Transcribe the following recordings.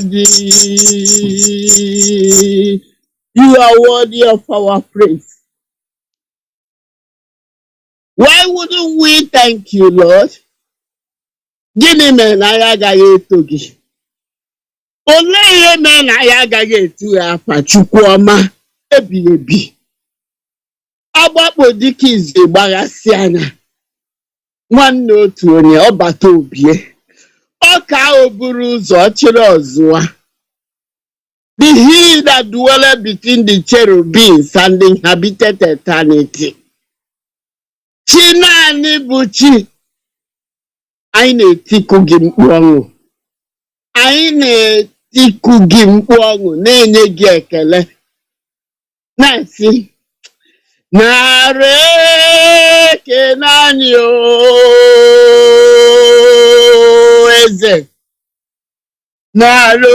Daddy. You are worthy of our praise. Why wouldn't we thank you, Lord? Gịnị mere na anyị agaghị eto gị? Olee ihe mere na anyị agaghị etu ya afa Chukwu ọma ebighị ebi? Ọgbakpọ dịka ize gbaghasị anya, nwanne otu onye ọbata obie, ọka o buru ụzọ chịrị ọzụwa. The he that dwelleth between the cherubims and inhabited eternity. Chi naanị bụ chi. Anyị na-etiku gị mkpu ọṅụ. Anyị na-etiku gị mkpu ọṅụ, na-enye gị ekele. Na-asị, nara ekele anyị o eze. Nara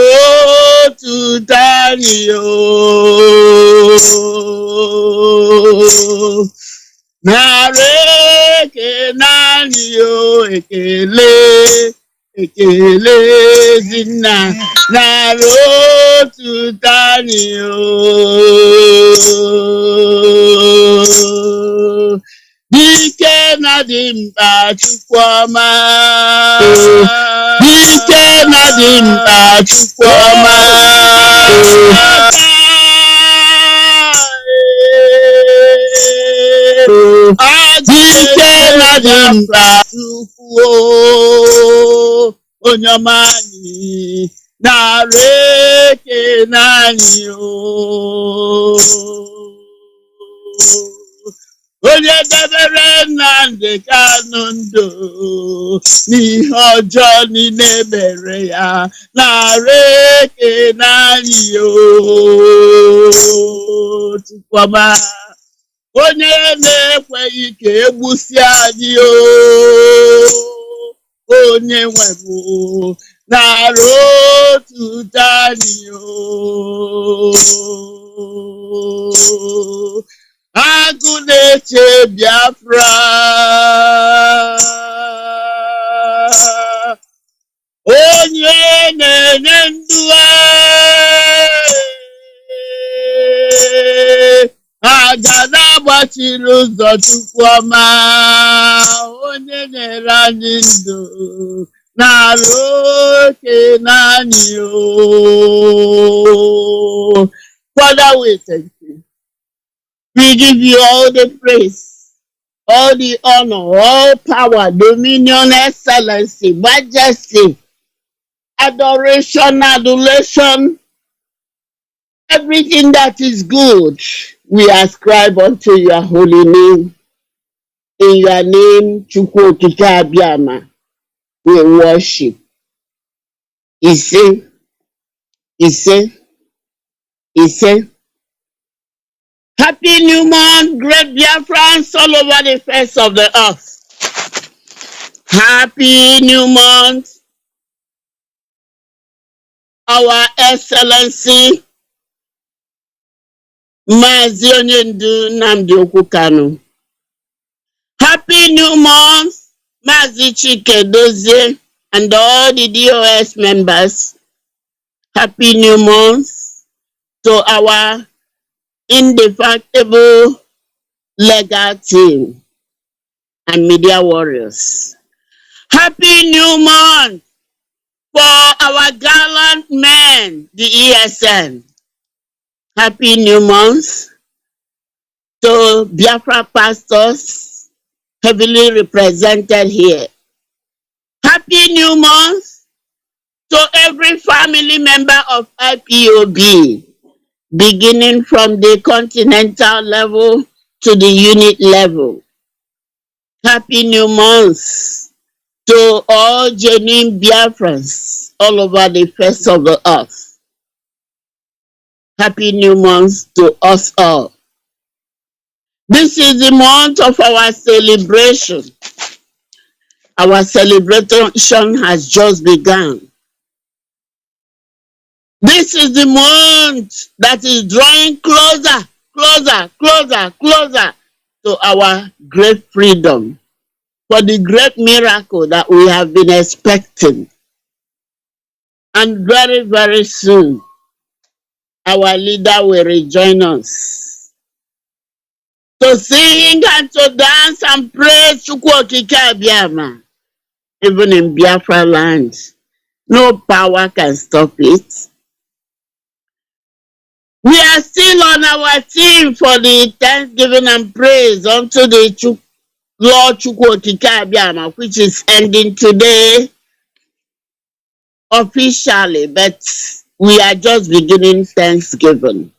otuto anyị o. Nara ekele anyị o, ekele, ekele zinna. Nara otuto anyị o. Dike na dị mkpa Chukwu ọma. Dike na dị mkpa Chukwu ọma. Dike na dị mkpa Chukwu onye ọma anyị. Nara ekele anyị o. Onye debere Nnamdi Kanu ndụ n'ihe ọjọọ niile mere ya. Nara ekele anyị o Chukwuma. Onye na-ekweghị ka egbusi anyị o onye nwe m, nara otuto anyị o. Agụ na-eche Biafra, onye na-enye ndụ agada gbachiri ụzọ Chukwuma, onye nyere anyị ndụ, nara ekele anyị o. Father, we thank you. We give you all the praise, all the honor, all power, dominion, excellency, majesty, adoration, adulation, everything that is good, we ascribe unto your holy name. In your name, Chukwu Okike Abịama, we worship. Ise. Happy new month, great Biafrans all over the face of the earth. Happy new month, our Excellency, Mazi Nwwachineke Kanu. Happy new month, Mazi Chike and all the DOS members. Happy new month to our indefatigable legal team and media warriors. Happy new month for our gallant men, the ESN. Happy new month to Biafra pastors heavily represented here. Happy new month to every family member of IPOB, beginning from the continental level to the unit level. Happy new month to all genuine Biafrans all over the face of the earth. Happy new month to us all. This is the month of our celebration. Our celebration has just begun. This is the month that is drawing closer to our great freedom, for the great miracle that we have been expecting. And very, very soon, our leader will rejoin us to sing and to dance and praise Chukwu Okike Abiama. Even in Biafra land, no power can stop it. We are still on our team for the thanksgiving and praise unto the Lord Chukwu Okike Abiama, which is ending today officially, but we are just beginning Thanksgiving.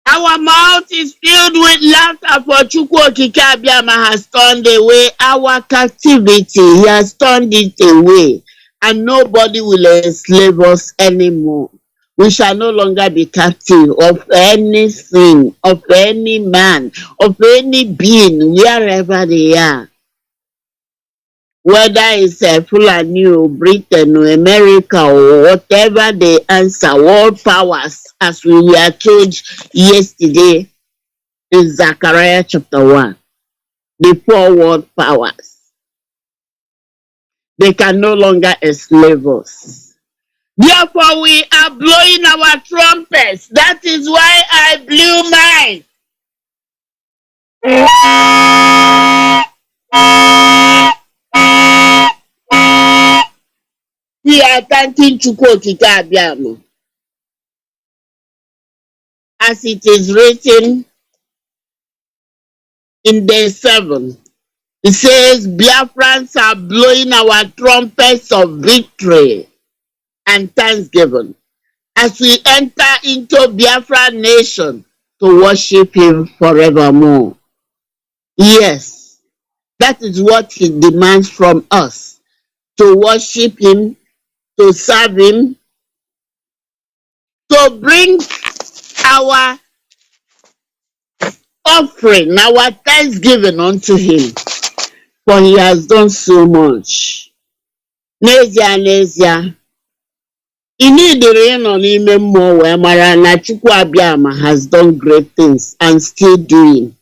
Our mouth is filled with laughter for Chukwu Okike Abiama has turned away our captivity. He has turned it away, and nobody will enslave us anymore. We shall no longer be captive of anything, of any man, of any being, wherever they are. Whether it's Fulani or Britain or America or whatever they answer, world powers, as we were told yesterday in Zechariah chapter 1, the 4 world powers, they can no longer enslave us. Therefore, we are blowing our trumpets. That is why I blew mine. We are thanking Chukwu Okike Abiama. As it is written in day 7, it says, Biafrans are blowing our trumpets of victory and thanksgiving as we enter into Biafra nation to worship him forevermore. Yes, that is what he demands from us, to worship him, to serve him, to bring our offering, our thanksgiving unto him, for he has done so much. N'ezie n'ezie, ị nidiri ịnọ n'ime mmụọ wee mara na Chukwu Abiama has done great things and still doing.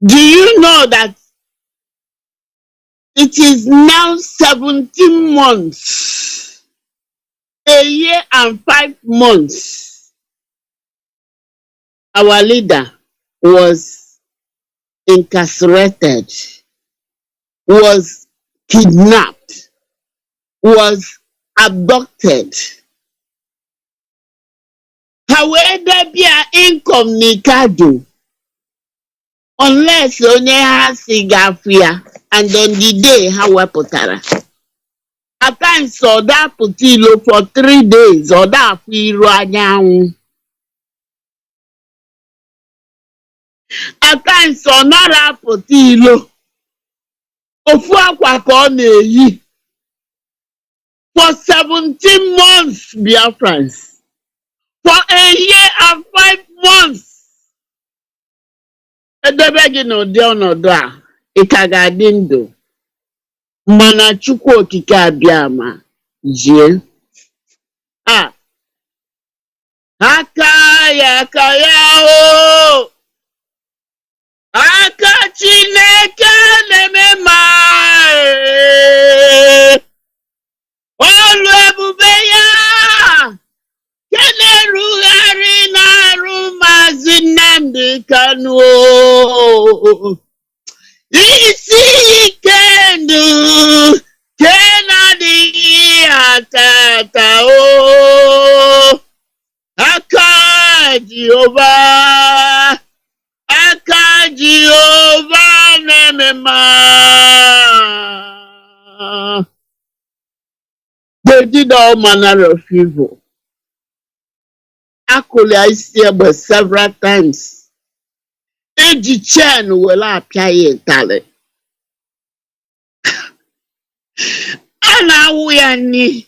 Do you know that it is now 17 months, a year and 5 months, our leader was incarcerated, was kidnapped, was abducted. However, their income nikadu, unless onye ha sigafia, and on the day ha wepụtara. At times, so that putilo for 3 days, or that iru anyanwụ. At times, so nara putilo, ofu akwa ka ọ na-eyi. For 17 months, Biafrans. For a year and 5 months. Edebe gị n'ụdị ọnọdụ a, ị ka ga-adị ndụ. Mana Chukwu Okike Abiama jie. Aka ya o. Aka Chineke na-eme ma. Olu ebube ya na-erugharị n'arụ Mazi Nnamdi Kanu. Isi ike ndụ ke na-adịghị atata o. Aka Jehova na-eme ma. They did all manner of evil. Actually, I see about several times. Eji chen will appear in Italy. Ana uyani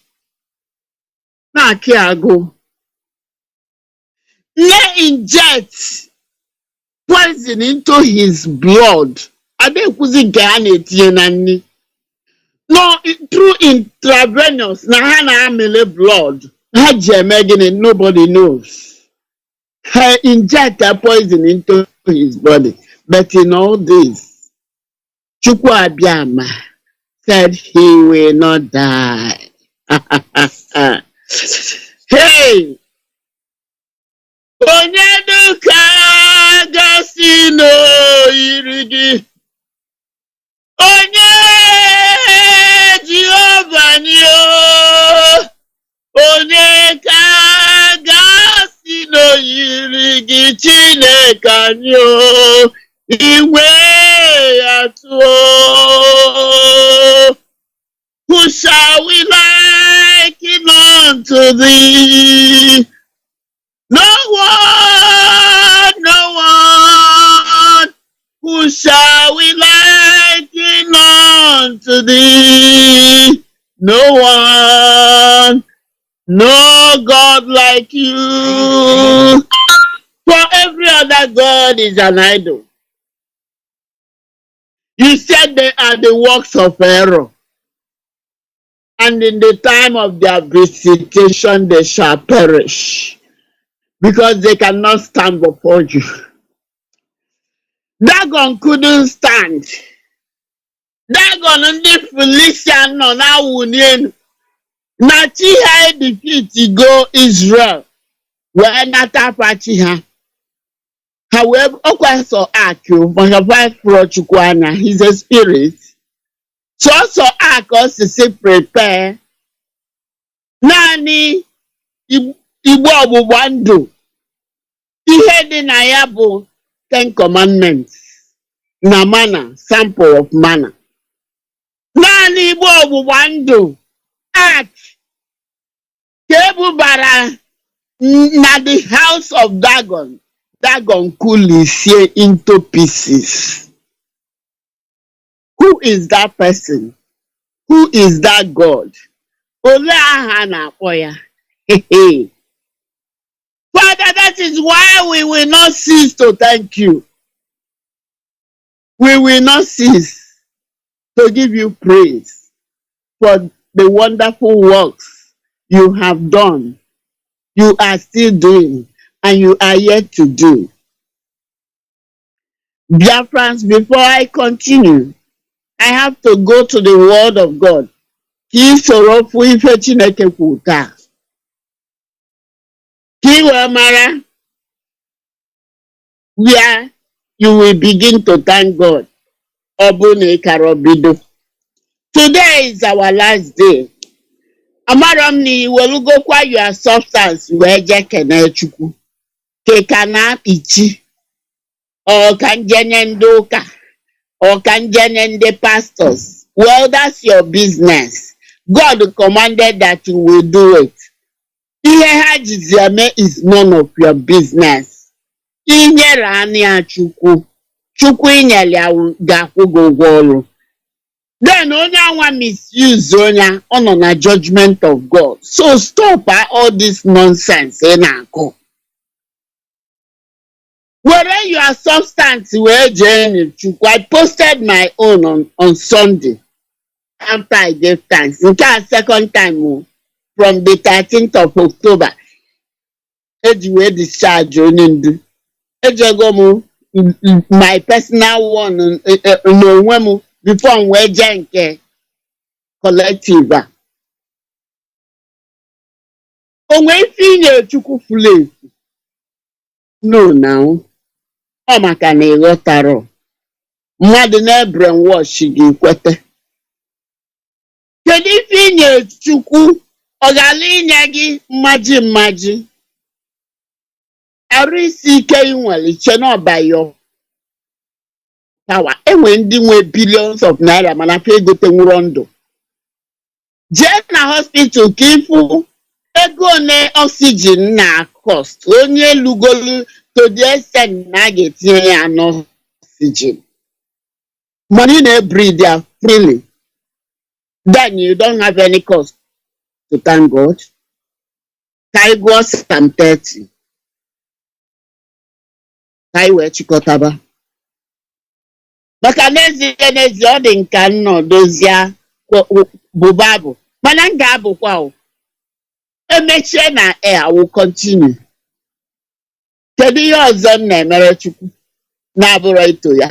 na kiago. They inject poison into his blood. Adekuzi gane tienani. No, through intravenous, na amele blood. Nobody knows. He inject a poison into his body. But in all this, Chukwu Abiama said he will not die. Hey! Onyeduka gasi no irigi. Onye Jehovah ni o. Onye ka gasi no irigi Chineke ni o. Iwe atu o. Who shall we liken unto thee? No one, no one. Who shall we liken unto thee? No one, no God like you. For every other God is an idol. You said they are the works of error. And in the time of their visitation, they shall perish, because they cannot stand before you. Dagon couldn't stand. Dagon and the Philistines no na wunien. Na chi ha defeat go Israel. Where na tapachi ha. However, okwaso akyo, makapai prochukwana, he's a spirit. So akos to prepare. Nani Igbo ọgbụgba ndụ. Ihe dị na ya bụ 10 commandments na manna, sample of manna. Naanị Igbo ọgbụgba ndụ ark ka ebubara na the house of Dagon. Dagon kulisie into pieces. Who is that person? Who is that God? Ole aha na-akpọ ya. Father, that is why we will not cease to thank you. We will not cease to give you praise for the wonderful works you have done, you are still doing, and you are yet to do. Biafrans, before I continue, I have to go to the word of God. Ki soro fu ife Chineke kwuru taa. Ki wee mara where you will begin to thank God. Obune karobido. Today is our last day. Amaram ni welugokwa your substance weje kene chukwu. Ke kana ichi. Or kanjene ndoka. Or kanjene nde pastors. Well, that's your business. God commanded that you will do it. Ihe ha jiziame is none of your business. Inyere ani a chukwu. Chukwu inyere ya ga-akwụ gị ụgwọ ọrụ. Then onye anwa misuse onye ọ na judgment of God. So stop all this nonsense ị na-akọ. Were your substance wee jee Chukwu. I posted my own on Sunday after I gave thanks. Nke a second time from the 13th of October. Eji wee discharge onye ndu. Ejego my personal one n'onwe m before m wee jee nke collective a. Onwe ife inye Chukwu furu efu. No now. Ọ maka na ịghọtara. Mmadụ na-brainwash gị kwete. Kedu ife inye Chukwu ọ ga-ala inye gị mmaji? Arụ isi ike inwere iche na ọbayo power. Enwe ndị nwe billions of naira mana fa egote nwụrụ ndụ. Jee na hospital ka ifu ego one oxygen na cost. Onye lugolu to the extent na ga-etinye ya n'oxygen. Money na breathe there freely. Then you don't have any cost to thank God. Ka ị gụọ Psalm 30. Ka ị wee chịkọtaba. Maka n'ezie ọ dị nka nnọọ dozie bụ Bible. Mana m ga-abụkwa o. Emechie na I will continue. Kedu ihe ọzọ m na-emere Chukwu na-abụrụ ito ya?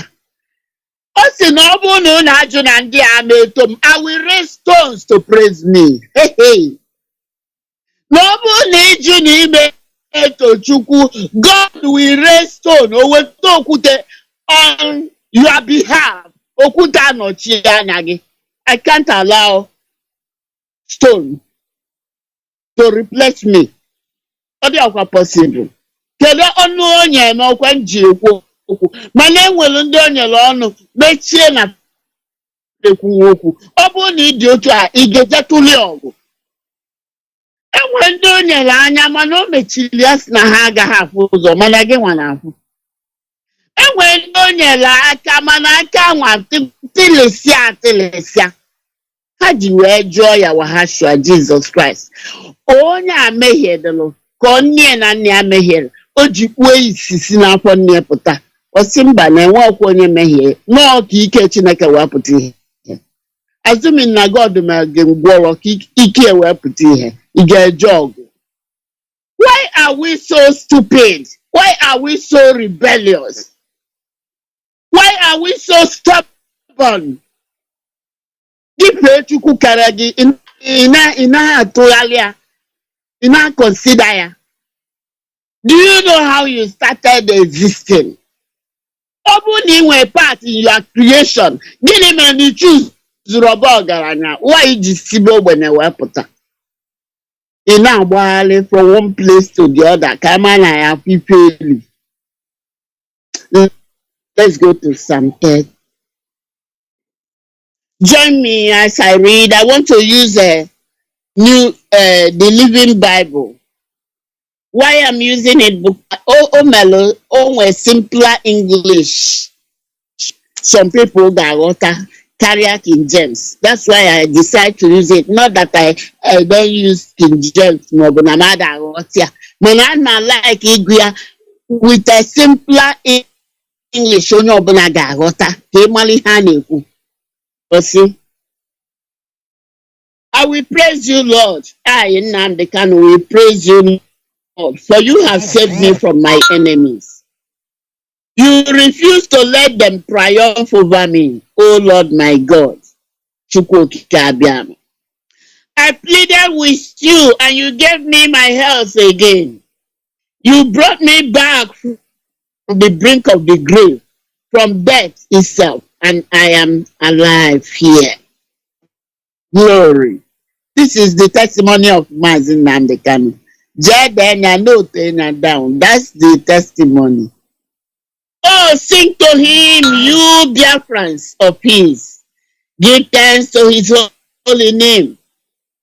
Also, no one no Nigerian and the I will raise stones to praise me. Hey, hey. No one need you need to Chukwu. God will raise stone over to on your behalf. Okuta no chianagi. I can't allow stone to replace me. Ọ dị ọkwa possible. Kedu ọnụ onye ma ọkwa nji ekwu okwu mana enwere ndị onyere ọnụ mechie na ekwu okwu ọ bụrụ na ịdị otu a ị ga-eje tụli ọgụ enwere ndị onyere anya mana o mechiri ya sị na ha agaghị afụ ụzọ mana gị nwa na-afụ enwere ndị onyere aka mana aka nwa tilisia ha ji wee jụọ ya wahashua Jizọs Kraịst onye a mehiedịlụ ka ọ nne na nne ya mehiere o ji kpuo isisi n'afọ nne pụta ọ sị mba na enwe ọkwa onye mehie nọọ ka ike Chineke wee pụta ihe azụmi na God mere gị ngwọrọ ka ike wee pụta ihe ị ga-eje ọgụ. Why are we so stupid? Why are we so rebellious? Why are we so stubborn? Dịka Chukwu kere gị ị na-atụgharị ya ị na-consider ya. Do you know how you started existing? Ọ bụrụ na ị nwere part in your creation, gịnị mere na ị choose ọba ọgaranya? Why ji sibe ogbenye wee pụta? Ị na-agbagharị from one place to the other ka ama na ya pipe elu. Let's go to Psalm 8. Join me as I read. I want to use the Living Bible. Why I'm using it? Melo, simpler English. Some people got carry King James. That's why I decide to use it. Not that I don't use King James, no, but I'm not like Igwia with a simpler English. I will praise you, Lord. I, Nnamdi Kanu, will praise you, Lord, for you have saved me from my enemies. You refuse to let them triumph over me, O Lord my God. I pleaded with you and you gave me my health again. You brought me back from the brink of the grave, from death itself, and I am alive here. Glory. This is the testimony of Mazi Nwwachineke. Down. That's the testimony. Oh, sing to him, you Biafrans of peace. Give thanks to his holy name.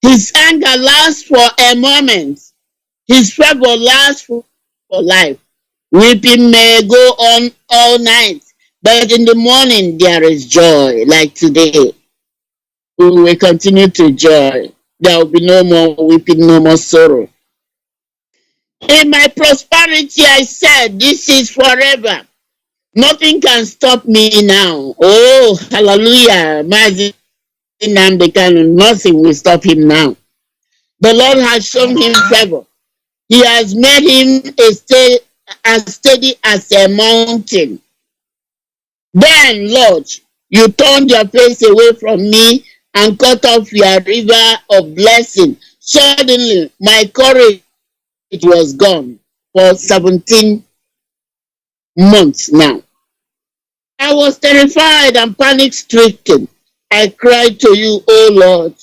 His anger lasts for a moment. His favor lasts for life. Weeping may go on all night, but in the morning there is joy, like today. We will continue to joy. There will be no more weeping, no more sorrow. In my prosperity, I said, this is forever. Nothing can stop me now. Oh, hallelujah. Mazi Nwwachineke, nothing will stop him now. The Lord has shown him favor. He has made him as steady as a mountain. Then, Lord, you turned your face away from me and cut off your river of blessing. Suddenly, my courage was gone for 17 months now. I was terrified and panic-stricken. I cried to you, O Lord.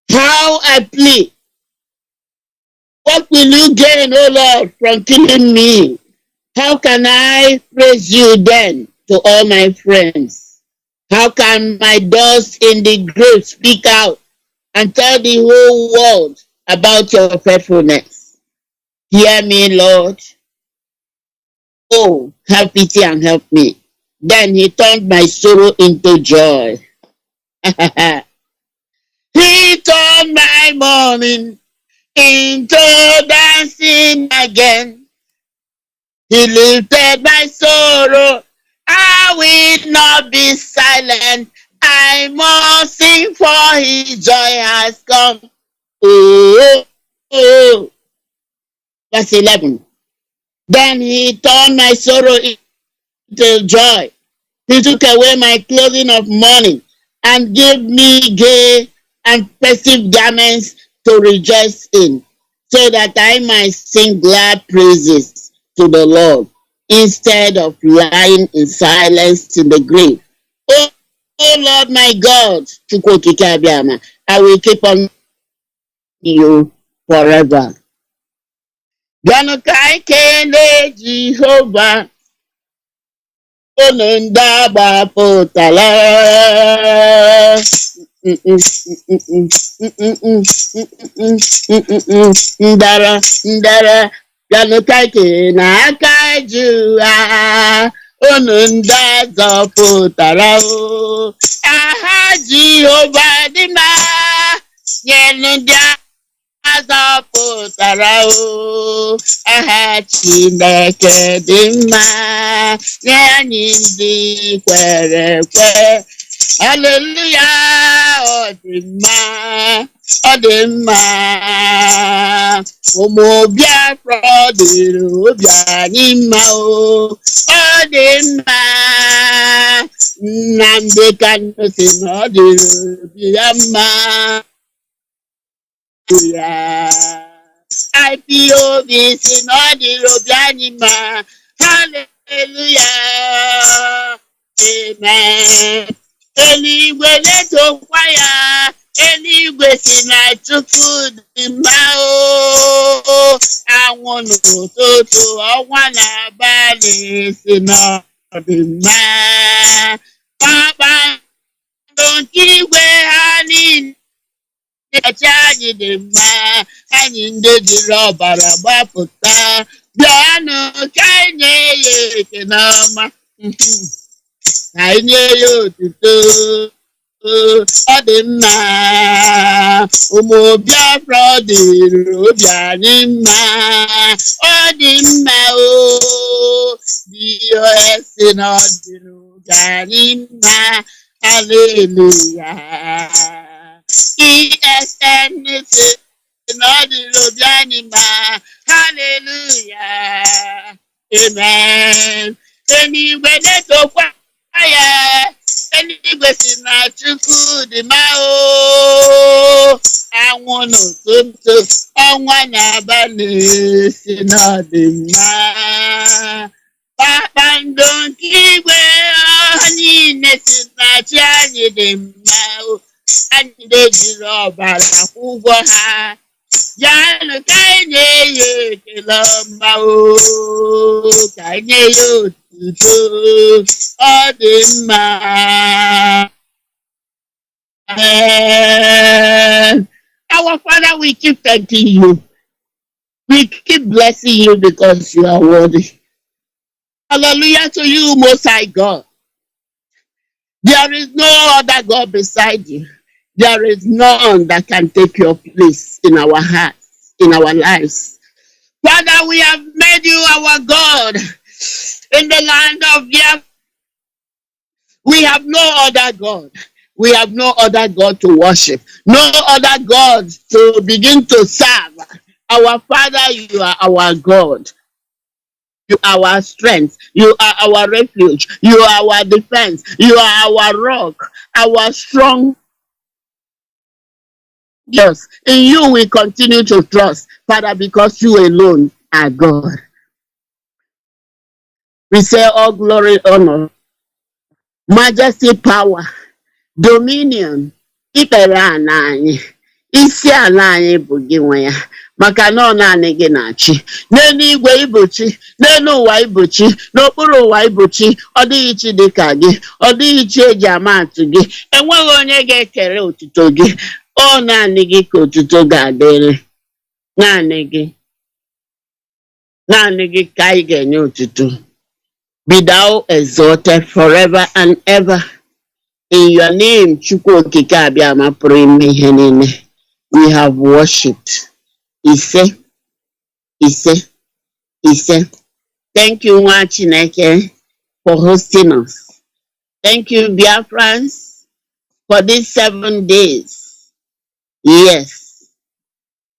How I plead. What will you gain, O Lord, from killing me? How can I praise you then to all my friends? How can my dust in the grave speak out and tell the whole world about your faithfulness? Hear me, Lord. Oh, have pity and help me. Then he turned my sorrow into joy. He turned my mourning into dancing again. He lifted my sorrow. I will not be silent. I must sing, for his joy has come. Oh, oh. Verse 11. Then he turned my sorrow into joy. He took away my clothing of mourning and gave me gay and festive garments to rejoice in, so that I might sing glad praises to the Lord instead of lying in silence in the grave. Oh, oh Lord my God, Chukwu Okike Abiama, I will keep on you forever. Bịanụ ka anyị kelee Jehova, unu ndị agbapụtala. Ndara ndara bịanụ ka anyị kelee n'aka Jehova, unu ndị azọpụtara o. Aha Jehova dị mma, nyelu ndị azọpụtara o. Aha Chineke dị mma, nye anyị ndị kwere ekwe. Hallelujah, ọ dị mma, ọ dị mma. Ụmụ Biafra ọ dịrị obi anyị mma o, ọ dị mma. Nnamdi Kanu sị na ọ dịrị obi ya mma. IPOB si na ọ dịrị obi anyị mma. Hallelujah, amen. Eluigwe letokwa ya, eluigwe si na Chukwu dị mma o. Anwụ n'ụtụtụ, ọnwa n'abalị si na ọ dị mma. Kpakpando nke igwe ha niile ọchị anyị dị mma, anyị ndị jiri ọbara gbapụta. Bịanụ ka anyị nye ya ekele ọma, ka anyị nye ya otuto. Ọ dị mma, ụmụ Biafra ọ dịrị obi anyị mma. Ọ dị mma o, DOS na ọ dịrị obi anyị mma. Hallelujah. Excellency na ọ dịrị obi anyị mma. Hallelujah, amen. Eluigwe letokwa ya, eluigwe si na Chukwu dị mma o. Anwụ n'ụtụtụ, ọnwa n'abalị si na ọ dị mma. Kpakpando nke igwe ha niile si na chi anyị dị mma o. Anyị na-ejiri ọbara akwụ ụgwọ ha. Bịanụ ka anyị nye ya ekele ọma o, ka anyị nye ya otuto. Ọ dị mma. Our Father, we keep thanking you. We keep blessing you because you are worthy. Hallelujah to you, Most High God. There is no other God beside you. There is none that can take your place in our hearts, in our lives. Father, we have made you our God in the land of Biafra. We have no other God. We have no other God to worship, no other God to begin to serve. Our Father, you are our God. You are our strength. You are our refuge. You are our defense. You are our rock, our strong. Yes, in you we continue to trust, Father, because you alone are God. We say all glory, honor, majesty, power, dominion, ikpere ana anyị, isi ala anyị bụ gị nwe ya, maka na ọ naanị gị na-achị. N'elu igwe ibochi, n'elu ụwa ibochi, n'okpuru ụwa ibochi, ọ dịghị chi dịka gị, ọ dịghị chi eji ama atụ gị, enweghị onye ga-ekere otuto gị. Ọ naanị gị ka otuto ga-adịrị. Naanị gị ka anyị ga-enye otuto. Be thou exalted forever and ever. In your name, Chukwu Okike Abiama pụrụ ime ihe niile. We have worshipped. Ise. Thank you, Nwwachineke, for hosting us. Thank you, Biafrans, for these 7 days. Yes.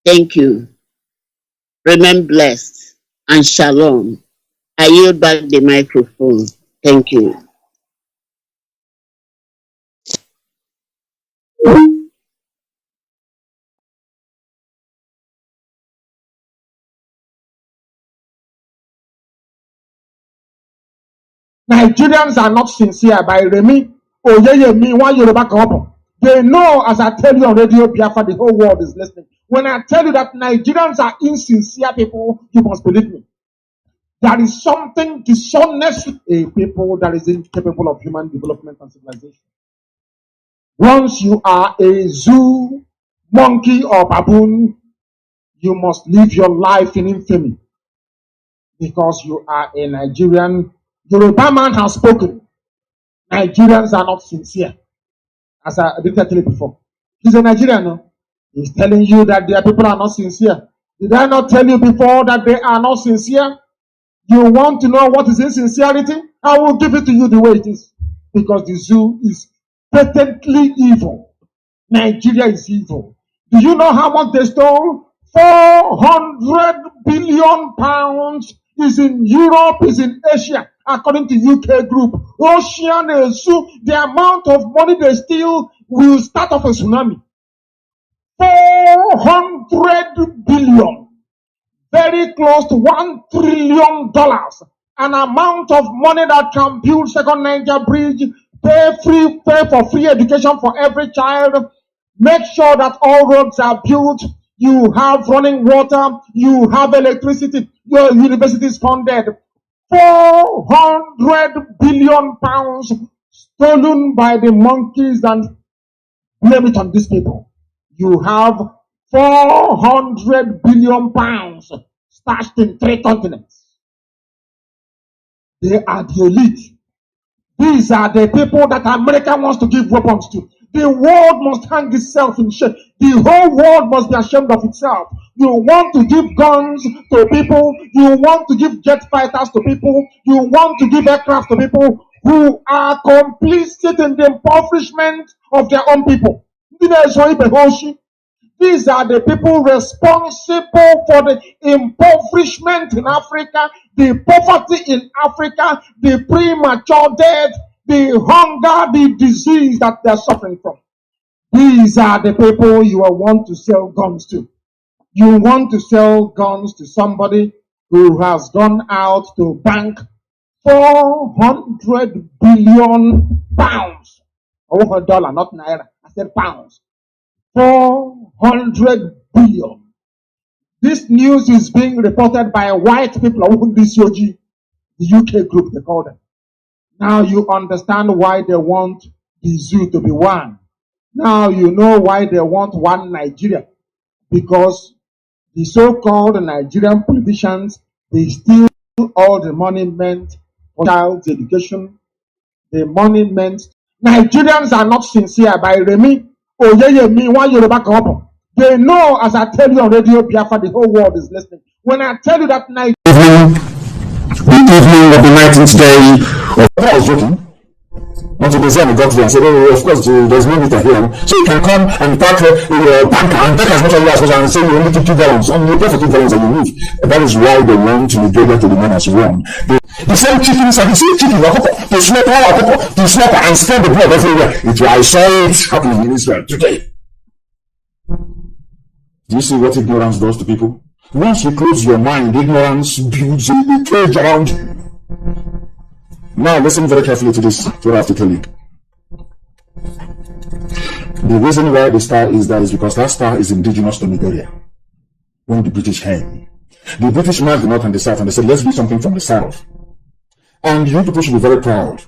Thank you. Remain blessed and shalom. I yield back the microphone. Thank you. Nigerians are not sincere by Remi Oyeyemi, one Yoruba couple. They know, as I tell you on Radio Biafra, the whole world is listening. When I tell you that Nigerians are insincere people, you must believe me. There is something dishonest in a people that is incapable of human development and civilization. Once you are a zoo, monkey, or baboon, you must live your life in infamy because you are a Nigerian. Yoruba man has spoken. Nigerians are not sincere. As I did tell you before. He's a Nigerian, no? He's telling you that their people are not sincere. Did I not tell you before that they are not sincere? You want to know what is insincerity? I will give it to you the way it is. Because the zoo is patently evil. Nigeria is evil. Do you know how much they stole? 400 billion pounds is in Europe, is in Asia, according to UK group. Ocean Zoo, the amount of money they steal will start off a tsunami. 400 billion. Very close to $1 trillion. An amount of money that can build second Niger bridge, pay for free education for every child, make sure that all roads are built, you have running water, you have electricity, your university is funded. 400 billion pounds stolen by the monkeys and blame it on these people. You have 400 billion pounds stashed in 3 continents. They are the elite. These are the people that America wants to give weapons to. The world must hang itself in shame. The whole world must be ashamed of itself. You want to give guns to people. You want to give jet fighters to people. You want to give aircraft to people who are complicit in the impoverishment of their own people. These are the people responsible for the impoverishment in Africa, the poverty in Africa, the premature death, the hunger, the disease that they're suffering from. These are the people you want to sell guns to. You want to sell guns to somebody who has gone out to bank 400 billion pounds. Oh, dollar, not naira. I said pounds. 400 billion. This news is being reported by white people, the UK group, they call them. Now you understand why they want the zoo to be one. Now you know why they want one Nigeria. Because the so-called Nigerian politicians, they steal all the money meant for child's education. The money meant. Nigerians are not sincere by Remi Oyeyemi, one Yoruba couple. They know, as I tell you on Radio Biafra, the whole world is listening. When I tell you that night, the evening of the 19th day of I was joking. Until the Zen got there and said, oh, of course, there's no meter here. So you can come and park your banker and take as much as you ask and say you only take 2 gallons. And you pay for 2 gallons and you leave. That is why they want Nigeria to remain as one. The same chickens are the same chicken. They slaughter and spill the blood everywhere. I saw it happening in Israel today. Do you see what ignorance does to people? Once you close your mind, ignorance builds a cage around you. Now listen very carefully to this, to what I have to tell you. The reason why the star is that is because that star is indigenous to Nigeria. When the British came, the British marked the north and the south, and they said, let's do something from the south. And you people should be very proud.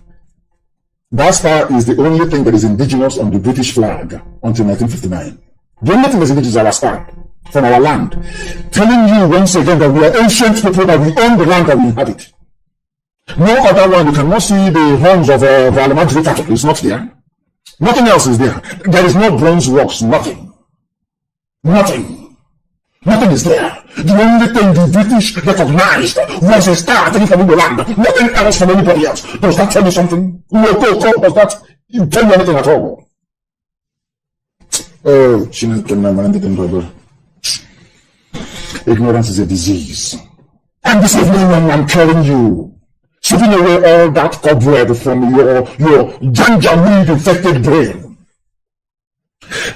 That star is the only thing that is indigenous on the British flag until 1959. The only thing that is indigenous is our star from our land. Telling you once again that we are ancient people, that we own the land that we inhabit. No other one, you cannot see the horns of Parliamentary cattle. It's not there. Nothing else is there. There is no bronze works, nothing. Nothing. Nothing is there. The only thing the British recognized was a star taken from the land. Nothing else from anybody else. Does that tell you something? No, does that tell you anything at all? Oh, ignorance is a disease. And this evening I'm telling you, sweeping away all that cobweb from your janjaweed infected brain.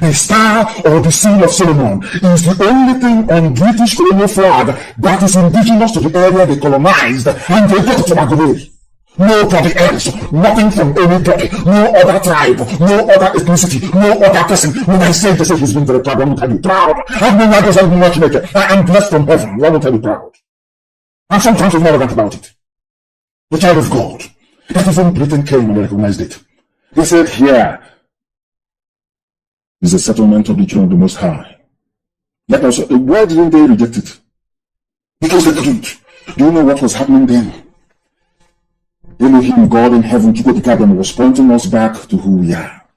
The star or the seal of Solomon is the only thing on British colonial flag that is indigenous to the area they colonized and they got to Magobiri. Nobody else, nothing from anybody, no other tribe, no other ethnicity, no other person. When I say this, he's been very proud. Why won't I be proud? I've been like Mazi Nwwachineke. I am blessed from heaven. Why won't I be proud? And sometimes we're arrogant about it. The child of God. That even Britain came and recognized it. They said, here is a settlement of the children of the Most High. Let us, why didn't they reject it? Because they couldn't. Do you know what was happening then? Elohim, God in heaven, took the carbon and was pointing us back to who we are.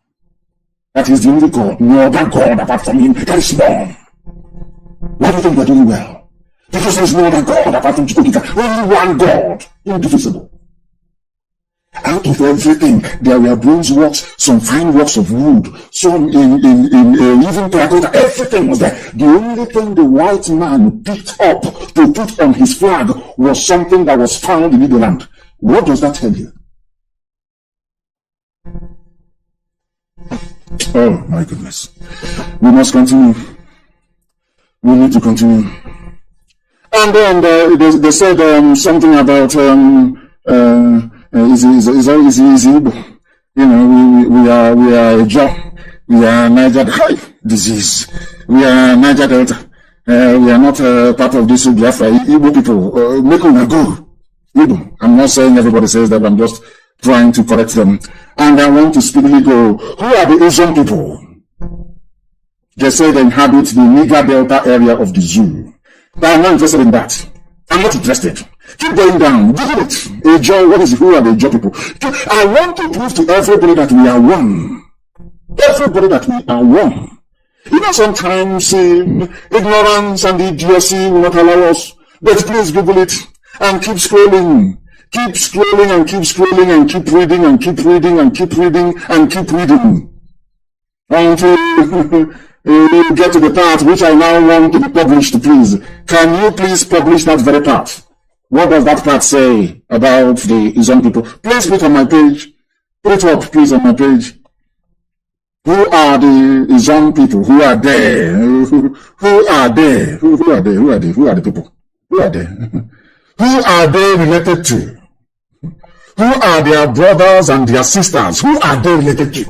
That is the only God, no other God apart from him. That is none. Why do you think we're doing well? Because there is no other God apart from Chukwuka. Only one God, indivisible. Out of everything, there were bronze works, some fine works of wood, some in even terracotta. Everything was there. The only thing the white man picked up to put on his flag was something that was found in the land. What does that tell you? Oh my goodness. We must continue. We need to continue. And then they said something about is Igbo. You know, we are a job. We are Niger disease. We are Niger Delta. We are not part of this Biafra. Igbo people, make them go. Igbo. I'm not saying everybody says that. I'm just trying to correct them. And I want to speedily go. Who are the Asian people? They say they inhabit the Niger Delta area of the zoo. But I'm not interested in that. I'm not interested. Keep going down. Google it. Who are the Ijaw people? I want to prove to everybody that we are one. Everybody that we are one. You know, sometimes ignorance and idiocy will not allow us. But please Google it and keep scrolling. Keep scrolling and keep scrolling and keep reading and keep reading and keep reading and keep reading. Until you get to the part which I now want to be published, please. Can you please publish that very part? What does that part say about the Izon people? Please put it on my page. Put it up, please, on my page. Who are the Izon people? Who are they? Who are they? Who are they? Who are they? Who are the people? Who are they? Who are they related to? Who are their brothers and their sisters? Who are they related to?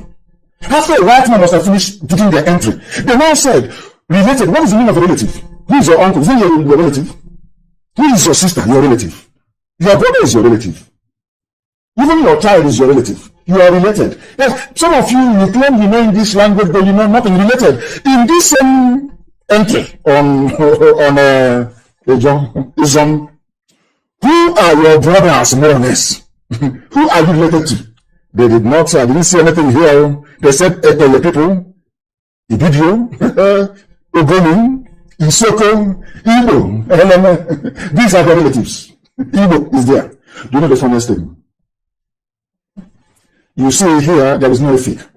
After a white man must have finished putting their entry, they now said, related. What is the meaning of a relative? Who is your uncle? Who is your relative? Who is your sister? Your relative. Your brother is your relative. Even your child is your relative. You are related. Yes, some of you claim you know English language, but you know nothing related. In this same entry on who are your brothers, more or less? Who are you related to? They did not say, I didn't see anything here. They said, the people, Ibidio, Ogoni, Isoko, Igbo. These are the relatives. Igbo is there. Do you know the funniest thing? You see here, there is no Efik.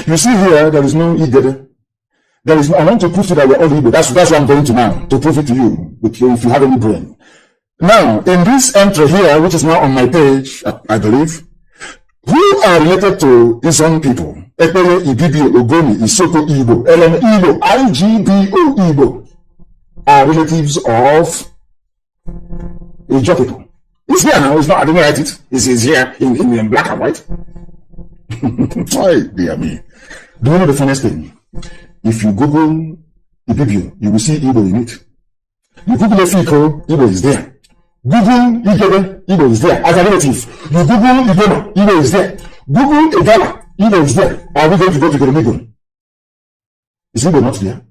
You see here, there is no Igede. There is no, I want to prove to you that we're all Igbo. That's what I'm going to now, to prove it to you, if you have any brain. Now, in this entry here, which is now on my page, I believe, who are related to Izon people? Ekpere, Ibibio, Ogoni, Isoko, Igbo, Igbo, IGBO, Igbo, are relatives of Ijaw people. It's here now, it's not, I didn't write it. It's here in black and white. Why, dear me. Do you know the funniest thing? If you Google Ibibio, you will see Igbo in it. You Google Efiko, Igbo is there. Google Igede, Igbo is there as a relative. You Google Igbo, Igbo is there. Google Igala, Igbo is there. Are we going to go to the Igbo? Is Igbo not there?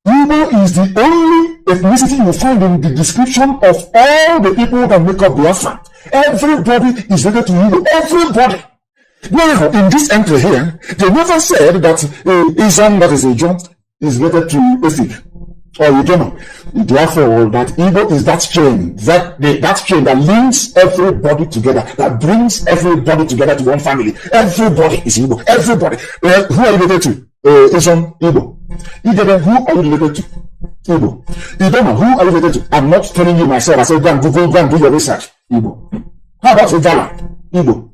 Igbo is the only ethnicity you find in the description of all the people that make up Biafra. Everybody is related to Igbo. Everybody. Now, in this entry here, they never said that Izon, that is a John, is related to Efik. Or you don't know. Therefore, that Igbo is that chain, that chain that links everybody together, that brings everybody together to one family. Everybody is Igbo. Everybody. Well, who are you related to? Izon, Igbo. Igede, who are you related to? Igbo. Idoma, who are you related to? I'm not telling you myself. I said, go and Google, go and do your research. Igbo. How about Igala? Igbo.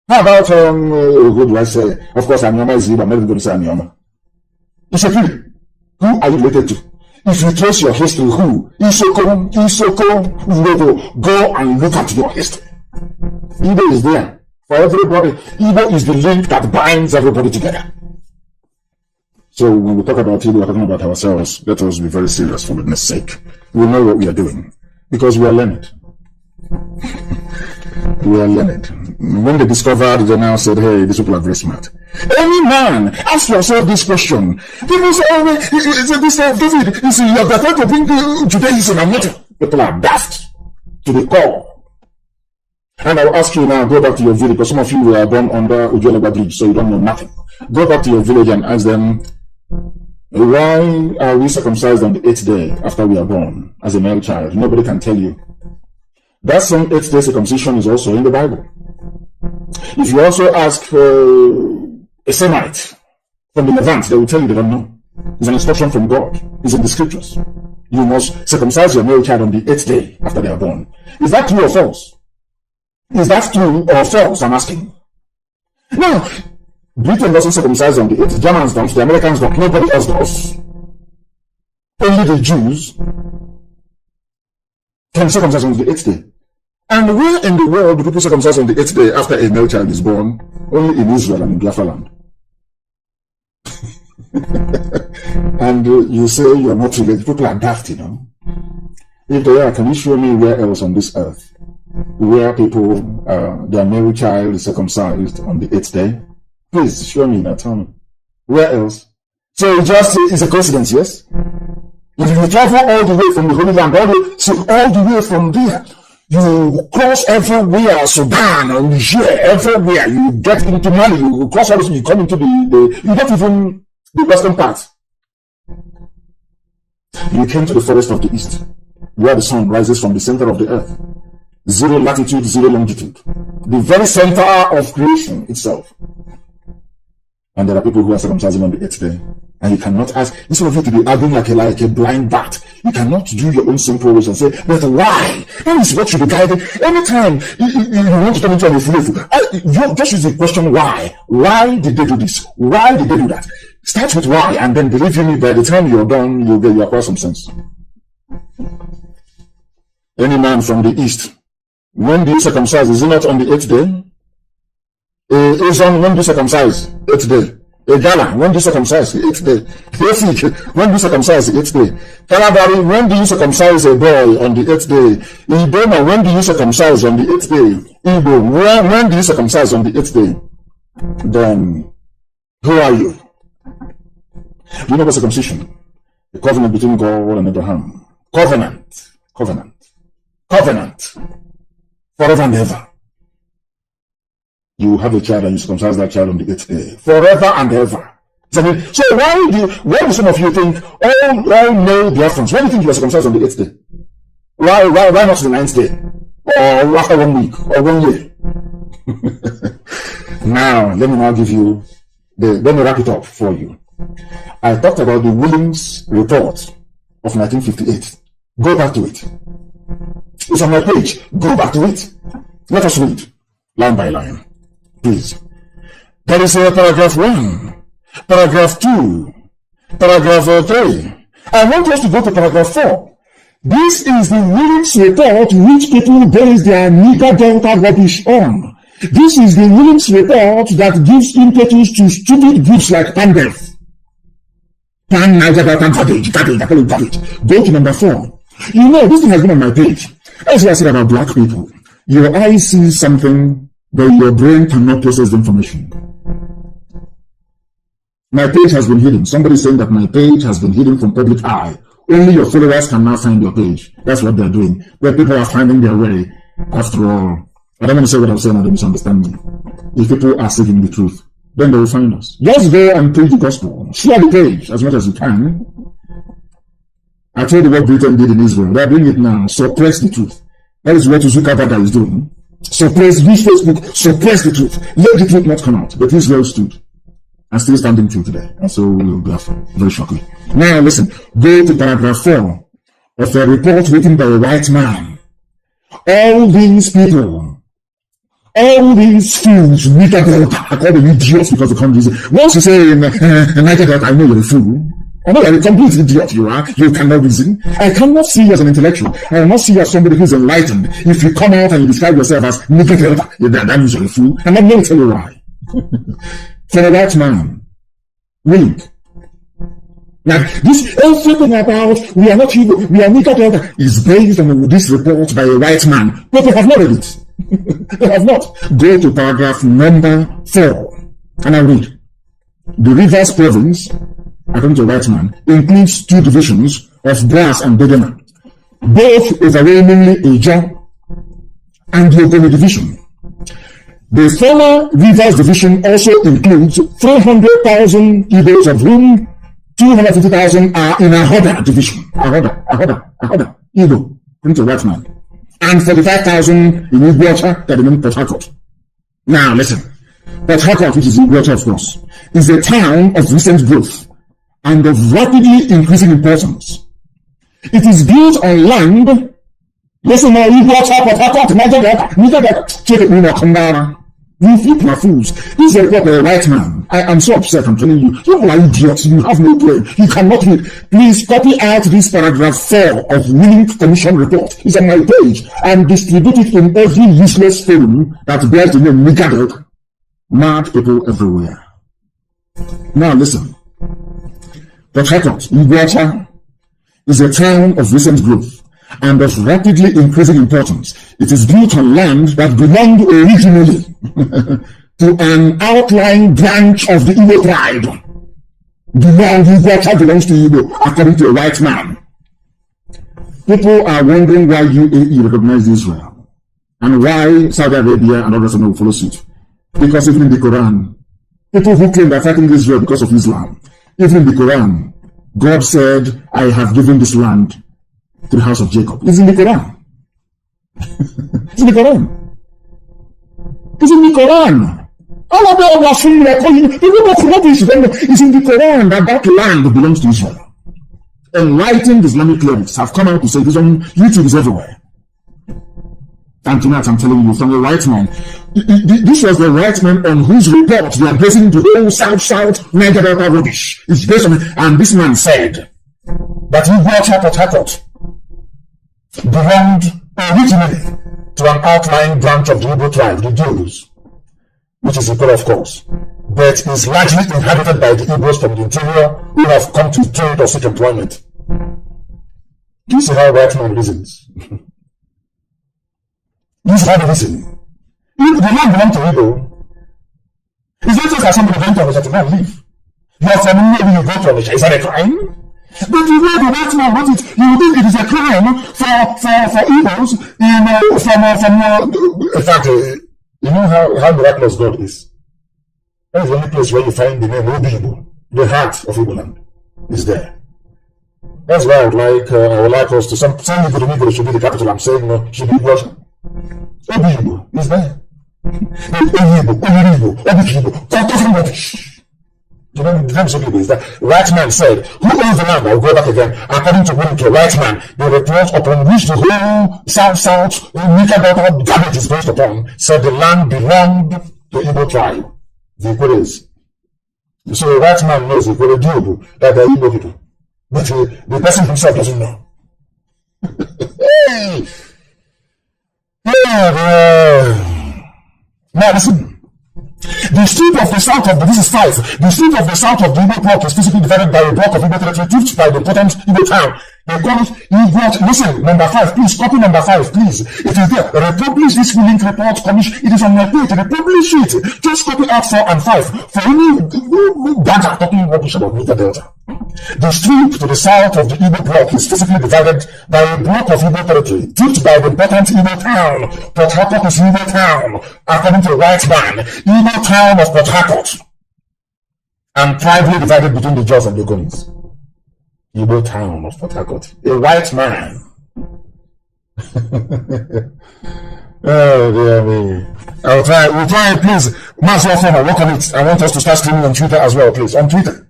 How about, who do I say? Of course, Anioma is Igbo. I'm never going to say Anioma. It's a Who are you related to? If you trace your history, who? Isoko, Urobo, go and look at your history. Igbo is there for everybody. Igbo is the link that binds everybody together. So when we talk about Igbo, we're talking about ourselves. Let us be very serious for goodness sake. We know what we are doing because we are learned. We are learned. When they discovered, they now said, hey, these people are very smart. Any man, ask yourself this question. People say, oh, this David, you see, you're trying to bring Judaism and nothing. People are daft to the core. And I'll ask you now, go back to your village, because some of you were born under Ujualaba Bridge, so you don't know nothing. Go back to your village and ask them, why are we circumcised on the 8th day after we are born as a male child? Nobody can tell you. That same 8th day circumcision is also in the Bible. If you also ask a Semite from the Levant, they will tell you they don't know. It's an instruction from God. It's in the scriptures. You must circumcise your male child on the 8th day after they are born. Is that true or false? Is that true or false? I'm asking. Now, Britain doesn't circumcise on the 8th. Germans don't. The Americans don't. Nobody else does. Only the Jews can circumcise on the 8th day. And where in the world do people circumcise on the 8th day after a male child is born? Only in Israel and in Biafra land. And you say you are not related. People are daft, you know. If they are, can you show me where else on this earth where people, their male child is circumcised on the 8th day? Please show me that. Tell me. Where else? So it's a coincidence, yes? If you travel all the way from the Holy Land, all the way from there, you cross everywhere, Sudan or Niger, everywhere, you get into Mali, you cross all this, you come into you get even the western part. You came to the forest of the east, where the sun rises from the center of the earth. 0 latitude, 0 longitude. The very center of creation itself. And there are people who are circumcising on the 8th day. And you cannot ask, instead of you to be arguing like a blind bat, you cannot do your own simple ways and say, but why? That is what should be guided. Anytime you want to turn into an influencer, just use the question why. Why did they do this? Why did they do that? Start with why, and then believe me, by the time you're done, you acquire some sense. Any man from the east, when do you circumcise? Is it not on the 8th day? Azon, when do you circumcise? 8th day. Gala, when do you circumcise? 8th day. Efik, when do you circumcise? 8th day. Kalabari, when do you circumcise a boy on the 8th day? Iboma, when do you circumcise on the 8th day? Igbo, when do you circumcise on the 8th day? Then, who are you? Do you know what circumcision? The covenant between God and Abraham. Covenant. Forever and ever. You have a child and you circumcise that child on the 8th day. Forever and ever. So why do some of you think, all male Biafrans, why do you think you are circumcised on the 8th day? Why not the 9th day? Or after 1 week? Or 1 year? Now, let me give you, let me wrap it up for you. I talked about the Williams report of 1958. Go back to it. It's on my page. Go back to it. Let us read, line by line. Please. There is paragraph 1, paragraph 2, paragraph 3. I want us to go to paragraph 4. This is the Williams report which people base their nigger delta rubbish on. This is the Williams report that gives impetus to stupid groups like Pandef. Garbage. Go to number 4. You know, this thing has been on my page. That's what I said about black people. Your eyes see something, but your brain cannot process the information. My page has been hidden. Somebody saying that my page has been hidden from public eye. Only your followers can now find your page. That's what they're doing. Where people are finding their way. After all, I don't want to say what I'm saying, I don't misunderstand me. If people are seeking the truth, then they will find us. Just go and preach the gospel. Share the page as much as you can. I told you what Britain did in Israel. They're doing it now. Suppress the truth. That is what Zuckerberg is doing. Suppress, use Facebook, suppress the truth. Let the truth not come out. But Israel stood. And still standing till today. And so we'll be very shortly. Now listen, go to paragraph 4 of a report written by a white man. All these people, all these fools, I call them idiots because they come to say, once you say, I know you're a fool. I know you're a complete idiot, you are. You cannot reason. I cannot see you as an intellectual. I cannot see you as somebody who's enlightened. If you come out and you describe yourself as nigga, that means you're a fool. And I'm going to tell you why. For the right man, read. Now, this everything about we are not evil, we are nigga is based on this report by a white man. But they have not read it. They have not. Go to paragraph number 4, and I read. The Rivers province, according to a white man, includes 2 divisions of Brass and Bedema, both overwhelmingly Eja and the Ogoni division. The former Rivers division also includes 300,000 Igbos, of whom 250,000 are in Ahoda division. Ahoda, Igbo, according to a white man. And 45,000 in Igbocha, that remain Port Harcourt. Now listen. Port Harcourt, which is Igbocha, of course, is a town of recent growth and of rapidly increasing importance. It is built on land. Listen now, Igbocha, Port Harcourt, Niger, check it, Kandara. You people are fools. This is what a white man. I am so upset, I'm telling you. You are idiots. You have no brain. You cannot read. Please copy out this paragraph 4 of Willing Commission report. It's on my page and distribute it in every useless forum that bears the name Nigga. Mad people everywhere. Now listen. Port Harcourt, Igbocha, is a town of recent growth and of rapidly increasing importance. It is built on land that belonged originally to an outlying branch of the Igbo tribe. Igbocha belongs to Igbo, according to a white man. People are wondering why UAE recognized Israel and why Saudi Arabia and others will follow suit. Because even in the Quran, people who claim they're fighting Israel because of Islam, even in the Quran, God said, I have given this land to the house of Jacob. It's in the Quran. It's in the Quran. It's in the Quran. All of them are saying that it's in the Quran that land belongs to Israel. Enlightened Islamic clerics have come out to say this on YouTube, is everywhere. And tonight I'm telling you from the right man. This was the right man on whose report they are basing the whole South Niger Delta rubbish. It's based on it. And this man said that he brought up Port Harcourt belonged originally to an outlying branch of the Igbo tribe, the Jews, which is Igbo, of course, but is largely inhabited by the Igbos from the interior who have come to trade or seek employment. Do you see how white man reasons? This is how they reason. If the land belongs to Igbo, it's not just that somebody went to Onitsha to go and live. You are from where you go to Onitsha. Is that a crime? But the way the white man wants it, you think it is a crime for Igbos in fact, you know how miraculous God is. That is the only place where you find the name Igbo, the heart of Igbo land, is there. That's why I would like us to some Igbo should be the capital. I'm saying no, should be Russia. Igbo is there. Igbo, talking rubbish. You know, the terms of Igbo is that right man said, who owns the land? I'll go back again. According to one to right man, the report upon which the whole South, Nika Delta garbage is based upon, said the land belonged to Igbo tribe. The Igbo is. So the right man knows the Igbo that they're Igbo people. But the person himself doesn't know. Now listen. The street of the south of the Igbo block is physically divided by a block of Igbo territory touched by the important Igbo town. They call it Igbo. Listen, number 5, please, copy number 5, please. It is there. Republish this link report, commission. It is on my page. Republish it. Just copy out 4 and 5. For any bagger talking rubbish about Niger Delta. The street to the south of the Igbo block is physically divided by a block of Igbo territory, touched by the important Igbo town. Port Harcourt is Igbo town, according to the white man. Igbo town of Port Harcourt, and privately divided between the Jaws and the Ogonis. Igbo town of Port Harcourt. A white man. Oh dear me. We'll try, please. Mazi Nwwachineke, work on it. I want us to start streaming on Twitter as well, please. On Twitter.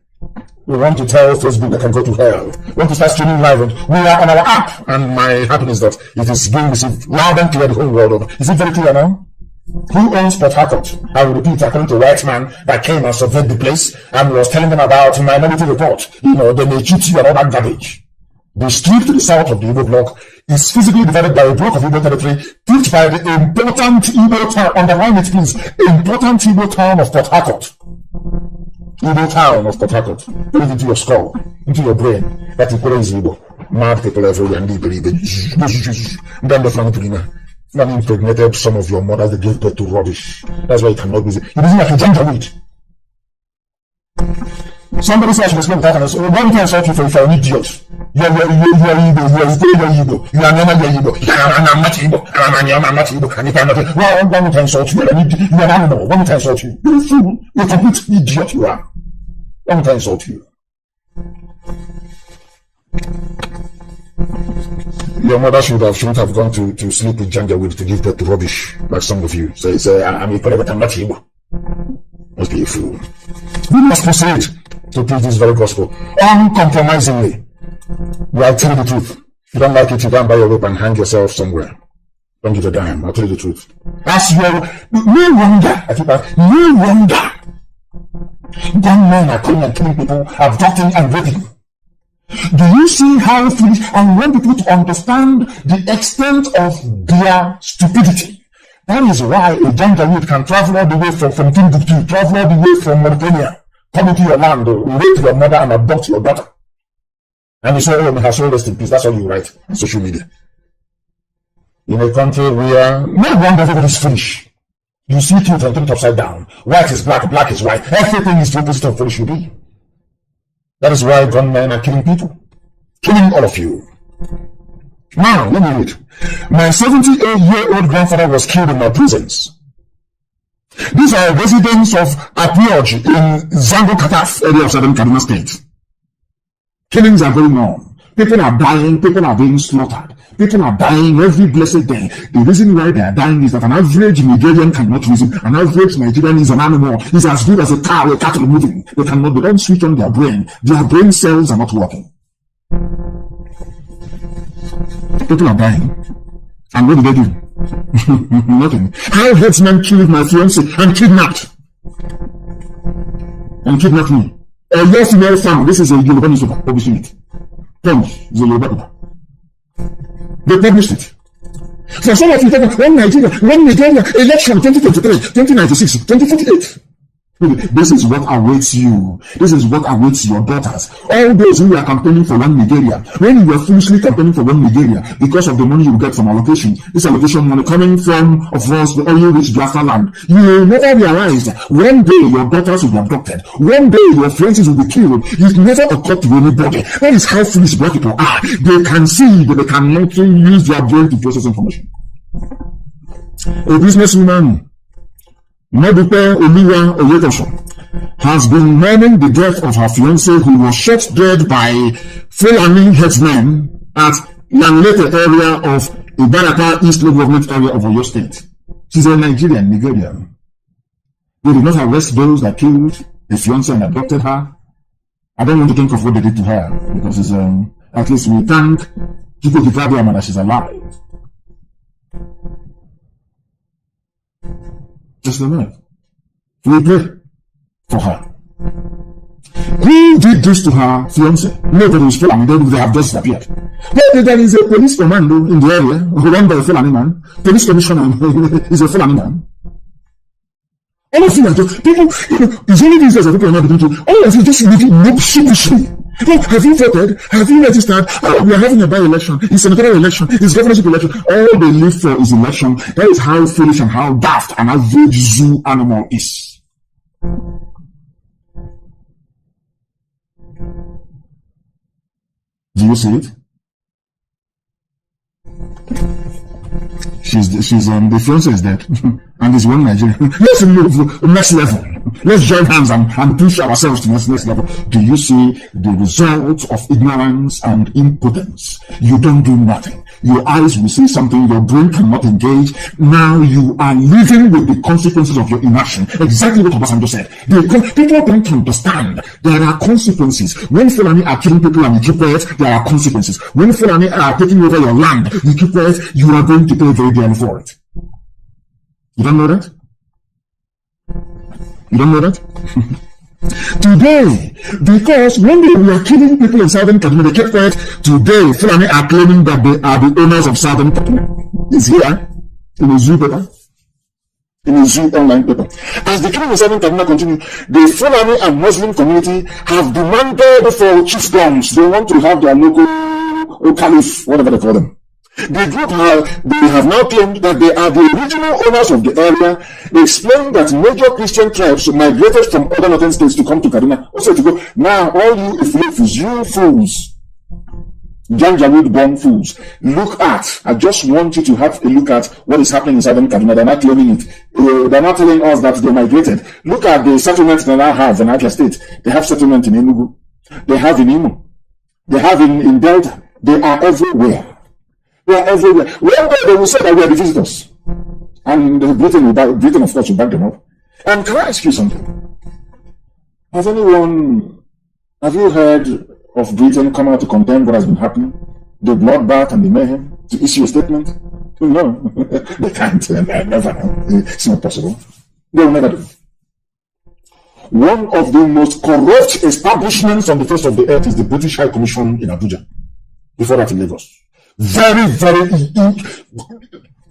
We want to tell Facebook they can go to hell. We want to start streaming live. We are on our app, and my happiness that it is being received loud and clear the whole world over. Is it very clear now? Who owns Port Harcourt? I will repeat, according to a white man that came and surveyed the place and was telling them about Minority Report. You know, they may cheat you and all that garbage. The strip to the south of the Igbo block is physically divided by a block of Igbo territory built by the important Igbo town, underline it please, important Igbo town of Port Harcourt. Igbo town of Port Harcourt. Put it into your skull, into your brain. That is crazy Igbo. Mad people everywhere and Then impregnated some of your mothers, they gave birth to rubbish. That's why you cannot be. You're using like a ginger Somebody said I should explain that. So one time I saw you for if you're an idiot. You're Igbo. You are never Igbo. I'm not Igbo. I'm not Igbo. And you cannot. Well, one time I saw you. You are an animal. One time I saw you. You're a fool. You're a complete idiot. You are. One time I saw you. Your mother shouldn't have gone to sleep with Janjaweed to give birth to rubbish, like some of you. So it's I'm a but I'm not Igbo. Must be a fool. We must proceed to preach this very gospel uncompromisingly. I'll tell you the truth. If you don't like it, you can buy your rope and hang yourself somewhere. Don't give a damn. I'll tell you the truth. As no wonder gunmen are coming and killing people, abducting and raping. Do you see how foolish? And want people to understand the extent of their stupidity. That is why a Janjaweed can travel all the way from Timbuktu, travel all the way from Mauritania, come into your land, rape your mother and abduct your daughter. And you say, oh, may her soul rest in peace. That's all you write on social media. In a country where no wonder everybody's foolish. You see truth and turn it upside down. White is black, black is white. Everything is the opposite of what it should be. That is why gunmen are killing people. Killing all of you. Now, let me read. My 78-year-old grandfather was killed in my prisons. These are residents of Apioj in Zango Kataf area of Southern Kaduna State. Killings are going on. People are dying. People are being slaughtered. People are dying every blessed day. The reason why they are dying is that an average Nigerian cannot reason. An average Nigerian is an animal. Is as good as a cow, a cattle moving. They cannot. They don't switch on their brain. Their brain cells are not working. People are dying. And what do they do? Nothing. How headsmen killed my fiancé and kidnapped me. A yes female farm. This is a Yoruba newspaper publishing it. Punch is a Yoruba paper. They published it. For some of you, one Nigeria, election 2023, 2096, 2048. This is what awaits you. This is what awaits your daughters. All those who are campaigning for one Nigeria, when you were foolishly campaigning for one Nigeria because of the money you get from allocation, this allocation money coming from, of course, the oil-rich Biafra land, you will never realize that one day your daughters will be abducted. One day your friends will be killed. It never occurred to anybody. That is how foolish black people are. They can see, but they cannot use their brain to process information. A businesswoman, Modupe Oluwa Oyetoso, has been mourning the death of her fiancé who was shot dead by Fulani headsmen at Yanlete area of Ibaraka East Local Government area of Oyo State. She's a Nigerian. They did not arrest those that killed the fiancé and abducted her. I don't want to think of what they did to her because it's at least we thank Chukwu Kifabiyama that she's alive. Just alive. We pray for her. Who did this to her fiancé? Nobody was Fulani. They have just disappeared. But there is a police commando in the area run by a Fulani man. Police commissioner is a Fulani man. All of you are just people. It's only these guys that people are not beginning to. All of you just look sheepishly. Have you voted? Have you registered? We are having a by-election. It's senatorial election. It's governorship election. All they live for is election. That is how foolish and how daft an average zoo animal is. Do you see it? The fiancé is dead. And there's one Nigerian. Let's move next level. Let's join hands and push ourselves to the next level. Do you see the results of ignorance and impotence? You don't do nothing. Your eyes will see something, your brain cannot engage. Now you are living with the consequences of your inaction. Exactly what Obasanjo said. People don't understand. There are consequences. When Fulani are killing people and you keep quiet, there are consequences. When Fulani are taking over your land, you keep quiet, you are going to pay very dearly for it. You don't know that? You don't know that? Today, because when they were killing people in Southern Kaduna, they kept quiet. Today, Fulani are claiming that they are the owners of Southern Kaduna. It's here in the Zoo paper, in the Zoo online paper. As the killing in Southern Kaduna continue, the Fulani and Muslim community have demanded for chiefdoms. They want to have their local or caliph, whatever they call them. The group they have now claimed that they are the original owners of the area. They explain that major Christian tribes migrated from other northern states to come to Kaduna. Also to go, now all you Ifilifus, you fools, Janjaweed born fools, look at, I just want you to have a look at what is happening in Southern Kaduna. They're not claiming it. They're not telling us that they migrated. Look at the settlements they now have in Abia State. They have settlement in Enugu. They have in Imo. They have in Delta. They are everywhere. They are everywhere. One day they will say that we are the visitors. And Britain, of course, will back them up. And can I ask you something? Have you heard of Britain come out to condemn what has been happening? The bloodbath and the mayhem? To issue a statement? No. They can't. They never know. It's not possible. They will never do it. One of the most corrupt establishments on the face of the earth is the British High Commission in Abuja. Before that in Lagos. Very, very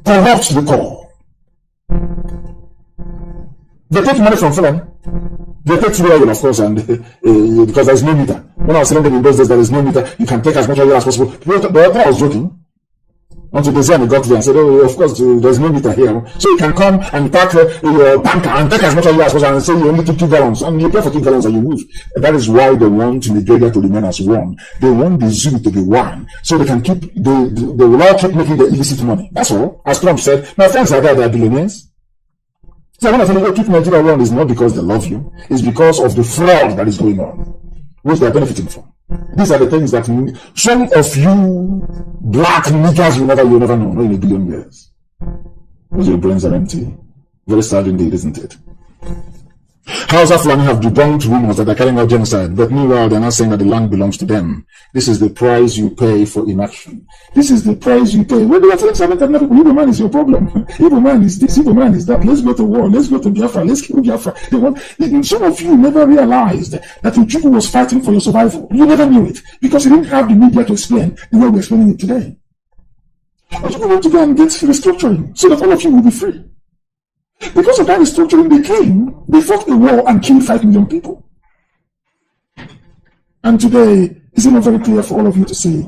corrupt the core. They take money from Fulani. They take oil, of course, and because there is no meter. When I was selling them in those days, there is no meter. You can take as much oil as possible. But I was joking. Until the Zion got there and said, oh, of course, there is no meter here. So you can come and pack your tanker and take as much oil as possible and say you only took 2 gallons. And you pay for 2 gallons and you move. And that is why they want Nigeria to remain as one. They want the zoo to be one. So they can keep, they will all keep making the illicit money. That's all. As Trump said, my friends are there, they are billionaires. So when I say keep Nigeria one, is not because they love you. It's because of the fraud that is going on, which they are benefiting from. These are the things that some of you black niggas you never know in a billion years. Because your brains are empty. Very sad indeed, isn't it? Hausa Fulani have debunked rumors that they're carrying out genocide, but meanwhile they're not saying that the land belongs to them. This is the price you pay for inaction. This is the price you pay. When they are telling Southern Kaduna people, evil man is your problem. Evil man is this, evil man is that. Let's go to war. Let's go to Biafra. Let's kill Biafra. Some of you never realized that Ojukwu was fighting for your survival. You never knew it because you didn't have the media to explain the way we're explaining it today. Ojukwu want to go and get restructuring so that all of you will be free. Because of that restructuring, they fought a war and killed 5 million people. And today, is it not very clear for all of you to see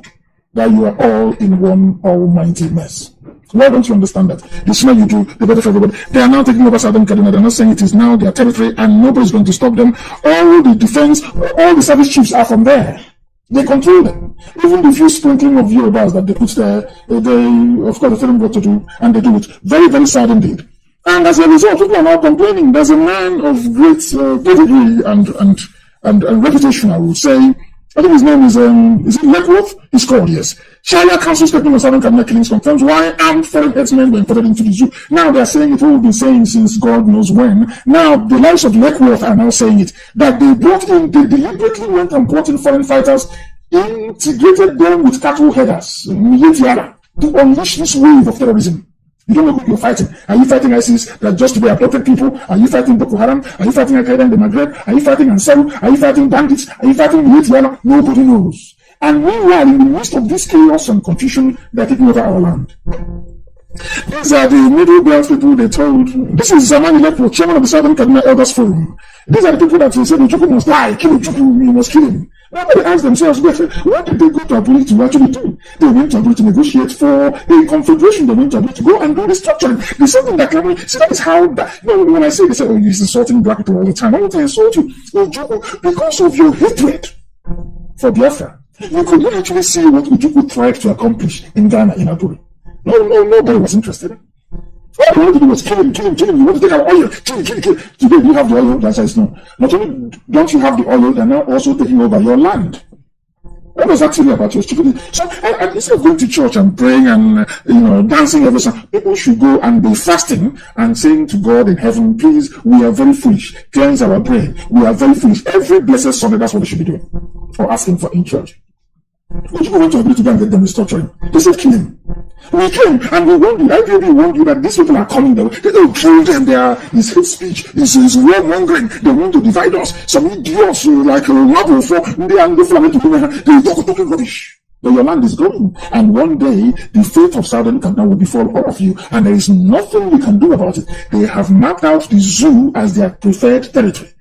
that you are all in one almighty mess? Why don't you understand that? The sooner you do, the better for everybody. They are now taking over Southern Kaduna. They're not saying it is now their territory and nobody's going to stop them. All the defense, all the service chiefs are from there. They control them. Even the few sprinkling of Yorubas that they put there, they of course, tell them what to do, and they do it. Very, very sad indeed. And as a result, people are now complaining. There's a man of great pedigree and reputation, I would say. I think his name is it Leckworth? He's called, yes. Sharia Council statement on Southern Kaduna killings confirms why armed foreign headsmen were imported into the zoo. Now they are saying it, what we've been saying since God knows when. Now the likes of Leckworth are now saying it, that they deliberately went and brought in foreign fighters, integrated them with cattle headers, to unleash this wave of terrorism. You don't know who you're fighting. Are you fighting ISIS that just to be abducted people? Are you fighting Boko Haram? Are you fighting Al-Qaeda in the Maghreb? Are you fighting Ansaru? Are you fighting bandits? Are you fighting Yetiana? Nobody knows. And meanwhile, in the midst of this chaos and confusion, they're taking over our land. These are the middle class people they told. This is Zamani Lepo, chairman of the Southern Kaduna Elders Forum. These are the people that said Ojukwu must die, kill Ojukwu, we must kill him. Now they ask themselves, what did they go to Abuja to actually do? They went to Abuja to negotiate for a confederation. They went to Abuja to go and do restructuring. There's something that can see that is how when I say they say, oh, he's insulting black people all the time. I want to insult you, Ojukwu, because of your hatred for Biafra. You could not actually see what Ojukwu tried to accomplish in Ghana, in Aburi. Nobody was interested. All you want to do was kill him. You want to take our oil, kill. Today, you have the oil. That's says no. Not only don't you have the oil, they're now also taking over your land. What was actually about your stupidity? So, instead of going to church and praying and dancing every Sunday, people should go and be fasting and saying to God in heaven, please, we are very foolish. Cleanse our brain. We are very foolish. Every blessed Sunday, that's what they should be doing. Or asking for in church. But you went to agree to go and get them restructuring. They said, kill him. We came and we warned you. IPOB warned you that these people are coming. They'll kill them. It's hate speech. It's warmongering. They want to divide us. Some idiots like Wabo for they talking rubbish. But your land is going. And one day, the fate of Southern Kanu will befall all of you. And there is nothing we can do about it. They have mapped out the zoo as their preferred territory,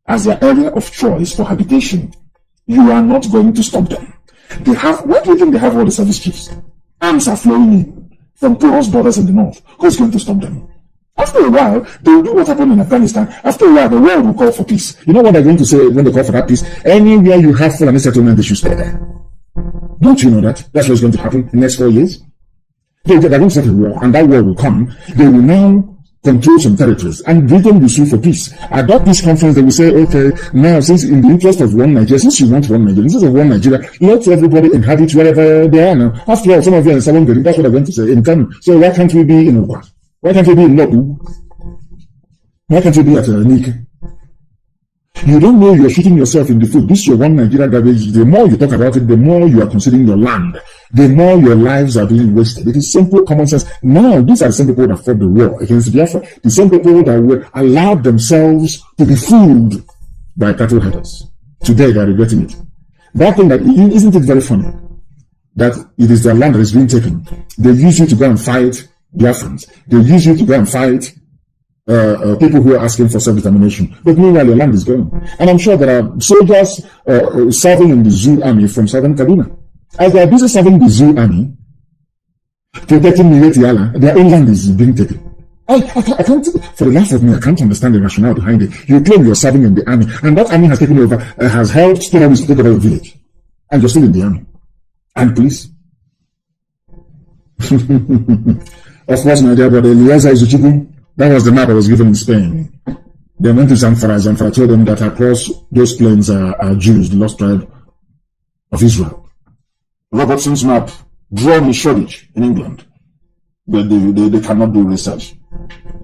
as their area of choice for habitation. You are not going to stop them. Why do you think they have all the service chiefs? Arms are flowing in from porous borders in the north. Who's going to stop them? After a while, they will do what happened in Afghanistan. After a while, the world will call for peace. You know what they're going to say when they call for that peace? Anywhere you have Fulani settlement, they should stay there. Don't you know that? That's what's going to happen in the next 4 years. They're going to start a war, and that war will come. They will now control some territories, and Britain will sue for peace. At that peace conference, they will say, okay, now, since in the interest of one Nigeria, since you want one Nigeria, in the interest of one Nigeria, let everybody inhabit wherever they are now. After all, some of you are in Southern Gari, that's what they're going to say, in Kanu. So why can't we be in Okwa? Why can't we be in Nobu? Why can't we be at Nike? You don't know you're shooting yourself in the foot. This is your one Nigeria garbage. The more you talk about it, the more you are considering your land. The more your lives are being wasted. It is simple common sense. Now, these are the same people that fought the war against Biafra. The same people that were allowed themselves to be fooled by cattle headers. Today, they are regretting it. That thing that, isn't it very funny? That it is their land that is being taken. They use you to go and fight Biafrans. They use you to go and fight people who are asking for self-determination. But meanwhile, your land is going. And I'm sure there are soldiers serving in the zoo army from Southern Kaduna. As they are busy serving the zoo army, protecting Yala, their own land is being taken. I can't, for the life of me, I can't understand the rationale behind it. You claim you're serving in the army, and that army has taken over, has helped terrorists take over a village. And you're still in the army. And police. Of course, my dear brother, Elieza Izuchukwu, that was the map I was given in Spain. They went to Zamfara. Zamfara told them that across those plains are Jews, the lost tribe of Israel. Robertson's map, drawn in Shoreditch in England. But they cannot do research.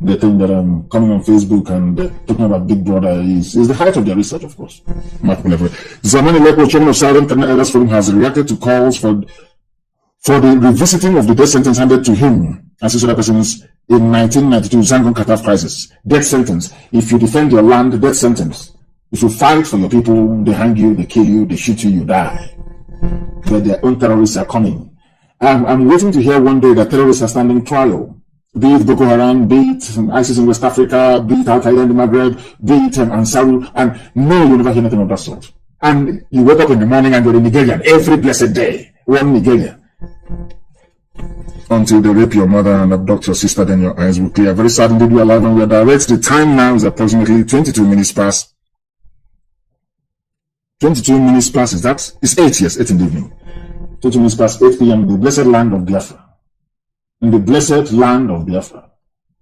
They think that I'm coming on Facebook and talking about Big Brother is the height of their research, of course. Zamani Leko, chairman of Southern Kanu Elders Forum, has reacted to calls for the revisiting of the death sentence handed to him as his other persons in 1992 Zangon Kataf crisis. Death sentence. If you defend your land, death sentence. If you fight for your people, they hang you, they kill you, they shoot you, you die. But their own terrorists are coming. I'm waiting to hear one day that terrorists are standing trial. Be it Boko Haram, be it ISIS in West Africa, be it Al Qaeda in the Maghreb, be it Ansaru, and no, you never hear nothing of that sort. And you wake up in the morning and you're in Nigerian every blessed day. One Nigerian. Until they rape your mother and abduct your sister, then your eyes will clear. Very sad indeed, we are alive and we are direct. The time now is approximately 22 minutes past. 22 minutes past, it's 8, yes, 8 in the evening. 22 minutes past 8 p.m. in the blessed land of Biafra. In the blessed land of Biafra.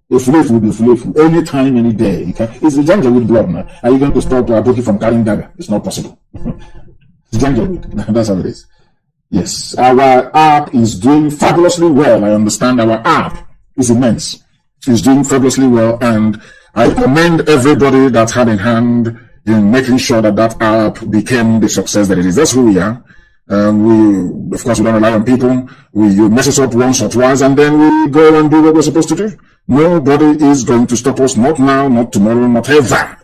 If life will be full any time, any day. It's the Janjaweed blood now. Are you going to stop Aboki from carrying dagger? It's not possible. It's Janjaweed. That's how it is. Yes, our app is doing fabulously well. I understand our app is immense. It's doing fabulously well, and I commend everybody that had a hand in making sure that that app became the success that it is. That's who we are. Of course, we don't rely on people. You mess us up once or twice, and then we go and do what we're supposed to do. Nobody is going to stop us. Not now, not tomorrow, not ever.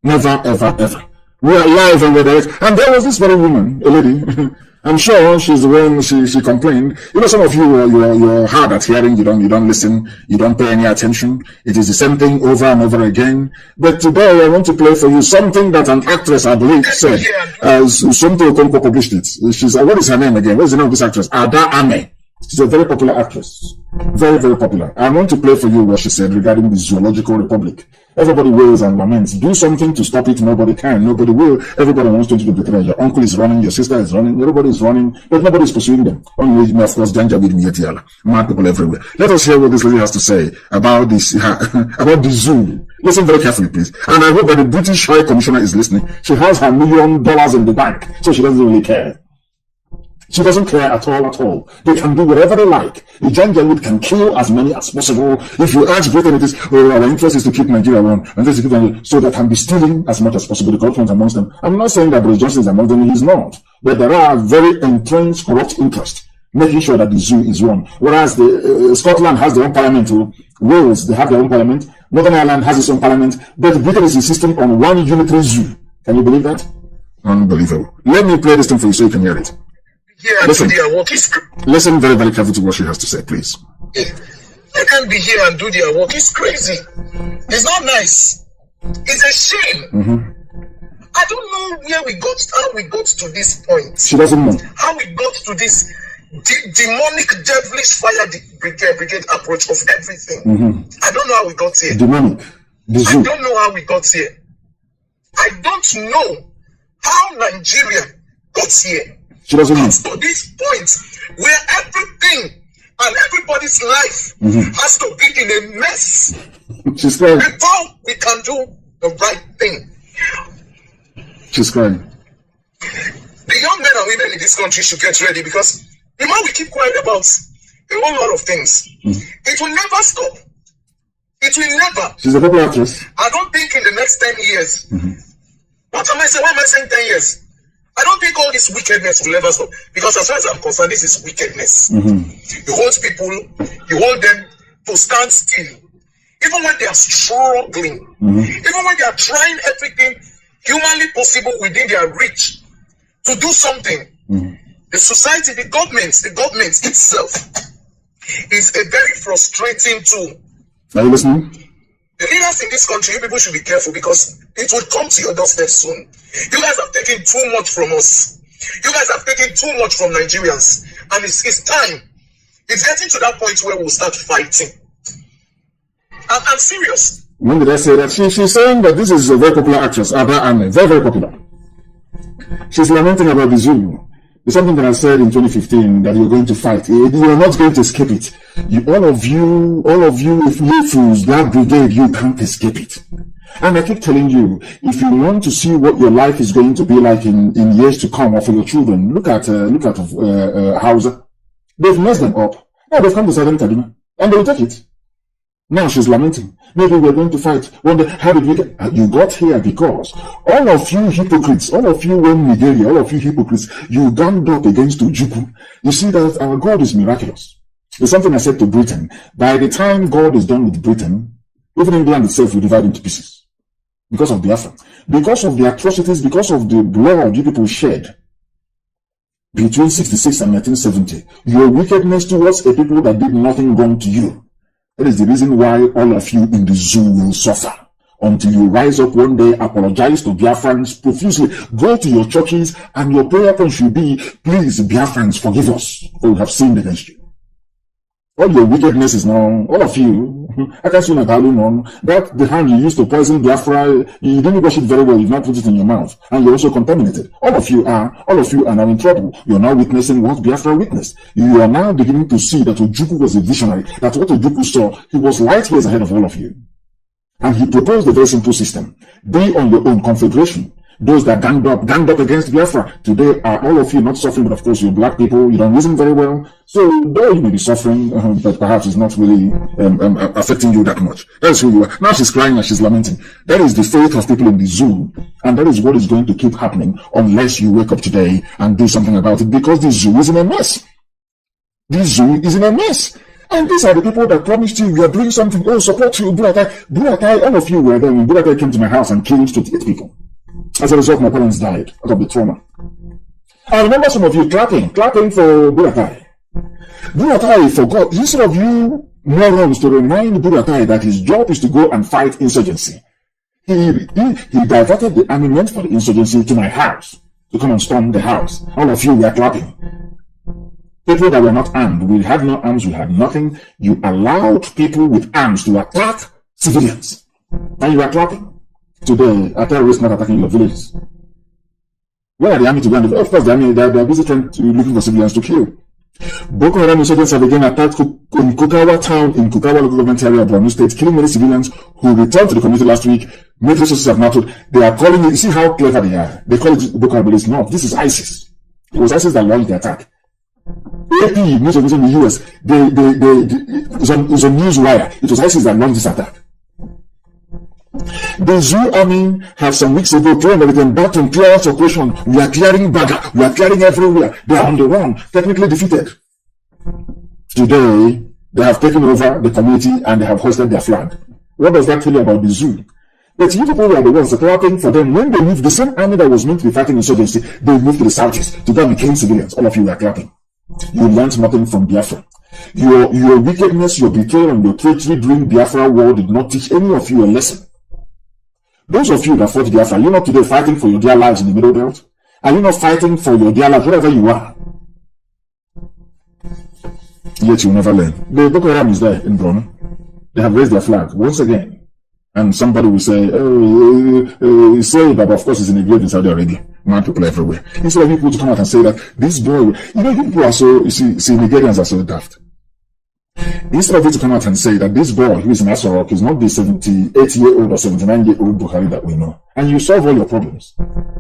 Never, ever, ever. We are live and we're direct. And there was this very woman, a lady. I'm sure she's the one, she complained. You know, some of you, you're hard at hearing, you don't listen, you don't pay any attention. It is the same thing over and over again. But today I want to play for you something that an actress, I believe, said. Something published it. What is her name again? What is the name of this actress? Ada Ame. She's a very popular actress. Very, very popular. I want to play for you what she said regarding the Zoological Republic. Everybody wails and laments. Do something to stop it. Nobody can. Nobody will. Everybody wants to do better. Your uncle is running. Your sister is running. Everybody is running. But nobody is pursuing them. Only, of course, Janjaweed Mietiala. Mad people everywhere. Let us hear what this lady has to say about this, about the zoo. Listen very carefully, please. And I hope that the British High Commissioner is listening. She has her $1 million in the bank, so she doesn't really care. She doesn't care at all. They can do whatever they like. The Janjaweed can kill as many as possible. If you ask Britain, it is, oh, our interest is to keep Nigeria one, and this is to keep Nigeria, so they can be stealing as much as possible, the corrupt ones amongst them. I'm not saying that Boris Johnson is among them, he's not. But there are very entrenched corrupt interests making sure that the zoo is run. Whereas Scotland has their own parliament, Wales, they have their own parliament, Northern Ireland has its own parliament, but Britain is insisting on one unitary zoo. Can you believe that? Unbelievable. Let me play this thing for you so you can hear it. Listen very, very carefully to what she has to say, please. They can't be here and do their work. It's crazy. It's not nice. It's a shame. I don't know how we got to this point. She doesn't know. How we got to this demonic, devilish fire brigade approach of everything. I don't know how we got here. Demonic. I don't know how we got here. I don't know how Nigeria got here. She doesn't know. To this point where everything and everybody's life has to be in a mess She's crying. before we can do the right thing. She's crying. The young men and women in this country should get ready, because the more we keep quiet about a whole lot of things, it will never stop. It will never. She's a popular actress. I don't think in the next 10 years. What am I saying? Why am I saying 10 years? I don't think all this wickedness will ever stop, because as far as I'm concerned, this is wickedness. You hold people, you hold them to stand still, even when they are struggling, even when they are trying everything humanly possible within their reach to do something. The society, the government itself is a very frustrating tool. Are you listening? The leaders in this country, you people should be careful, because it will come to your doorstep soon. You guys have taken too much from us. You guys have taken too much from Nigerians. And it's time. It's getting to that point where we'll start fighting. I'm serious. When did I say that? She's saying that this is a very popular actress, Ada Ame, very, very popular. She's lamenting about the zoo. It's something that I said in 2015 that you're going to fight. You're not going to escape it. All of you, if you fools, that brigade, you can't escape it. And I keep telling you, if you want to see what your life is going to be like in years to come, or for your children, look at Hausa. They've messed them up. Now they've come to Southern Kaduna, and they will take it. Now she's lamenting. Maybe we're going to fight. Wonder, how did we get? You got here because all of you hypocrites, all of you in Nigeria, all of you hypocrites, you ganged up against Ojukwu. You see that our God is miraculous. It's something I said to Britain. By the time God is done with Britain, even England itself will divide into pieces. Because of Biafra. Because of the atrocities, because of the blood you people shed between 66 and 1970. Your wickedness towards a people that did nothing wrong to you. That is the reason why all of you in the zoo will suffer. Until you rise up one day, apologize to Biafrans profusely, go to your churches, and your prayer point should be, please, Biafrans, forgive us, for we have sinned against you. All your wickedness is now, all of you, I can see that the hand you used to poison Biafra, you didn't wash it very well, you've not put it in your mouth, and you're also contaminated. All of you are now in trouble. You're now witnessing what Biafra witnessed. You are now beginning to see that Ojukwu was a visionary, that what Ojukwu saw, he was light years ahead of all of you. And he proposed a very simple system. Be on your own confederation. Those that ganged up against Biafra. Today are all of you not suffering, but of course you black people, you don't reason very well. So though you may be suffering, but perhaps it's not really affecting you that much. That's who you are. Now she's crying and she's lamenting. That is the fate of people in the zoo. And that is what is going to keep happening unless you wake up today and do something about it, because the zoo is in a mess. This zoo is in a mess. And these are the people that promised you are doing something. Oh, support you, Buratai. All of you were there when Buratai came to my house and killed 28 people. As a result, my parents died out of the trauma. I remember some of you clapping for Buratai. Buratai forgot, instead of you morons to remind Buratai that his job is to go and fight insurgency. He diverted the army meant for the insurgency to my house, to come and storm the house. All of you were clapping. People that were not armed, we had no arms, we had nothing. You allowed people with arms to attack civilians. And you are clapping. Today, a terrorist not attacking your villages. Where are the army to go? Of course, the army, they are busy looking for civilians to kill. Boko Haram insurgents have again attacked in Kukawa town, in Kukawa local government area of Borno State, killing many civilians who returned to the community last week. Military sources have now told, they are calling it, you see how clever they are. They call it Boko Haram, but it's not. This is ISIS. It was ISIS that launched the attack. AP news organization in the US, it's on Newswire. It was ISIS that launched this attack. The Zoo army has some weeks ago told everything back in clear operation. We are clearing Baga, we are clearing everywhere. They are on the run, technically defeated. Today, they have taken over the community and they have hoisted their flag. What does that tell you about the Zoo? But you people were the ones that were clapping for them. When they moved, the same army that was meant to be fighting insurgency, they moved to the southeast to go and be killing civilians. All of you were clapping. You learned nothing from Biafra. Your wickedness, your betrayal, and your treachery during Biafra war did not teach any of you a lesson. Those of you that fought Biafra, are you not today fighting for your dear lives in the Middle Belt? Are you not fighting for your dear lives wherever you are? Yet you never learn. The Boko Haram is there in Borno. They have raised their flag once again. And somebody will say, say that of course it's in a grave in Saudi Arabia. Man, people everywhere. Instead of people to come out and say that this boy, you people are so, you see Nigerians are so daft. Instead of you to come out and say that this boy who is in Asorok is not the 78-year-old or 79-year-old Buhari that we know, and you solve all your problems,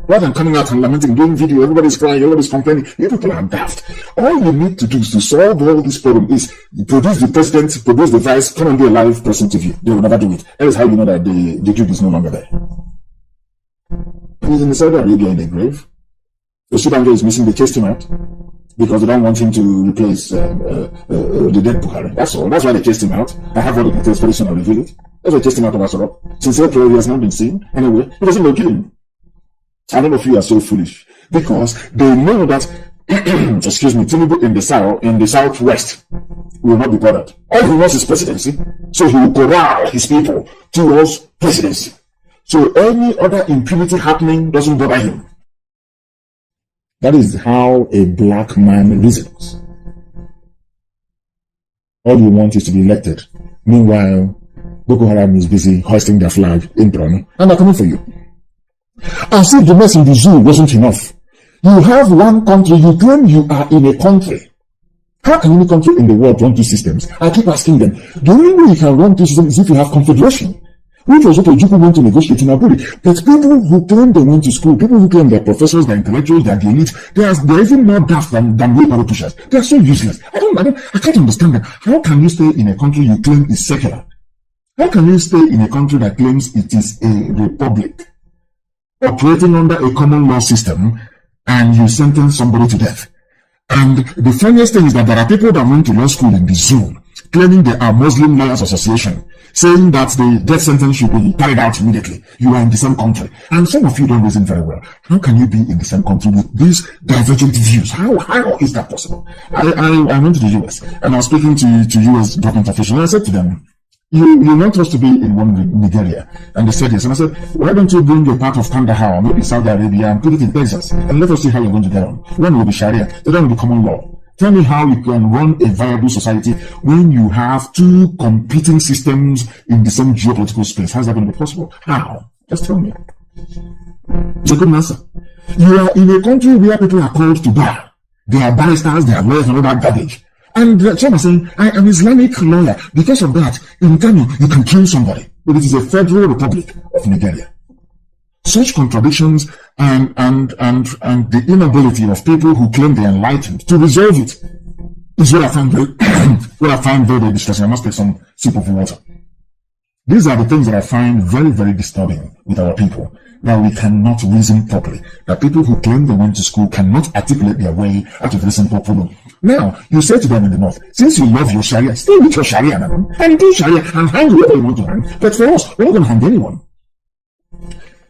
rather than coming out and lamenting, doing video, everybody's crying, everybody's complaining, you people are daft. All you need to do is to solve all this problem is produce the president, produce the vice, come and do a live press interview. They will never do it. That is how you know that the dude is no longer there. He's in Saudi Arabia in the grave. The Sudanjo is missing, they chased him out because they don't want him to replace the dead Buhari. That's all. That's why they chased him out. I have all the details very soon. I'll reveal it. That's why they chased him out of Asorok. Since April, he has not been seen. Anyway, he doesn't look him. I don't know if you are so foolish because they know that, excuse me, Tinubu in the southwest will not be bothered. All he wants is presidency, so he will corral his people towards presidency. So any other impunity happening doesn't bother him. That is how a black man reasons. All you want is to be elected. Meanwhile, Boko Haram is busy hoisting their flag in Borno, and they're coming for you. As if the mess in the zoo wasn't enough. You have one country, you claim you are in a country. How can any country in the world run two systems? I keep asking them, the only way you can run two systems is if you have confederation. Which was what Ojukwu went to negotiate in Aburi. But people who claim they went to school, people who claim they're professors, they're intellectuals, they're the elite, they're even more daft than wheelbarrow pushers. They're so useless. I can't understand that. How can you stay in a country you claim is secular? How can you stay in a country that claims it is a republic, operating under a common law system, and you sentence somebody to death? And the funniest thing is that there are people that went to law school in the zoo, claiming they are Muslim Lawyers Association, saying that the death sentence should be carried out immediately. You are in the same country. And some of you don't reason very well. How can you be in the same country with these divergent views? How is that possible? I went to the US and I was speaking to US government officials and I said to them, you want us to be in one Nigeria? And they said yes. And I said, why don't you bring a part of Kandahar, maybe Saudi Arabia, and put it in Texas, and let us see how you're going to get on. One will be Sharia, the other will be common law. Tell me how you can run a viable society when you have two competing systems in the same geopolitical space. How's that going to be possible? How? Just tell me. It's a good answer. You are in a country where people are called to bar. They are barristers, they are lawyers, and all that garbage. And some are saying, I am Islamic lawyer. Because of that, in Kanu, you can kill somebody. But it is a federal republic of Nigeria. Such contradictions and the inability of people who claim they are enlightened to resolve it is what I find very, very distressing. I must take some sip of water. These are the things that I find very, very disturbing with our people. That we cannot reason properly. That people who claim they went to school cannot articulate their way out of this simple problem. Now, you say to them in the north, since you love your Sharia, stay with your Sharia now, and do Sharia and hang whoever you want to hang. But for us, we're not going to hang anyone.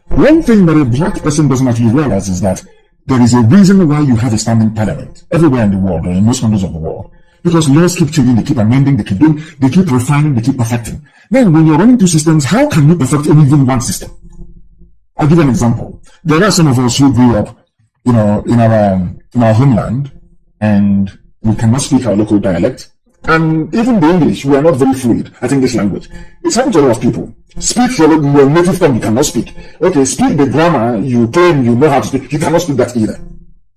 One thing that a black person doesn't actually realize is that there is a reason why you have a standing parliament everywhere in the world, or in most countries of the world. Because laws keep changing, they keep amending, they keep refining, they keep perfecting. Then when you're running two systems, how can you perfect even one system? I'll give you an example. There are some of us who grew up, in our homeland, and we cannot speak our local dialect. And even the English, we are not very fluid at English language. It's happened to a lot of people. Speak your native tongue, you cannot speak. Okay, speak the grammar you claim you know how to speak, you cannot speak that either.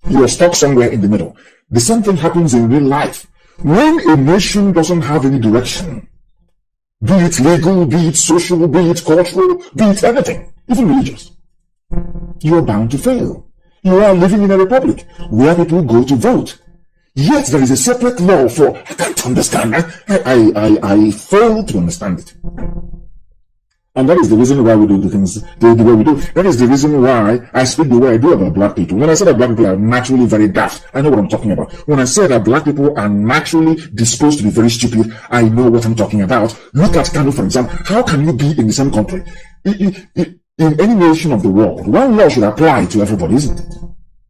You are stuck somewhere in the middle. The same thing happens in real life. When a nation doesn't have any direction, be it legal, be it social, be it cultural, be it anything, even religious, you are bound to fail. You are living in a republic where people go to vote. Yet there is a separate law for, I can't understand. I fail to understand it. And that is the reason why we do the things the way we do. That is the reason why I speak the way I do about black people. When I say that black people are naturally very daft, I know what I'm talking about. When I say that black people are naturally disposed to be very stupid, I know what I'm talking about. Look at Kanu, for example. How can you be in the same country? In any nation of the world, one law should apply to everybody, isn't it?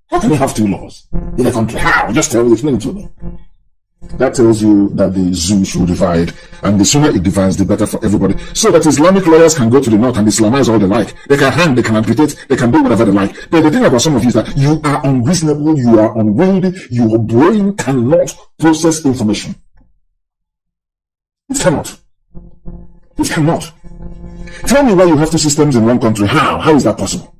How can you have two laws in a country? How? Just explain it to me. That tells you that the zoo should divide, and the sooner it divides, the better for everybody. So that Islamic lawyers can go to the north and Islamize all they like. They can hang, they can amputate, they can do whatever they like. But the thing about some of you is that you are unreasonable, you are unwieldy, your brain cannot process information. It cannot. It cannot. Tell me why you have two systems in one country. How? How is that possible?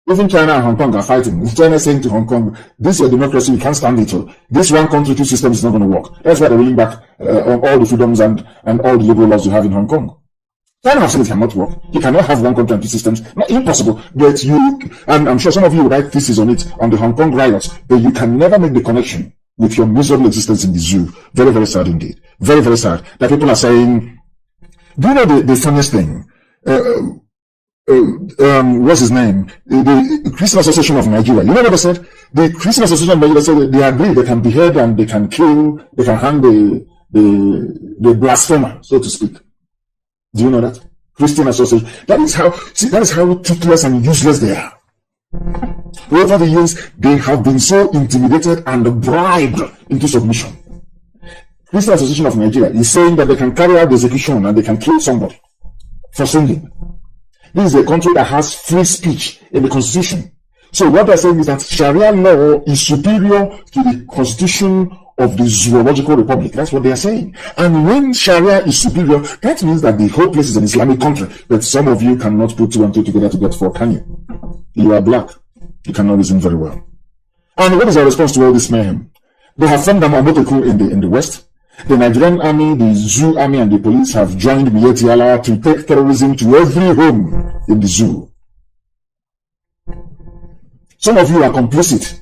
Even China and Hong Kong are fighting. China is saying to Hong Kong, this is your democracy, we can't stand it. This one country, two systems is not going to work. That's why they're rolling back all the freedoms and all the liberal laws you have in Hong Kong. China have said it cannot work. You cannot have one country and two systems. Not impossible. But you, and I'm sure some of you would write thesis on it, on the Hong Kong riots, but you can never make the connection with your miserable existence in the zoo. Very, very sad indeed. Very, very sad. That people are saying, do you know the funniest thing? What's his name? The Christian Association of Nigeria. You know what they said? The Christian Association of Nigeria said they agree they can behead and they can kill, they can hang the blasphemer, so to speak. Do you know that? Christian Association. That is how toothless and useless they are. Over the years, they have been so intimidated and bribed into submission. Christian Association of Nigeria is saying that they can carry out the execution and they can kill somebody for singing. This is a country that has free speech in the constitution. So what they're saying is that Sharia law is superior to the constitution of the zoological republic. That's what they are saying. And when Sharia is superior, that means that the whole place is an Islamic country. But some of you cannot put two and two together to get four, can you? You are black. You cannot reason very well. And what is our response to all this mayhem? They have formed a Motoku in the West. The Nigerian army, the zoo army, and the police have joined Miyetti Allah to take terrorism to every home in the zoo. Some of you are complicit.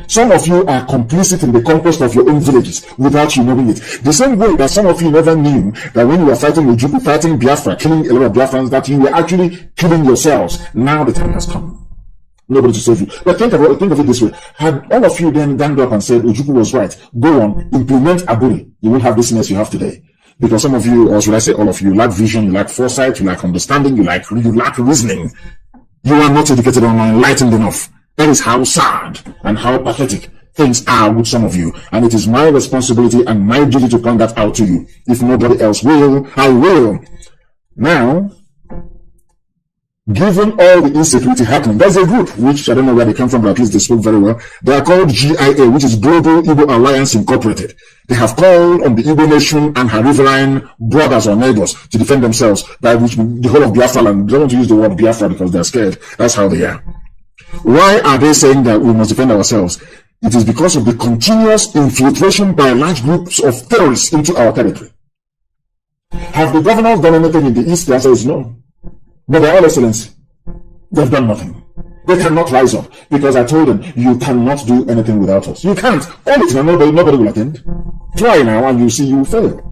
Some of you are complicit in the conquest of your own villages without you knowing it. The same way that some of you never knew that when you were fighting Ojukwu, fighting Biafra, killing a lot of Biafrans, that you were actually killing yourselves. Now the time has come. Nobody to save you. But think of it this way. Had all of you then ganged up and said Ojukwu was right, go on, implement Aburi, you won't have this mess you have today. Because some of you, or should I say all of you, lack vision, you lack foresight, you lack understanding, you lack reasoning. You are not educated or enlightened enough. That is how sad and how pathetic things are with some of you. And it is my responsibility and my duty to point that out to you. If nobody else will, I will. Now, given all the insecurity happening, there's a group, which I don't know where they come from, but at least they spoke very well. They are called GIA, which is Global Igbo Alliance Incorporated. They have called on the Igbo nation and her riverine brothers or neighbors to defend themselves, by which the whole of Biafra land. They don't want to use the word Biafra because they're scared. That's how they are. Why are they saying that we must defend ourselves? It is because of the continuous infiltration by large groups of terrorists into our territory. Have the governors done anything in the East? The answer is no. But they're all Excellency. They've done nothing. They cannot rise up because I told them, you cannot do anything without us. You can't. All the time, nobody will attend. Try now and you see you fail.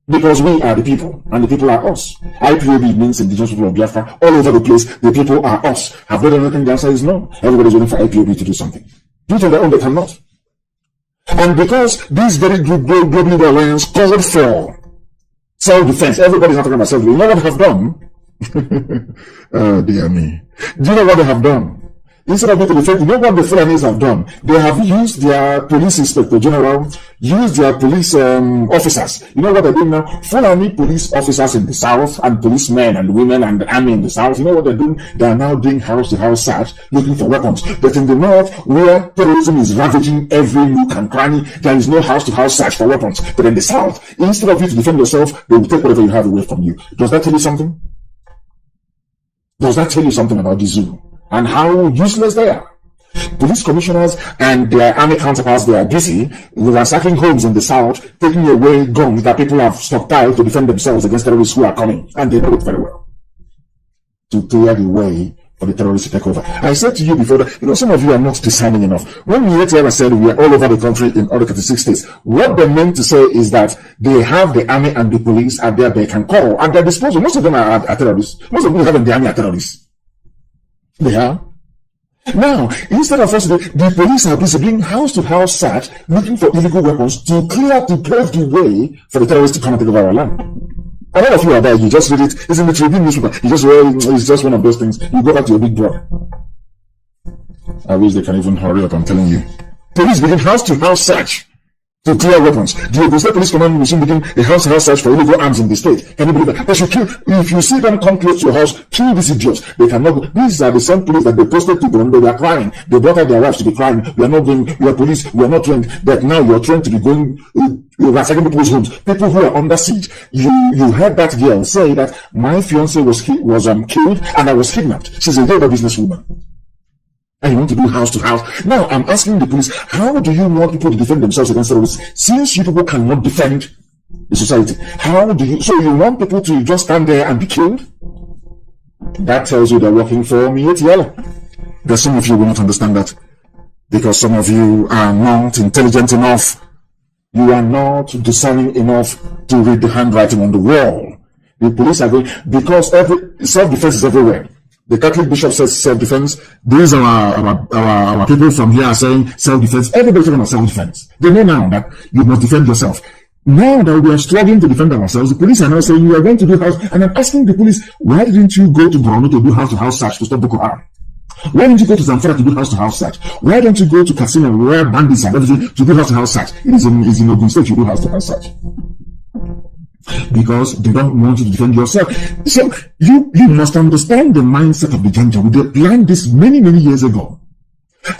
Because we are the people and the people are us. IPOB means indigenous people of Biafra. All over the place, the people are us. Have they done anything? The answer is no. Everybody's waiting for IPOB to do something. Do it on their own, they cannot. And because this very group, Global Alliance, called for self-defense. Everybody's not talking about self-defense. You know what they have done? Oh, dear me. Do you know what they have done? Instead of going to defend, you know what the Fulanis have done? They have used their police inspector general, used their police officers. You know what they're doing now? Fulani police officers in the south and policemen and women and the army in the south. You know what they're doing? They are now doing house-to-house search, looking for weapons. But in the north, where terrorism is ravaging every nook and cranny, there is no house-to-house search for weapons. But in the south, instead of you to defend yourself, they will take whatever you have away from you. Does that tell you something? Does that tell you something about the zoo? And how useless they are. Police commissioners and their army counterparts, they are busy ransacking homes in the south, taking away guns that people have stockpiled to defend themselves against terrorists who are coming. And they know it very well. To clear the way for the terrorists to take over. I said to you before that, some of you are not discerning enough. When Mietiala said we are all over the country in all the 36 states, what they meant to say is that they have the army and the police at their beck and call, at their disposal. Most of them are terrorists. Most of them have in the army are terrorists. They are. Now, instead of us, the police are busy doing house-to-house search, looking for illegal weapons to pave the way for the terrorists to come and take over our land. A lot of you are there, you just read it, it's in the Tribune newspaper, it's just one of those things. You go back to your big brother. I wish they can even hurry up, I'm telling you. Police begin house-to-house search to clear weapons. The Ogun State Police Command will soon begin a house-to-house search for illegal arms in the state. Can you believe that? They should kill. If you see them come close to your house, kill these idiots. They cannot go. These are the same police that they posted people and they were crying. They brought out their wives to be crying. We are not going, we are police, we are not trained. But now you are trained to be going, ransacking people's homes. People who are under siege. You heard that girl say that my fiancé was killed and I was kidnapped. She's a very businesswoman. And you want to do house to house. Now, I'm asking the police, how do you want people to defend themselves against terrorists? Since you people cannot defend the society, so you want people to just stand there and be killed? That tells you they're working for Mietiala. But some of you will not understand that, because some of you are not intelligent enough. You are not discerning enough to read the handwriting on the wall. The police are going, because self-defense is everywhere. The Catholic bishop says self-defense. These are our people from here are saying self-defense. Everybody's talking about self-defense. They know now that you must defend yourself. Now that we are struggling to defend ourselves, the police are now saying you are going to do house. And I'm asking the police, why didn't you go to Borno to do house-to-house search to stop Boko Haram? Why didn't you go to Zamfara to do house-to-house search? Why don't you go to Katsina where bandits are everything to do house-to-house search? It is in Ogun State you do house-to-house search. Because they don't want you to defend yourself. So you must understand the mindset of the Janja. We planned this many years ago.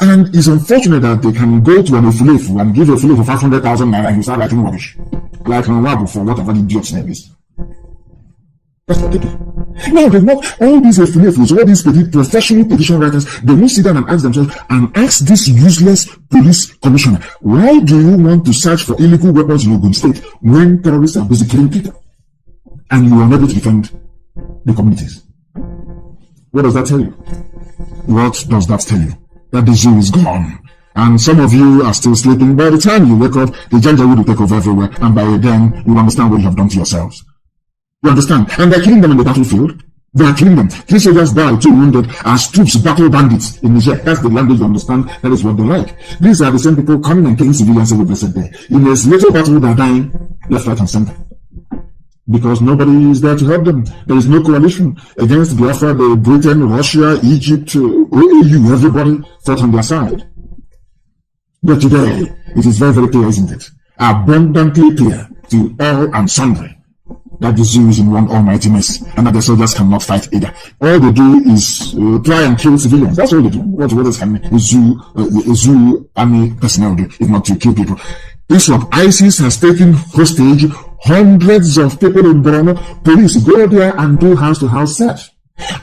And it's unfortunate that they can go to an Ofulefu and give Ofulefu 500,000 naira and you start writing rubbish. Like Nwabu for whatever the idiot's name is. That's what they do. Now, they've not all these Ofulefus, all these professional petition writers, they will sit down and ask themselves and ask this useless police commissioner, why do you want to search for illegal weapons in Ogun State when terrorists are busy killing people? And you are unable to defend the communities. What does that tell you? What does that tell you? That the zoo is gone. And some of you are still sleeping. By the time you wake up, the Janja will take over everywhere. And by then, you understand what you have done to yourselves. You understand? And they're killing them in the battlefield. They are killing them. 3 soldiers died, 2 wounded, as troops battle bandits in Niger. That's the language you understand. That is what they like. These are the same people coming and killing civilians every blessed day. In a little battle, they're dying left, right, and center. Because nobody is there to help them. There is no coalition against Biafra. Britain, Russia, Egypt, OAU, everybody fought on their side. But today, it is very clear, isn't it? Abundantly clear to all and sundry that the zoo is in one almighty mess, and that the soldiers cannot fight either. All they do is try and kill civilians. That's all they do. What else can a zoo army personnel do if not to kill people? ISIS has taken hostage hundreds of people in Borno. Police, go there and do house-to-house search.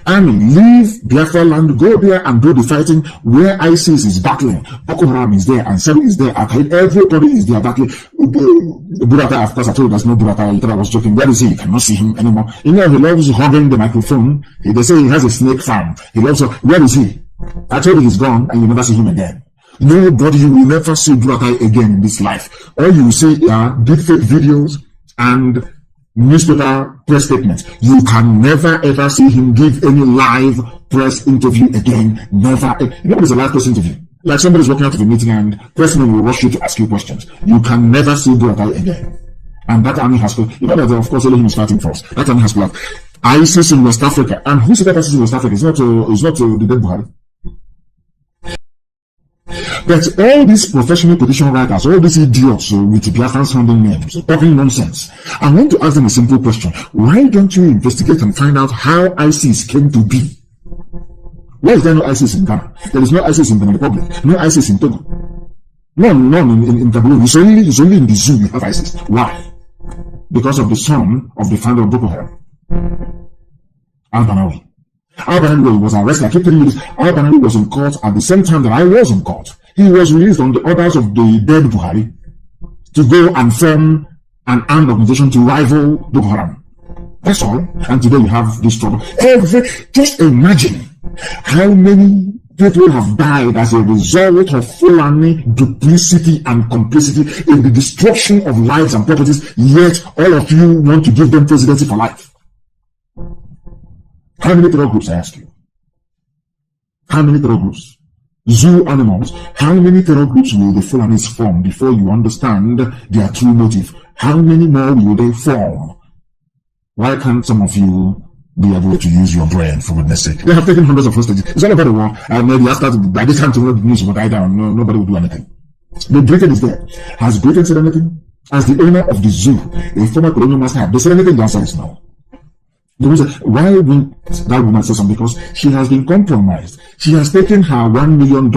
Army, leave Biafra land, go there and do the fighting where ISIS is battling. Boko Haram is there, and Seru is there, everybody is there battling. Burata, of course, I told you there's no Burata. You thought I was joking. Where is he? You cannot see him anymore. You know, he loves holding the microphone. They say he has a snake farm. He loves, where is he? I told you he's gone, and you never see him again. Nobody, you will never see Burata again in this life. All you will see are deepfake videos and newspaper press statements. You can never ever see him give any live press interview again. Never. You know, it's a live press interview. Like somebody's walking out of a meeting and pressmen will rush you to ask you questions. You can never see Buratai again. And that army has, you know that of course only him is fighting for us. That army has blood. ISIS in West Africa. And who said that ISIS in West Africa? It's not the dead Buhari. But all these professional petition writers, all these idiots with Biafrans sounding names, talking nonsense. I want to ask them a simple question. Why don't you investigate and find out how ISIS came to be? Why is there no ISIS in Ghana? There is no ISIS in the Republic, no ISIS in Togo. None in Cameroon. It's only in the zoo we have ISIS. Why? Because of the son of the founder of Boko Haram, Al-Banawi. Al-Banawi was arrested. I keep telling you this. Al-Banawi was in court at the same time that I was in court. He was released on the orders of the dead Buhari to go and form an armed organization to rival Boko Haram. That's all. And today you have this trouble. Just imagine How many people have died as a result of Fulani duplicity and complicity in the destruction of lives and properties, yet all of you want to give them presidency for life? How many terror groups, I ask you? How many terror groups? Zoo animals. How many terror groups will the Fulanis form before you understand their true motive? How many more will they form? Why can't some of you be able to use your brain, for goodness sake? They have taken hundreds of hostages. It's all about the war, and maybe after, by this time, the news will die down. No, nobody will do anything. But Britain is there. Has Britain said anything? As the owner of the zoo, a former colonial master, have they said anything? The answer is no. Why won't that woman say something? Because she has been compromised. She has taken her $1 million,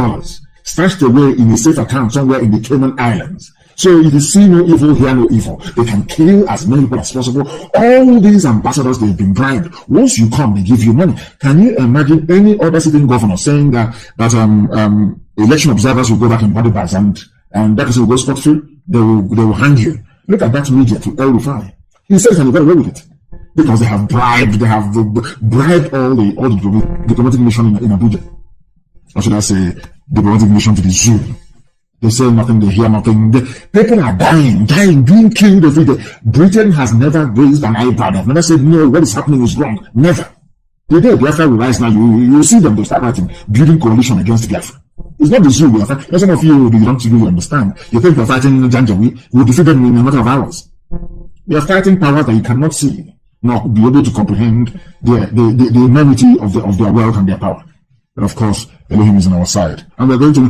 stashed away in a safe account somewhere in the Cayman Islands. So if you see no evil, hear no evil. They can kill as many people as possible. All these ambassadors, they've been bribed. Once you come, they give you money. Can you imagine any other sitting governor saying that election observers will go back in body bags and that person will go scot-free? They will hang you. Look at that media to El Rufai. He says and he got away with it. Because they have bribed all the diplomatic mission in Abuja. Or should I say, diplomatic mission to the zoo. They say nothing, they hear nothing. People are dying, being killed every day. Britain has never raised an eyebrow. They've never said, no, what is happening is wrong. Never. The day Biafra will rise now, you see them, they start writing, building coalition against Biafra. It's not the zoo we are fighting. Some of you don't really understand. You think you're fighting Janjaweed, we'll defeat them in a matter of hours. We are fighting powers that you cannot see, nor be able to comprehend the enormity of their wealth and their power. But of course, Elohim is on our side. And we're going to...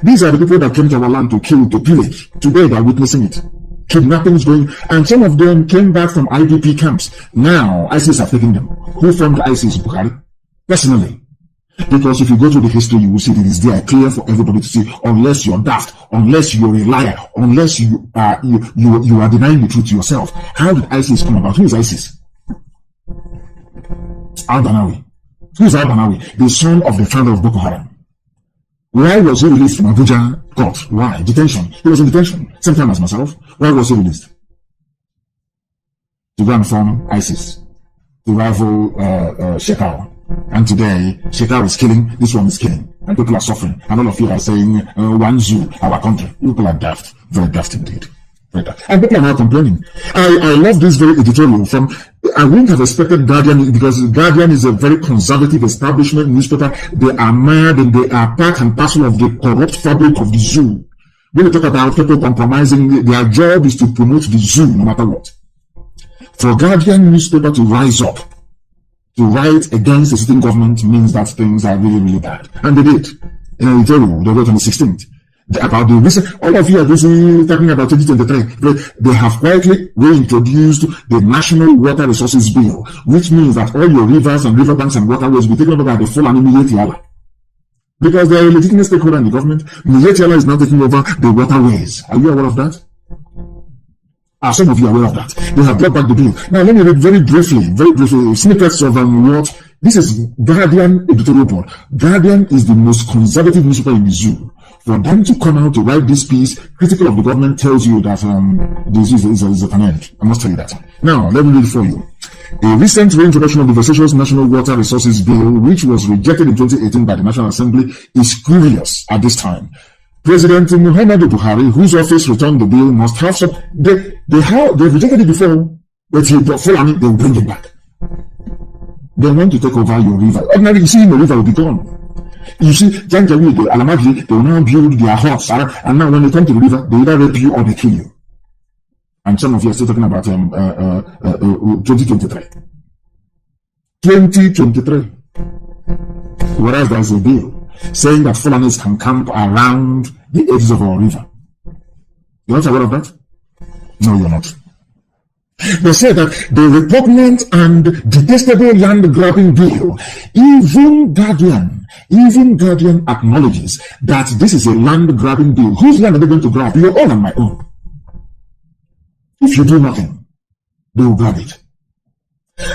these are the people that came to our land to kill, to pillage. Today, they're witnessing it. Kidnapping is going... And some of them came back from IDP camps. Now, ISIS have taken them. Who formed ISIS, Bukhari? Personally. Because if you go through the history, you will see that it is there, clear for everybody to see. Unless you're daft, unless you're a liar, unless you are denying the truth to yourself. How did ISIS come about? Who is ISIS? Al-Banawi. Who is Al-Banawi? The son of the founder of Boko Haram. Why was he released from Abuja court? Why? Detention. He was in detention. Same time as myself. Why was he released? To go and form ISIS. To rival Shekau. And today, Shekau is killing, this one is killing. And people are suffering. And all of you are saying, one zoo, our country. People are daft. Very daft indeed. And people are now complaining. I love this very editorial from, I wouldn't have expected Guardian, because Guardian is a very conservative establishment newspaper. They are mad and they are part and parcel of the corrupt fabric of the zoo. When we talk about people compromising, their job is to promote the zoo no matter what. For Guardian newspaper to rise up, to write against the sitting government means that things are really, really bad. And they did. In an editorial, they wrote on the 16th. About the recent, all of you are busy talking about 2023. They have quietly reintroduced the National Water Resources Bill, which means that all your rivers and riverbanks and waterways will be taken over by the full and immediate Yala. Because they are a legitimate stakeholder in the government. Immediate Yala is now taking over the waterways. Are you aware of that? Some of you are aware of that. They have brought back the bill. Now let me read very briefly, snippets of what this is. Guardian editorial board. Guardian is the most conservative newspaper in the zoo. For them to come out to write this piece, critical of the government, tells you that this is an end. I must tell you that. Now, let me read it for you. A recent reintroduction of the vexatious National Water Resources Bill, which was rejected in 2018 by the National Assembly, is curious at this time. President Muhammadu Buhari, whose office returned the bill, must have some... They rejected it before, but they will bring it back. They want to take over your river. Ordinarily, you see, the river will be gone. You see, Janjaweed, Alamagli, they will now build their huts, and now when they come to the river, they either rape you or they kill you. And some of you are still talking about 2023. 2023. Whereas there is a bill saying that Fulanis can camp around the edges of our river. You're not aware of that? No, you're not. They say that the repugnant and detestable land grabbing bill, even Guardian acknowledges that this is a land grabbing bill. Whose land are they going to grab? Your own and my own. If you do nothing, they will grab it.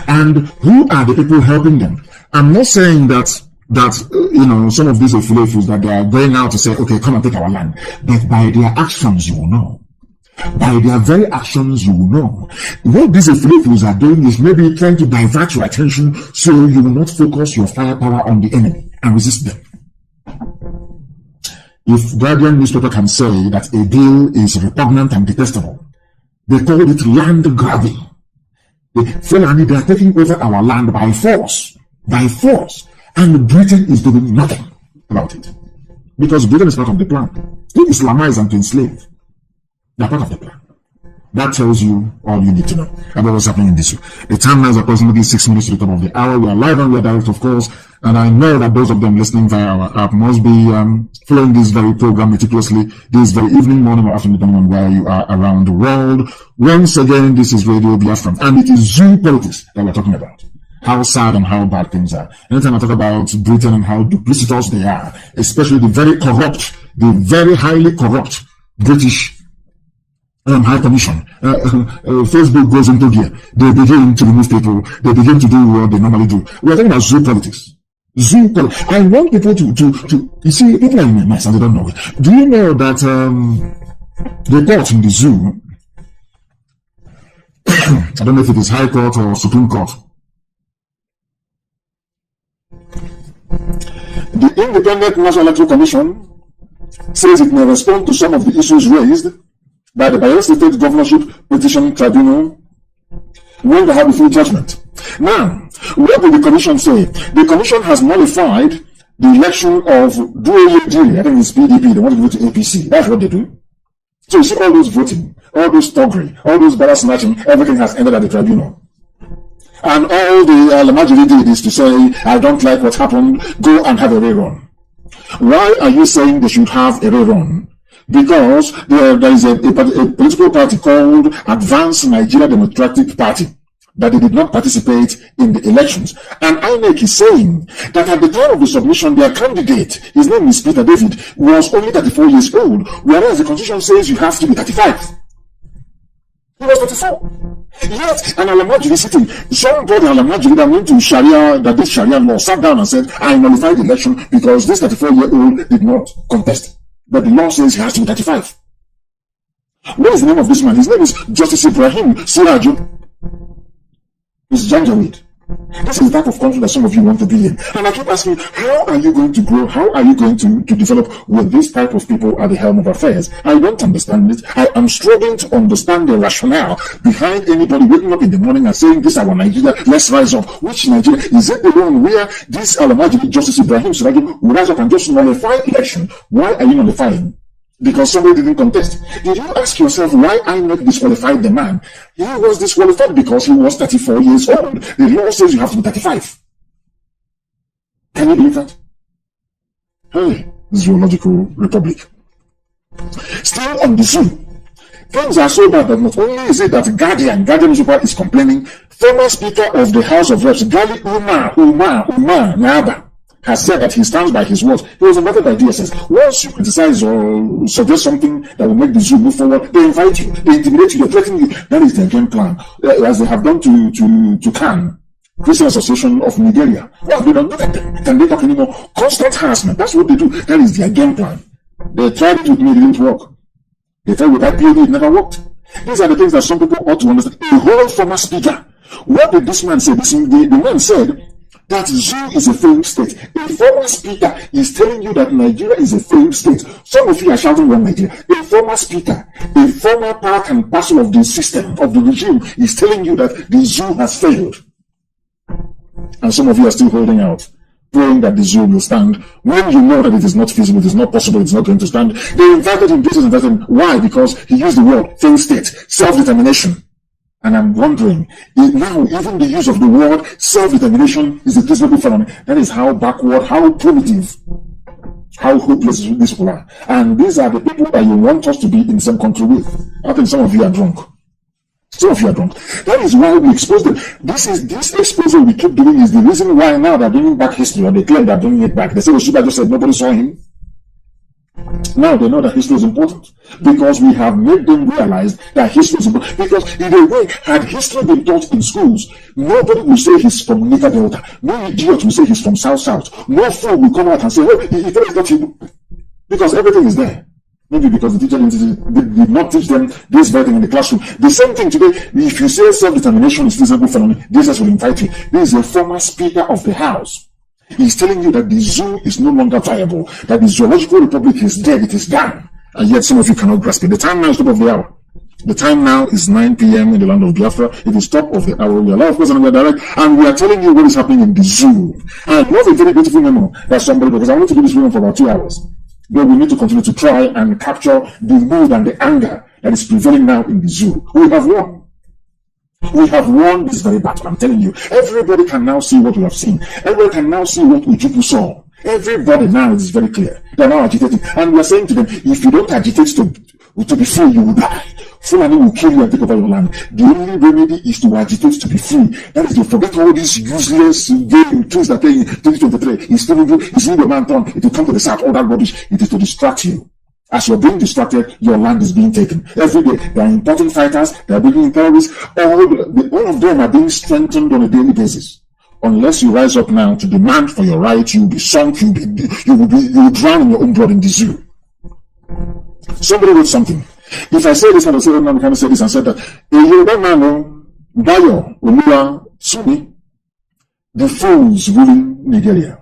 And who are the people helping them? I'm not saying that some of these affiliates that they are going out to say, okay, come and take our land. But by their actions, you will know. By their very actions, you will know. What these Philippines are doing is maybe trying to divert your attention so you will not focus your firepower on the enemy and resist them. If Guardian newspaper can say that a deal is repugnant and detestable, they call it land grabbing. They are taking over our land by force, and Britain is doing nothing about it. Because Britain is part of the plan. To Islamize and to enslave. They are part of the plan. That tells you all you need to know about what's happening in this week. The time now is approximately 6 minutes to the top of the hour. We are live and we are direct, of course. And I know that those of them listening via our app must be following this very program meticulously this very evening, morning, or afternoon, depending on where you are around the world. Once again, this is Radio Biafrans, and it is zoo politics that we're talking about. How sad and how bad things are. Anytime I talk about Britain and how duplicitous they are, especially the very highly corrupt British High Commission, Facebook goes into gear. They begin to remove people. They begin to do what they normally do. We are talking about zoo politics. Zoo politics. I want people to you see, people are in a mess and they don't know it. Do you know that the court in the zoo, I don't know if it is High Court or Supreme Court, the Independent National Electoral Commission says it may respond to some of the issues raised by the Biafra State Governorship Petition Tribunal when they have a full judgment. Now, what did the Commission say? The Commission has nullified the election of Duoye, I think it's PDP, they want to go to APC. That's what they do. So you see all those voting, all those thuggery, all those ballot snatching, everything has ended at the tribunal. And all the Lamajiri did is to say, I don't like what happened, go and have a rerun. Why are you saying they should have a rerun? Because there is a political party called Advanced Nigeria Democratic Party that they did not participate in the elections. And INEC is saying that at the time of the submission, their candidate, his name is Peter David, was only 34 years old, whereas the Constitution says you have to be 35. He was 34. Yet, an Alamajiri sitting, somebody Alamajiri that went to Sharia, that did Sharia law, sat down and said, I nullified the election because this 34-year-old did not contest. But the law says he has to be 35. What is the name of this man? His name is Justice Ibrahim Siraju. It's Janjaweed. This is the type of country that some of you want to be in. And I keep asking, how are you going to grow? How are you going to develop with this type of people at the helm of affairs? I don't understand it. I am struggling to understand the rationale behind anybody waking up in the morning and saying, this is our Nigeria, let's rise up. Which Nigeria? Is it the one where this Alamajiri Justice Ibrahim Siraju will rise up and just nullify election? Why are you nullifying? Because somebody didn't contest. Did you ask yourself why INEC disqualified the man? He was disqualified because he was 34 years old. The law says you have to be 35. Can you believe that? Hey, Zoological Republic. Still on the zoo. Things are so bad that not only is it that Guardian newspaper is complaining, former Speaker of the House of Reps, Gali Umar Naba, has said that he stands by his words. He was invited by DSS. Once you criticize or suggest something that will make the zoo move forward, they invite you, they intimidate you, they threaten you. That is their game plan. As they have done to Kanu, Christian Association of Nigeria. Well, they don't do that. Can they talk anymore? Constant harassment. That's what they do. That is their game plan. They tried it with me, it didn't work. They tried with IPOD, it never worked. These are the things that some people ought to understand. A whole former speaker. What did this man say? The man said that zoo is a failed state. A former speaker is telling you that Nigeria is a failed state. Some of you are shouting one Nigeria. A former speaker, a former part and parcel of the system, of the regime, is telling you that the zoo has failed. And some of you are still holding out, praying that the zoo will stand, when you know that it is not feasible, it is not possible, it's not going to stand. They invited him, why? Because he used the word failed state, self-determination. And I'm wondering, now even the use of the word self-determination is a reasonable phenomenon. That is how backward, how primitive, how hopeless these people are. And these are the people that you want us to be in some country with. I think some of you are drunk. Some of you are drunk. That is why we expose them. This exposure we keep doing is the reason why now they're bringing back history, or they claim they're bringing it back. They say, Oshiba just said nobody saw him. Now they know that history is important because we have made them realize that history is important. Because in a way, had history been taught in schools, nobody will say he's from Nika Delta. No idiot will say he's from South. No fool will come out and say, oh, he thought he's not Igbo. Because everything is there. Maybe because the teacher did not teach them this very thing in the classroom. The same thing today, if you say self-determination is feasible felony, DSS will invite you. This is a former Speaker of the House. He's telling you that the zoo is no longer viable, that the zoological republic is dead, it is done. And yet some of you cannot grasp it. The time now is top of the hour. The time now is 9 p.m. in the land of Biafra. It is top of the hour. We are live, of course, and we are direct, and we are telling you what is happening in the zoo. And I love a very beautiful memo that somebody, because I want to do this for about 2 hours. But we need to continue to try and capture the mood and the anger that is prevailing now in the zoo. We have won. We have won this very battle, I'm telling you. Everybody can now see what we have seen. Everybody can now see what Ujuku saw. Everybody now is very clear. They are now agitating. And we are saying to them, if you don't agitate to be free, you will die. Fulani will kill you and take over your land. The only remedy is to agitate to be free. That is to forget all these useless game things that in 2023 is telling you, it's in your man turn, it will come to the south, all that rubbish. It is to distract you. As you're being distracted, your land is being taken. Every day, they are importing fighters, they are bringing terrorists, all of them are being strengthened on a daily basis. Unless you rise up now to demand for your right, you will be sunk, you will drown in your own blood in the zoo. Somebody wrote something. If I say this and I say, Nnamdi Kanu said this and said that, a Yoruba man, Bayo, Oluwa, Sumi, the fools ruling Nigeria.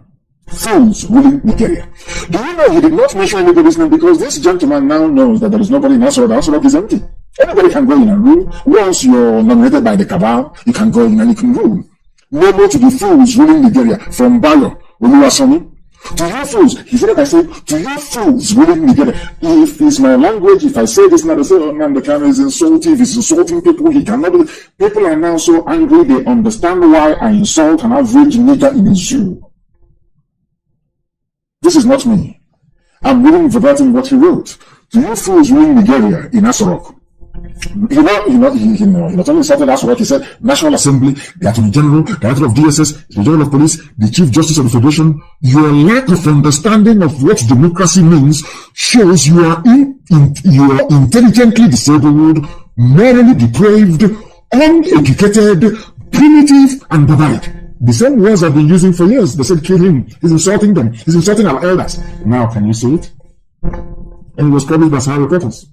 Fools ruling Nigeria. Do you know he did not mention anybody's name because this gentleman now knows that there is nobody in Asoro. The Asoro is empty. Anybody can go in and rule. Once you're nominated by the cabal, you can go in and you can rule. No more to the fools ruling Nigeria from Bayo, Oluwa, Sumi. To you fools, he said, I say, to you fools ruling Nigeria. If it's my language, if I say this now, they say, oh man, the Kanu is insulting, if he's insulting people, he cannot do it. People are now so angry, they understand why I insult an average nigger in a zoo. This is not me. I'm reading verbatim what he wrote. To you fools ruling Nigeria in Asorok. He not only insulted Asorok, he said, National Assembly, the Attorney General, Director of DSS, the General of Police, the Chief Justice of the Federation. Your lack of understanding of what democracy means shows you are intelligently disabled, morally depraved, uneducated, primitive, and barbaric. The same words I've been using for years. They said, kill him. He's insulting them. He's insulting our elders. Now, can you see it? And it was published by Sahara Reporters.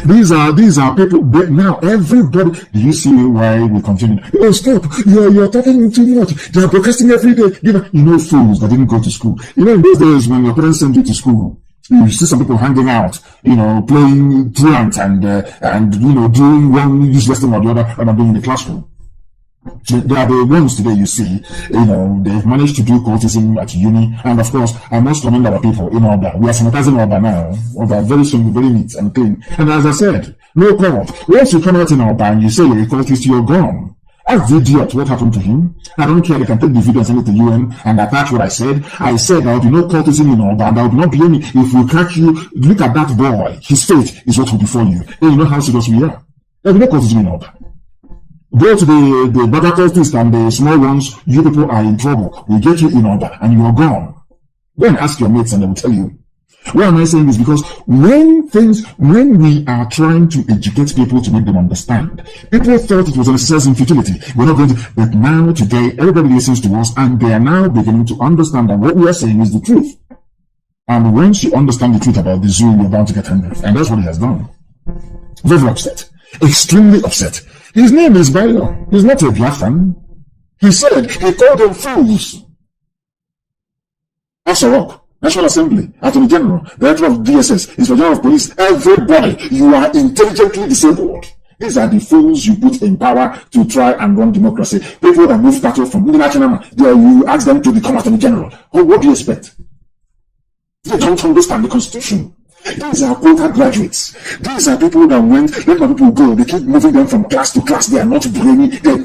These are people. Now, everybody. Do you see why we continue? Oh, stop. You're talking too much. They are broadcasting every day. You know, fools that didn't go to school. You know, in those days when your parents sent you to school, you see some people hanging out, playing truant and doing one useless thing or the other and doing in the classroom. They are the ones today you see, they've managed to do cultism at uni, and of course, I must commend our people in Oba. We are sanitizing Oba now. Oba very soon, very neat and clean. And as I said, no court. Once you come out in Oba and you say you're a cultist, you're gone. Ask the idiot what happened to him. I don't care, they can take the video and send it to UN and attach what I said. I said there will be no cultism in Oba, and there will be no blaming. If we catch you, look at that boy. His fate is what will befall you. And you know how serious we are. There will be no cultism in Oba. Go to the bigger cultists and the small ones, you people are in trouble. We get you in order and you are gone. Go and ask your mates and they will tell you. Why am I saying this? Because when we are trying to educate people to make them understand, people thought it was an exercise in futility. We're not going to, but now today, everybody listens to us and they are now beginning to understand that what we are saying is the truth. And once you understand the truth about the zoo, you're bound to get angry. And that's what he has done. Very upset. Extremely upset. His name is Bayo. He's not a Biafran. He called them fools. Asorok, National Assembly, Attorney General, Director of DSS, Inspector General of Police, everybody, you are intelligently disabled. These are the fools you put in power to try and run democracy. People that move cattle from Incarceration, you ask them to become Attorney General. Oh, what do you expect? They don't understand the Constitution. These are quota graduates. These are people that let my people go. They keep moving them from class to class. They are not brainy. They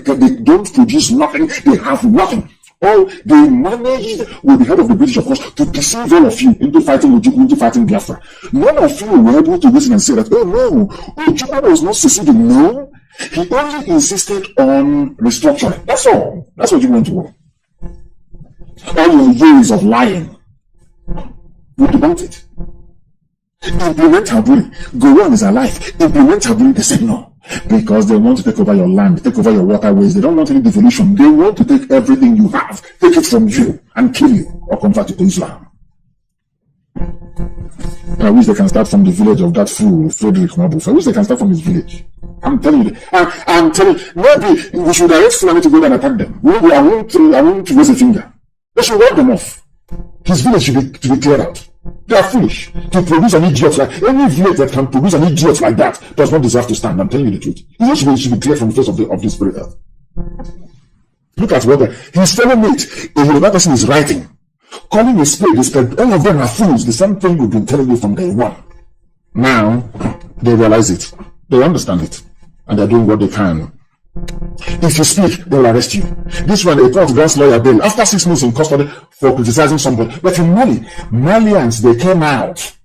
don't produce nothing. They have nothing. All they managed with the help of the British, of course, to deceive all of you into fighting Ojukwu, into fighting Biafra. None of you were able to listen and say that, oh no, Ojukwu was not seceding. No, he only insisted on restructuring. That's all. That's what you want to do. All your years of lying, you debunked it. Implement Haburi. Gowon is alive. Implement Haburi. They said no. Because they want to take over your land, take over your waterways. They don't want any devolution. They want to take everything you have, take it from you, and kill you or convert you to Islam. I wish they can start from the village of that fool, Frederick Mabuf. I wish they can start from his village. I'm telling you. I'm telling you. Maybe we should arrest Fulani to go there and attack them. Maybe I won't raise a finger. They should wipe them off. His village should be cleared out. They are foolish to produce an idiot like any village that can produce an idiot like that does not deserve to stand. I'm telling you the truth. It should be cleared from the face of this very earth. Look at what he's telling it. A Yoruba person is writing, calling a spade. All of them are fools. The same thing we've been telling you from day one. Now they realize it. They understand it, and they're doing what they can. If you speak, they will arrest you. This one, a court grants lawyer bail after 6 months in custody for criticizing somebody. But in Mali, Malians, they came out,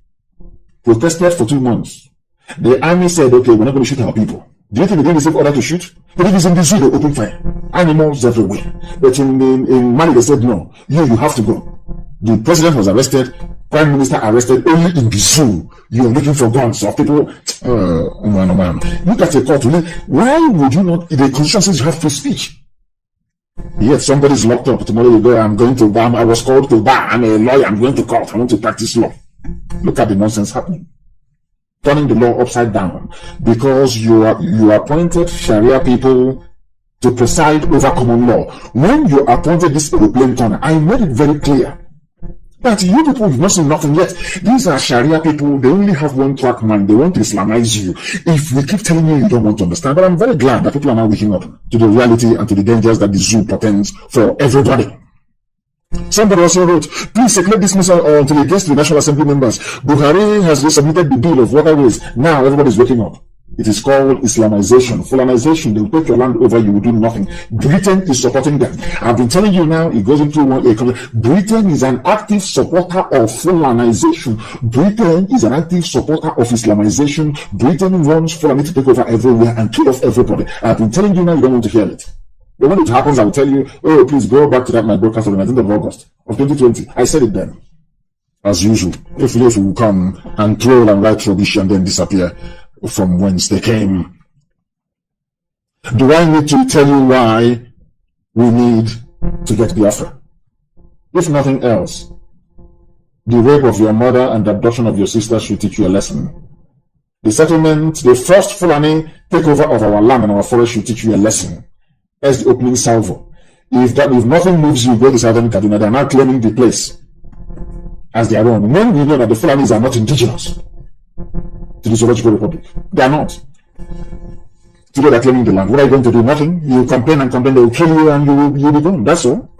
protested for 2 months. The army said, okay, we're not going to shoot our people. Do you think they didn't receive order to shoot? But if it's in the zoo, they open fire. Animals everywhere. But in Mali, they said, no, you have to go. The president was arrested, prime minister arrested, only in the zoo. You're looking for guns of people. Look at a court. Why would you not? The constitution says you have free speech. Yet somebody's locked up. Tomorrow you go, I'm going to bar. I was called to bar. I'm a lawyer. I'm going to court. I want to practice law. Look at the nonsense happening. Turning the law upside down because you appointed Sharia people to preside over common law. When you appointed this aeroplane turner, I made it very clear that you people have not seen nothing yet. These are Sharia people. They only have one track mind. They want to Islamize you. If we keep telling you, you don't want to understand. But I'm very glad that people are now waking up to the reality and to the dangers that the zoo portends for everybody. Somebody also wrote, please circulate this message until it gets to the National Assembly members. Buhari has resubmitted the bill of waterways. Now everybody's waking up. It is called Islamization, Fulanization. They will take your land over, you will do nothing. Britain is supporting them. I've been telling you now, it goes into Britain is an active supporter of Fulanization. Britain is an active supporter of Islamization. Britain wants Fulani to take over everywhere and kill off everybody. I've been telling you now, you don't want to hear it. But when it happens, I will tell you, oh, please go back to that my broadcast on the 19th of August of 2020. I said it then. As usual, if you will come and troll and write rubbish and then disappear from whence they came. Do I need to tell you why we need to get Biafra? If nothing else, the rape of your mother and the abduction of your sister should teach you a lesson. The settlement, the first Fulani takeover of our land and our forest should teach you a lesson. As the opening salvo. If nothing moves you, go to Southern Kaduna. They are now claiming the place as their own. When we know that the Fulanis are not indigenous to the Zoological Republic, they are not. Today they are claiming the land. What are you going to do? Nothing. You complain and complain, they will kill you and you will be gone. That's all.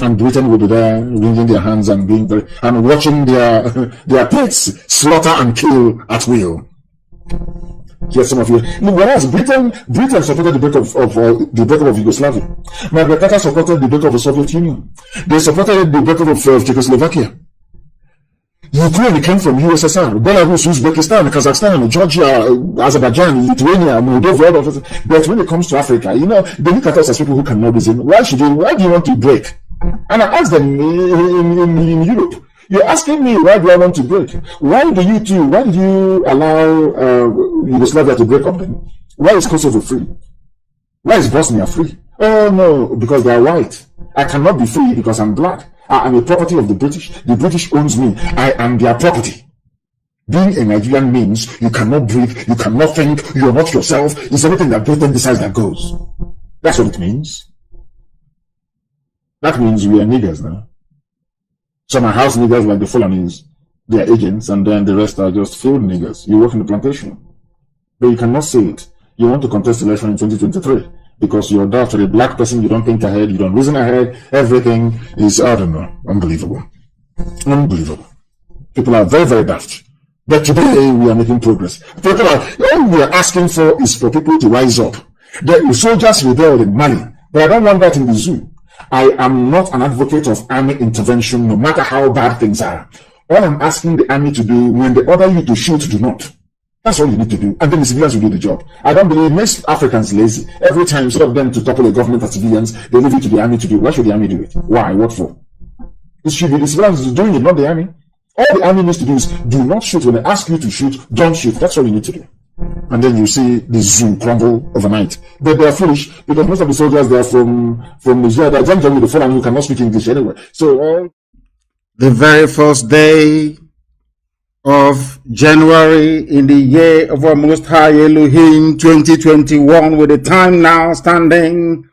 And Britain will be there, wringing their hands and being and watching their pets slaughter and kill at will. Yes, some of you. Whereas Britain supported the breakup of Yugoslavia. Margaret Thatcher supported the breakup of the Soviet Union. They supported the breakup of Czechoslovakia. Ukraine came from USSR. Belarus, Uzbekistan, Kazakhstan, Georgia, Azerbaijan, Lithuania, Moldova, all of it. But when it comes to Africa, they look at us as people who cannot reason. Why do you want to break? And I asked them in Europe. You're asking me, why do I want to break? Why did you allow Yugoslavia to break up then? Why is Kosovo free? Why is Bosnia free? Oh no, because they are white. I cannot be free because I'm black. I am a property of the British. The British owns me. I am their property. Being a Nigerian means you cannot breathe, you cannot think, you're not yourself. It's everything that Britain decides that goes. That's what it means. That means we are niggers now. Some are house niggers like the Fulanis, they are agents, and then the rest are just field niggers. You work in the plantation. But you cannot say it. You want to contest election in 2023 because you're daft. For a black person, you don't think ahead, you don't reason ahead. Everything is, I don't know, unbelievable. Unbelievable. People are very, very daft. But today we are making progress. All we are asking for is for people to rise up. The soldiers rebelled in Mali, but I don't want that in the zoo. I am not an advocate of army intervention, no matter how bad things are. All I'm asking the army to do, when they order you to shoot, do not. That's all you need to do. And then the civilians will do the job. I don't believe it makes Africans lazy. Every time, instead of them to topple a government as civilians, they leave it to the army to do. Why should the army do it? Why? What for? It should be the civilians doing it, not the army. All the army needs to do is do not shoot. When they ask you to shoot, don't shoot. That's all you need to do. And then you see the zoo crumble overnight. But they are foolish because most of the soldiers they are from Nigeria. They are jumping with the Fulani who cannot speak English anyway. So the very first day of January in the year of our Most High Elohim 2021, with the time now standing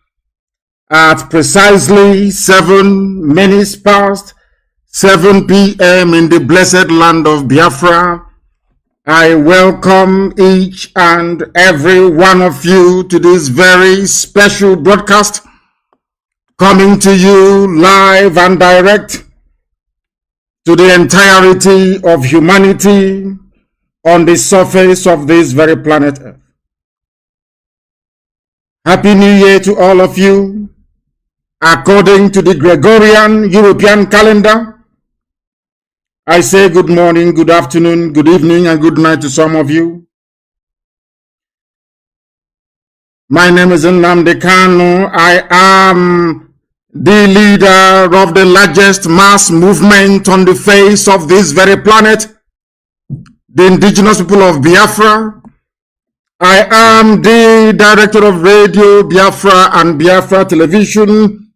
at precisely 7 minutes past 7 p.m. in the blessed land of Biafra. I welcome each and every one of you to this very special broadcast, coming to you live and direct to the entirety of humanity on the surface of this very planet Earth. Happy New Year to all of you. According to the Gregorian European calendar, I say good morning, good afternoon, good evening, and good night to some of you. My name is Nnamdi Kanu. I am the leader of the largest mass movement on the face of this very planet, the indigenous people of Biafra. I am the director of Radio Biafra and Biafra Television,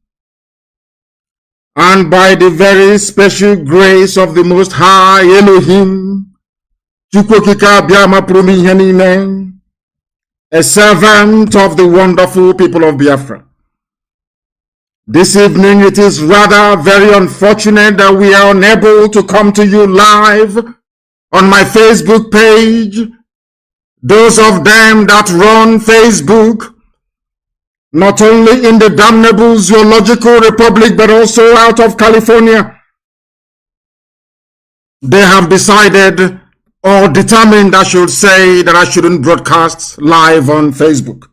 and by the very special grace of the Most High Elohim, a servant of the wonderful people of Biafra. This evening, it is rather very unfortunate that we are unable to come to you live on my Facebook page. Those of them that run Facebook, not only in the damnable zoological republic, but also out of California, they have decided or determined, I should say, that I shouldn't broadcast live on Facebook.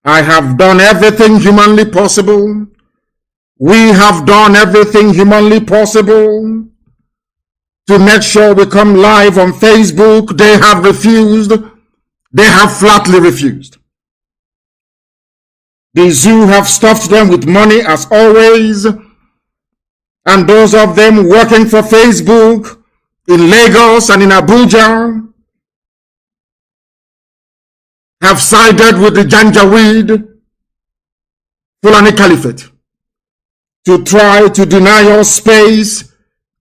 I have done everything humanly possible. We have done everything humanly possible to make sure we come live on Facebook. They have refused. They have flatly refused. The zoo have stuffed them with money as always. And those of them working for Facebook in Lagos and in Abuja have sided with the Janjaweed Fulani Caliphate to try to deny us space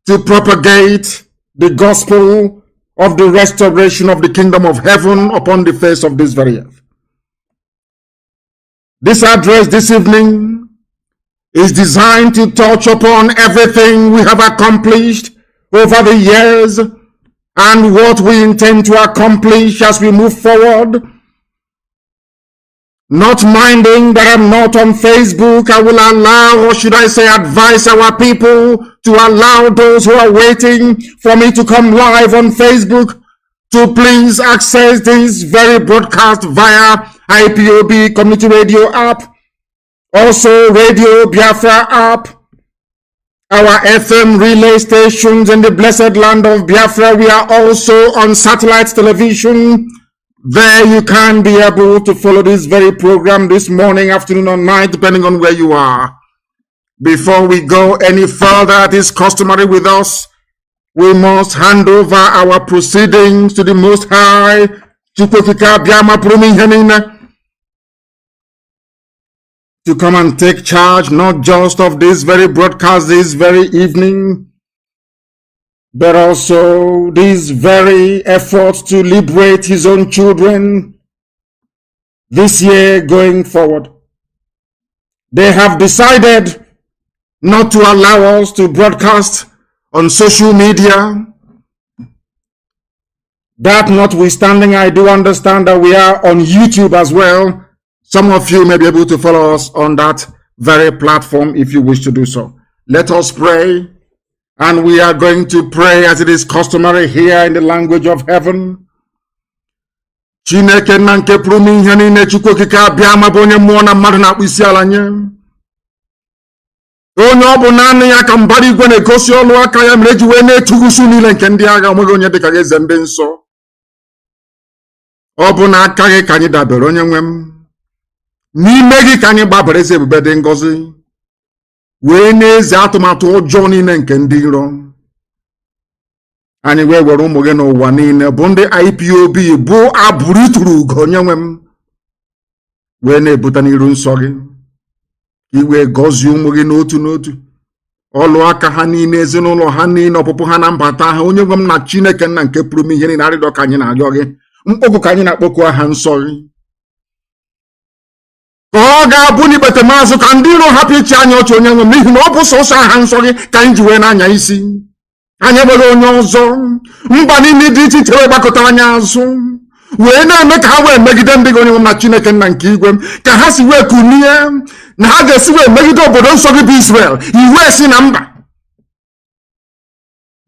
to propagate the gospel of the restoration of the kingdom of heaven upon the face of this very earth. This address this evening is designed to touch upon everything we have accomplished over the years and what we intend to accomplish as we move forward. Not minding that I'm not on Facebook, I will allow, or should I say advise our people to allow those who are waiting for me to come live on Facebook to please access this very broadcast via IPOB Community Radio app, also Radio Biafra app, our FM relay stations in the blessed land of Biafra. We are also on satellite television. There you can be able to follow this very program this morning, afternoon, or night, depending on where you are. Before we go any further, it is customary with us, we must hand over our proceedings to the Most High, to come and take charge, not just of this very broadcast this very evening, but also these very efforts to liberate his own children this year going forward. They have decided not to allow us to broadcast on social media. That notwithstanding, I do understand that we are on YouTube as well. Some of you may be able to follow us on that very platform if you wish to do so. Let us pray. And we are going to pray as it is customary here in the language of heaven. Chineke na nke pụrụ n'ihe niile, Chukwu okike abịa ma bụ onye mmụọ na mmadụ na-akpụ isi ala nye. Onye ọ bụ naanị ya ka mbara igwe na-egosi ọlụ aka ya mere eji wee na-etugusu niile nke ndị agha, onweghị onye dịka eze ndị nsọ. Ọ bụ na aka gị ka anyị dabere, onye nwe m. N'ime gị ka anyị gbabara eze ebube dị ngọzi, wee n'eze atụmatụ ọjọọ niile nke ndị iro. Anyị wee were ụmụ gị n'ụwa niile bụ ndị IPOB bụ abụrụ ituru ugo, onye nwe m, wee na-ebute n'iru nsọ gị, ka i wee gọzie ụmụ gị n'otu n'otu, ọlụ aka ha niile, ezinụlọ ha niile, ọpụpụ ha na mbata ha. Onye nwe m na Chineke nna nke pụrụ m ihe niile, arịrịọ ka anyị na-arịọ gị, mkpọkụ ka anyị na-akpọku aha nsọ gị, ka ọ ga-abụ n'ikpete maazụ ka ndị iro hapụ ịchị anyị ọchị, onye nwe m, n'ihi na ọ bụ sọsọ aha nsọ gị ka anyị ji wee na-anya isi. Anyị enweghị onye ọzọ. Mba niile dị iche iche wee gbakọtara anyị azụ, wee na-eme ka ha wee megide ndị gị, onye nwe m na Chineke nna nke igwe, ka ha si wee kunie na ha ga-esi wee megide obodo nsọ gị bụ Israel. Iwe si na mba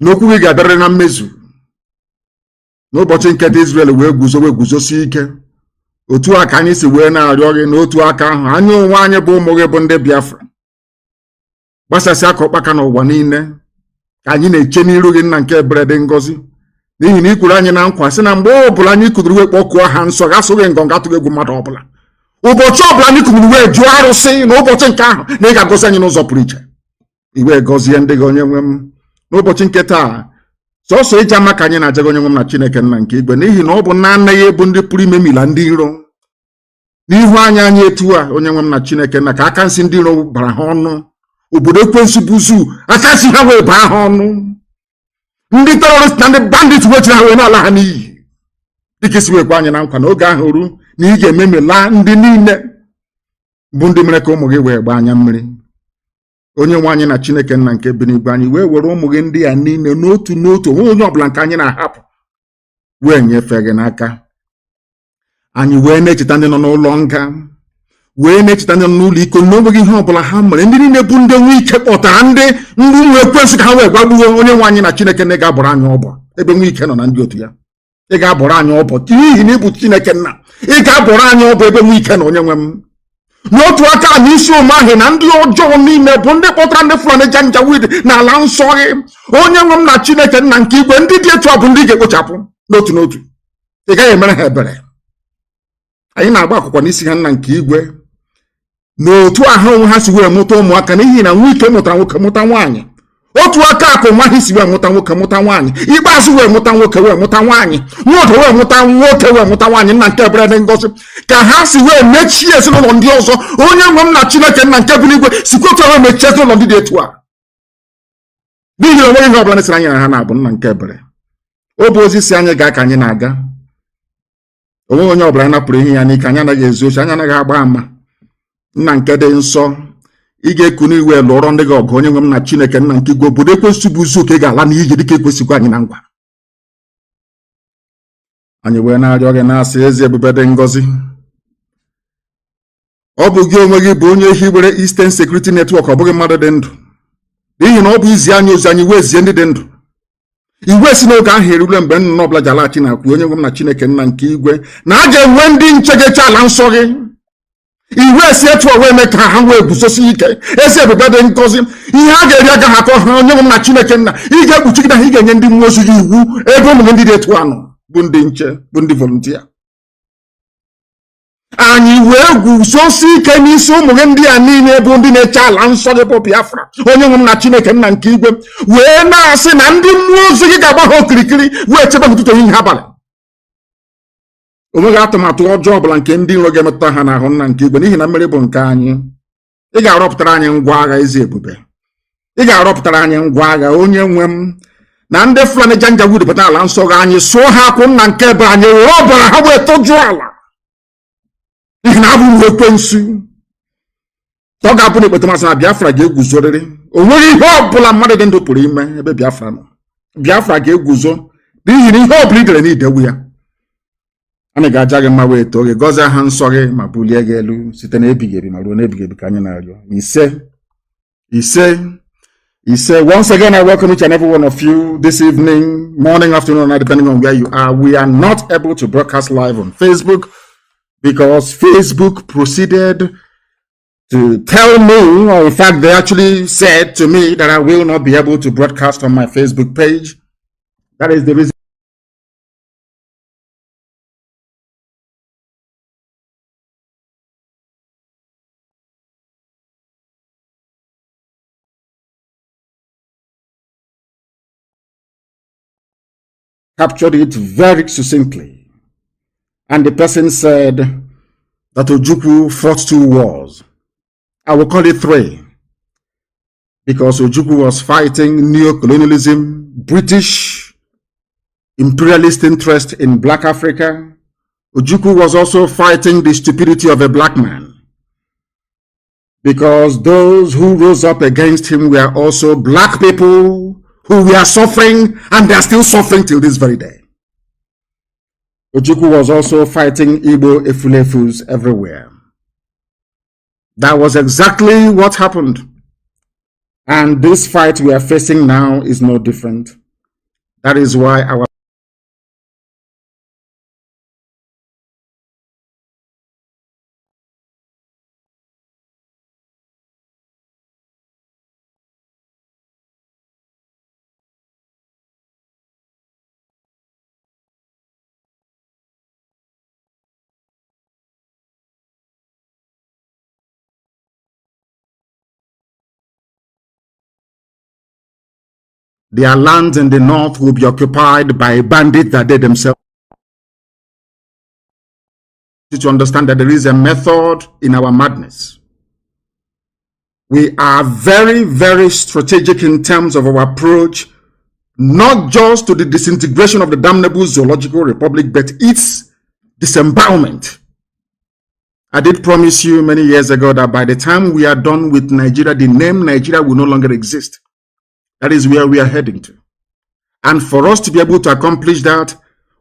n'okwu gị ga-abịarịrị na mmezu n'ụbọchị nke dị Israel wee guzosie ike. Otu a ka anyị si wee na-arịọ gị n'otu aka ahụ, anyị onwe anyị bụ ụmụ gị bụ ndị Biafra, gbasasị aka ụkpaka n'ụwa niile, ka anyị na-eche n'iru gị nna nke ebere dị ngọzi, n'ihi na i kwuru anyị na nkwa sị na mgbe ọbụla anyị kụduru wee kpọkuo aha nsọ gị, asụghị ngọngọ, atụghị egwu mmadụ ọbụla. Ụbọchị ọbụla anyị kụduru wee jụọ arụsị, na ụbọchị nke ahụ na ị ga-agọzi anyị n'ụzọ pụrụ iche. Iwe gọzie ndị gị, onye nwe m, n'ụbọchị nke taa. Sọsọ ije ama ka anyị na-aja gị, onye nwe m na Chineke nna nke igwe, n'ihi na ọ bụ naanị ya bụ ndị pụrụ imemila ndị iro n'ihu anyị etu a, onye nwe m na Chineke nna, ka aka nsị ndị iro bara ha ọnụ. Obodo ekwensu buzu aka nsị ha wee baa ha ọnụ. Ndị terọrist na ndị bandit wechiri ha wee n'ala ha n'iyi, dịka isi wekwa anyị na nkwa na oge ahụ ru na ị ga-ememela ndị niile bụ ndị mere ka ụmụ gị wee gbaa anya mmiri. Onye nwe anyị na Chineke nna nke bi n'igwe, anyị wee were ụmụ gị ndị a niile n'otu n'otu, onwe onye ọbụla nke anyị na-ahapụ wee nyefee gị n'aka. Anyị wee na-echeta ndị nọ n'ụlọ nga, wee na-echeta ndị nọ n'ụlọ iko, n'onweghị ihe ọbụla ha mere. Ndị niile bụ ndị nwe ike kpọtara ndị ụmụ ekwensu ka ha wee gbagbuo. Onye nwe anyị na Chineke na ị ga-abọrọ anyị ọbọ ebe nwe ike nọ na ndị otu ya. Ị ga-abọrọ anyị ọbọ n'ihi na ị bụ Chineke nna. Ị ga-abọrọ anyị ọbọ ebe nwe ike na onye nwe m. N'otu aka anyị isi ụmụ ahụ na ndị ọjọọ niile bụ ndị kpọtara ndị Fulani Janjaweed n'ala nsọ gị, onye nwe m na Chineke nna nke igwe. Ndị dị etu a bụ ndị ga-ekpochapụ n'otu n'otu. Ị gaghị emere ha ebere. Anyị na-agba akwụkwọ n'isi ha nna nke igwe, n'otu ahụ onwe ha si wee mụta ụmụaka, n'ihi na nwa ike mụtara nwoke mụta nwaanyị. Otu aka akụ nwa ha si wee mụta nwoke mụta nwaanyị, ikpeazụ wee mụta nwoke wee mụta nwaanyị, nwoke wee mụta nwoke wee mụta nwaanyị. Nna nke ebere dị ngọzi, ka ha si wee mechie ezinụlọ ndị ọzọ. Onye nwe m na Chineke nna nke bi n'igwe, sikwa otu wee mechie ezinụlọ ndị dị etu a, n'ihi na onweghị ihe ọbụla nesịrị anyị na ha na-abụ nna nke ebere. Ọ bụ ozi si anyị gaa ka anyị na-aga. Onweghị onye ọbụla napụrụ ihe ya n'ike. Anyị anaghị ezu ochi, anyị anaghị agba ama. Nna nke dị nsọ, ị ga-eku n'iwe lụọrọ ndị gị ọgụ, onye nwe m na Chineke nna nke igwe. Obodo ekwensu bụ uzu oke ga-ala n'iyi dịka ekwesikwa anyị na ngwa. Anyị wee na-arịọ gị na-asị, ezi ebube dị ngọzi, ọ bụ gị onwe gị bụ onye hiwere Eastern Security Network, ọ bụghị mmadụ dị ndụ, n'ihi na ọ bụ izi anyị ozi, anyị wee zie ndị dị ndụ. Iwe si n'oge ahụ erule mgbe nnụnụ ọbụla ji alaghachi na-akwu, onye nwe m na Chineke nna nke igwe, na a ga-enwe ndị nche ga-eche ala nsọ gị. Iwe si etu a wee mee ka ha wee guzosi ike. Ezi ebube dị ngọzi, ihe a ga-eri agaghị akọ ha. Onye nwe m na Chineke nna, ị ga-ekpuchigide ha, ị ga-enye ndị mmụọ ozi gị iwu ebe ụmụ ndị dị etu anọ bụ ndị nche, bụ ndị volunteer. Anyị wee guzosi ike n'isi ụmụ gị ndị a niile bụ ndị na-eche ala nsọ gị bụ Biafra. Onye nwe m na Chineke nna nke igwe, wee na-asị na ndị mmụọ ozi gị ga-agba ha okirikiri wee chebe ụtụtụ ehihie abalị. Onweghị atụmatụ ọjọọ ọbụla nke ndị iro ga-emetụta ha n'ahụ nna nke igwe, n'ihi na mmeri bụ nke anyị. Ị ga-arọpụtara anyị ngwa agha, ezi ebube. Ị ga-arọpụtara anyị ngwa agha, onye nwe m, na ndị Fulani Janjaweed pụta ala nsọ gị, anyị sụọ ha akwụ nna nke ebe anyị were ọbara ha wee tọjuo ala, n'ihi na abụ m ekwensu. Ọ ga-abụ na ekpete masị na Biafra ga-eguzorịrị. O nweghị ihe ọbụla mmadụ dị ndụ pụrụ ime ebe Biafra nọ. Biafra ga-eguzo n'ihi na ihe ọbụla idere n'idewu ya. Anyị ga-aja gị mma wee too gị, gọzie aha nsọ gị ma bulie gị elu site n'ebighị ebi ma ruo n'ebighị ebi ka anyị na-arịọ. Ise. Once again, I welcome each and every one of you this evening, morning, afternoon, night, depending on where you are. We are not able to broadcast live on Facebook because Facebook proceeded to tell me, or in fact, they actually said to me that I will not be able to broadcast on my Facebook page. That is the reason. Captured it very succinctly. And the person said that Ojukwu fought 2 wars. I will call it 3. because Ojukwu was fighting neo-colonialism, British imperialist interest in Black Africa. Ojukwu was also fighting the stupidity of a black man, because those who rose up against him were also black people who were suffering, and they are still suffering till this very day. Ojukwu was also fighting Igbo Efulefus everywhere. That was exactly what happened. And this fight we are facing now is no different. That is why our their lands in the north will be occupied by bandits that they themselves. To understand that there is a method in our madness. We are very, very strategic in terms of our approach, not just to the disintegration of the damnable zoological republic, but its disembowelment. I did promise you many years ago that by the time we are done with Nigeria, the name Nigeria will no longer exist. That is where we are heading to. And for us to be able to accomplish that,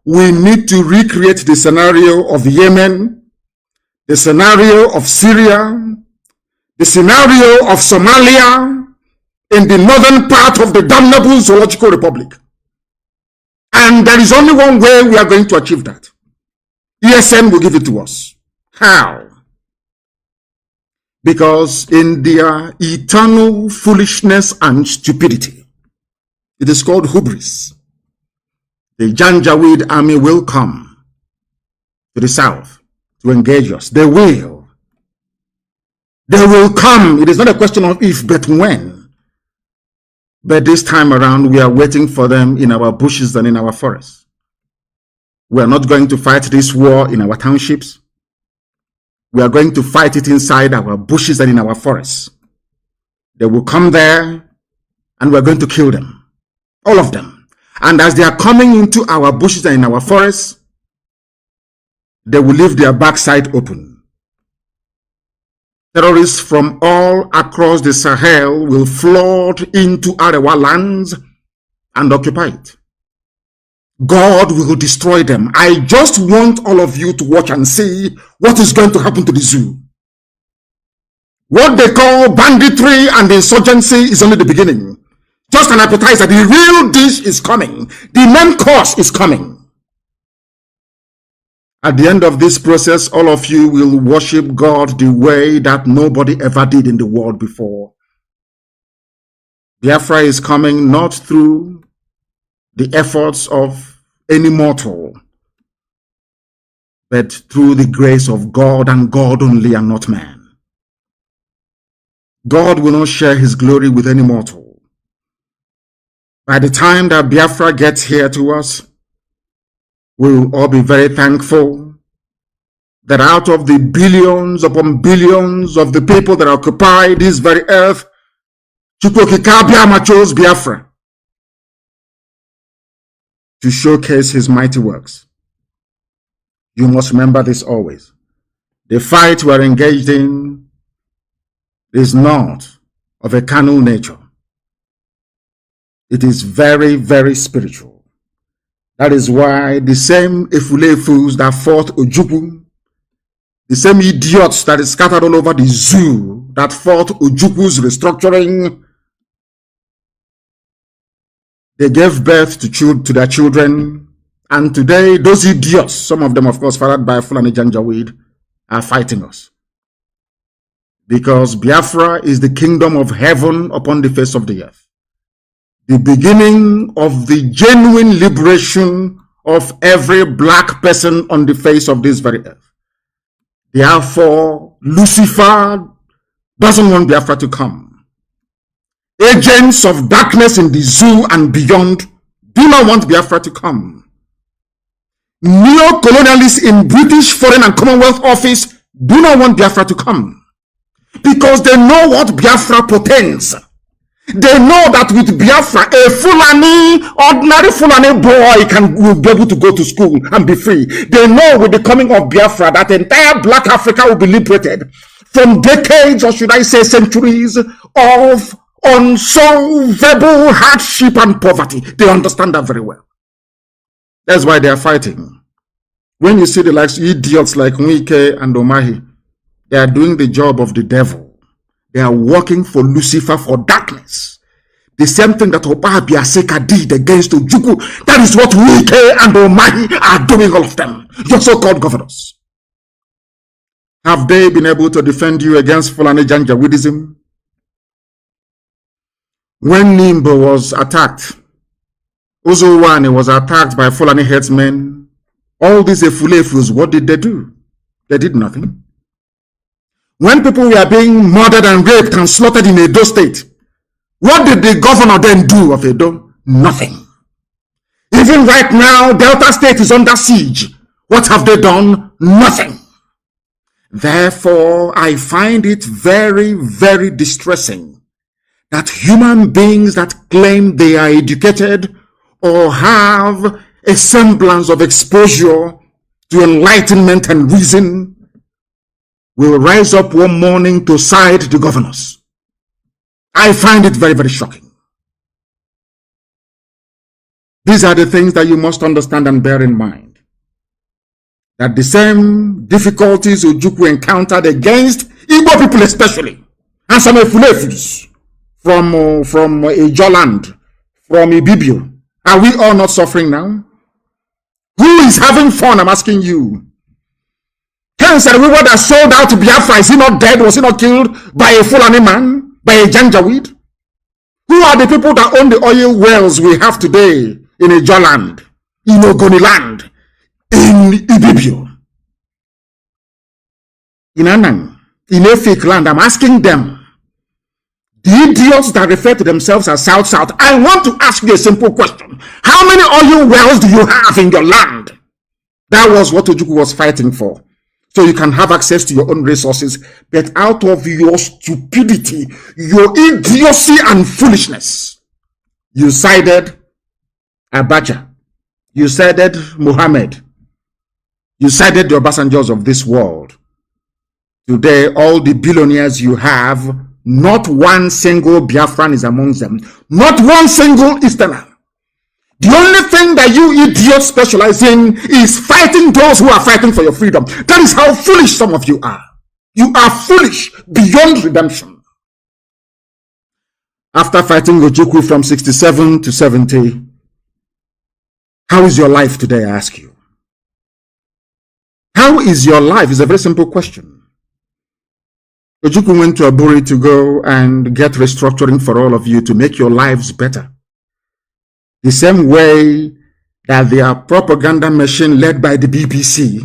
we need to recreate the scenario of Yemen, the scenario of Syria, the scenario of Somalia, in the northern part of the damnable zoological republic. And there is only one way we are going to achieve that. ESN will give it to us. How? Because in their eternal foolishness and stupidity, it is called hubris, the Janjaweed army will come to the south to engage us. They will. They will come. It is not a question of if, but when. But this time around, we are waiting for them in our bushes and in our forests. We are not going to fight this war in our townships. We are going to fight it inside our bushes and in our forests. They will come there and we are going to kill them. All of them. And as they are coming into our bushes and in our forests, they will leave their backside open. Terrorists from all across the Sahel will flood into our lands and occupy it. God will destroy them. I just want all of you to watch and see what is going to happen to the zoo. What they call banditry and insurgency is only the beginning. Just an appetizer. The real dish is coming. The main course is coming. At the end of this process, all of you will worship God the way that nobody ever did in the world before. Biafra is coming not through the efforts of any mortal, but through the grace of God and God only and not man. God will not share his glory with any mortal. By the time that Biafra gets here to us, we will all be very thankful that out of the billions upon billions of the people that occupy this very earth, Chukwokika chose Biafra to showcase his mighty works. You must remember this always. The fight we are engaged in is not of a carnal nature. It is very, very spiritual. That is why the same Efulefus that fought Ojukwu, the same idiots that is scattered all over the zoo that fought Ojukwu's restructuring, they gave birth to their children, and today those idiots, some of them of course fathered by Fulani Janjaweed, are fighting us. Because Biafra is the kingdom of heaven upon the face of the earth. The beginning of the genuine liberation of every black person on the face of this very earth. Therefore, Lucifer doesn't want Biafra to come. Agents of darkness in the zoo and beyond do not want Biafra to come. Neo-colonialists in British Foreign and Commonwealth Office do not want Biafra to come. Because they know what Biafra portends. They know that with Biafra, a Fulani, ordinary Fulani boy will be able to go to school and be free. They know with the coming of Biafra that entire Black Africa will be liberated from decades, or should I say centuries, of unsolvable hardship and poverty. They understand that very well. That's why they are fighting. When you see the likes idiots like Nwike and Omahi, they are doing the job of the devil. They are working for Lucifer, for darkness. The same thing that Oba Biaseka did against Ojukwu. That is what Nwike and Omahi are doing, all of them. Your so-called governors. Have they been able to defend you against Fulani Janjaweedism? When Nimbo was attacked, Uzowane was attacked by Fulani headsmen. All these Efulefus, what did they do? They did nothing. When people were being murdered and raped and slaughtered in Edo State, what did the governor then do of Edo? Nothing. Even right now, Delta State is under siege. What have they done? Nothing. Therefore, I find it very, very distressing that human beings that claim they are educated or have a semblance of exposure to enlightenment and reason will rise up one morning to side the governors. I find it very, very shocking. These are the things that you must understand and bear in mind. That the same difficulties Ojukwu encountered against Igbo people especially, and some Efulefus from Ijoland, from Ibibio, are we all not suffering now? Who is having fun? I'm asking you. Ken said, we were that sold out to Biafra. Is he not dead? Was he not killed by a Fulani man? By a Janjaweed? Who are the people that own the oil wells we have today in Ijoland, in Ogoniland, in Ibibio, in Anang, in Efik land? I'm asking them, the idiots that refer to themselves as South, I want to ask you a simple question. How many oil wells do you have in your land? That was what Ojukwu was fighting for. So you can have access to your own resources, but out of your stupidity, your idiocy and foolishness, you sided Abacha, you sided Muhammad, you sided the Obasanjos of this world. Today, all the billionaires you have, not one single Biafran is among them. Not one single Easterner. The only thing that you idiots specialize in is fighting those who are fighting for your freedom. That is how foolish some of you are. You are foolish beyond redemption. After fighting Ojukwu from 67 to 70, how is your life today, I ask you? How is your life? It's a very simple question. Ojukwu went to Aburi to go and get restructuring for all of you to make your lives better. The same way that their propaganda machine led by the BBC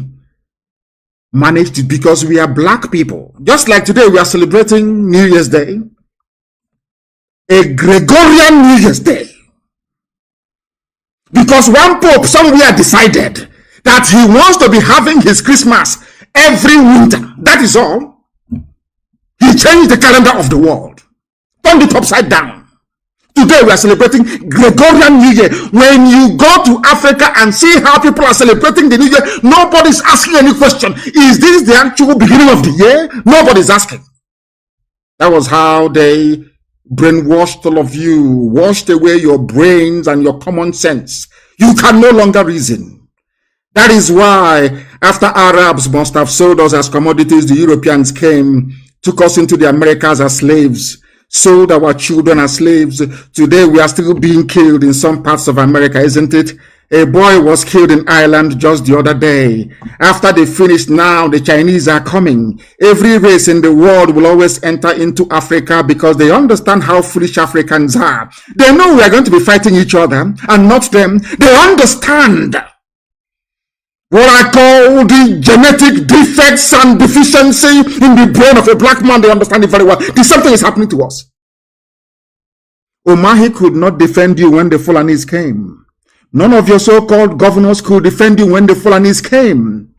managed it, because we are black people. Just like today we are celebrating New Year's Day, a Gregorian New Year's Day. Because one pope somewhere decided that he wants to be having his Christmas every winter. That is all. He changed the calendar of the world, turned it upside down. Today we are celebrating Gregorian New Year. When you go to Africa and see how people are celebrating the New Year, nobody's asking any question. Is this the actual beginning of the year? Nobody's asking. That was how they brainwashed all of you, washed away your brains and your common sense. You can no longer reason. That is why after Arabs must have sold us as commodities, the Europeans came, took us into the Americas as slaves, sold our children as slaves. Today we are still being killed in some parts of America, isn't it? A boy was killed in Ireland just the other day. After they finished, now the Chinese are coming. Every race in the world will always enter into Africa because they understand how foolish Africans are. They know we are going to be fighting each other and not them. They understand what I call the genetic defects and deficiency in the brain of a black man. They understand it very well. The same thing is happening to us. Omahi could not defend you when the Fulanis came. None of your so-called governors could defend you when the Fulanis came.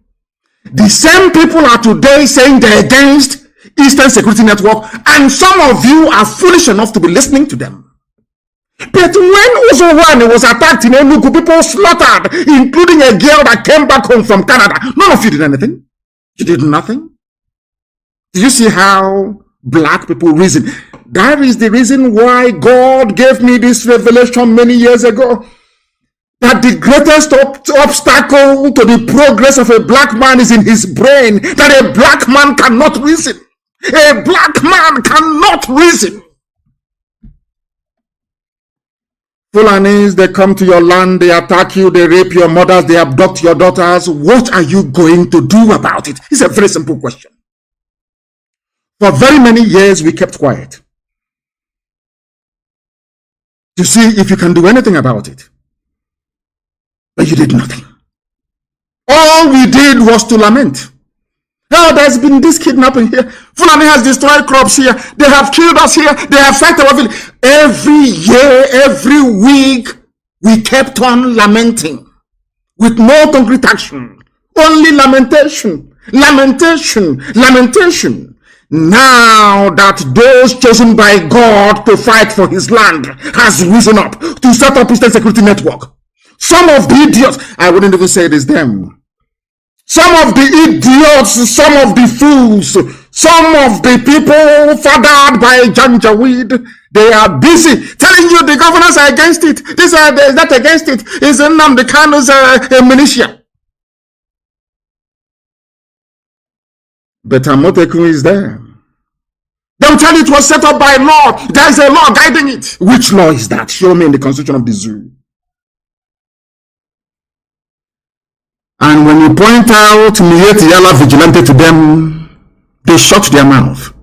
The same people are today saying they're against Eastern Security Network, and some of you are foolish enough to be listening to them. But when Uzowane was attacked in Enugu, people slaughtered, including a girl that came back home from Canada. None of you did anything. You did nothing. Do you see how black people reason? That is the reason why God gave me this revelation many years ago, that the greatest obstacle to the progress of a black man is in his brain, that a black man cannot reason. A black man cannot reason. Fulanis, they come to your land, they attack you, they rape your mothers, they abduct your daughters. What are you going to do about it? It's a very simple question. For very many years, we kept quiet to see if you can do anything about it. But you did nothing. All we did was to lament. Oh, there's been this kidnapping here. Fulani has destroyed crops here. They have killed us here. They have sacked our village. Every year, every week, we kept on lamenting with no concrete action. Only lamentation, lamentation, lamentation. Now that those chosen by God to fight for his land has risen up to set up Eastern Security Network, some of the idiots, I wouldn't even say it is them, some of the idiots, some of the fools, some of the people fathered by Janjaweed, they are busy telling you the governors are against it. This is not against it. It's Nnamdi Kanu's militia. But Amotekun is there. They'll tell you it was set up by law. There is a law guiding it. Which law is that? Show me in the constitution of the zoo. And when you point out Mieti Yala vigilante to them, they shut their mouth.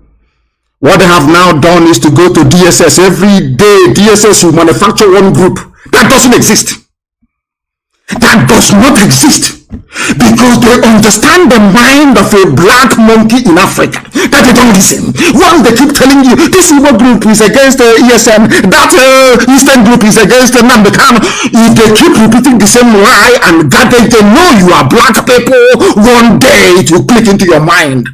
What they have now done is to go to DSS every day. DSS will manufacture one group. That doesn't exist. That does not exist. Because they understand the mind of a black monkey in Africa, that they don't listen. Once they keep telling you this Igbo group is against ESN, that Eastern group is against Nnamdi Kanu, if they keep repeating the same lie and garbage, they know you are black people. One day it will click into your mind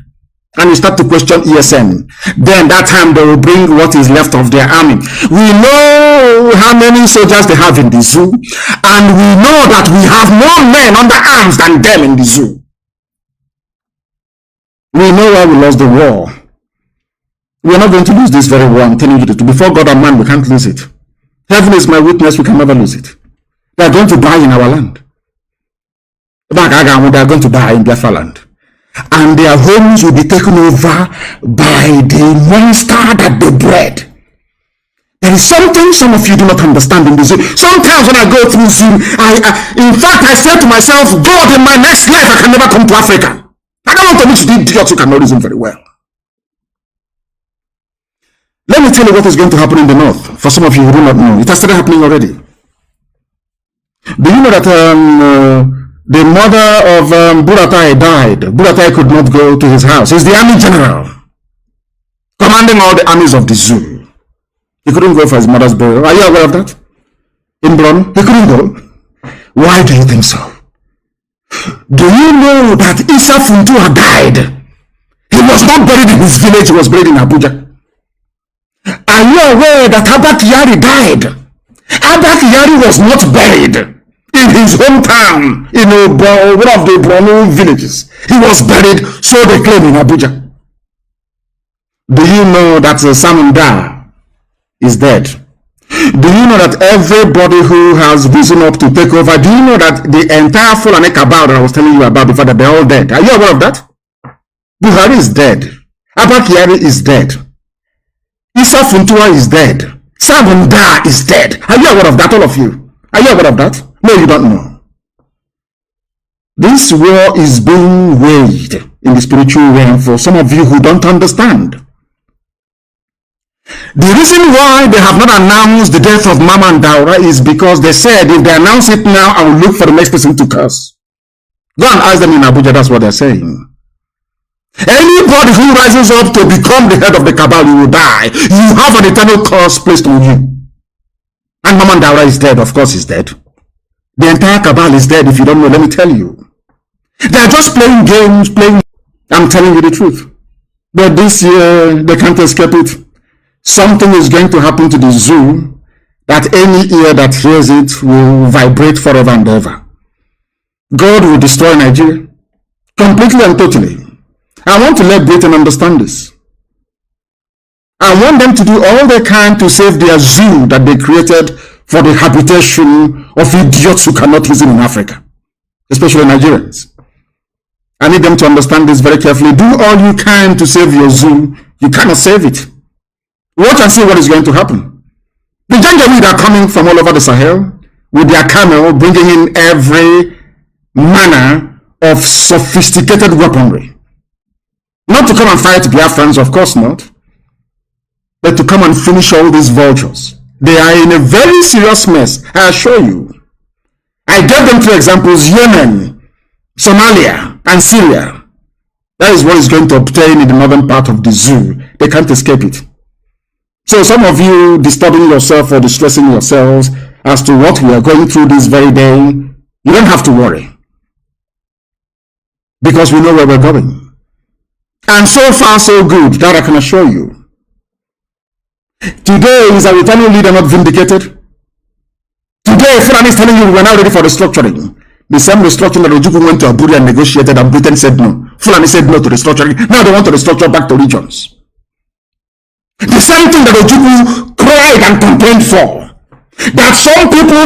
and you start to question ESN. Then that time they will bring what is left of their army. We know how many soldiers they have in the zoo, and we know that we have more men under arms than them in the zoo. We know why we lost the war. We are not going to lose this very war. I'm telling you the truth. Before God and man, we can't lose it. Heaven is my witness, we can never lose it. They are going to die in our land. They are going to die in Biafra land. And their homes will be taken over by the monster that they bred. There is something some of you do not understand in this. Sometimes when I go through Zoom, in fact, I say to myself, God, in my next life, I can never come to Africa. I don't want to meet the idiots who cannot reason very well. Let me tell you what is going to happen in the north. For some of you who do not know, it has started happening already. Do you know that the mother of Buratai died? Buratai could not go to his house. He's the army general, commanding all the armies of the zoo. He couldn't go for his mother's burial. Are you aware of that? In Brno, he couldn't go. Why do you think so? Do you know that Isa Funtua died? He was not buried in his village, he was buried in Abuja. Are you aware that Abba Kyari died? Abba Kyari was not buried in his hometown, in one of the Brno villages. He was buried, so they claim, in Abuja. Do you know that Samunda is dead? Do you know that everybody who has risen up to take over, do you know that the entire Fulani cabal that I was telling you about before, that they're all dead? Are you aware of that? Buhari is dead. Abba Kyari is dead. Isa Funtua is dead. Samunda is dead. Are you aware of that, all of you? Are you aware of that? No, you don't know. This war is being waged in the spiritual realm for some of you who don't understand. The reason why they have not announced the death of Mama and Daura is because they said if they announce it now, I will look for the next person to curse. Go and ask them in Abuja, that's what they're saying. Anybody who rises up to become the head of the cabal, you will die. You have an eternal curse placed on you. And Mama and Daura is dead, of course he's dead. The entire cabal is dead. If you don't know, let me tell you. They're just playing games, I'm telling you the truth. But this year, they can't escape it. Something is going to happen to the zoo that any ear that hears it will vibrate forever and ever. God will destroy Nigeria completely and totally. I want to let Britain understand this. I want them to do all they can to save their zoo that they created for the habitation of idiots who cannot reason in Africa, especially Nigerians. I need them to understand this very carefully. Do all you can to save your zoo. You cannot save it. Watch and see what is going to happen. The Janjaweed are coming from all over the Sahel with their camel, bringing in every manner of sophisticated weaponry. Not to come and fight Biafrans, of course not, but to come and finish all these vultures. They are in a very serious mess, I assure you. I gave them 3 examples: Yemen, Somalia, and Syria. That is what is going to obtain in the northern part of the zoo. They can't escape it. So some of you disturbing yourself or distressing yourselves as to what we are going through this very day, you don't have to worry, because we know where we're going. And so far so good, that I can assure you. Today is our eternal leader not vindicated. Today, Fulani is telling you we are now ready for restructuring. The same restructuring that Ojukwu went to Abuja and negotiated, and Britain said no. Fulani said no to restructuring. Now they want to restructure back to regions. The same thing that Ojukwu cried and complained for. That some Igbo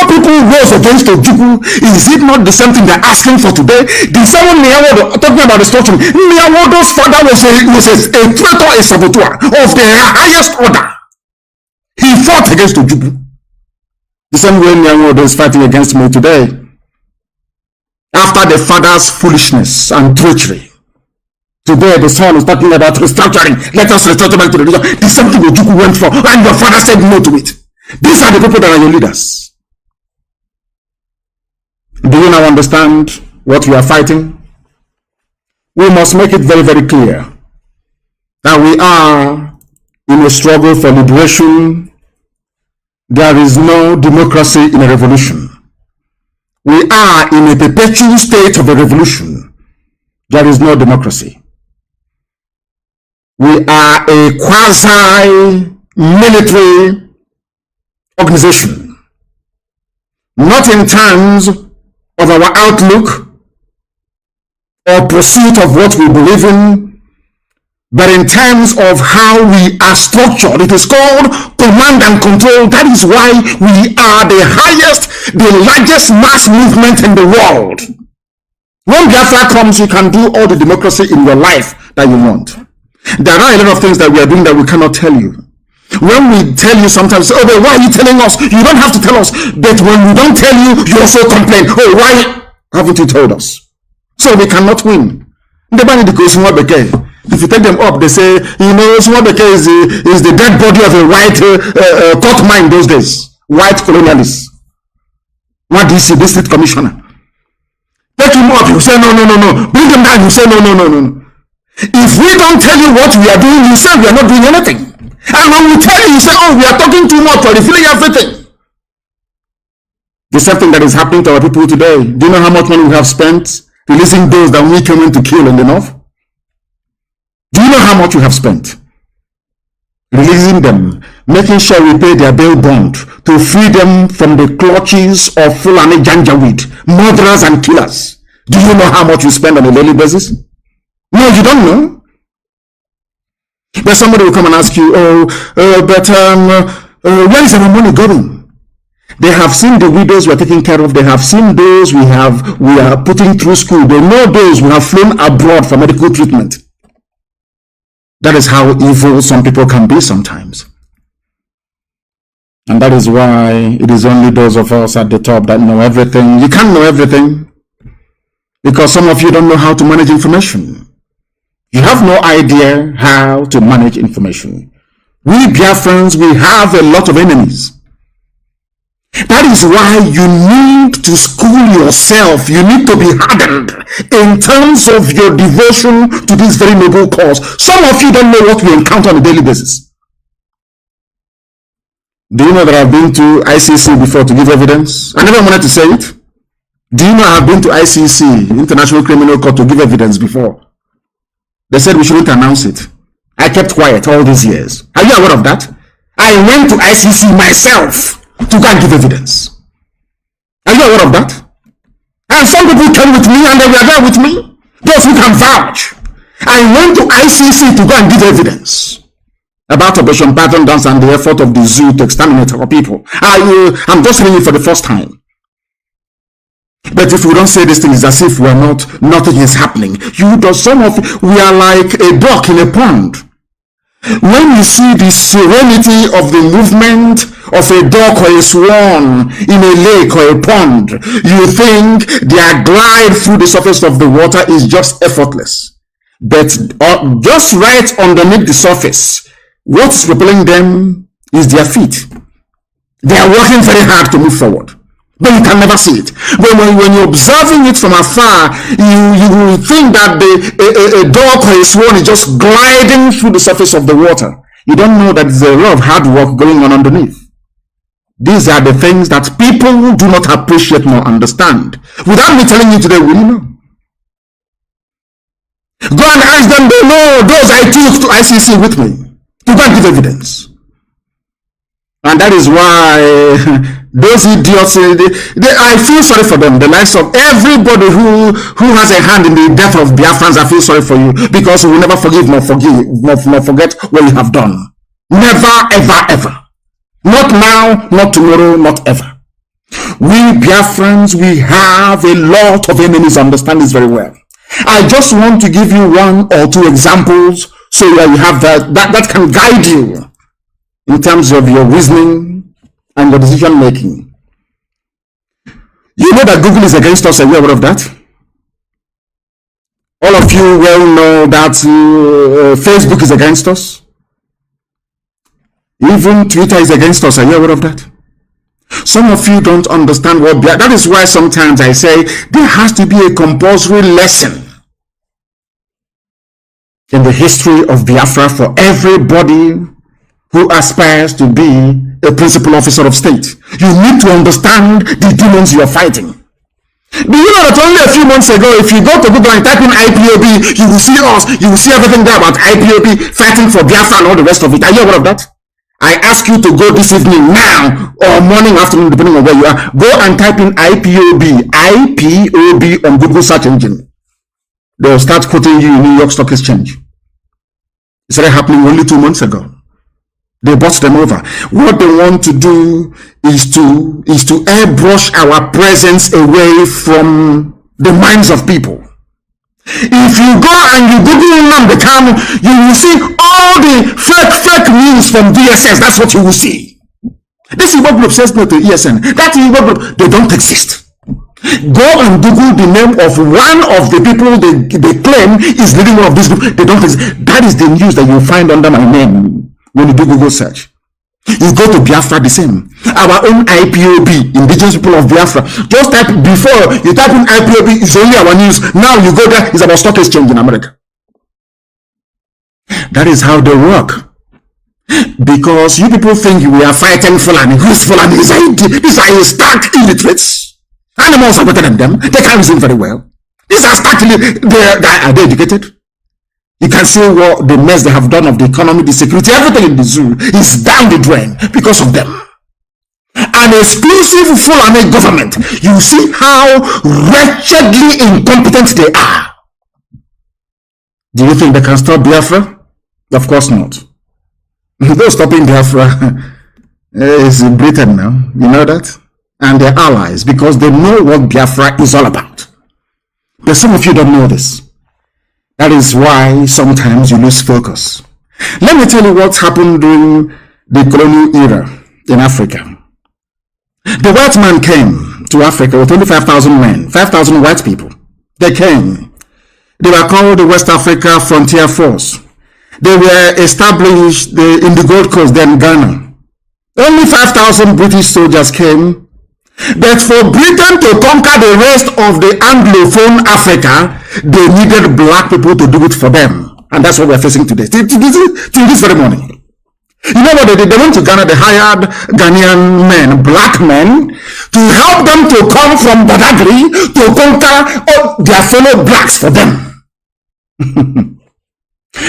people rose against Ojukwu. Is it not the same thing they're asking for today? The same Niawodo, talking about restructuring. Niawodo's father was a traitor, a saboteur of the highest order. He fought against Ojukwu. The same way Niawodo is fighting against me today. After the father's foolishness and treachery, today the son is talking about restructuring. Let us restructure back to the region. The same thing Ojukwu went for, and your father said no to it. These are the people that are your leaders. Do you now understand what we are fighting? We must make it very, very clear that we are in a struggle for liberation. There is no democracy in a revolution. We are in a perpetual state of a revolution. There is no democracy. We are a quasi-military organization, not in terms of our outlook or pursuit of what we believe in, but in terms of how we are structured. It is called command and control. That is why we are the highest, the largest mass movement in the world. When Biafra comes, you can do all the democracy in your life that you want. There are a lot of things that we are doing that we cannot tell you. When we tell you sometimes, oh, but why are you telling us? You don't have to tell us. But when we don't tell you, you also complain. Oh, why haven't you told us? So we cannot win. If you take them up, they say, you know, Swabeke is the dead body of a white court mine those days. White colonialists. What DC, district commissioner. Take him up, you say, no. Bring him down, you say, no. If we don't tell you what we are doing, you say we are not doing anything. And when we tell you, you say, oh, we are talking too much, or refilling everything. The same thing that is happening to our people today. Do you know how much money we have spent releasing those that we came in to kill in the north? Do you know how much we have spent releasing them, making sure we pay their bail bond to free them from the clutches of Fulani Janjaweed, murderers and killers? Do you know how much we spend on a daily basis? No, you don't know. But somebody will come and ask you, where is our money going? They have seen the widows we are taking care of. They have seen those we are putting through school. They know those who have flown abroad for medical treatment. That is how evil some people can be sometimes. And that is why it is only those of us at the top that know everything. You can't know everything because some of you don't know how to manage information. You have no idea how to manage information. We Biafrans, we have a lot of enemies. That is why you need to school yourself. You need to be hardened in terms of your devotion to this very noble cause. Some of you don't know what we encounter on a daily basis. Do you know that I've been to ICC before to give evidence? I never wanted to say it. Do you know I've been to ICC, International Criminal Court, to give evidence before? They said we shouldn't announce it. I kept quiet all these years. Are you aware of that? I went to ICC myself to go and give evidence. Are you aware of that? And some people came with me and they were there with me. Those who can vouch. I went to ICC to go and give evidence about Operation Pattern Dance and the effort of the zoo to exterminate our people. I'm just saying it for the first time. But if we don't say these things, as if nothing is happening. We are like a duck in a pond. When you see the serenity of the movement of a duck or a swan in a lake or a pond, you think their glide through the surface of the water is just effortless. But just right underneath the surface, what's propelling them is their feet. They are working very hard to move forward. But you can never see it. But when you're observing it from afar, you will think that a dog or a swan is just gliding through the surface of the water. You don't know that there's a lot of hard work going on underneath. These are the things that people do not appreciate nor understand. Without me telling you today, will you know? Go and ask them, they know those I took to ICC with me to go and give evidence. And that is why those idiots, I feel sorry for them. The likes of everybody who has a hand in the death of Biafrans, I feel sorry for you, because you will never forgive nor forget what you have done. Never, ever, ever. Not now, not tomorrow, not ever. We Biafrans, we have a lot of enemies, understand this very well. I just want to give you one or two examples so that you have that can guide you in terms of your reasoning and your decision making. You know that Google is against us, are you aware of that? All of you well know that Facebook is against us. Even Twitter is against us, are you aware of that? Some of you don't understand that is why sometimes I say there has to be a compulsory lesson in the history of Biafra for everybody who aspires to be a principal officer of state. You need to understand the demons you are fighting. Do you know that only a few months ago, if you go to Google and type in IPOB, you will see us, you will see everything there about IPOB fighting for Biafra and all the rest of it. Are you aware of that? I ask you to go this evening, now, or morning, afternoon, depending on where you are. Go and type in IPOB on Google search engine. They'll start quoting you in New York Stock Exchange. It started happening only 2 months ago. They bought them over. What they want to do is to airbrush our presence away from the minds of people. If you go and you Google Nnamdi Kanu, you will see all the fake news from DSS. That's what you will see. This Igbo group says no to ESN. That Igbo group, they don't exist. Go and Google the name of one of the people they claim is leading one of this group. They don't exist. That is the news that you find under my name when you do Google search. You go to Biafra, the same. Our own IPOB, Indigenous People of Biafra. Just type, before you type in IPOB, it's only our news. Now you go there, it's about stock exchange in America. That is how they work. Because you people think we are fighting Fulani. Who's Fulani? These are stark illiterates. Animals are better than them. They can't reason very well. These are stark illiterates. Are they educated? You can see what the mess they have done of the economy, the security, everything in the zoo is down the drain because of them. An exclusive Fulani government. You see how wretchedly incompetent they are. Do you think they can stop Biafra? Of course not. They're stopping Biafra is Britain now. You know that? And their allies, because they know what Biafra is all about. But some of you don't know this. That is why sometimes you lose focus. Let me tell you what happened during the colonial era in Africa. The white man came to Africa with only 5,000 men, 5,000 white people. They came. They were called the West Africa Frontier Force. They were established in the Gold Coast, then Ghana. Only 5,000 British soldiers came. But for Britain to conquer the rest of the Anglophone Africa, they needed black people to do it for them. And that's what we're facing today. Till this very morning. You know what they did? They went to Ghana, they hired Ghanaian men, black men, to help them to come from Badagry to conquer all their fellow blacks for them.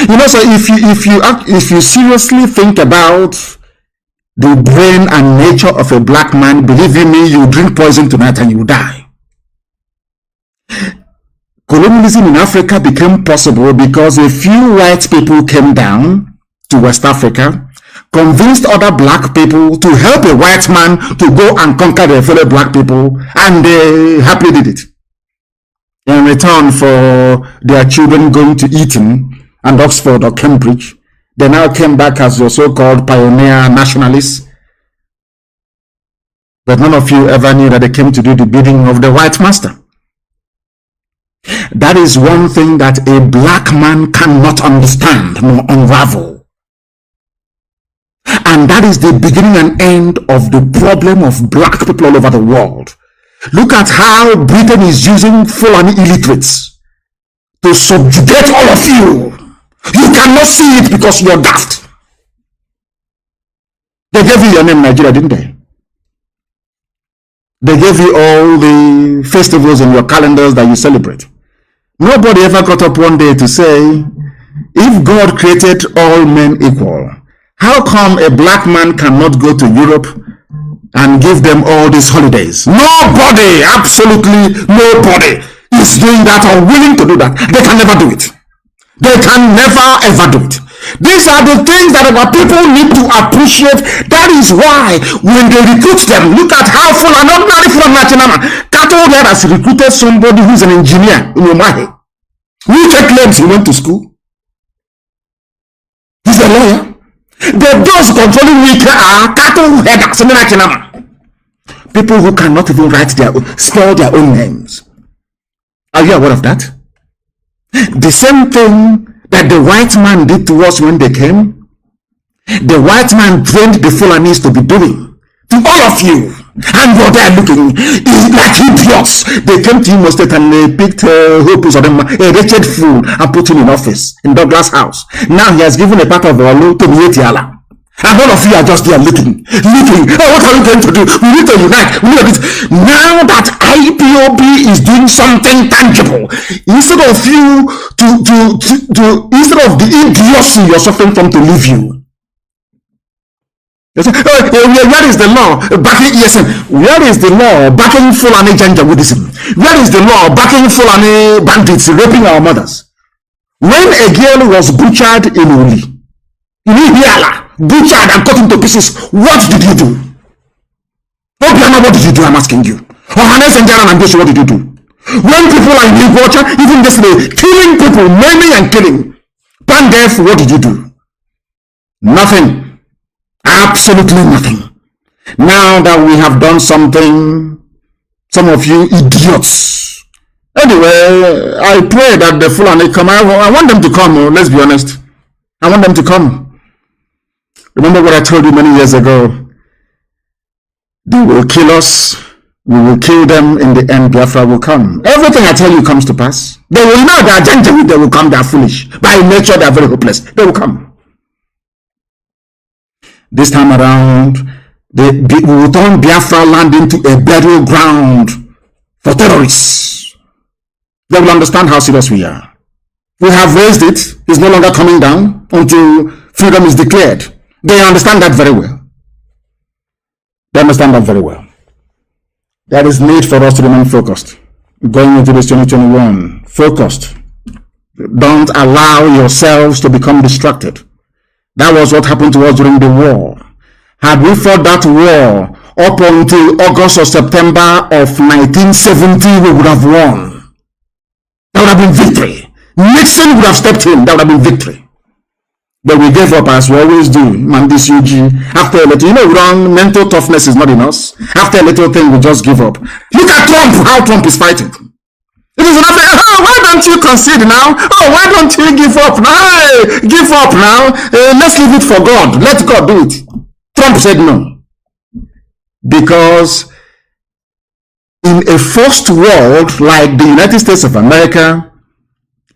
You know, so if you seriously think about the brain and nature of a black man, believe you me, you drink poison tonight and you die. Colonialism in Africa became possible because a few white people came down to West Africa, convinced other black people to help a white man to go and conquer their fellow black people, and they happily did it. In return for their children going to Eton and Oxford or Cambridge, they now came back as your so-called pioneer nationalists. But none of you ever knew that they came to do the bidding of the white master. That is one thing that a black man cannot understand nor unravel. And that is the beginning and end of the problem of black people all over the world. Look at how Britain is using Fulani illiterates to subjugate all of you. You cannot see it because you're daft. They gave you your name, Nigeria, didn't they? They gave you all the festivals in your calendars that you celebrate. Nobody ever got up one day to say, if God created all men equal, how come a black man cannot go to Europe and give them all these holidays? Nobody, absolutely nobody is doing that or willing to do that. They can never do it. They can never ever do it. These are the things that our people need to appreciate. That is why when they recruit them, look at how full and ordinary from Natinama. Kato here has recruited somebody who's an engineer in Umahi. Who claims he went to school? He's a lawyer. Those controlling weaker are cattle headers in Natinama. People who cannot even spell their own names. Are you aware of that? The same thing that the white man did to us when they came, the white man trained the Fulanis to be doing to all of you. And what they're looking is like idiots. They came to Imo State and they picked Hopus of them, a wretched fool, and put him in office in Douglas House. Now he has given a part of Olu to Mietiala. And all of you are just there looking. Oh, what are we going to do? We need to unite. We need to. Now that IPOB is doing something tangible, instead of you instead of the idiocy you're suffering from to leave you. Say, where is the law backing ESN? Where is the law backing Fulani Janjaweedism? Where is the law backing Fulani bandits raping our mothers? When a girl was butchered in Uli, in Ihiala, butchered and cut into pieces, what did you do? Obiama, what did you do? I'm asking you. Ohanes and Jaran and Joshua, what did you do? When people are in water, even yesterday, killing people, maiming and killing, Pandef, what did you do? Nothing. Absolutely nothing. Now that we have done something, some of you idiots. Anyway, I pray that the Fulani come. I want them to come, let's be honest. I want them to come. Remember what I told you many years ago? They will kill us. We will kill them. In the end, Biafra will come. Everything I tell you comes to pass. They will know they are gentle. They will come. They are foolish. By nature, they are very hopeless. They will come. This time around, we will turn Biafra land into a burial ground for terrorists. They will understand how serious we are. We have raised it. It's no longer coming down until freedom is declared. They understand that very well. They understand that very well. There is need for us to remain focused. Going into this 2021, focused. Don't allow yourselves to become distracted. That was what happened to us during the war. Had we fought that war up until August or September of 1970, we would have won. That would have been victory. Nixon would have stepped in. That would have been victory. But we gave up as we always do. Mandis UG. After a little, mental toughness is not in us. After a little thing, we just give up. Look at Trump, how Trump is fighting. It is enough. Oh, why don't you concede now? Oh, why don't you give up now? Hey, give up now. Let's leave it for God. Let God do it. Trump said no. Because in a first world like the United States of America,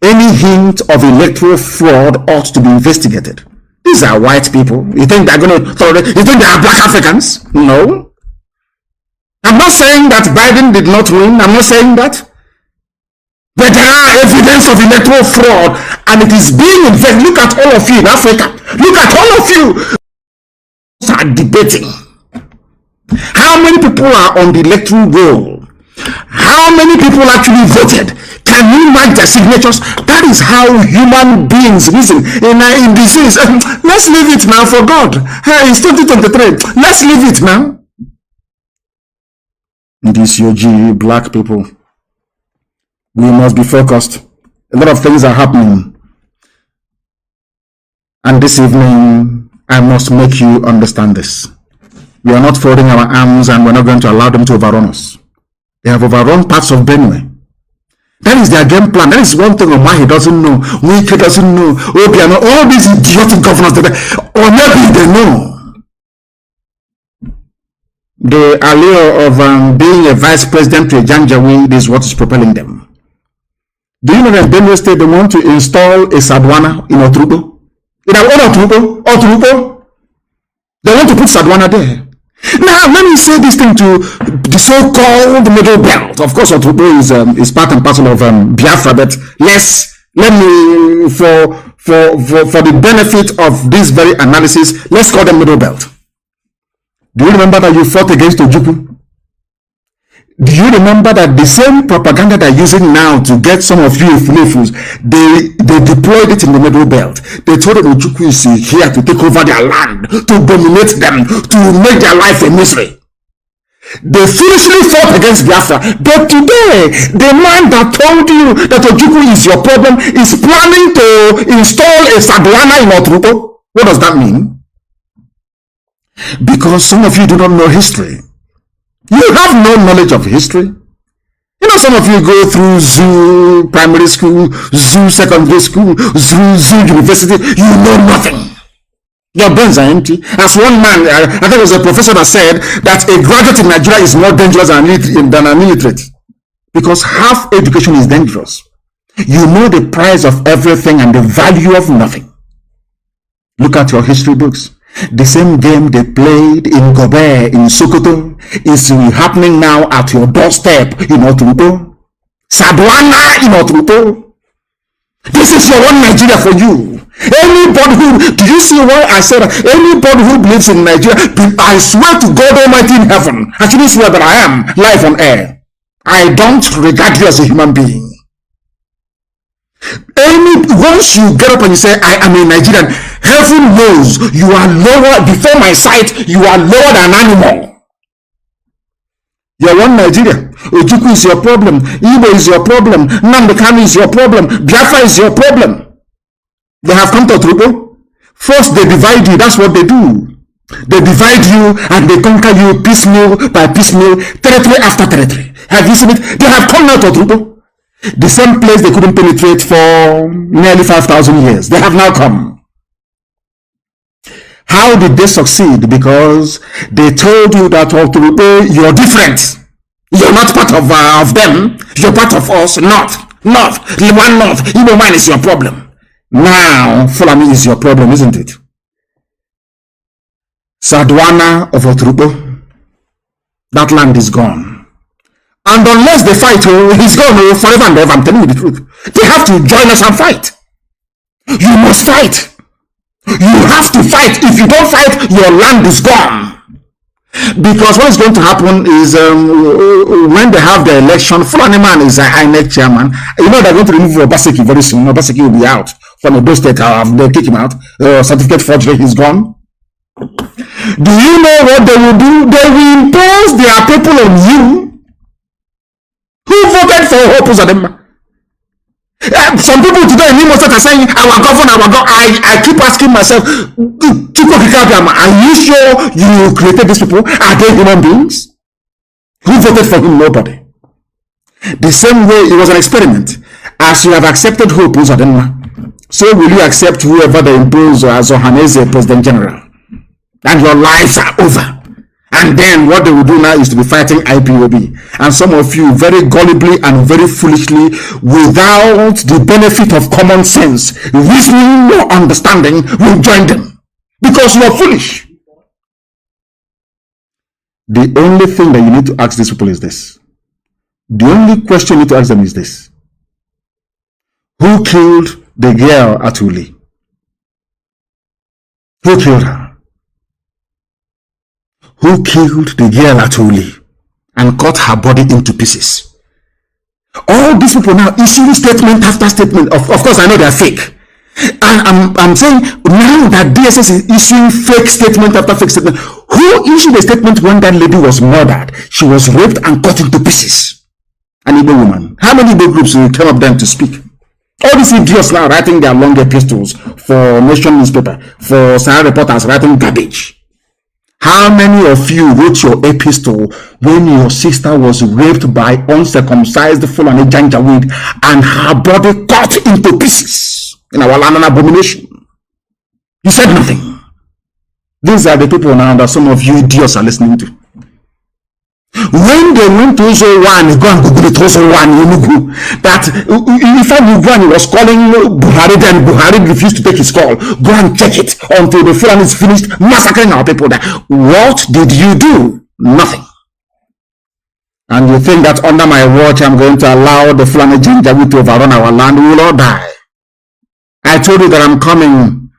any hint of electoral fraud ought to be investigated. These are white people. You think they're going to tolerate? You think they are black Africans? No. I'm not saying that Biden did not win. I'm not saying that. But there are evidence of electoral fraud. And it is being invested. Look at all of you in Africa. Look at all of you are debating. How many people are on the electoral roll? How many people actually voted? Can you mark their signatures? That is how human beings reason in disease. Let's leave it now for God. Hey, it's 2023. Let's leave it now. These UG black people, we must be focused. A lot of things are happening. And this evening, I must make you understand this. We are not folding our arms and we're not going to allow them to overrun us. They have overrun parts of Benue. That is their game plan. That is one thing Omahi doesn't know. Wike doesn't know. Obiano, all these idiotic governors, or maybe they know. The allure of being a vice president to a Janjaweed is what is propelling them. Do you know that Benue State, they want to install a Sadwana in Otrubo? In Otrubo? They want to put Sadwana there. Now, let me say this thing to the so-called middle belt. Of course, Otrubo is part and parcel of Biafra, but let me, for the benefit of this very analysis, let's call them middle belt. Do you remember that you fought against Ojukwu? Do you remember that the same propaganda they're using now to get some of you Ifulefus, they deployed it in the middle belt. They told them Ojukwu is here to take over their land, to dominate them, to make their life a misery. They foolishly fought against Biafra. But today, the man that told you that Ojukwu is your problem is planning to install a Sadwana in Otrubo. What does that mean? Because some of you do not know history. You have no knowledge of history. You know, some of you go through zoo primary school, zoo secondary school, zoo university. You know nothing. Your brains are empty. As one man, I think it was a professor that said that a graduate in Nigeria is more dangerous than an illiterate. Because half education is dangerous. You know the price of everything and the value of nothing. Look at your history books. The same game they played in Gobe, in Sokoto, is happening now at your doorstep in Otrubo. Sadwana in Otrubo. This is your one Nigeria for you. Anybody who, do you see why I said anybody who believes in Nigeria, I swear to God Almighty in heaven, I shouldn't swear that I am live on air. I don't regard you as a human being. Once you get up and you say, I am a Nigerian, heaven knows you are lower, before my sight, you are lower than an animal. You are one Nigeria. Ojukwu is your problem. Igbo is your problem. Nnamdi Kanu is your problem. Biafra is your problem. They have come to Otrubo. First, they divide you. That's what they do. They divide you and they conquer you piecemeal by piecemeal, territory after territory. Have you seen it? They have come now to Otrubo. The same place they couldn't penetrate for nearly 5,000 years. They have now come. How did they succeed? Because they told you that you're different. You're not part of them. You're part of us. North. One North. Igbo man is your problem. Now, Fulani is your problem, isn't it? Sadwana of Otrubo. That land is gone. And unless they fight, he's gone forever and ever. I'm telling you the truth. They have to join us and fight. You must fight. You have to fight. If you don't fight, your land is gone. Because what is going to happen is when they have the election, Fulani man is an INEC chairman. You know they're going to remove Obaseki very soon. Obaseki will be out from the state. They'll kick him out. Certificate forgery, he's gone. Do you know what they will do? They will impose their people on you. Who voted for Hope Uzodimma? Some people today in Imo State are saying, our governor, I keep asking myself, are you sure you created these people? Are they human beings? Who voted for him? Nobody. The same way it was an experiment. As you have accepted Hope Uzodimma, so will you accept whoever they impose as Ohaneze President General. And your lives are over. And then what they will do now is to be fighting IPOB. And some of you very gullibly and very foolishly, without the benefit of common sense, reasoning or understanding, will join them. Because you are foolish. The only thing that you need to ask these people is this. The only question you need to ask them is this. Who killed the girl Atuli? Who killed her? Who killed the girl Atuli and cut her body into pieces? All these people now issuing statement after statement. Of course, I know they are fake. And I'm saying now that DSS is issuing fake statement after fake statement. Who issued a statement when that lady was murdered? She was raped and cut into pieces. An Igbo woman. How many Igbo groups will come up then to speak? All these idiots now writing their long epistles for Nation newspaper, for Sahara reporters writing garbage. How many of you wrote your epistle when your sister was raped by uncircumcised Fulani Janjaweed and her body cut into pieces in our land, an abomination? You said nothing. These are the people now that some of you idiots are listening to. When they went to Ozo1, go and Google it, Ozo1, that in fact Uganda was calling Buhari, then Buhari refused to take his call. Go and check it until the Fulani is finished massacring our people there. What did you do? Nothing. And you think that under my watch I'm going to allow the Fulani Janjaweed to overrun our land? We will all die. I told you that I'm coming,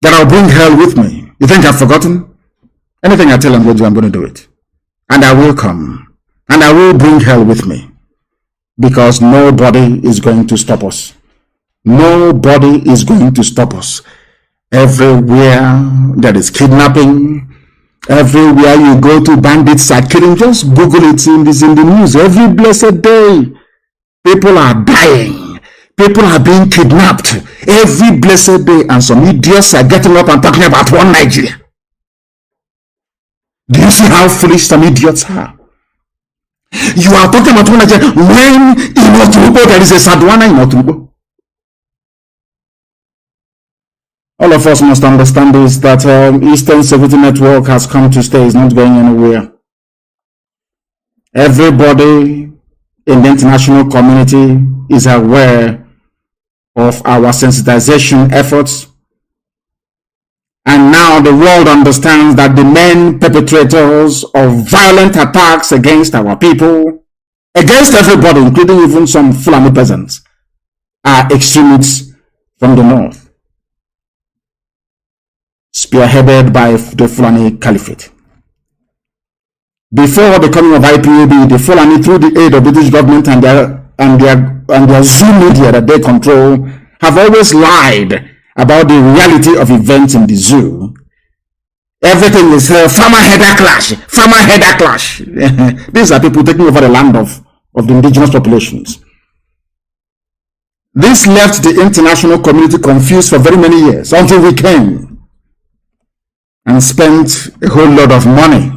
that I'll bring hell with me. You think I've forgotten? Anything I tell them I'm going to do it. And I will come. And I will bring hell with me. Because nobody is going to stop us. Nobody is going to stop us. Everywhere there is kidnapping, everywhere you go to, bandits are killing. Just Google it, in the news. Every blessed day, people are dying. People are being kidnapped. Every blessed day. And some idiots are getting up and talking about one Nigeria. Do you see how foolish some idiots are? You are talking about one Nigeria when in Otubo there is a Sadwana in Otubo. All of us must understand this, that Eastern Security Network has come to stay, is not going anywhere. Everybody in the international community is aware of our sensitization efforts. And now the world understands that the main perpetrators of violent attacks against our people, against everybody, including even some Fulani peasants, are extremists from the north, spearheaded by the Fulani Caliphate. Before the coming of IPOB, the Fulani, through the aid of British government and their Zoom media that they control, have always lied about the reality of events in the zoo. Everything is farmer header clash, farmer header clash. These are people taking over the land of the indigenous populations. This left the international community confused for very many years until we came and spent a whole lot of money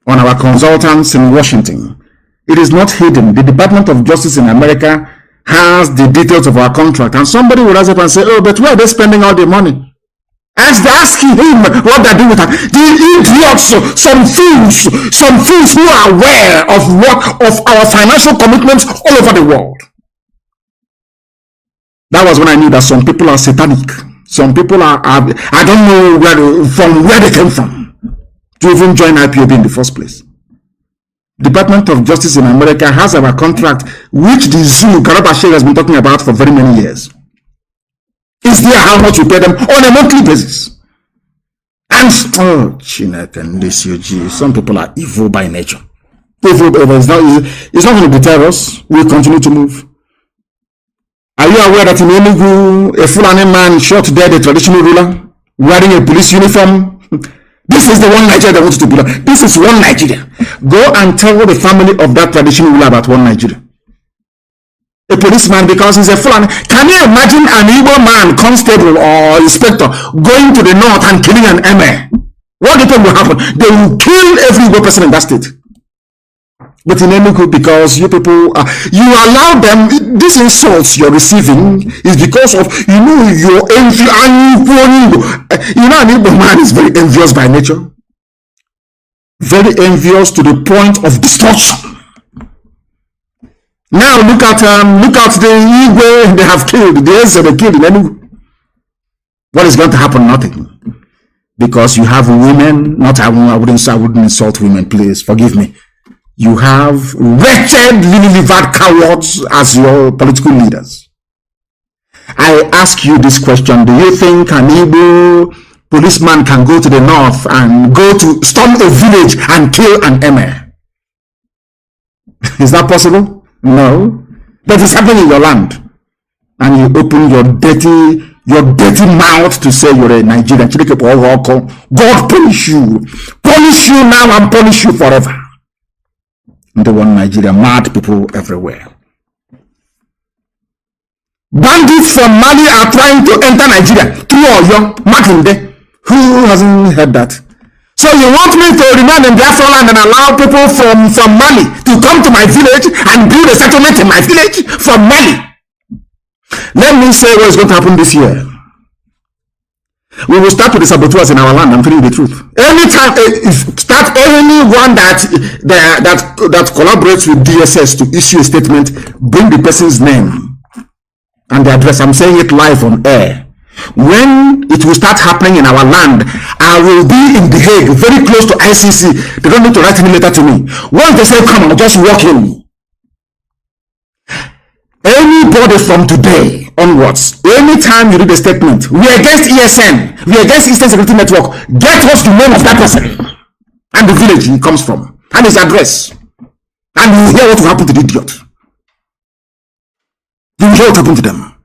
on our consultants in Washington. It is not hidden. The Department of Justice in America has the details of our contract, and somebody will rise up and say, oh, but where are they spending all the money? Asking him what they're doing with that. The idiots, some fools who are aware of our financial commitments all over the world. That was when I knew that some people are satanic. Some people are I don't know from where they came from to even join IPOB in the first place. Department of Justice in America has our contract, which the zoo, Karabashe, has been talking about for very many years. Is there how much we pay them on a monthly basis? And, Chineke and this UG, some people are evil by nature. Evil, it's not going to deter us. We'll continue to move. Are you aware that in Enugu, a Fulani man shot dead a traditional ruler wearing a police uniform? This is the one Nigeria that wants to belong. This is one Nigeria. Go and tell the family of that traditional ruler about one Nigeria. A policeman, because he's a Fulani. Can you imagine an Igbo man, constable or inspector, going to the north and killing an emir? What do you think will happen? They will kill every Igbo person in that state. But in Enugu, because you people, you allow them, these insults you're receiving is because of, your envy. An Igbo man is very envious by nature. Very envious to the point of destruction. Now look at the Igwe they have killed, the Eze they killed in Enugu. What is going to happen? Nothing. Because you have women, I wouldn't insult women, please, forgive me. You have wretched, lily-livered cowards as your political leaders. I ask you this question. Do you think an Igbo policeman can go to the north and go to storm a village and kill an emir? Is that possible? No. That is happening in your land. And you open your dirty mouth to say you're a Nigerian. God punish you. Punish you now and punish you forever. The one Nigeria, mad people everywhere. Bandits from Mali are trying to enter Nigeria through Oyo, Makinde. Who hasn't heard that? So you want me to remain in Biafra land and allow people from Mali to come to my village and build a settlement in my village from Mali? Let me say what is going to happen this year. We will start with the saboteurs in our land. I'm telling you the truth. Anytime, start anyone that collaborates with DSS to issue a statement, bring the person's name and the address. I'm saying it live on air. When it will start happening in our land, I will be in The Hague, very close to ICC. They don't need to write any letter to me. Once they say come, I'll just walk in. Anybody from today onwards, anytime you read a statement, we are against ESN, we are against Eastern Security Network, get us the name of that person and the village he comes from and his address, and you will hear what will happen to the idiot. You will hear what happened to them.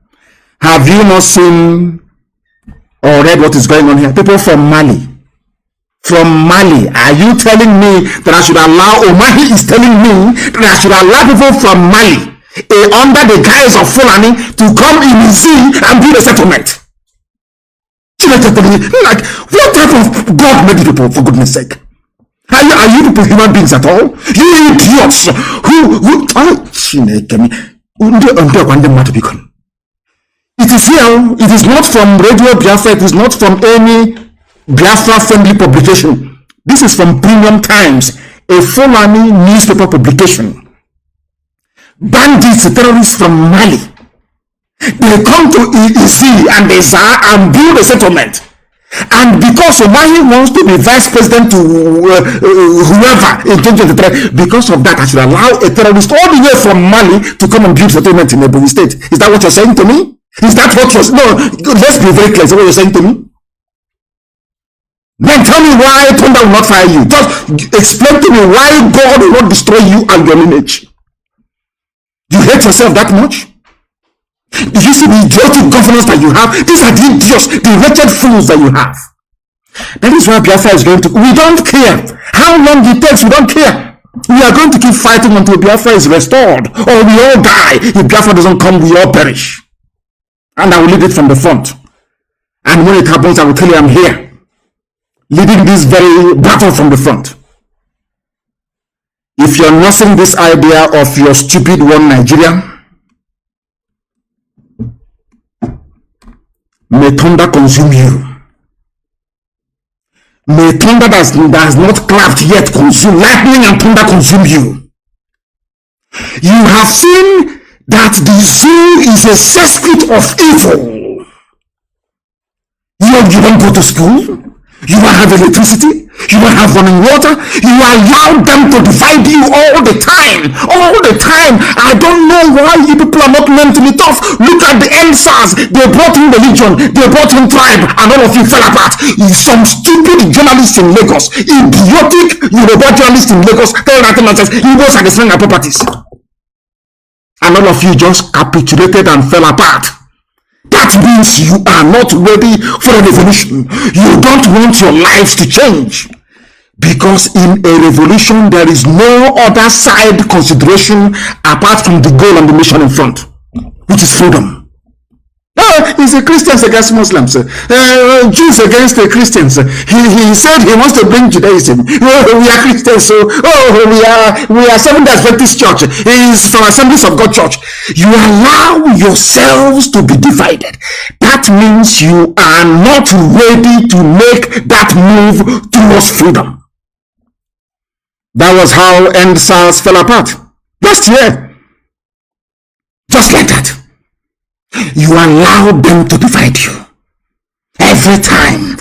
Have you not seen or read what is going on here? People from Mali. From Mali. Are you telling me that I should allow, Omahi is telling me that I should allow people from Mali, under the guise of Fulani, to come in sea and build a settlement? Like, what type of God made people, for goodness sake? Are you people human beings at all? You idiots it is here. It is not from Radio Biafra. It is not from any Biafra-friendly publication. This is from Premium Times, a Fulani newspaper publication. Bandits, terrorists from Mali, they come to EEC and they and build a settlement. And because Omahi wants to be vice president to whoever in 2023, because of that, I should allow a terrorist all the way from Mali to come and build settlement in Ebonyi State. Is that what you're saying to me? Is that what you're saying? No, let's be very clear. Is that what you're saying to me? Then tell me why thunder will not fire you. Just explain to me why God will not destroy you and your lineage. You hate yourself that much? Did you see the idiotic governance that you have? These are the idiots, the wretched fools that you have. That is why Biafra is going to... We don't care how long it takes. We don't care. We are going to keep fighting until Biafra is restored, or we all die. If Biafra doesn't come, we all perish. And I will lead it from the front. And when it happens, I will tell you I'm here, leading this very battle from the front. If you're nursing this idea of your stupid one Nigeria, may thunder consume you. May thunder that has not clapped yet consume, lightning and thunder consume you. You have seen that the zoo is a cesspit of evil. You don't go to school. You don't have electricity. You don't have running water. You allow them to divide you all the time. All the time. I don't know why you people are not mentally tough. Look at the NSAS. They brought in religion. They brought in tribe. And all of you fell apart. Some stupid journalists in Lagos. Idiotic Yoruba journalists in Lagos. Tell that nonsense. Igbos are destroying our properties. And all of you just capitulated and fell apart. That means you are not ready for a revolution. You don't want your lives to change. Because in a revolution, there is no other side consideration apart from the goal and the mission in front, which is freedom. It's the Christians against Muslims, Jews against the Christians. He said he wants to bring Judaism. We are Christians, so we are Seventh-day Adventist Church. He is from Assemblies of God Church. You allow yourselves to be divided. That means you are not ready to make that move towards freedom. That was how NSAS fell apart last year. Just like that. You allow them to divide you. Every time,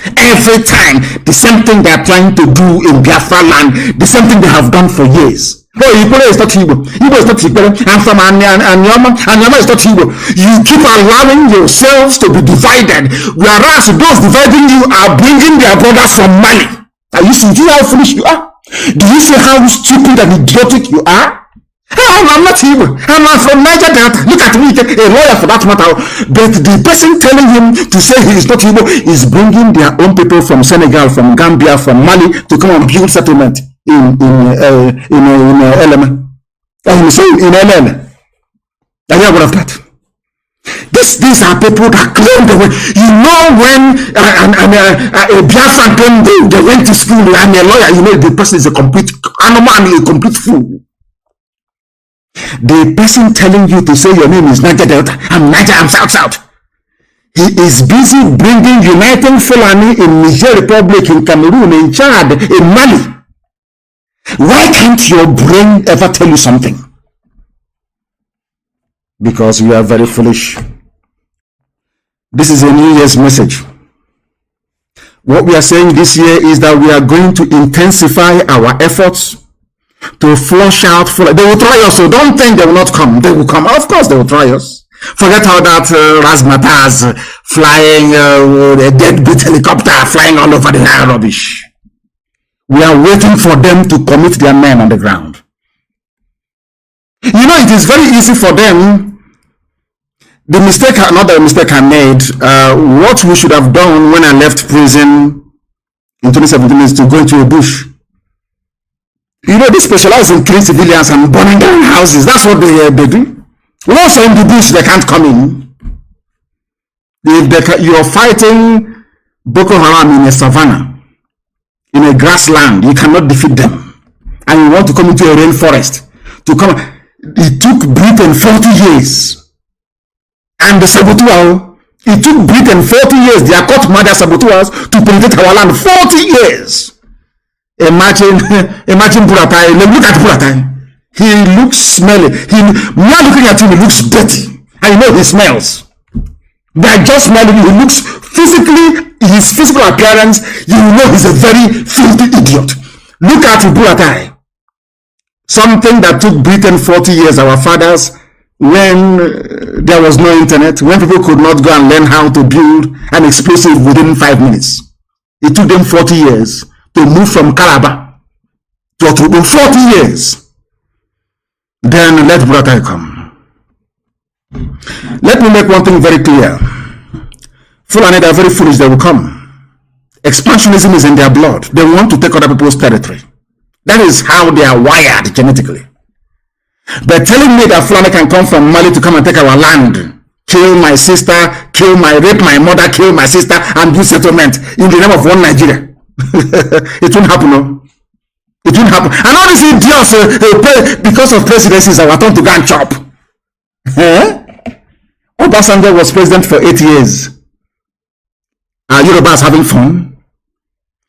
the same thing they are trying to do in Biafra land, the same thing they have done for years. Oh, Igbo is not Igbo. Igbo is not Igbo. I'm from Anyama. Anyama is not Igbo. You keep allowing yourselves to be divided, whereas those dividing you are bringing their brothers from Mali. Are you see how foolish you are? Do you see how stupid and idiotic you are? I'm not Igbo. I'm from Niger Delta. Look at me, a lawyer for that matter. But the person telling him to say he is not Igbo is bringing their own people from Senegal, from Gambia, from Mali to come and build settlement in LM. In LM. Are you aware of that? These are people that claim the way. You know, when a Biafran claimed they went to school and a lawyer, you know the person is a complete animal and a complete fool. The person telling you to say your name is Niger Delta, I'm Niger, I'm South. He is busy bringing uniting Fulani in Niger Republic, in Cameroon, in Chad, in Mali. Why can't your brain ever tell you something? Because we are very foolish. This is a New Year's message. What we are saying this year is that we are going to intensify our efforts to flush out. They will try us, so don't think they will not come. They will come. Of course, they will try us. Forget how that razzmatazz flying, a deadbeat helicopter flying all over the air rubbish. We are waiting for them to commit their men on the ground. You know, it is very easy for them. The mistake, not the mistake I made, what we should have done when I left prison in 2017 is to go into a bush. You know, they specialize in killing civilians and burning down houses. That's what they do. Once in the bush, they can't come in. If you're fighting Boko Haram in a savannah, in a grassland, you cannot defeat them. And you want to come into a rainforest. It took Britain 40 years. And the saboteurs, it took Britain 40 years, their court murder saboteurs, to penetrate our land. 40 years. Imagine Buratai. Look at Buratai. He looks smelly. Now looking at him, he looks dirty. And you know he smells. By just smelling, he looks physically, his physical appearance, you know he's a very filthy idiot. Look at Buratai. Something that took Britain 40 years, our fathers, when there was no internet, when people could not go and learn how to build an explosive within 5 minutes. It took them 40 years to move from Calabar to Otubo. 40 years. Then let Buratai come. Let me make one thing very clear. Fulani, they are very foolish, they will come. Expansionism is in their blood. They want to take other people's territory. That is how they are wired genetically. But telling me that Fulani can come from Mali to come and take our land, kill my sister, rape my mother, kill my sister, and do settlement in the name of one Nigeria. It won't happen, no? It won't happen. And all these idiots, because of presidencies, are turn to go and chop. Obasanjo was president for 8 years. Are Yorubas having fun?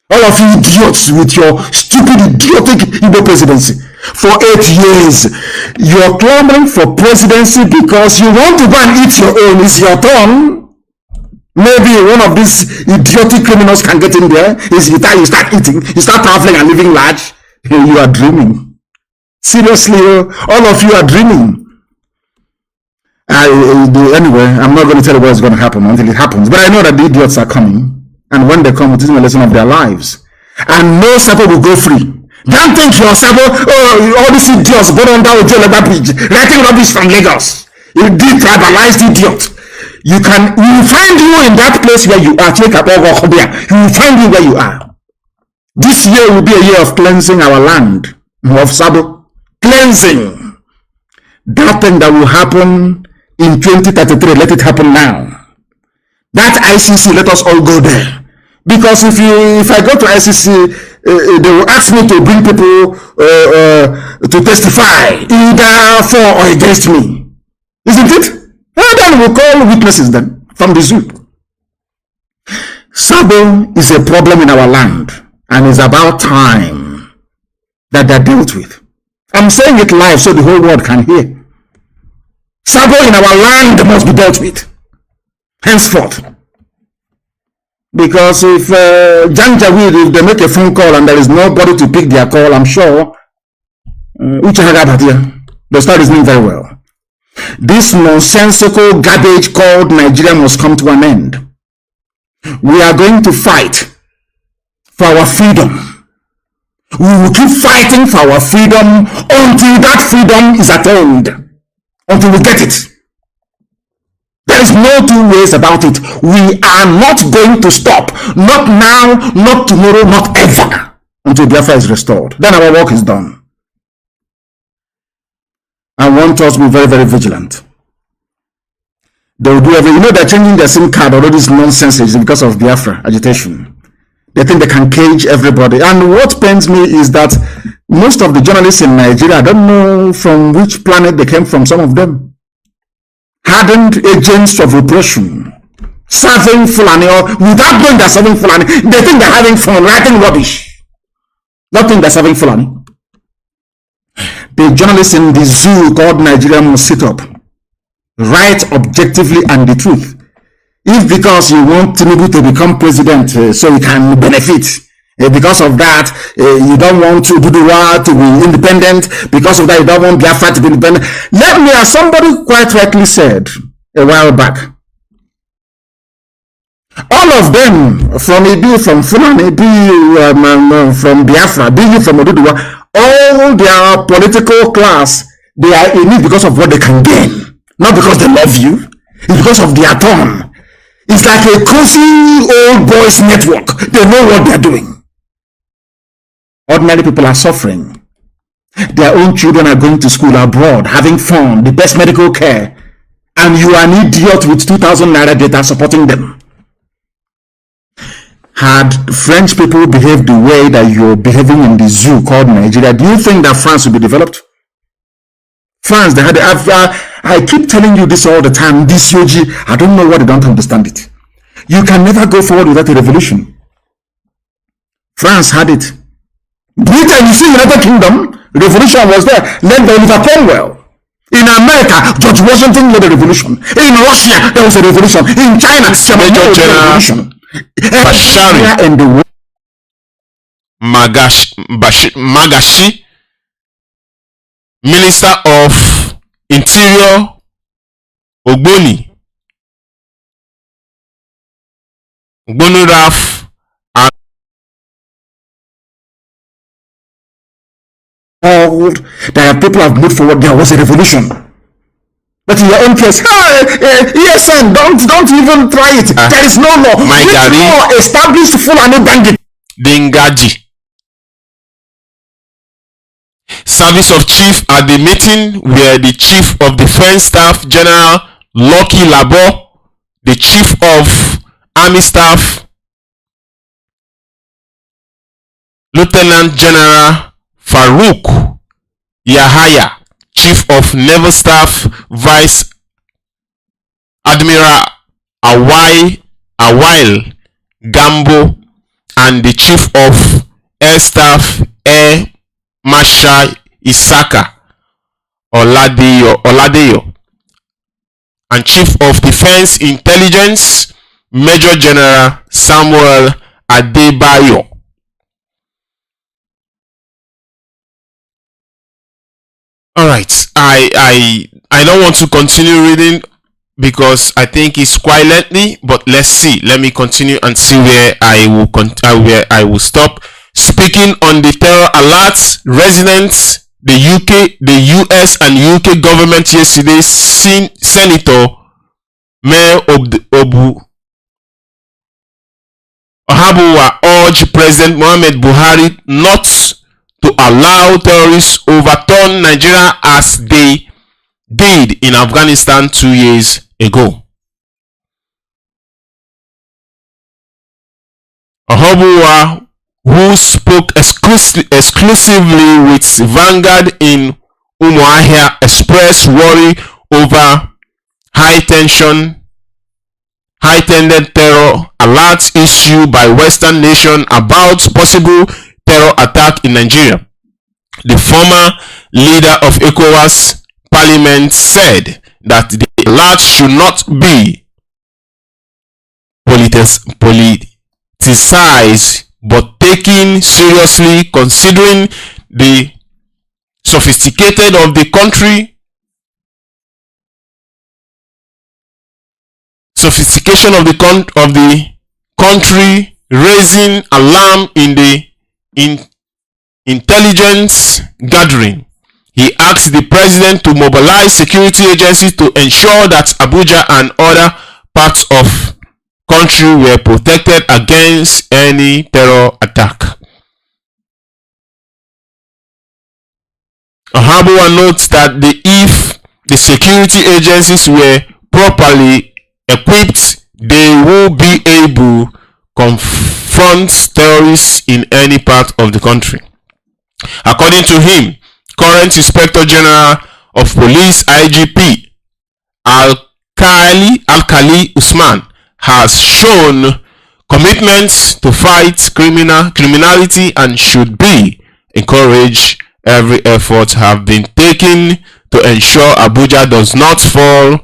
All of you idiots with your stupid, idiotic Igbo presidency. For 8 years, you're clamoring for presidency because you want to go and eat your own. It's your turn. Maybe one of these idiotic criminals can get in there. You start eating, you start traveling and living large. You are dreaming. Seriously, all of you are dreaming. Anyway, I'm not going to tell you what's going to happen until it happens. But I know that the idiots are coming. And when they come, it is a lesson of their lives. And no Sabo will go free. Don't think your Sabo, all these idiots born under Ojoleba Bridge, writing rubbish from Lagos. You detribalized idiot. We will find you in that place where you are. We will find you where you are. This year will be a year of cleansing our land of Sabo. Cleansing. That thing that will happen in 2033, let it happen now. That ICC, let us all go there. Because if I go to ICC, they will ask me to bring people to testify either for or against me. Isn't it? And then we'll call witnesses then from the zoo. Sabo is a problem in our land, and it's about time that they're dealt with. I'm saying it live so the whole world can hear. Sabo in our land must be dealt with henceforth. Because if Janjaweed, if they make a phone call and there is nobody to pick their call, I'm sure The story is doing very well. This nonsensical garbage called Nigeria must come to an end. We are going to fight for our freedom. We will keep fighting for our freedom until that freedom is attained, until we get it. There is no two ways about it. We are not going to stop. Not now, not tomorrow, not ever, until Biafra is restored. Then our work is done. I want us to be very, very vigilant. They will do everything. You know, they're changing their SIM card. All this nonsense is because of Biafra agitation. They think they can cage everybody. And what pains me is that most of the journalists in Nigeria, I don't know from which planet they came from, some of them, hardened agents of repression, serving Fulani, or without knowing they're serving Fulani, they think they're having fun, writing rubbish. Not think they're serving Fulani. The journalists in the zoo called Nigeria must sit up, write objectively and the truth. If because you want Tinubu to become president so you can benefit, because of that you don't want to do the war to be independent, because of that you don't want Biafra to be independent. Let me, as somebody quite rightly said a while back, all of them, from Ibi, from Fulani, from Biafra, be you from Oduduwa, all their political class, they are in it because of what they can gain, not because they love you. It's because of their turn. It's like a cozy old boys network. They know what they're doing. Ordinary people are suffering. Their own children are going to school abroad, having fun, the best medical care, and you are an idiot with 2,000 naira data supporting them. Had French people behaved the way that you're behaving in the zoo called Nigeria, do you think that France will be developed? France, they had I keep telling you this all the time, this Yoji, I don't know why they don't understand it. You can never go forward without a revolution. France had it. Britain, you see, United Kingdom, revolution was there, led by Oliver Cromwell. In America, George Washington led a revolution. In Russia, there was a revolution. In China, there was a revolution. Bashari and the Magashi, Minister of Interior, Ogboni Raf, and that people have moved forward. There was a revolution. But in your own case, yes, son, don't even try it. There is no law. My daddy, law established Fulani bandit. Dengaji. Service of Chief at the meeting were the Chief of Defense Staff General Lucky Labo, the Chief of Army Staff Lieutenant General Farouk Yahaya, Chief of Naval Staff Vice Admiral Awil Gambo, and the Chief of Air Staff Air Marshal Isaka Oladeyo, and Chief of Defense Intelligence Major General Samuel Adebayo. Alright, I don't want to continue reading because I think it's quite lengthy, but let's see. Let me continue and see where I will stop. Speaking on the terror alerts, residents, the US and UK government yesterday, Senator Mayor Ohabuwa urged President Muhammad Buhari not to allow terrorists overturn Nigeria as they did in Afghanistan 2 years ago. Ohabuwa, who spoke exclusively with Vanguard in Umuahia, expressed worry over heightened terror alerts issued by Western nations about possible terror attack in Nigeria. The former leader of ECOWAS Parliament said that the alert should not be politicized but taken seriously, considering the sophisticated of the country, sophistication of the country, raising alarm in the intelligence gathering. He asked the president to mobilize security agencies to ensure that Abuja and other parts of country were protected against any terror attack. Ohabuwa notes that if the security agencies were properly equipped, they will be able to confront terrorists in any part of the country. According to him, current Inspector General of Police IGP Alkali Usman has shown commitment to fight criminality and should be encouraged. Every effort have been taken to ensure Abuja does not fall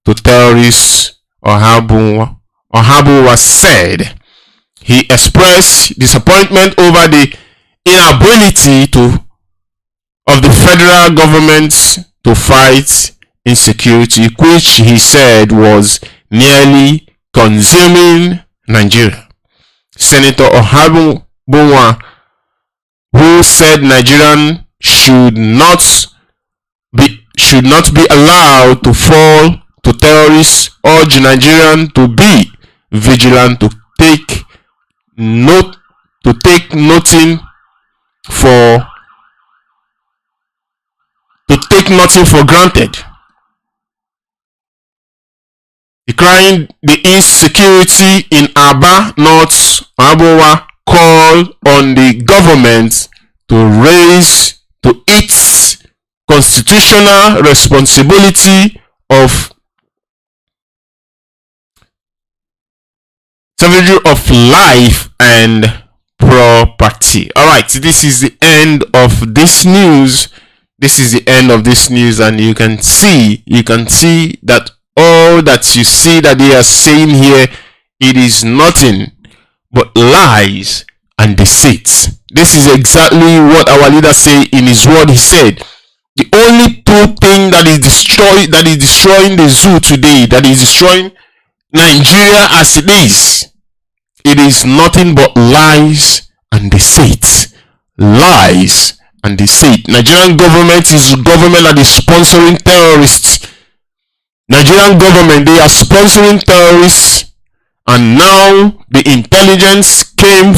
to terrorists, Ohabuwa said. He expressed disappointment over the inability of the federal government to fight insecurity, which he said was nearly consuming Nigeria. Senator Ohabuwa, who said Nigerian should not be allowed to fall to terrorists, urged Nigerian to be vigilant, to take nothing for granted. Decrying the insecurity in Aba North, Ohabuwa called on the government to raise to its constitutional responsibility of salvage of life and property. All right, this is the end of this news. This is the end of this news, and you can see that all that you see that they are saying here, it is nothing but lies and deceit. This is exactly what our leader said in his word. He said, the only true thing that is destroying the zoo today, that is destroying Nigeria as it is nothing but lies and deceit. Lies and deceit. Nigerian government is a government that is sponsoring terrorists. Nigerian government, they are sponsoring terrorists, and now the intelligence came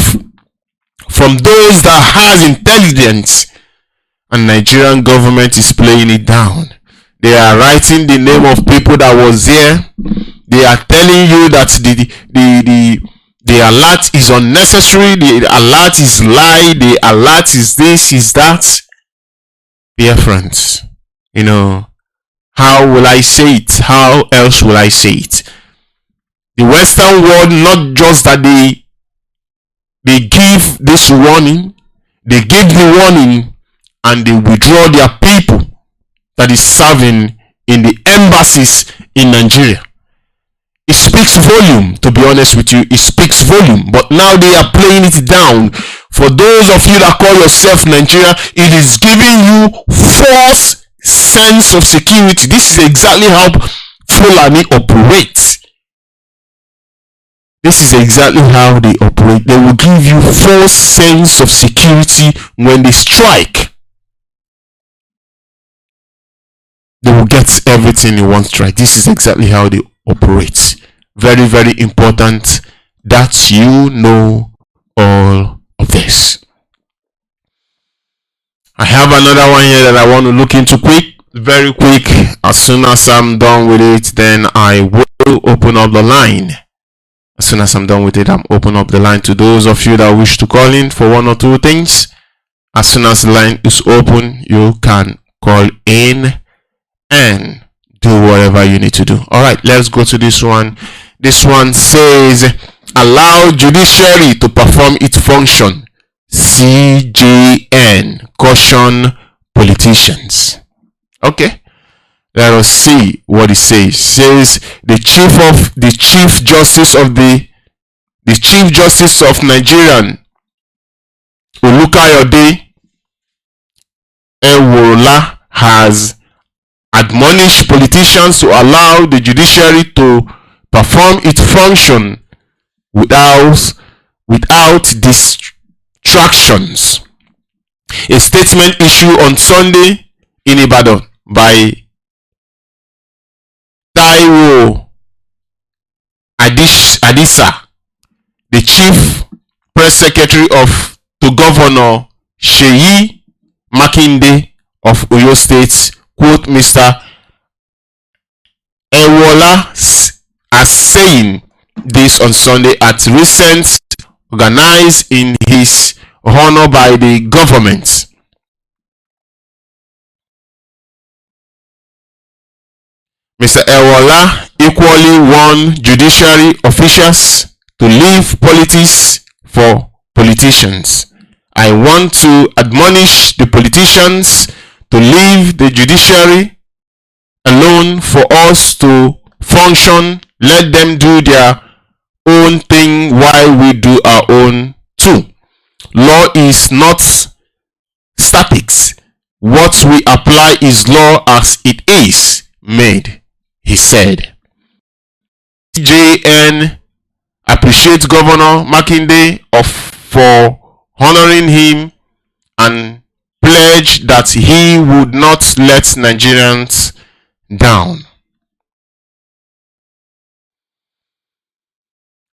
from those that has intelligence, and Nigerian government is playing it down. They are writing the name of people that was there. They are telling you that the alert is unnecessary, the alert is lie, the alert is this, is that. Biafrans, how will I say it? How else will I say it? The Western world, not just that they give this warning, they give the warning and they withdraw their people that is serving in the embassies in Nigeria. It speaks volume, to be honest with you. It speaks volume. But now they are playing it down. For those of you that call yourself Nigeria, it is giving you false sense of security. This is exactly how Fulani operates. This is exactly how they operate. They will give you false sense of security when they strike. They will get everything in one strike. This is exactly how they operate. Very, very important that you know all of this. I have another one here that I want to look into very quick. As soon as I'm done with it, then I will open up the line. As soon as I'm done with it, I'm open up the line to those of you that wish to call in for one or two things. As soon as the line is open, you can call in and do whatever you need to do. All right, let's go to this one. This one says, allow judiciary to perform its function. CJN caution politicians. Okay, let us see what it says. It says the chief justice of Nigerian, Olukayode, Ewola has admonished politicians to allow the judiciary to perform its function without distractions. A statement issued on Sunday in Ibadan by Taiwo Adisa, the chief press secretary to Governor Seyi Makinde of Oyo State, quote Mr. Ewola as saying this on Sunday at recent organized in his honor by the government. Mr. Ewola equally warned judiciary officials to leave politics for politicians. I want to admonish the politicians to leave the judiciary alone for us to function. Let them do their own thing while we do our own too. Law is not static. What we apply is law as it is made, he said. JN appreciates Governor Makinde for honoring him and pledged that he would not let Nigerians down.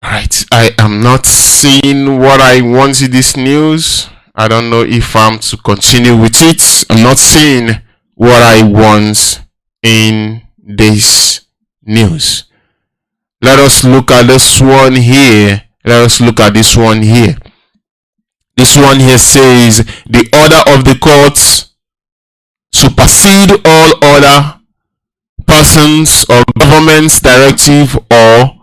Right, I am not seeing what I want in this news. I don't know if I'm to continue with it. I'm not seeing what I want in this news. Let us look at this one here. This one here says the order of the courts supersede all other persons or government's directive or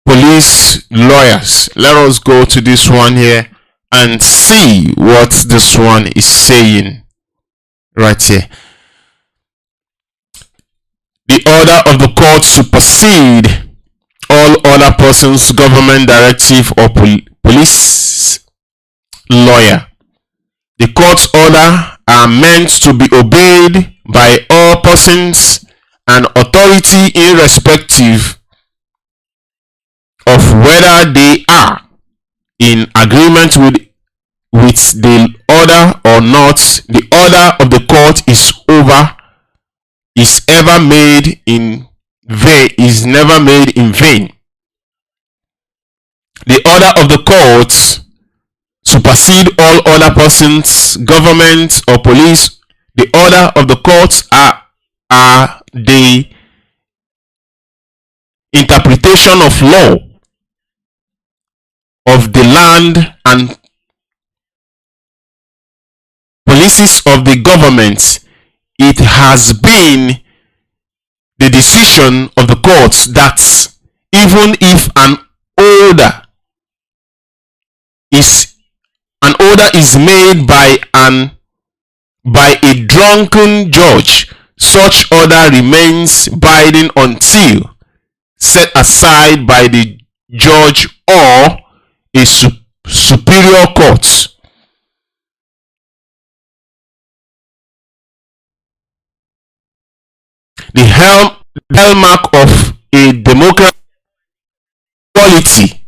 police lawyers. Let us go to this one here and see what this one is saying right here. The order of the court supersede all other persons, government directive or police lawyer. The court's order are meant to be obeyed by all persons and authority irrespective of whether they are in agreement with the order or not. The order of the court is never made in vain. The order of the courts supersede all other persons, government or police. The order of the courts are the interpretation of law of the land and policies of the government. It has been the decision of the courts that even if an order is made by a drunken judge, such order remains binding until set aside by the judge or a superior court. The hallmark of a democracy, equality,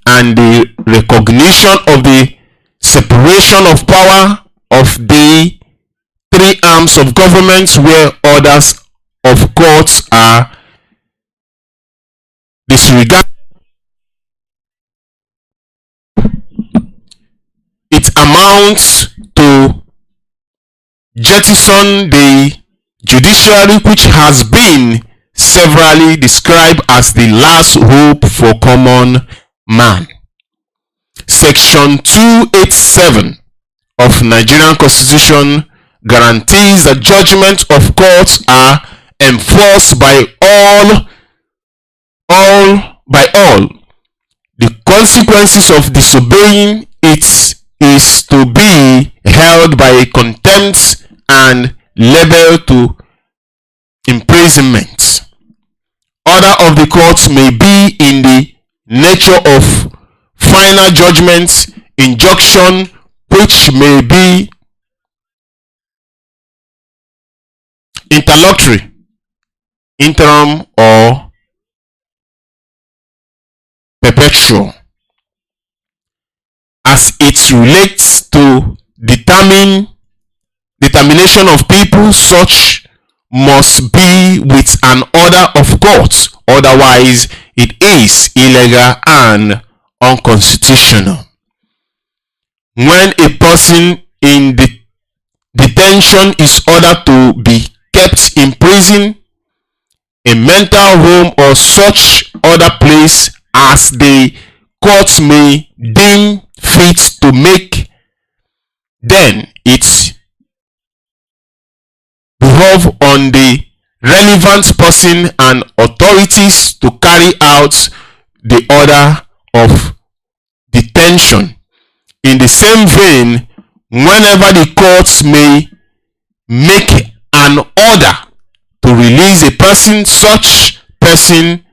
and the recognition of the separation of power of the three arms of government, where orders of courts are disregarded. It amounts to jettison the judiciary, which has been severally described as the last hope for common man. Section 287 of Nigerian Constitution guarantees that judgment of courts are enforced by all. The consequences of disobeying it is to be held by contempt and liable to imprisonment. Order of the courts may be in the nature of final judgment, injunction, which may be interlocutory, interim, or perpetual, as it relates to determination of people. Such must be with an order of court, otherwise it is illegal and unconstitutional. When a person in detention is ordered to be kept in prison, a mental home, or such other place as the court may deem fit to make, then it behove on the relevant person and authorities to carry out the order of detention. In the same vein, whenever the courts may make an order to release a person, such person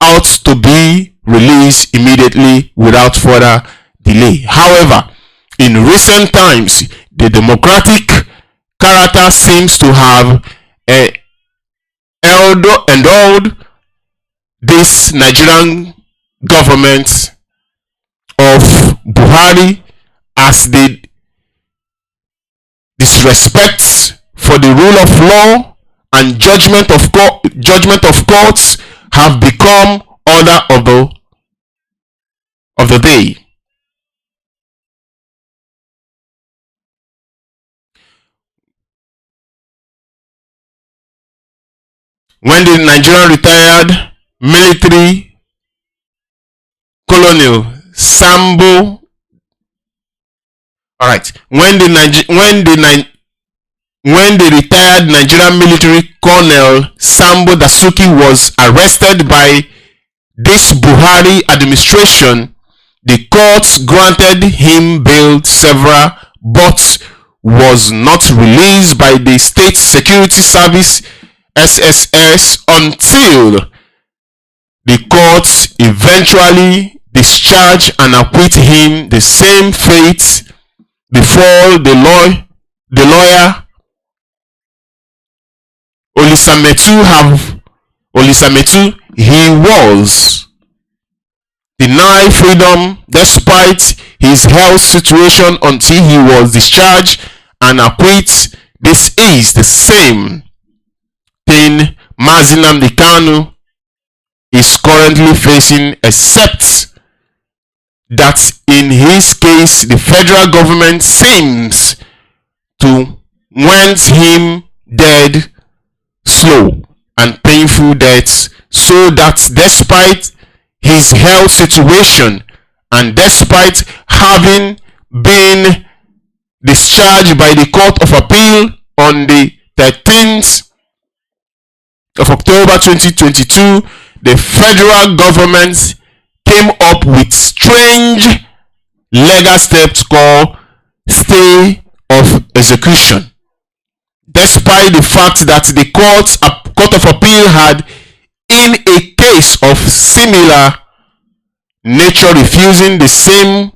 ought to be released immediately without further delay. However, in recent times, the democratic character seems to have endowed this Nigerian government of Buhari, as the disrespect for the rule of law and judgment of courts have become order of the day. When the Nigerian retired military Colonial Sambo, when the retired Nigerian military Colonel Sambo Dasuki was arrested by this Buhari administration, the courts granted him bail several, but was not released by the State Security Service SSS until the courts eventually discharged and acquit him. The same fate before the lawyer Olisametu. He was denied freedom despite his health situation until he was discharged and acquitted. This is the same thing Mazi Nnamdi Kanu is currently facing, except that in his case the federal government seems to want him dead slow and painful deaths, so that despite his health situation and despite having been discharged by the Court of Appeal on the 13th of October 2022, the federal government came up with strange legal steps called stay of execution, despite the fact that the Court of Appeal had, in a case of similar nature, refusing the same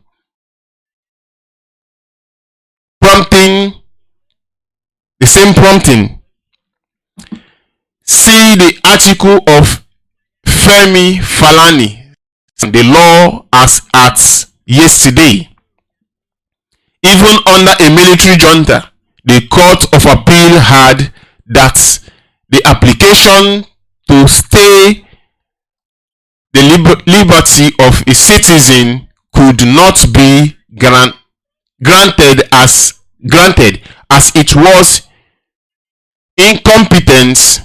prompting. See the article of Femi Falani, the law as at yesterday. Even under a military junta, the Court of Appeal had that the application to stay the liberty of a citizen could not be granted as it was incompetence.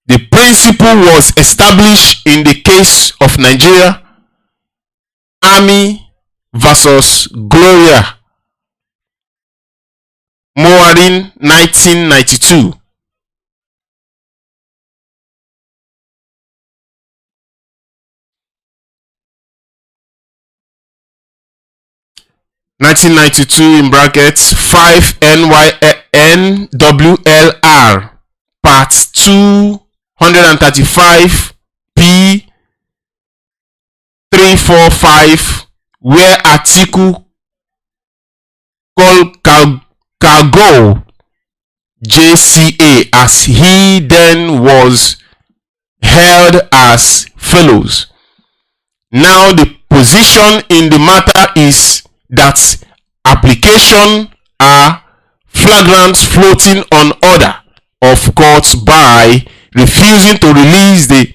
The principle was established in the case of Nigeria Army versus Gloria Mowarin 1992. in brackets 5 NWLR Part 235 P 345, where Article called Cargo JCA, as he then was held as fellows. Now the position in the matter is that applications are flagrant floating on order of courts by refusing to release the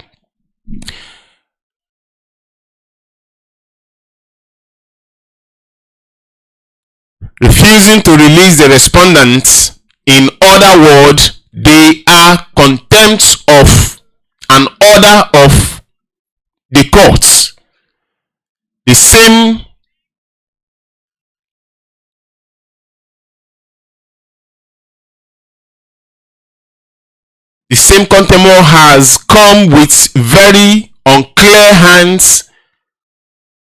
respondents. In other words, they are contempt of an order of the courts. The same contempt has come with very unclear hands,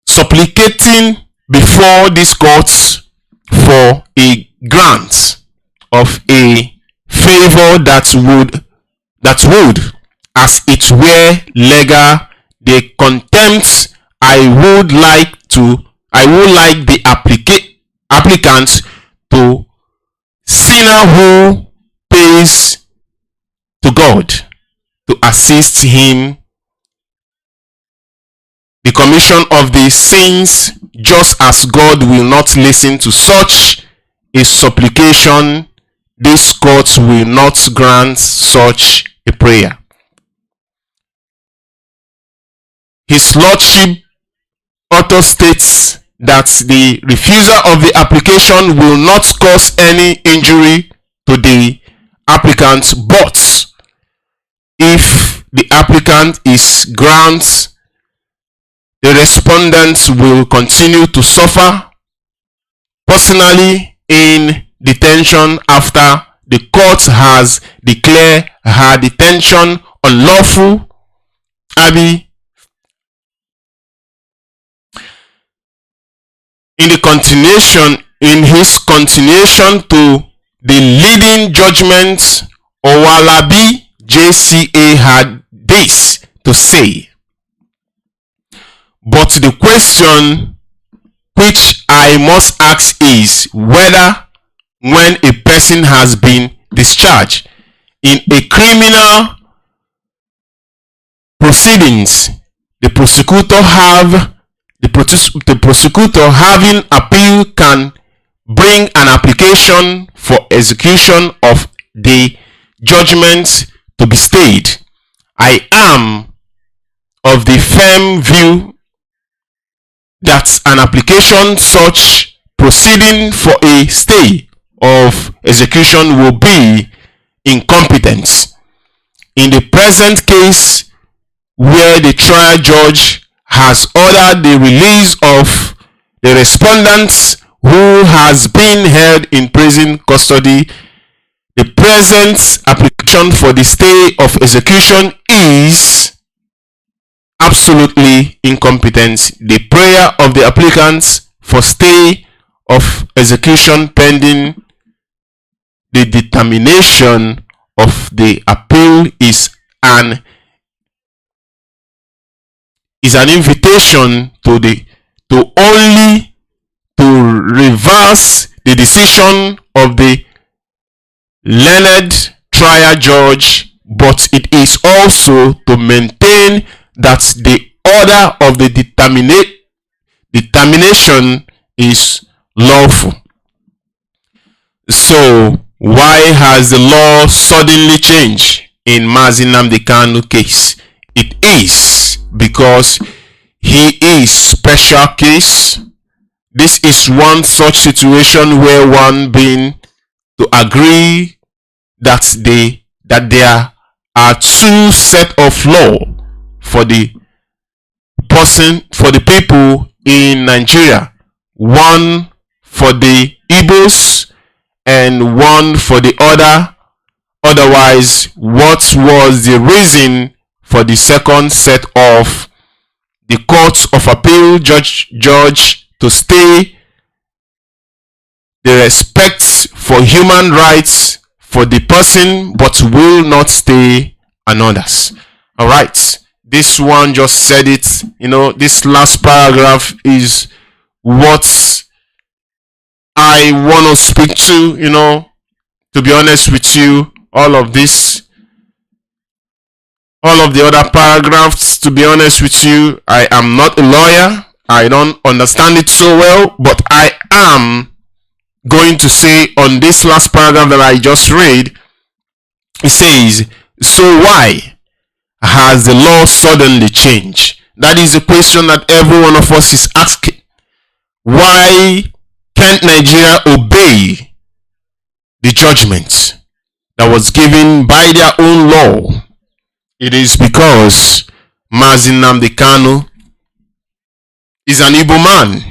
supplicating before these courts for a grant of a favor that would, as it were legal, the contempt I would like the applicant to sinner who pays to God to assist him the commission of the sins, just as God will not listen to such a supplication. This court will not grant such a prayer. His Lordship author states that the refusal of the application will not cause any injury to the applicant, but if the applicant is granted, the respondents will continue to suffer personally in detention after the court has declared her detention unlawful. In his continuation to the leading judgment, Owalabi JCA had this to say: but the question which I must ask is whether, when a person has been discharged in a criminal proceedings, the prosecutor having appeal can bring an application for execution of the judgment to be stayed. I am of the firm view that an application such proceeding for a stay of execution will be incompetent. In the present case, where the trial judge has ordered the release of the respondent who has been held in prison custody, the present application for the stay of execution is absolutely incompetent. The prayer of the applicants for stay of execution pending the determination of the appeal is an invitation to reverse the decision of the learned trial judge, but it is also to maintain that the order of the determination is lawful. So why has the law suddenly changed in Mazi Nnamdi Kanu case? It is because he is special case. This is one such situation where one being to agree that there are two set of law for the people in Nigeria, one for the Igbos and one for the other. Otherwise, what was the reason for the second set of the court of appeal judge to stay the respect for human rights for the person, but will not stay another's? All right, this one just said it. This last paragraph is what I want to speak to, to be honest with you, all of the other paragraphs, to be honest with you, I am not a lawyer. I don't understand it so well, but I am going to say on this last paragraph that I just read, it says, so why has the law suddenly changed? That is the question that every one of us is asking. Why can't Nigeria obey the judgment that was given by their own law? It is because Mazi Nnamdi Kanu is an Igbo man.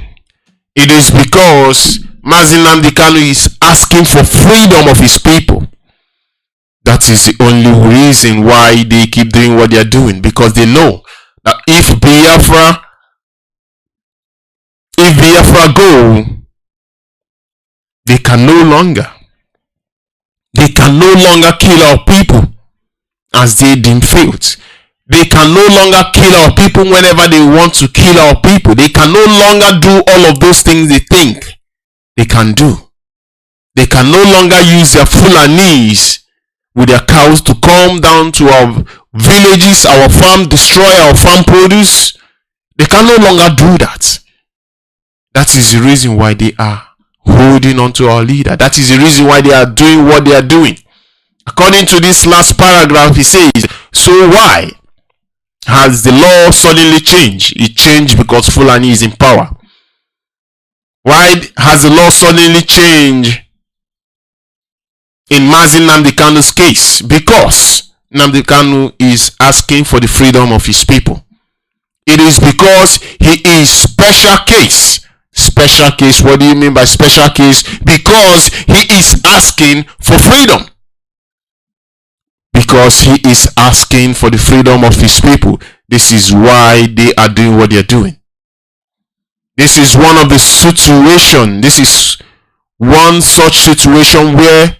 It is because Mazi Nnamdi Kanu is asking for freedom of his people. That is the only reason why they keep doing what they are doing, because they know that if Biafra go, they can no longer kill our people as they deem fit. They can no longer kill our people whenever they want to kill our people. They can no longer do all of those things they think they can do. They can no longer use their Fulanis with their cows to come down to our villages, our farm, destroy our farm produce. They can no longer do that. That is the reason why they are holding on to our leader. That is the reason why they are doing what they are doing. According to this last paragraph, he says, so why has the law suddenly changed? It changed because Fulani is in power. Why has the law suddenly changed in Mazi Nnamdi Kanu's case? Because Nnamdi Kanu is asking for the freedom of his people. It is because he is special case. Special case, what do you mean by special case? Because he is asking for freedom. Because he is asking for the freedom of his people. This is why they are doing what they are doing. This is one of the situations. This is one such situation where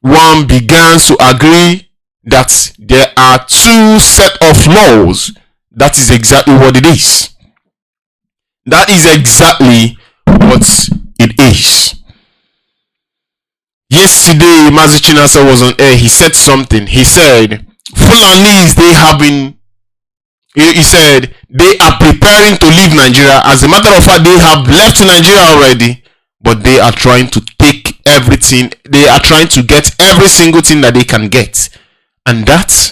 one begins to agree that there are two set of laws. That is exactly what it is. That is exactly what it is. Yesterday, Mazi Nwwachineke was on air. He said something. He said, Fulanis, he said, they are preparing to leave Nigeria. As a matter of fact, they have left Nigeria already, but they are trying to take everything. They are trying to get every single thing that they can get. And that,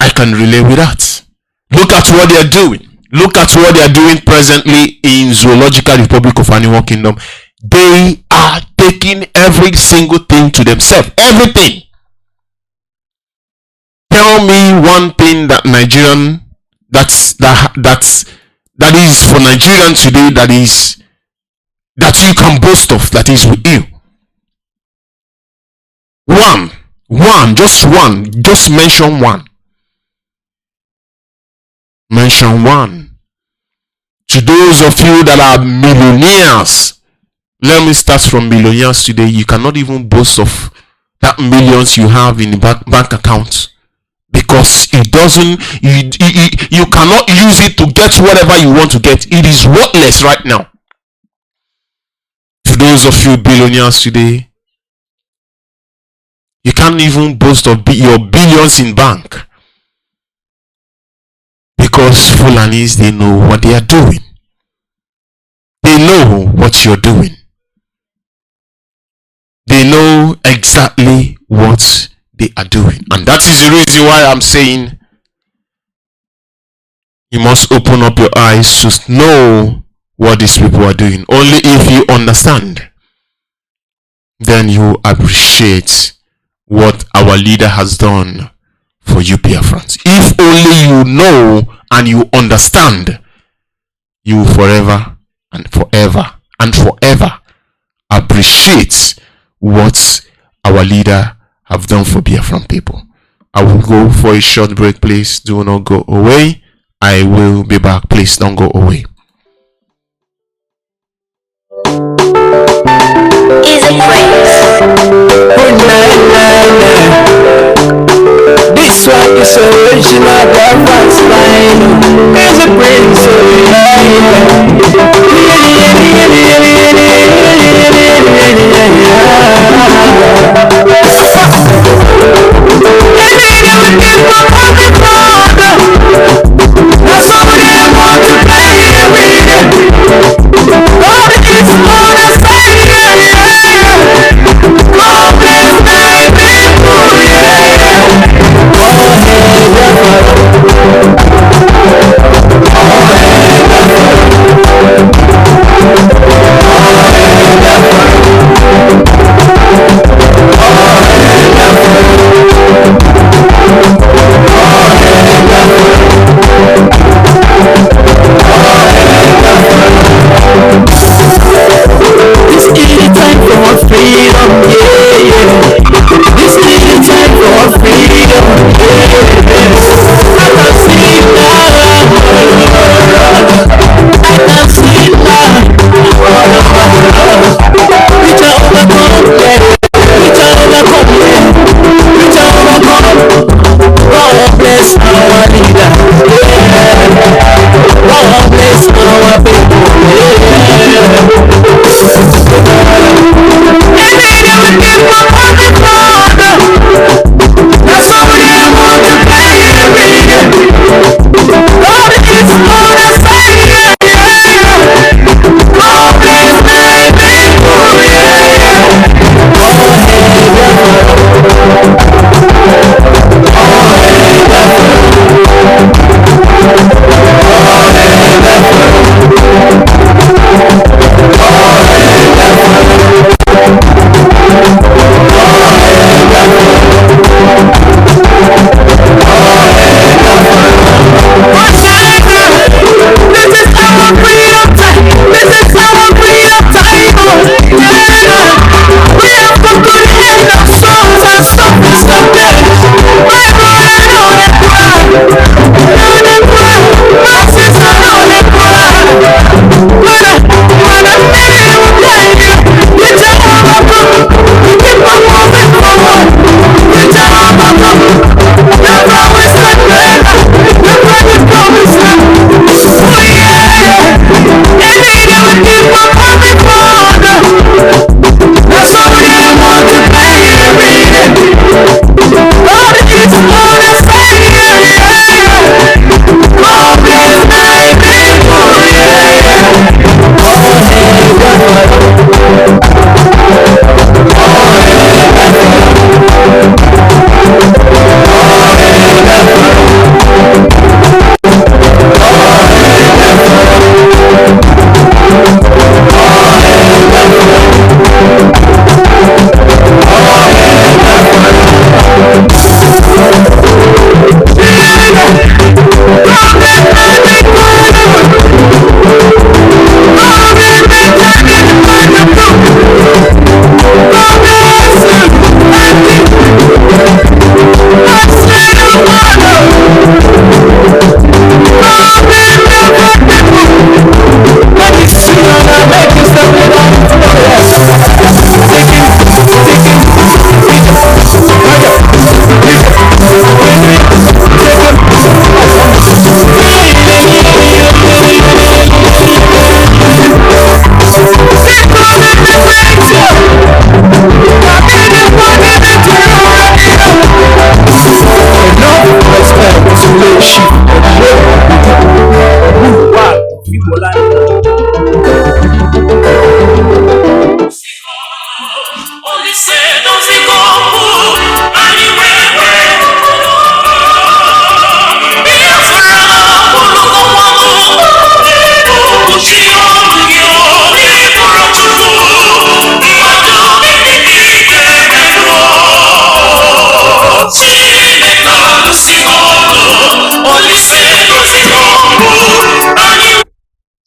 I can relate with that. Look at what they are doing. Look at what they are doing presently in Zoological Republic of Animal Kingdom. They are taking every single thing to themselves. Everything. Tell me one thing that that is for Nigerian today that you can boast of, that is with you. One, just mention one. Mention one. To those of you that are millionaires, let me start from millionaires today. You cannot even boast of that millions you have in the bank account, because it doesn't, you cannot use it to get whatever you want to get. It is worthless right now. To those of you billionaires today, you can't even boast of your billions in bank, because Fulanis, they know what they are doing. They know what you're doing. They know exactly what they are doing. And that is the reason why I'm saying you must open up your eyes to know what these people are doing. Only if you understand, then you appreciate what our leader has done for you Biafrans. If only you know and you understand, you will forever and forever appreciate what our leader have done for Biafran people. I will go for a short break, please. Do not go away. I will be back. Please don't go away. Easy This one is original Biafran style. Easy Prince.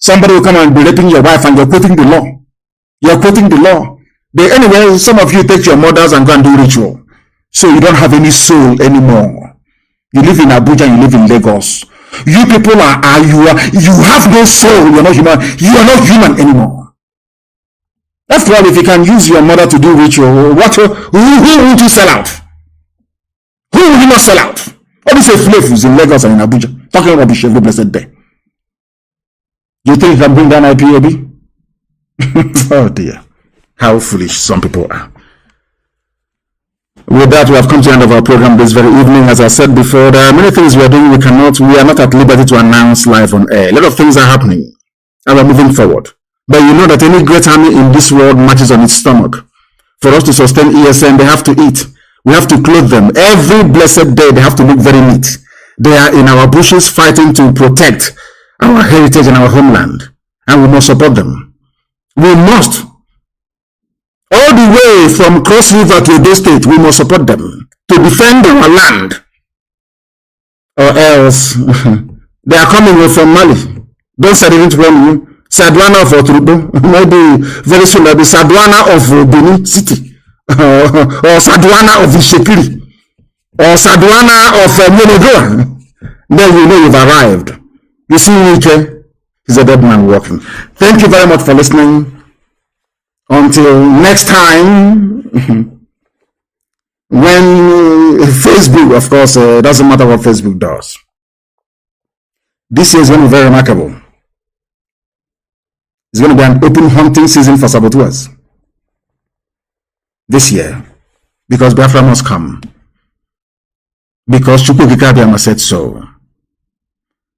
Somebody will come and be raping your wife and you're quoting the law. You're quoting the law. Anyway, some of you take your mothers and go and do ritual. So you don't have any soul anymore. You live in Abuja, you live in Lagos. You people you have no soul. You're not human. You are not human anymore. After all, if you can use your mother to do ritual, who would you sell out? Who will you not sell out? All these slaves in Lagos and in Abuja talking rubbish every blessed day. You think you can bring down IPOB? Oh dear, how foolish some people are. With that, we have come to the end of our program this very evening. As I said before, there are many things we are doing. We are not at liberty to announce live on air. A lot of things are happening, and we're moving forward. But you know that any great army in this world marches on its stomach. For us to sustain ESN, they have to eat. We have to clothe them. Every blessed day, they have to look very neat. They are in our bushes fighting to protect our heritage and our homeland, and we must support them. We must. All the way from Cross River to Edo State, we must support them to defend our land. Or else, they are coming from Mali. Don't say it from you. Sadwana of Oturubo. Maybe very soon there will be Sadwana of Benin City. Or Sadwana of Ishekiri. Or Sadwana of Monogoa. Then you know you've arrived. You see Nike? He's a dead man walking. Thank you very much for listening. Until next time, when Facebook, of course, it doesn't matter what Facebook does. This year is going to be very remarkable. It's going to be an open hunting season for saboteurs. This year, because Biafra must come. Because Chukwukikabiyama said so.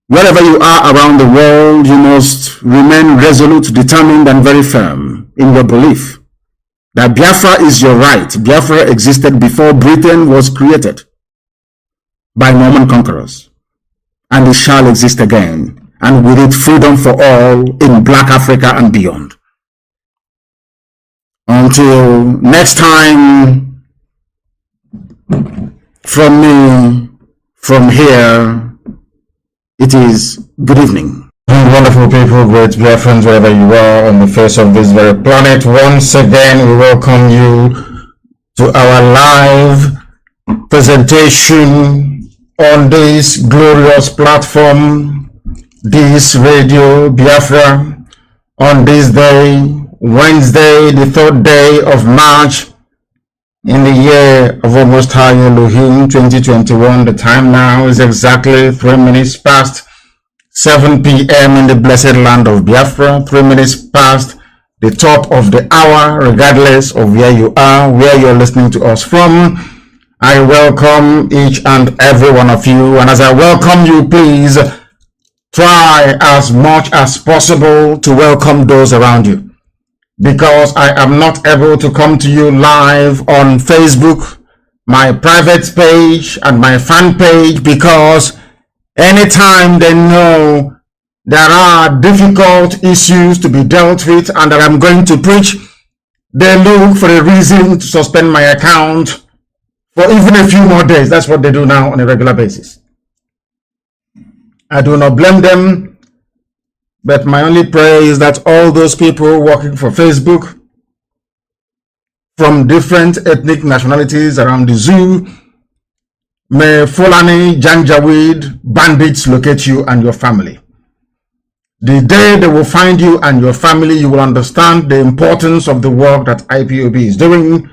Wherever you are around the world, you must remain resolute, determined, and very firm in your belief that Biafra is your right. Biafra existed before Britain was created by Norman conquerors, and it shall exist again, and with it freedom for all in Black Africa and beyond. Until next time, from me, from here, it is good evening. And wonderful people, great Biafrans, wherever you are on the face of this very planet, once again we welcome you to our live presentation on this glorious platform, this Radio Biafra, on this day, Wednesday, the 3rd day of March, in the year of almost High Elohim 2021. The time now is exactly 3 minutes past 7 p.m. in the blessed land of Biafra, 3 minutes past the top of the hour, regardless of where you are, where you're listening to us from. I welcome each and every one of you, and as I welcome you, please try as much as possible to welcome those around you. Because I am not able to come to you live on Facebook, my private page and my fan page, because anytime they know there are difficult issues to be dealt with and that I'm going to preach, they look for a reason to suspend my account for even a few more days. That's what they do now on a regular basis. I do not blame them. But my only prayer is that all those people working for Facebook from different ethnic nationalities around the zoo, may Fulani, Janjaweed, bandits locate you and your family. The day they will find you and your family, you will understand the importance of the work that IPOB is doing.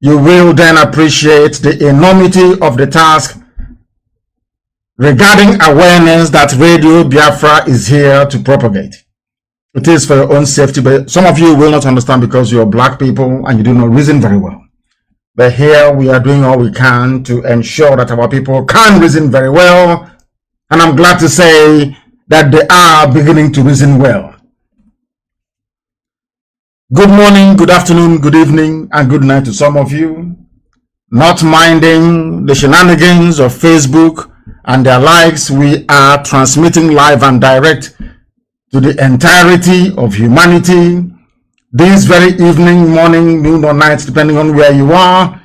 You will then appreciate the enormity of the task regarding awareness that Radio Biafra is here to propagate. It is for your own safety, but some of you will not understand because you're black people and you do not reason very well. But here we are doing all we can to ensure that our people can reason very well, and I'm glad to say that they are beginning to reason well. Good morning, good afternoon, good evening, and good night to some of you. Not minding the shenanigans of Facebook and their likes, we are transmitting live and direct to the entirety of humanity this very evening, morning, noon, or night, depending on where you are,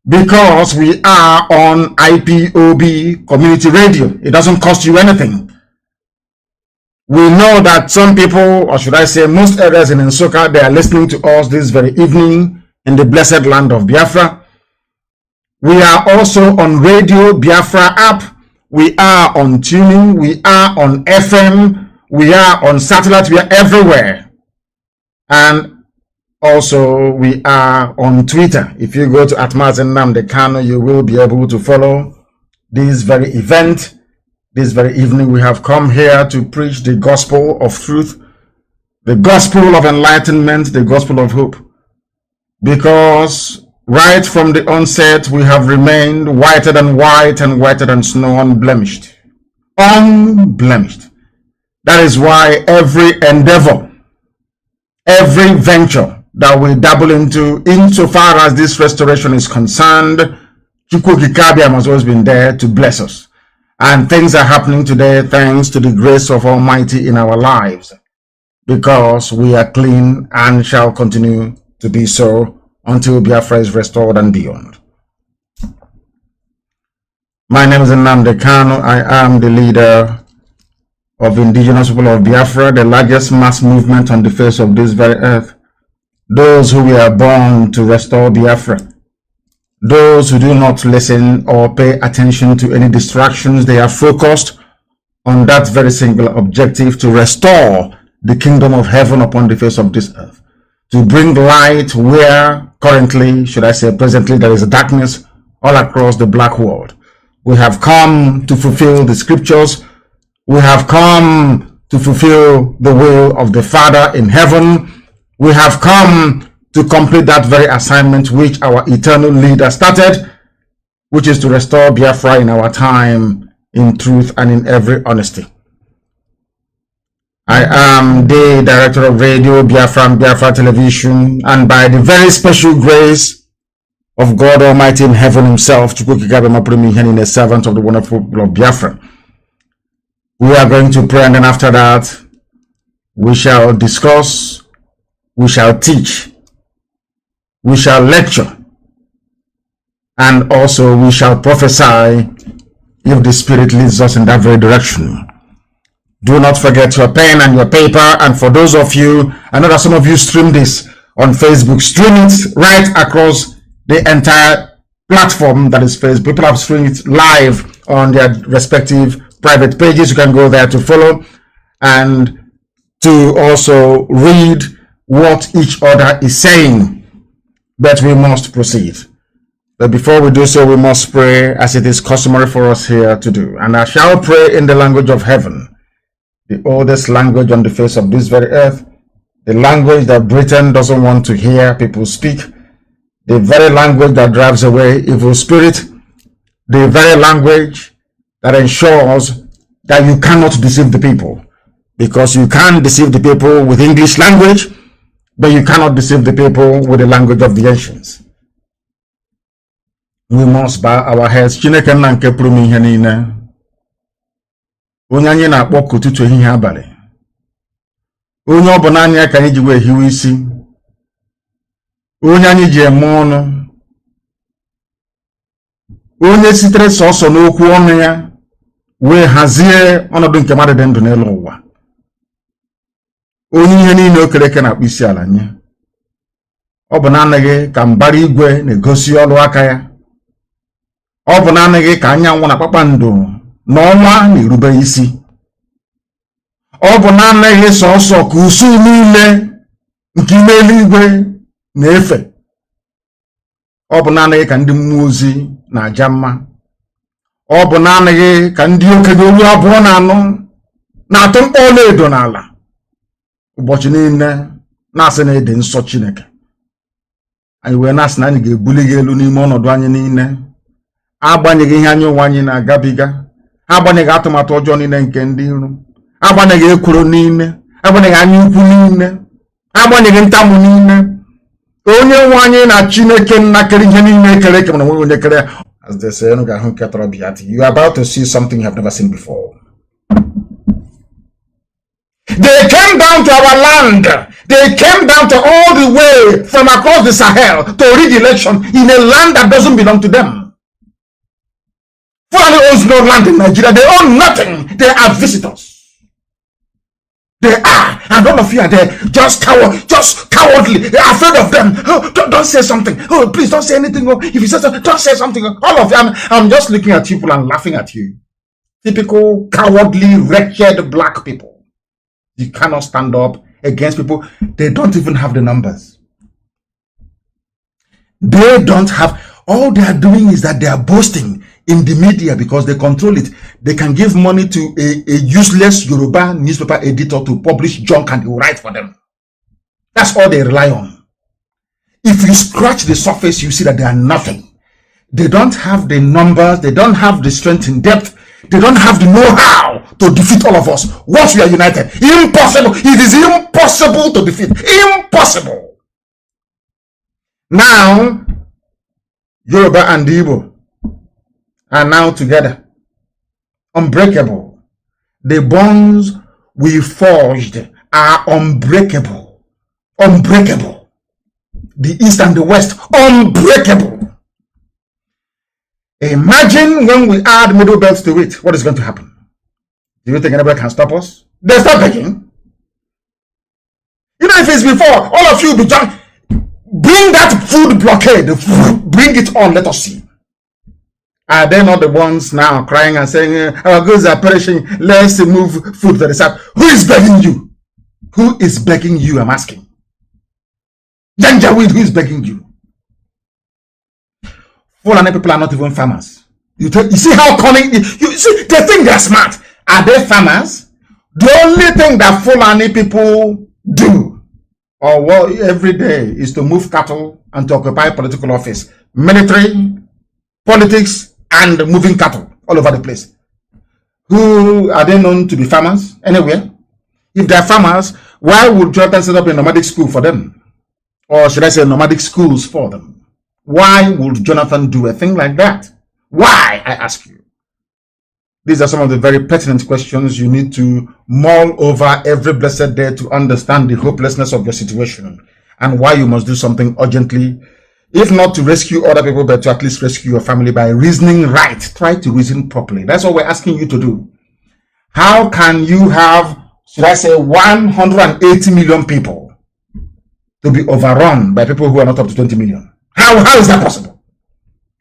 because we are on IPOB Community Radio. It doesn't cost you anything. We know that some people, or should I say most areas in Nsukka, they are listening to us this very evening in the blessed land of Biafra. We are also on Radio Biafra app. We are on tuning. We are on FM. We are on satellite. We are everywhere. And also we are on Twitter. If you go to Mazi Nnamdi Kanu, you will be able to follow this very event. This very evening we have come here to preach the gospel of truth, the gospel of enlightenment, the gospel of hope. Because right from the onset, we have remained whiter than white and whiter than snow, unblemished. Unblemished. That is why every endeavor, every venture that we dabble into, insofar as this restoration is concerned, Chukwu Kikabia has always been there to bless us. And things are happening today thanks to the grace of Almighty in our lives, because we are clean and shall continue to be so until Biafra is restored and beyond. My name is Nnamdi Kanu. I am the leader of indigenous people of Biafra, the largest mass movement on the face of this very earth. Those who were born to restore Biafra. Those who do not listen or pay attention to any distractions, they are focused on that very single objective, to restore the kingdom of heaven upon the face of this earth, to bring light where currently, should I say presently, there is darkness all across the black world. We have come to fulfill the scriptures. We have come to fulfill the will of the Father in heaven. We have come to complete that very assignment which our eternal leader started, which is to restore Biafra in our time, in truth and in every honesty. I am the director of Radio Biafra and Biafra Television, and by the very special grace of God Almighty in heaven himself, Chukwu Kikabia Maprimi Hen, a servant of the wonderful people of Biafra, we are going to pray, and then after that we shall discuss, we shall teach, we shall lecture, and also we shall prophesy if the Spirit leads us in that very direction. Do not forget your pen and your paper. And for those of you, I know that some of you stream this on Facebook, stream it right across the entire platform that is Facebook. People have streamed it live on their respective private pages. You can go there to follow and to also read what each other is saying. But we must proceed. But before we do so, we must pray as it is customary for us here to do. And I shall pray in the language of heaven, the oldest language on the face of this very earth, the language that Britain doesn't want to hear people speak, the very language that drives away evil spirit, the very language that ensures that you cannot deceive the people, because you can deceive the people with English language, but you cannot deceive the people with the language of the ancients. We must bow our heads. Chineke nna nke pụrụ m ihe niile, onye anyị na-akpọ ụtụtụ ehihie abalị, onye ọ bụ naanị ya ka anyị ji wee hiwe isi, onye anyị ji eme ọnụ, onye sitere sọsọ n'okwu ọnụ ya wee hazie ọnọdụ nke mmadụ dị ndụ n'elu ụwa, onye ihe niile o kere eke na-akpụ isi ala nye. Ọ bụ naanị ka mbara igwe na-egosi ọrụ aka ya. Ọ bụ naanị ka anyanwụ na kpakpando na ọnwa na-erube isi. Ọ bụ naanị sọsọ ka usu niile nke ime eluigwe na-efe. Ọ bụ naanị ka ndị mmụọ ozi na-aja mma. Ọ bụ naanị ka ndị okenye olu abụọ na anọ na-atụ mkpọ ọlaedo n'ala ụbọchị niile na-asị na ede nsọ Chineke. Anyị wee na-asị na anyị ga-ebuli gị elu n'ime ọnọdụ anyị niile, agbanyeghị ihe anyị onwe anyị na-agabiga, agbanyeghị atụmatụ ọjọọ niile nke ndị iro, agbanyeghị ekworo niile, agbanyeghị anya ukwu niile, agbanyeghị ntamu niile. Onye nwe anyị na Chineke nna kere ihe niile kere eke mana onye kere ya. As they say, you are about to see something you have never seen before. They came down to our land. They came down to all the way from across the Sahel to rig election in a land that doesn't belong to them. Fulani owns no land in Nigeria. They own nothing. They are visitors. They are, and all of you are there, just cowardly, afraid of them. Oh, don't say something. Oh, please don't say anything. Oh, if you say something, don't say something. All of them, I'm just looking at people and laughing at you. Typical cowardly, wretched black people. You cannot stand up against people. They don't even have the numbers. They don't have. All they are doing is that they are boasting in the media because they control it. They can give money to a useless Yoruba newspaper editor to publish junk and he will write for them. That's all they rely on. If you scratch the surface, you see that they are nothing. They don't have the numbers. They don't have the strength in depth. They don't have the know-how to defeat all of us once we are united. Impossible. It is impossible to defeat. Impossible. Now, Yoruba and Igbo are now together. Unbreakable. The bonds we forged are unbreakable. Unbreakable. The East and the West, unbreakable. Imagine when we add middle belts to it, what is going to happen? Do you think anybody can stop us? They start begging. You know, if it's before, all of you be just bring that food blockade, bring it on, let us see. Are they not the ones now crying and saying, our goods are perishing, let's move food to the south? Who is begging you? Who is begging you, I'm asking? Janjaweed, who is begging you? Fulani people are not even farmers. You see how cunning, you see, they think they're smart. Are they farmers? The only thing that Fulani people do, or what every day, is to move cattle and to occupy political office. Military, politics, and moving cattle all over the place. Who are they known to be farmers anywhere? If they're farmers, why would Jonathan set up a nomadic school for them? Or should I say nomadic schools for them? Why would Jonathan do a thing like that? Why, I ask you? These are some of the very pertinent questions you need to mull over every blessed day to understand the hopelessness of your situation and why you must do something urgently, if not to rescue other people, but to at least rescue your family by reasoning right. Try to reason properly. That's what we're asking you to do. How can you have, should I say, 180 million people to be overrun by people who are not up to 20 million? How is that possible?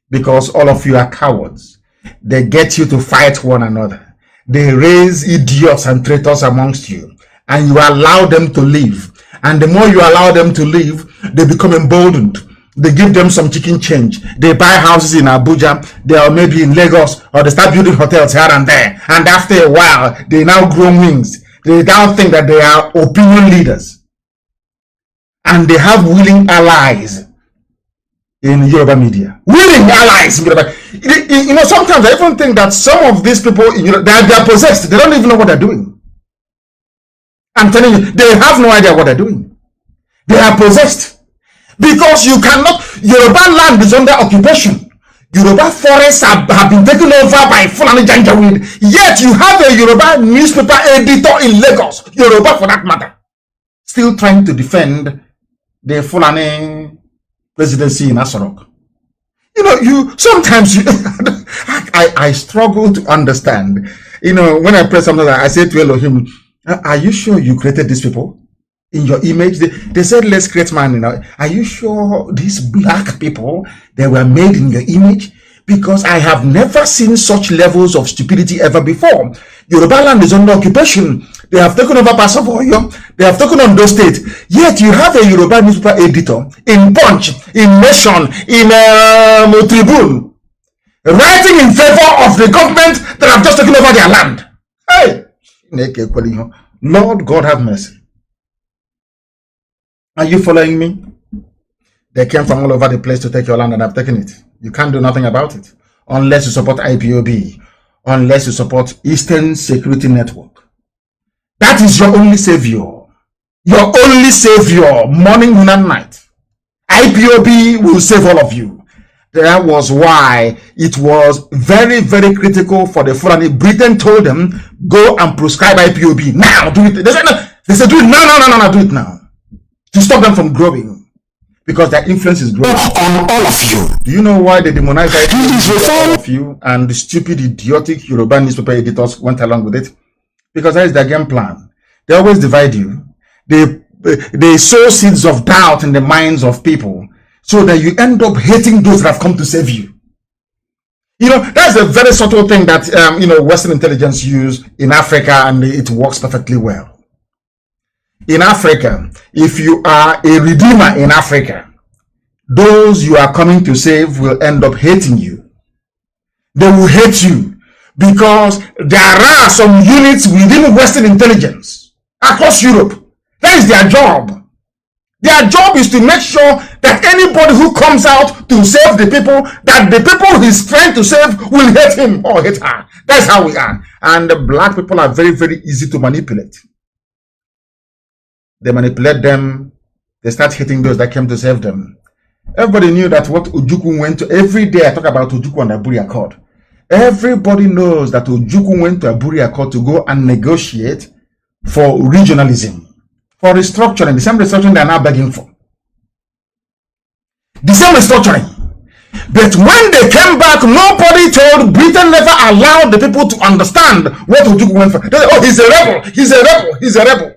Because all of you are cowards. They get you to fight one another. They raise idiots and traitors amongst you, and you allow them to live. And the more you allow them to live, they become emboldened. They give them some chicken change. They buy houses in Abuja. They are maybe in Lagos, or they start building hotels here and there. And after a while, they now grow wings. They now think that they are opinion leaders. And they have willing allies in Yoruba media. Willing allies in Yoruba. You know, sometimes I even think that some of these people in Europe, they are possessed. They don't even know what they're doing. I'm telling you, they have no idea what they're doing. They are possessed. Because you cannot, Yoruba land is under occupation. Yoruba forests have been taken over by Fulani Janjaweed. Yet you have a Yoruba newspaper editor in Lagos, Yoruba for that matter, still trying to defend the Fulani presidency in Asarok. You know, sometimes I struggle to understand. You know, when I pray something, I say to Elohim, are you sure you created these people in your image? They said, let's create man. You know, are you sure these black people, they were made in your image? Because I have never seen such levels of stupidity ever before. Yoruba land is under occupation. They have taken over Pasavoyo. They have taken on those states. Yet you have a Yoruba newspaper editor in Punch, in Nation, in Tribune, writing in favor of the government that have just taken over their land. Hey, Lord God have mercy. Are you following me? They came from all over the place to take your land and have taken it. You can't do nothing about it unless you support IPOB, unless you support Eastern Security Network. That is your only savior. Your only savior, morning, noon, and night. IPOB will save all of you. That was why it was very, very critical for the Fulani. Britain told them, go and prescribe IPOB now. Do it. They said, do it now, no, do it now. To stop them from growing. Because their influence is growing. On all of you. Do you know why they demonized all of you and the stupid, idiotic Yoruba newspaper editors went along with it? Because that is their game plan. They always divide you. They sow seeds of doubt in the minds of people so that you end up hating those that have come to save you. You know, that's a very subtle thing that, Western intelligence use in Africa, and it works perfectly well. In Africa, if you are a redeemer in Africa, those you are coming to save will end up hating you. They will hate you because there are some units within Western intelligence across Europe. That is their job. Their job is to make sure that anybody who comes out to save the people, that the people he's trying to save will hate him or hate her. That's how we are. And the black people are very, very easy to manipulate. They manipulate them. They start hitting those that came to save them. Everybody knew that what Ojukwu went to. Every day I talk about Ojukwu and Aburi Accord. Everybody knows that Ojukwu went to Aburi Accord to go and negotiate for regionalism, for restructuring, the same restructuring they are now begging for. The same restructuring. But when they came back, nobody told, Britain never allowed the people to understand what Ojukwu went for. They said, oh, he's a rebel, he's a rebel, he's a rebel.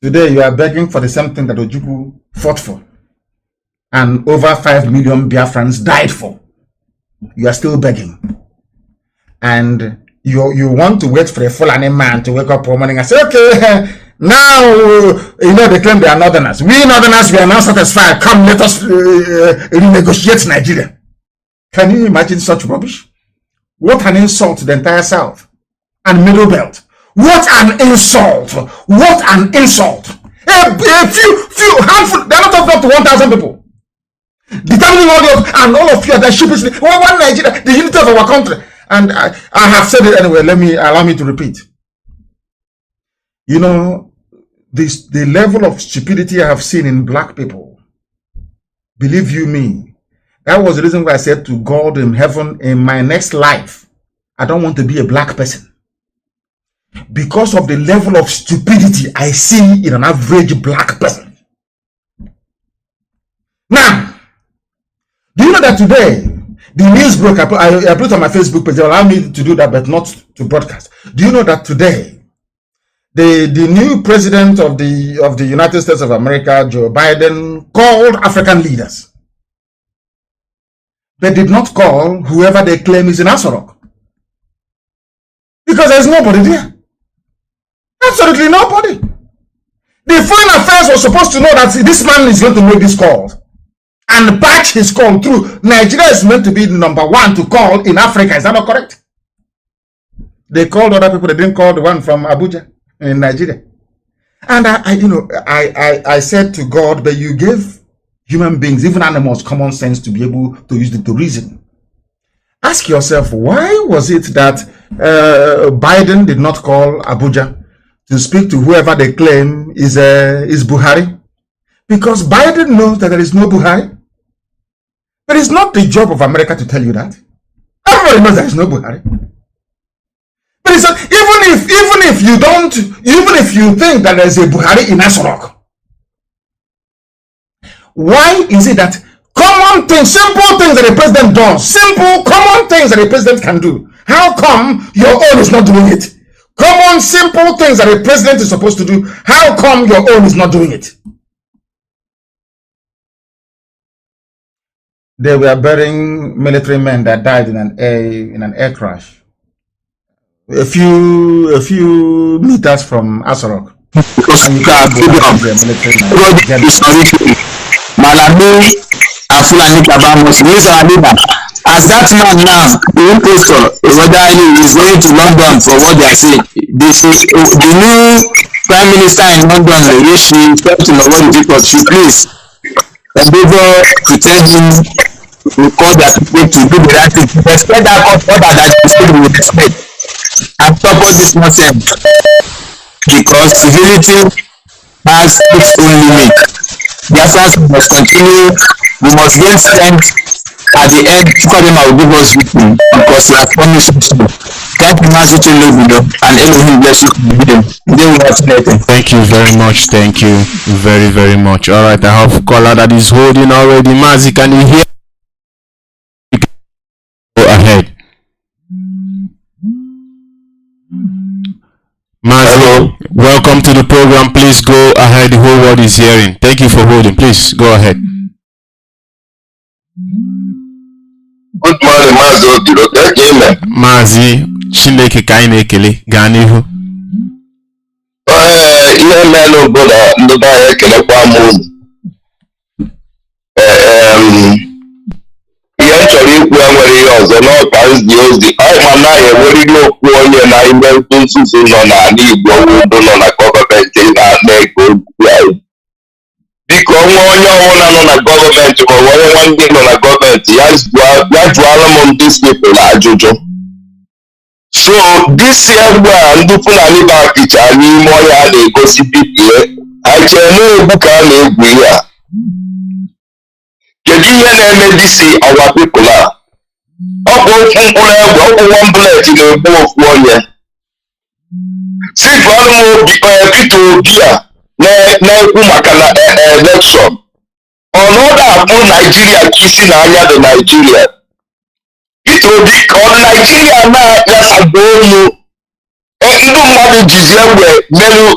Today you are begging for the same thing that Ojukwu fought for. And over 5 million Biafrans died for. You are still begging. And you want to wait for a Fulani man to wake up one morning and say, okay, now, they claim they are Northerners. We Northerners, we are now satisfied. Come, let us renegotiate Nigeria. Can you imagine such rubbish? What an insult to the entire South and Middle Belt. What an insult! What an insult! A few handful, they're not up to 1,000 people. Determining all of you are that sheepishly, one Nigeria, the unity of our country. And I have said it anyway, allow me to repeat. You know, the level of stupidity I have seen in black people, believe you me, that was the reason why I said to God in heaven, in my next life, I don't want to be a black person. Because of the level of stupidity I see in an average black person. Now, do you know that today, the news broke, I put it on my Facebook page, they allow me to do that, but not to broadcast. Do you know that today, the new president of the United States of America, Joe Biden, called African leaders, but did not call whoever they claim is in Asorok? Because there's nobody there. Absolutely nobody. The Foreign Affairs was supposed to know that this man is going to make this call and batch his call through. Nigeria is meant to be the number one to call in Africa. Is that not correct? They called other people. They didn't call the one from Abuja in Nigeria. And I said to God, but you gave human beings, even animals, common sense to be able to use it to reason. Ask yourself, why was it that Biden did not call Abuja to speak to whoever they claim is Buhari? Because Biden knows that there is no Buhari. But it's not the job of America to tell you that. Everybody knows there is no Buhari. But it's even if you think that there is a Buhari in Asorok, why is it that common things, simple things that the president does, simple common things that the president can do, how come your own is not doing it? Common simple things that the president is supposed to do, how come your own is not doing it? They were burying military men that died in an air crash a few meters from Asorok. Because Malami and Fulani cabal must raise our leader. As that man now, the impostor, whether he is going to London for what they are saying, the new Prime Minister in London, Rishi, Captain of what people should please endeavor to tell him to call their people to do the right thing. Respect that court order that the state will respect and stop all this nonsense. Because civility has its own limit. Biafrans must continue, we must gain strength at the end. Father will give us victory because he has promised us to. Thank you, Mazi Nwwachineke, and Elohim bless you. Thank you very much. Thank you very, very much. All right, I have a caller that is holding already. Mazi, can you hear? Go ahead. Welcome to the program. Please go ahead. The whole world is hearing. Thank you for holding. Please go ahead. Good morning, Mazi Nwwachineke. Mazi Chineke ka anyị na-ekele. Gaa n'ihu. Ihe mere bụ na ndị be anyị ekelekwa m unu. Ihe m chọrọ ikwu enwere ihe ọzọ n'ọka nzi ozi anyị ma naghị enweriri okwu onye na ime nzuzu nọ n'ala Igbo bụ nọ na gọọmenti na-ego anyị. Biko nwa onye ọbụla nọ na gọọmenti ma onye nwanne nọ na gọọmenti ya jụọla m ndị people ajụjụ. So this year mgbe a ndị Fulani bakicha n'ime ọhịa a na-egosi bibie anyị chere na-egwu ka a na-egwu ihe a. Kedu ihe na-eme disi our people a? Ọ bụ ofu mkpụrụ egbe, ọ bụ one bullet na-egbu ofu onye. Sipụ ọnụ Peter Obi a na-ekwu maka na election. Ọnọdụ abụ Naijiria ka isi n'anya dị Naijiria. Peter Obi ka ọ dị Naijiria na-asagbu olu. Ndị mmadụ jizi egbe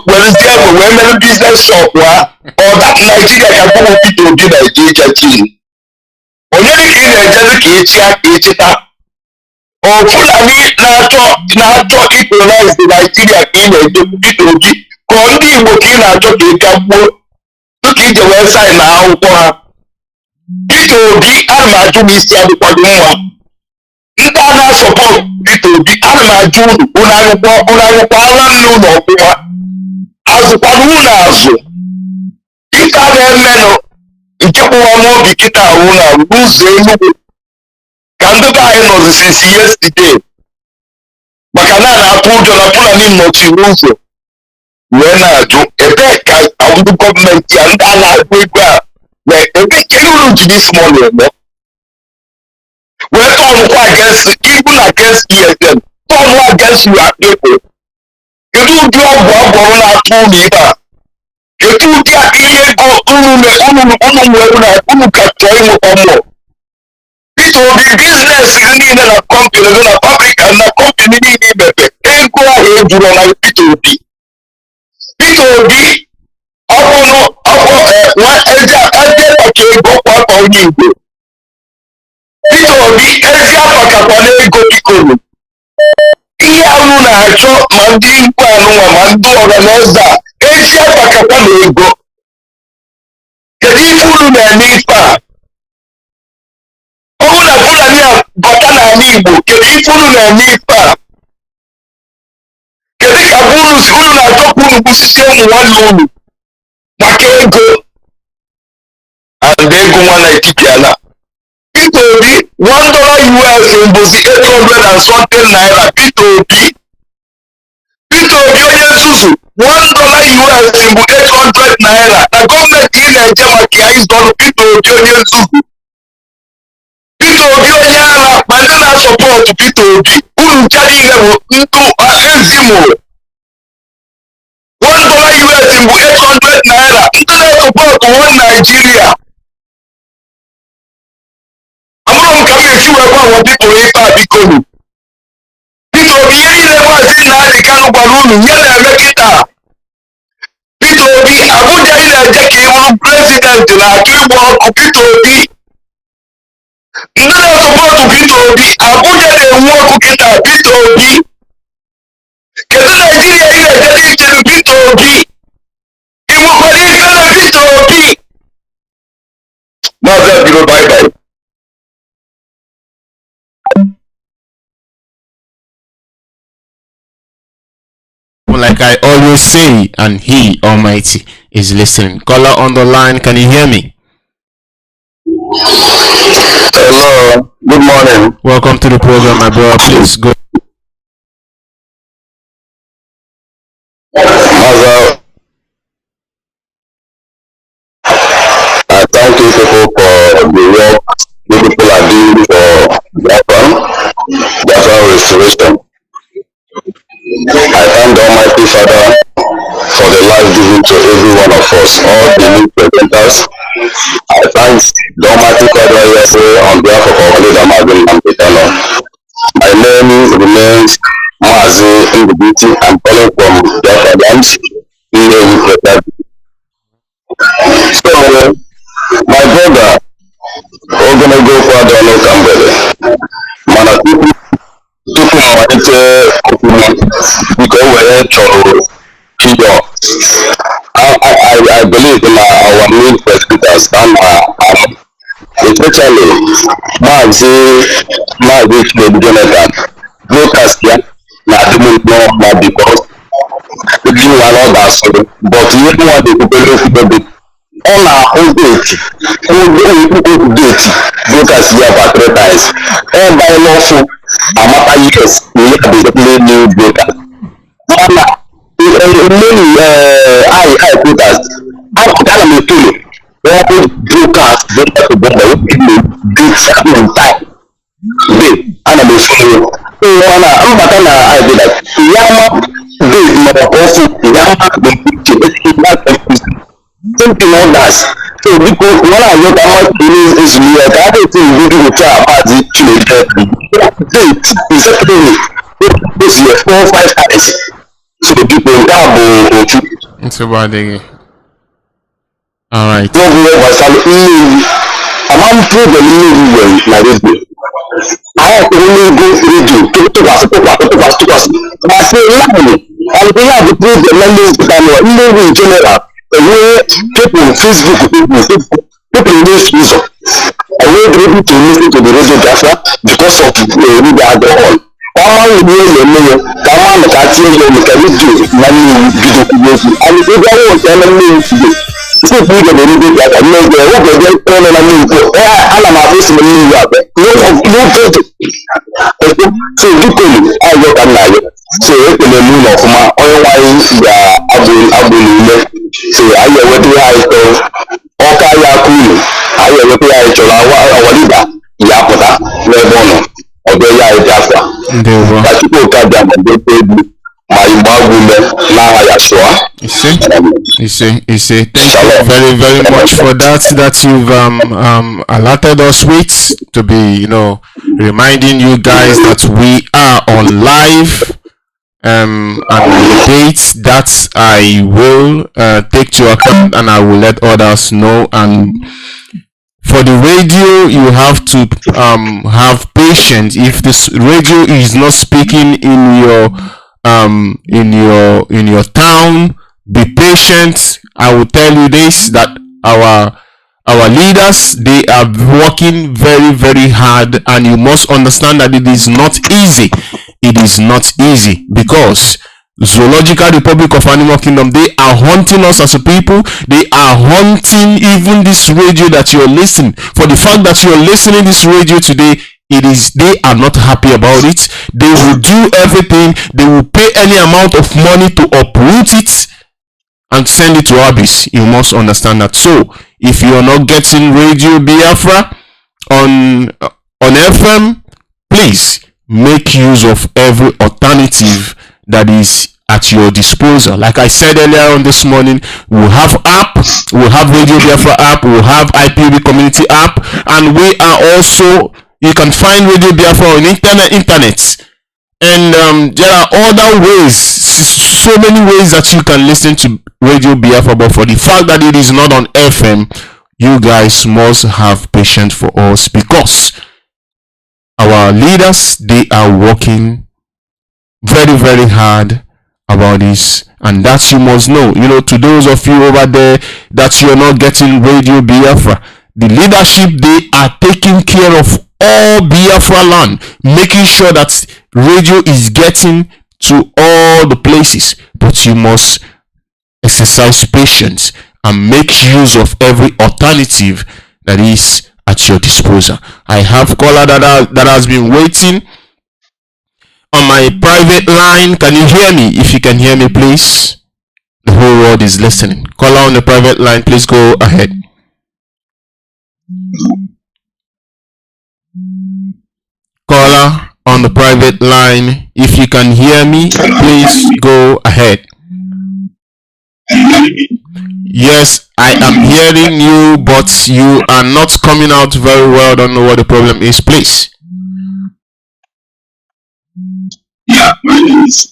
werezie egbe wee mere biznes shop ha. Ọ dat Naijiria ka gbụrụ Peter Obi Naijiria chiri. Onye dị ka ị na-ejezi ka ịchịa ka ịchịta. Fulani na-achọ ikolonize the Nigeria ka ị na-ejekwu Peter Obi ka ọ ndị Igbo ka ị na-achọ ka ị gagbuo dịka ije wee saịn na akwụkwọ ha. Peter Obi ana m ajụ m isi adịkwado mma. Ndị a na-asọpọt Peter Obi ana m ajụ unu anyụkwala nne unu ọfụma. Azụkwara unu azụ. Ife a na-emenụ nke kpụwa n'obi kịta ahụ na n'ụzọ Enugu ka ndị be anyị nọzi since yesterday maka na na-atụ ụjọ na Fulani nọchiri ụzọ wee na-ajụ ebee ka ndị gọọmenti a ndị a na-agụ ego a na ebe kedu uru ji dis money eme wee tọnụkwa against even against ESN tọnụ against your people. Kedu ụdị ọgwụ agwọrọ na-atụ unu ibe a? Kedu ụdị ihe ego unu nwere na unu ka chọọ inweta mmụọ? Peter Obi biznes niile na kọmpani na fabrika na kọmpani niile imepe ego ahụ ejuru na Peter Obi. Peter Obi ọ bụrụ nwa eze maka ego kwata onye Igbo. Peter Obi ezi apakakwa n'ego bikonu. Ihe anụ na-achọ ma ndị ikwu anụnwa ma ndị ọganaiza a ezi apakakwa n'ego. Kedu ife unu na-eme ife a? Ọ bụrụ na Fulani a bata n'ala Igbo kedu ife unu na-eme ife a? Kedu ka unu na-achọ ka unu gbusisi ụmụ nwanne unu maka ego and ego nwa Naịjirịa? Peter Obi $1 US mbụzi 800 and something naira. Peter Obi onye nzuzu $1 US mbụ 800 naira na gọọmenti ị na-eje maka ya ịzọrọ Peter Obi onye nzuzu. Peter Obi onye agha ma ndị na-asọpọtụ Peter Obi unu ncha niile bụ ndụ ezimo. $1 US mbụ 800 naira ndị na-asọpọtụ one Nigeria. Amụrụ m ka m esi wee gwa ụwa biko ife a bikonu. Peter Obi ihe niile Mazi Nnamdi Kanu gwara unu nye na-eme kịta. Peter Obi Abuja ị na-eje ka ị bụrụ prezident na-achọ ịgba ọkụ Peter Obi. Ndị na-asọpọtụ Peter Obi Abuja na-enwu ọkụ kịta Peter Obi. Kedu Naijiria ị na-eje n'ichedu Peter Obi? Ị nwekwara ife na Peter Obi? Maazị Abiro bye bye. Like I always say, and He Almighty is listening. Caller on the line, can you hear me? Hello, good morning. Welcome to the program, my brother. Please go. Maza, I thank you people for the work you people are doing for Biafra restoration. I thank the Almighty Father for the life given to every one of us, all the new presenters. I thank the Almighty Father yesterday on behalf of our leader, Mazi Nwwachineke. My name remains Mazi Nwwachineke. Excellency. I'm calling from Biafra lands. So, my brother, we're gonna go further on Okambele. Mana tupu mmalite okwu m nke o were chọrọ iyo I believe in our new presbyters and especially Mazi Jonathan broadcast ya na adịmụgbọ ma because ndị nwa na ọ ga-asụrụ but ihe nwa dị ekwupere ekwupebe ọ na-ahụ deti deti broadcast ya by 3 times ọ banye n'ọfụ amata yes na ihe bụ new broadcast mana many I broadcast ana m etolu one broadcast broadcast to bomba wey people do certain time today ana m efolu so mana mbata na I be like yama dey ma also yama dey picture something others so because when I look at my feelings is real I don't think we do with our party date is secondary this year 4-5 times so people that go it's about the all right no go was am through the new na this day I have to only go radio to us but say line and we have to prove the language that in general people Facebook people use user I won't be able to listen to the radio Biafra because of media alcohol ọma ìwé èlò káwọn àmọ̀ká tí ó yẹ nìkan nídìí máa ń ní gidigidi and ìgbà wo ìtẹ́ ẹni ní ìdílé tí ìpín ìjọba ní bíbí àgbà ní ẹgbẹ́ owó gbẹ̀gbẹ́ ẹni náà ní ìpò ànà máa fi sinmi ní ìwé àgbẹ̀ ló kéde ẹ̀kọ́ tí ìdíkòlù ayọ̀ kan náà yẹ tí èkèlè mú nà ọ̀fuma ọ̀yọ́ wáyé ìgbà agbóni ilẹ̀ tí ayẹ̀wò tí a ìtọ́ ọkà ayé akúlù ayẹ̀wò tí a ìtọ́ra àwọ̀lígbà ìyàpọ̀tà lẹ́bọ̀ ọ̀nà ọ̀dọ̀ ya Biafra Kachukwu Okabia ma ndote egwu ma igbo agwụle n'aha ya sụọ. You say thank you very much for that you've alerted us with to be reminding you guys that we are on live and the date that I will take to account and I will let others know. And for the radio, you have to have patience. If this radio is not speaking in your town, be patient. I will tell you this, that our leaders, they are working very hard, and you must understand that it is not easy. It is not easy because Zoological Republic of Animal Kingdom, they are hunting us as a people. They are hunting even this radio that you're listening. For the fact that you're listening this radio today, they are not happy about it. They will do everything. They will pay any amount of money to uproot it and send it to Abyss. You must understand that. So if you are not getting Radio Biafra on FM, please make use of every alternative that is at your disposal. Like I said earlier on this morning, we'll have app, we'll have Radio Biafra app, we'll have IPOB community app, and we are also, you can find Radio Biafra on internet. And there are other ways, so many ways that you can listen to Radio Biafra, but for the fact that it is not on FM, you guys must have patience for us, because our leaders, they are working very hard about this, and that you must know. To those of you over there that you're not getting Radio Biafra, the leadership, they are taking care of all Biafra land, making sure that radio is getting to all the places. But you must exercise patience and make use of every alternative that is at your disposal. I have caller that has been waiting on my private line. Can you hear me? If you can hear me, please. The whole world is listening. Caller on the private line, please go ahead. Caller on the private line, if you can hear me, please go ahead. Yes, I am hearing you, but you are not coming out very well. I don't know what the problem is, please. Yeah, my name is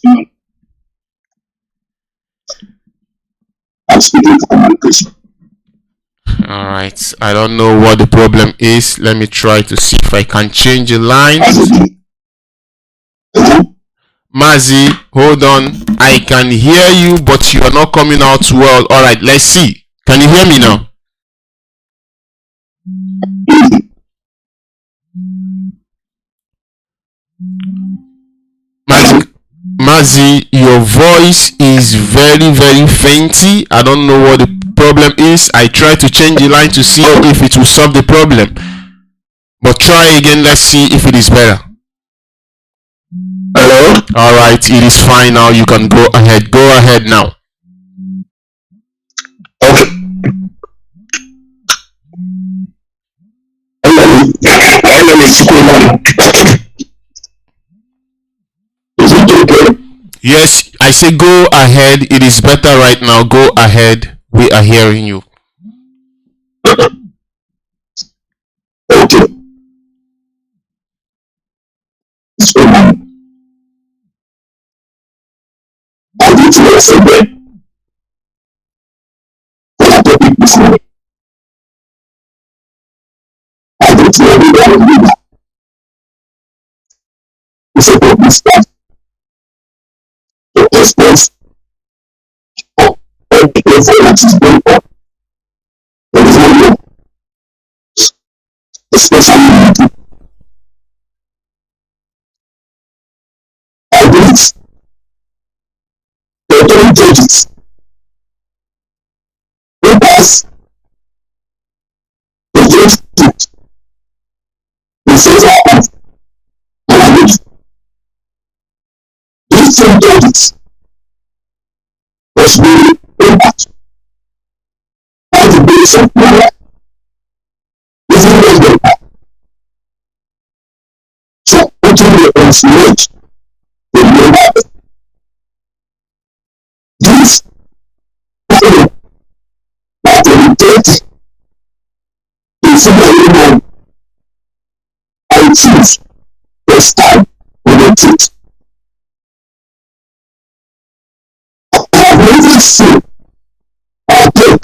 speaking for communication. All right. I don't know what the problem is. Let me try to see if I can change the line. Mazi, hold on. I can hear you, but you are not coming out well. All right. Let's see. Can you hear me now? Mazi, your voice is very, very fainty. I don't know what the problem is. I try to change the line to see if it will solve the problem. But try again. Let's see if it is better. Hello? Alright, it is fine now. You can go ahead. Go ahead now. Okay. Yes, I say go ahead. It is better right now. Go ahead. We are hearing you. Okay. So, I need to listen back. What topic is it? I need to everyone it's a public staff. The express of every violence is going on. There is no law, especially in the ideas, the authorities, the pass, the judgment, the censor of language. These same judges must be impact on the base of my life. This is what they are. So, putting the considerate, the labor, this that will take is very long. I choose the style with the truth. I have never seen or take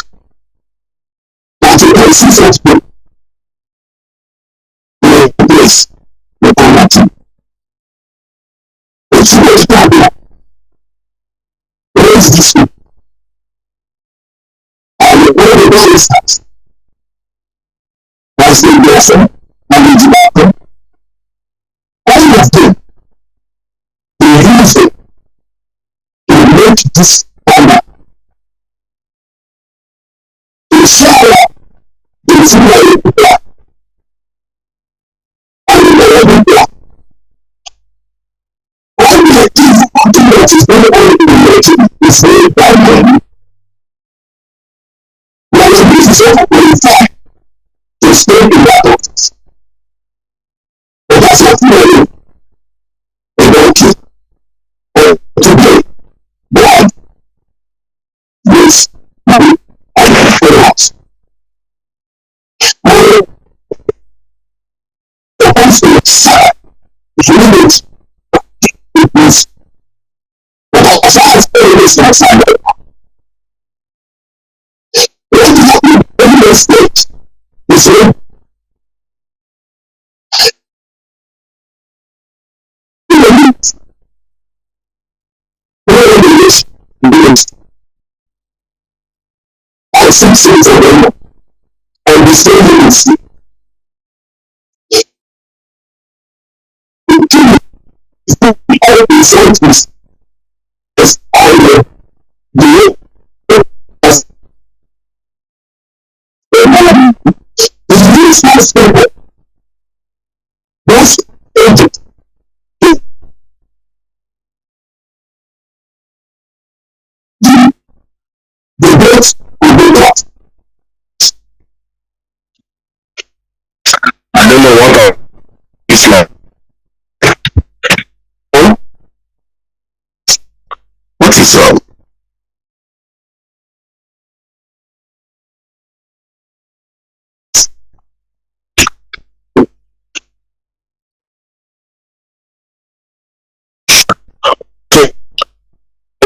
that a consistent book will replace the community. The truth problem raise this week. And the very instance was the Biafra and the Biafra. All of them, they use it to make this honor. They shower the similar people and the other people. All the difficulty that is very unrelated is very bad. Like this is what we find to stay in that office. But that's not really about it. Today, God, this, money, and everything else. The conflict side, unit, is, but also has always not signed up. What is happening in the state is when I see things for them and the same ministry. All the scientists is either the as the news most people most agent the vote will be lost. I don't know what it's like. What is wrong?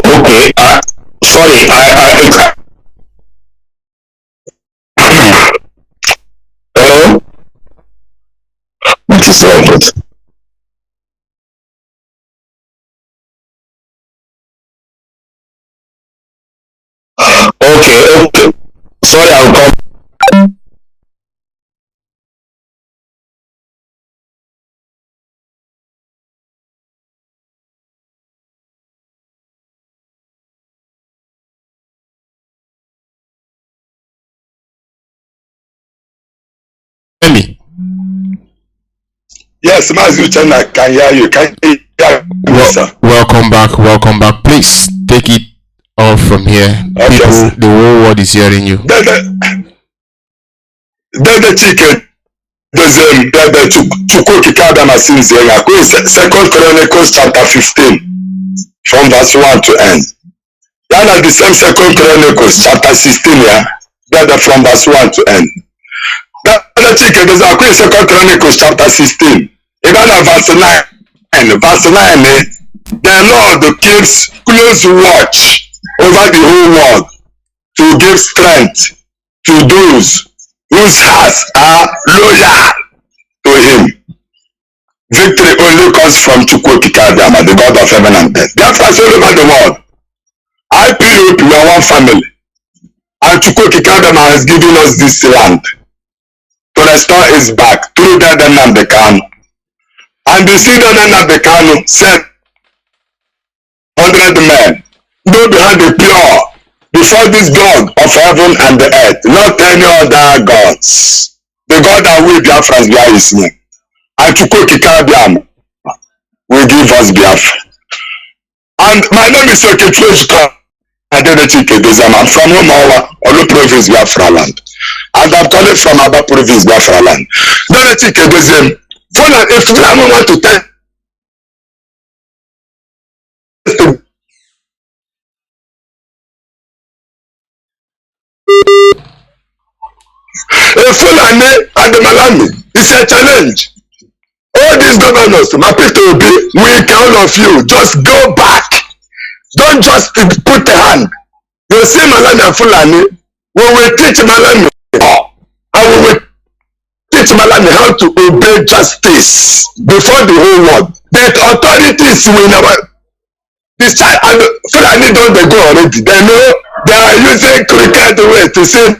Okay, sorry, I Thank you so much. Okay. Sorry, I'll come. Hear me? Yes, Mazi Nwwachineke, can hear you. Can you hear me, sir? Welcome back. Please take it off from here. Okay, People, sir. the whole world is hearing you. Dede Chike deuxième Dede Chukwu Kikada Masinzi Enga, Second Chronicles chapter 15 from verse 1 to end. Then at the same Second Chronicles chapter 16 here, Dede from verse 1 to end. Dede Chike deuxième Second Chronicles chapter 16. Even at verse 9. Verse 9, the Lord keeps close watch over the whole world to give strength to those whose hearts are loyal to him. Victory only comes from Chukwu Kikadama, the God of heaven and earth. Biafrans all over the world. I feel we are one family. And Chukwu Kikadama has given us this land to restore his back through the Nnamdi Kanu. And the seed of Nnamdi Kanu said 100 men go behind the pure before this God of heaven and the earth, not any other gods. The God that we Biafrans bear his name. And Chukwu Kikadama will give us Biafra. And my name is Secretary Adenechike Dezam. I'm from Umawa, Olu Province, Biafra land. And I'm calling from Aba Province, Biafra land. Adenechike Dezam. If you want to tell a Fulani and the Malami, it's a challenge. All these governors, my people, we count of you, just go back. Don't just put a hand. You see Malami and Fulani, we will teach Malami and we will teach Malami how to obey justice before the whole world. The authorities will never decide, and Fulani don't they go already. They know they are using cricket way to say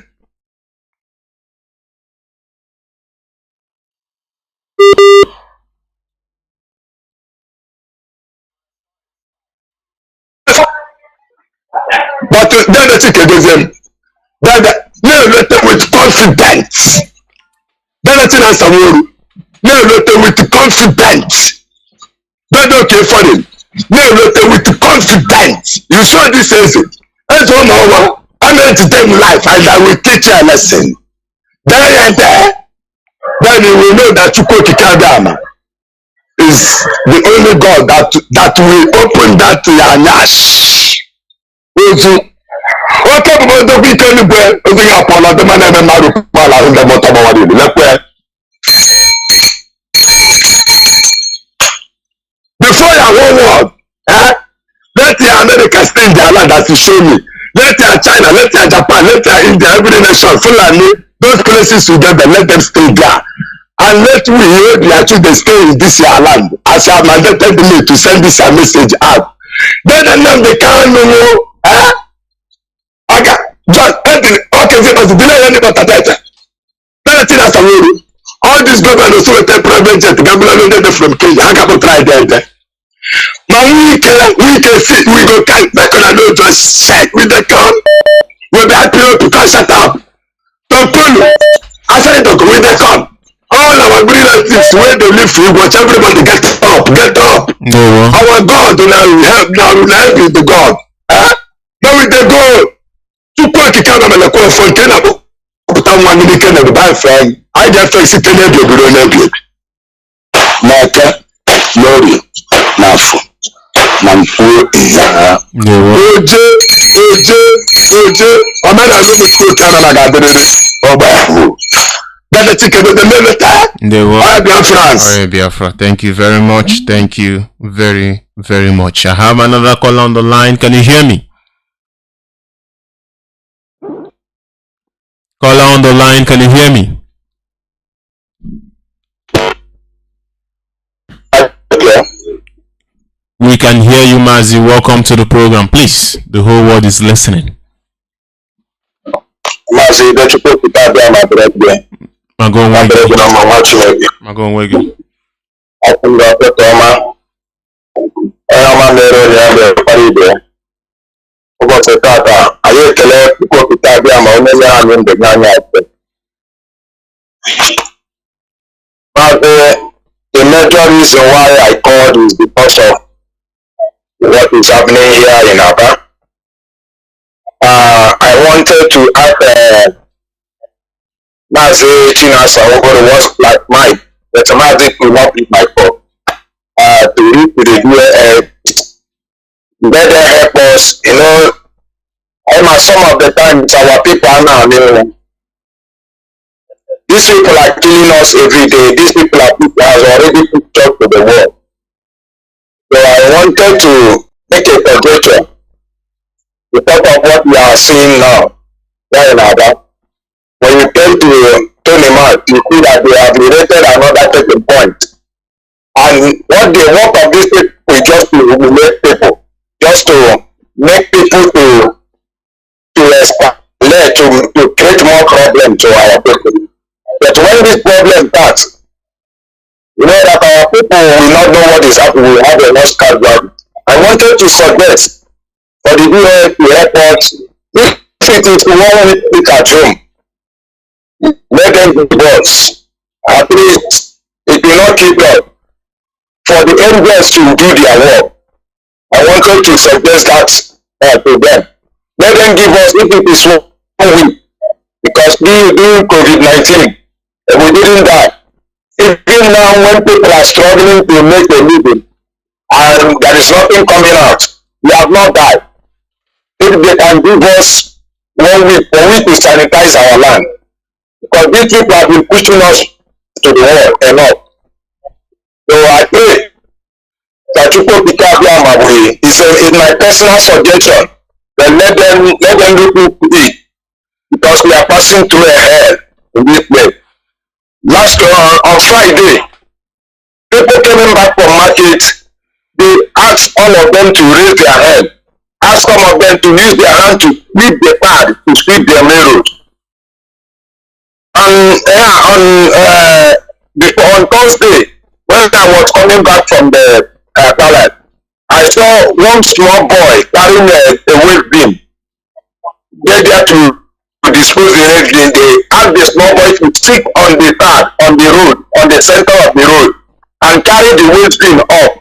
but then the chicken goes in. That with confidence. Then the thing answer with confidence. Then okay for him. With confidence. You saw this as it. That's one hour. I'm going to take life and I will teach you a lesson. There and there. Then you will know that Chukwu Kikadama is the only God that will open that Yanash. Okay, but the weekend we are upon the man and the Marupala in the Motamawadi. Before your whole world, let your America stay in their land as you show me. Let your China, let your Japan, let your India, every nation, Fulani, those places together, let them stay there. And let we here, the children stay in this your land. As you have mandated me to send this message out. Then the Kanu, just okay, because the any but all these governors who take private jet, government from Kenya, I can't try that. Now we can see, we go can't back on a just set with the come. We be happy to come shut up. Don't pull. I said to go with the come. All our relatives where they live free, watch everybody get up. No. Our God will help you the God. Now we they go. Chukwu Kikadama na kwa fontaine abuta nwa ni ke na Biafra. I just fix it na biobiro na bi. Na ka lori na fo. Na mpuo iya. Oje. Omena no be Chukwu Kikadama ga adere ogba. That chicken with the military. Biafrans. Biafra. Thank you very much. Thank you very, very much. I have another call on the line. Can you hear me? Caller on the line, can you hear me? we can hear you, Mazi. Welcome to the program. Please, the whole world is listening. Mazi, don't you put that down, my brother? Mago Nwwachineke. I think that's Toma. I'm a man ụbọchị tata anyị ekele kwupụta bịa ma onye nye anyị ndụ n'anya ase. The major reason why I called is because of what is happening here in Aba. I wanted to ask Mazi Chinasa who was like mine, but Mazi could not be my call. To read to the let them help us, some of the times our people are now, these people are killing us every day. These people are people has already put up to the world. So I wanted to make a suggestion because of what we are seeing now, right now. When you came to Tony Mark, you see that they have related another taking point. And what the work of these people is just to humiliate people, just to make people to escalate, to create more problems to our people. But when this problem starts, that our people will not know what is happening, we have a lost casualty. I wanted to suggest for the US to help us, if it is 1 week at home, let them be boss. At least it will not keep up. For the angels to do their work, I wanted to suggest that to them. Let them give us, if it is 1 week, because during COVID-19, we didn't die. Even now, when people are struggling to make a living, and there is nothing coming out, we have not died. If they can give us 1 week, for we to sanitize our land, because these people have been pushing us to the wall enough. So I pray that people pick up their Mabui. It's my personal suggestion. Then let them look into it, because we are passing through a hell in this place. Last on Friday, people coming back from market, they asked all of them to raise their hand. Ask some of them to use their hand to sweep the pad, to sweep their main road. And on Thursday, when I was coming back from the palace, I saw one small boy carrying a waste bin. They there to dispose the waste bin. They asked the small boy to sit on the pad, on the road, on the center of the road, and carry the waste bin up.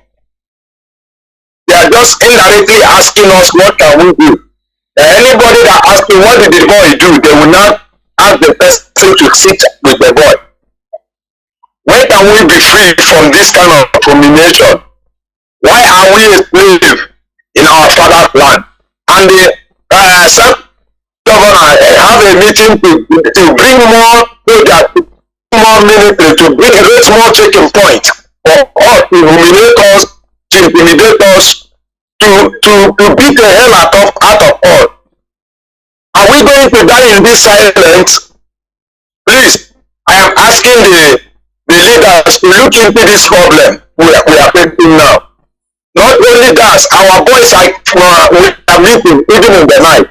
They are just indirectly asking us, what can we do? Anybody that asks me, what did the boy do? They will not ask the person to sit with the boy. When can we be free from this kind of humiliation? Why are we a slave in our father's land? And the governor have a meeting to bring more soldiers, more military, to raise more checking points for us to humiliate us, to intimidate us, to beat the hell out of us. Are we going to die in this silence? Please, I am asking the leaders to look into this problem we are facing now. Not only that, our boys are meeting even in the night.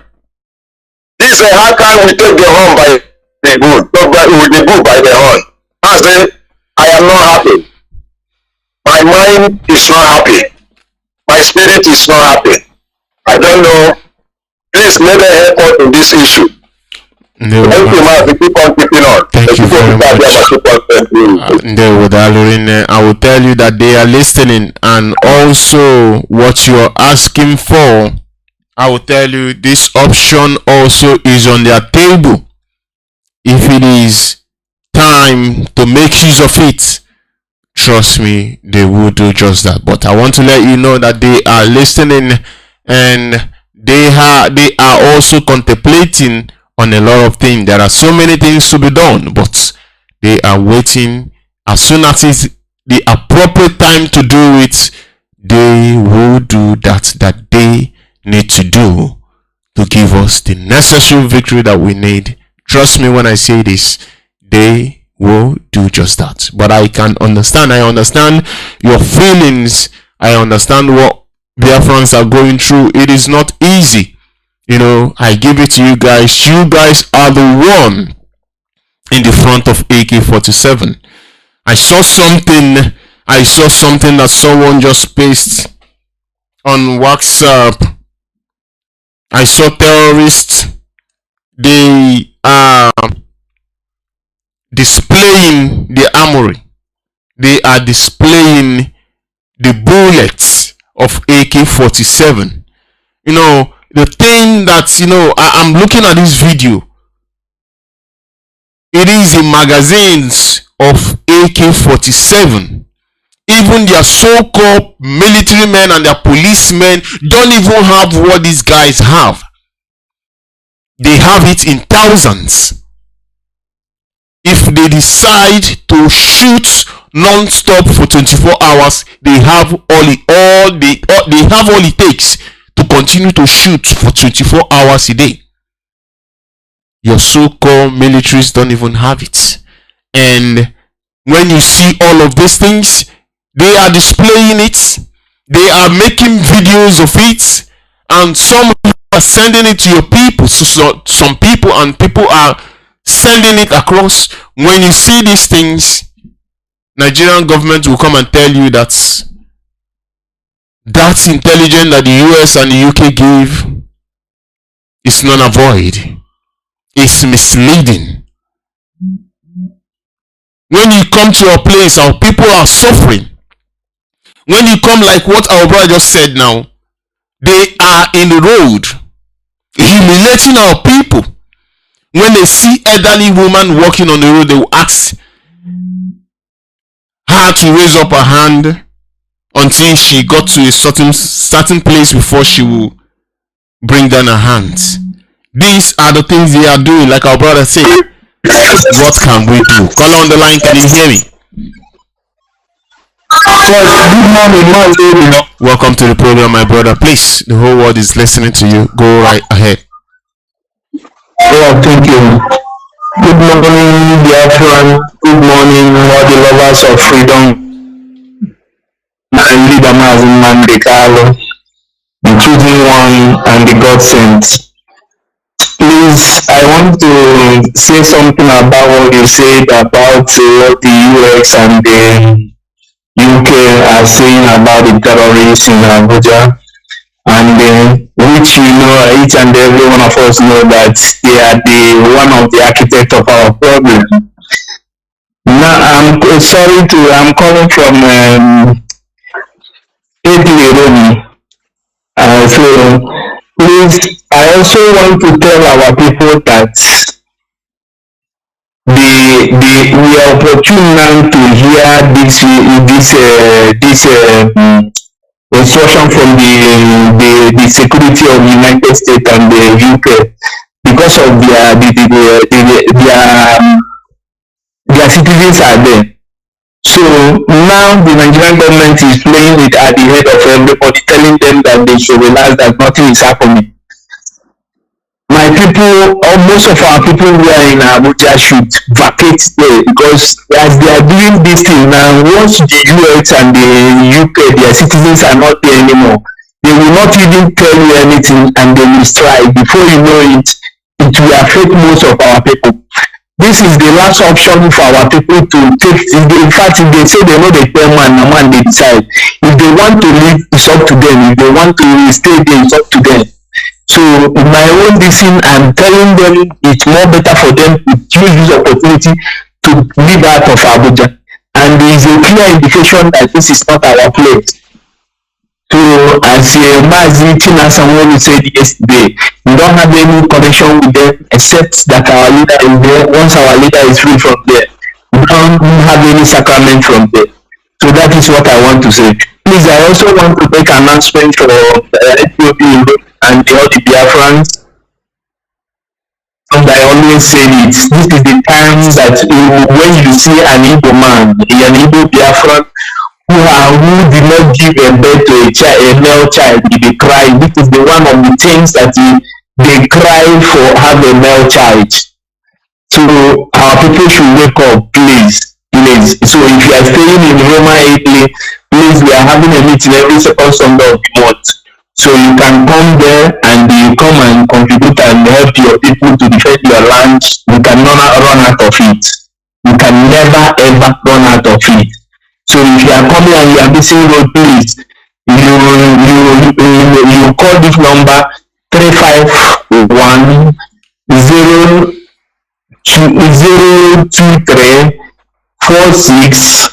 This is how can we take the horn by the bull, with the bull by the horn. As then, I am not happy. My mind is not happy. My spirit is not happy. I don't know. Please let them help us in this issue. No, thank you, man. Keep on keeping on. Thank you very much. I will tell you that they are listening, and also what you are asking for, I will tell you this option also is on their table. If it is time to make use of it, trust me, they will do just that. But I want to let you know that they are listening, and they are also contemplating on a lot of things. There are so many things to be done, but they are waiting. As soon as it's the appropriate time to do it, they will do that they need to do to give us the necessary victory that we need. Trust me when I say this, they will do just that. But I can understand. I understand your feelings. I understand what Biafrans are going through. It is not easy. You know, I give it to you guys. You guys are the one in the front of AK-47. I saw something that someone just pasted on WhatsApp. I saw terrorists. They are displaying the armory. They are displaying the bullets of AK-47. You know, the thing that, you know, I'm looking at this video. It is in magazines of AK-47. Even their so-called military men and their policemen don't even have what these guys have. They have it in thousands. If they decide to shoot non-stop for 24 hours, they have all it takes to continue to shoot for 24 hours a day. Your so-called militaries don't even have it. And when you see all of these things, they are displaying it, they are making videos of it, and some are sending it to your people. So some people are sending it across. When you see these things, Nigerian government will come and tell you that intelligence that the US and the UK give is null and void. It's misleading. When you come to a place, our people are suffering. When you come, like what our brother just said now, they are in the road humiliating our people. When they see elderly woman walking on the road, they will ask her to raise up her hand until she got to a certain place before she will bring down her hands. These are the things they are doing, like our brother said. What can we do? Call on the line, can you hear me? Welcome to the program, my brother. Please, the whole world is listening to you. Go right ahead. Oh, thank you. Good morning, Biafran. Good morning, all the lovers of freedom. And leader Mazi Nwwachineke, the chosen one and the God sent. Please, I want to say something about what you said about what the US and the UK are saying about the terrorists in Abuja, and which you know, each and every one of us know that they are one of the architects of our problem. Now, I'm calling from Italy, Rome. So please, I also want to tell our people that we are opportune now to hear this instruction from the security of the United States and the UK because of their citizens are there. So now the Nigerian government is playing it at the head of everybody, telling them that they should realize that nothing is happening. My people, or most of our people who are in Abuja should vacate there, because as they are doing this thing now, once the US and the UK, their citizens are not there anymore, they will not even tell you anything and they will strike. Before you know it, it will affect most of our people. This is the last option for our people to take. In fact, if they say they know the man they decide. If they want to leave, it's up to them. If they want to stay there, it's up to them. So in my own decision, I'm telling them it's more better for them to use this opportunity to live out of Abuja. And there is a clear indication that this is not our place. So as Mazi Nwwachineke said yesterday, we don't have any connection with them except that our leader is there. Once our leader is free from there, we don't have any sacrament from there. So that is what I want to say. Please, I also want to make an announcement for Ethiopia and all the Biafrans. And I always say it. This is the time that when you see an Igbo man, an Igbo Biafran, who did not give a birth to a male child, they cry. This is the one of the things that they cry for, have a male child. So our people should wake up, please. So if you are staying in Roma, Italy, please, we are having a meeting every second Sunday of the month. So you can come there and you come and contribute and help your people to defend your land. You can never run out of it. You can never ever run out of it. So if you are coming and you are missing road, please, you call this number 351 0234690.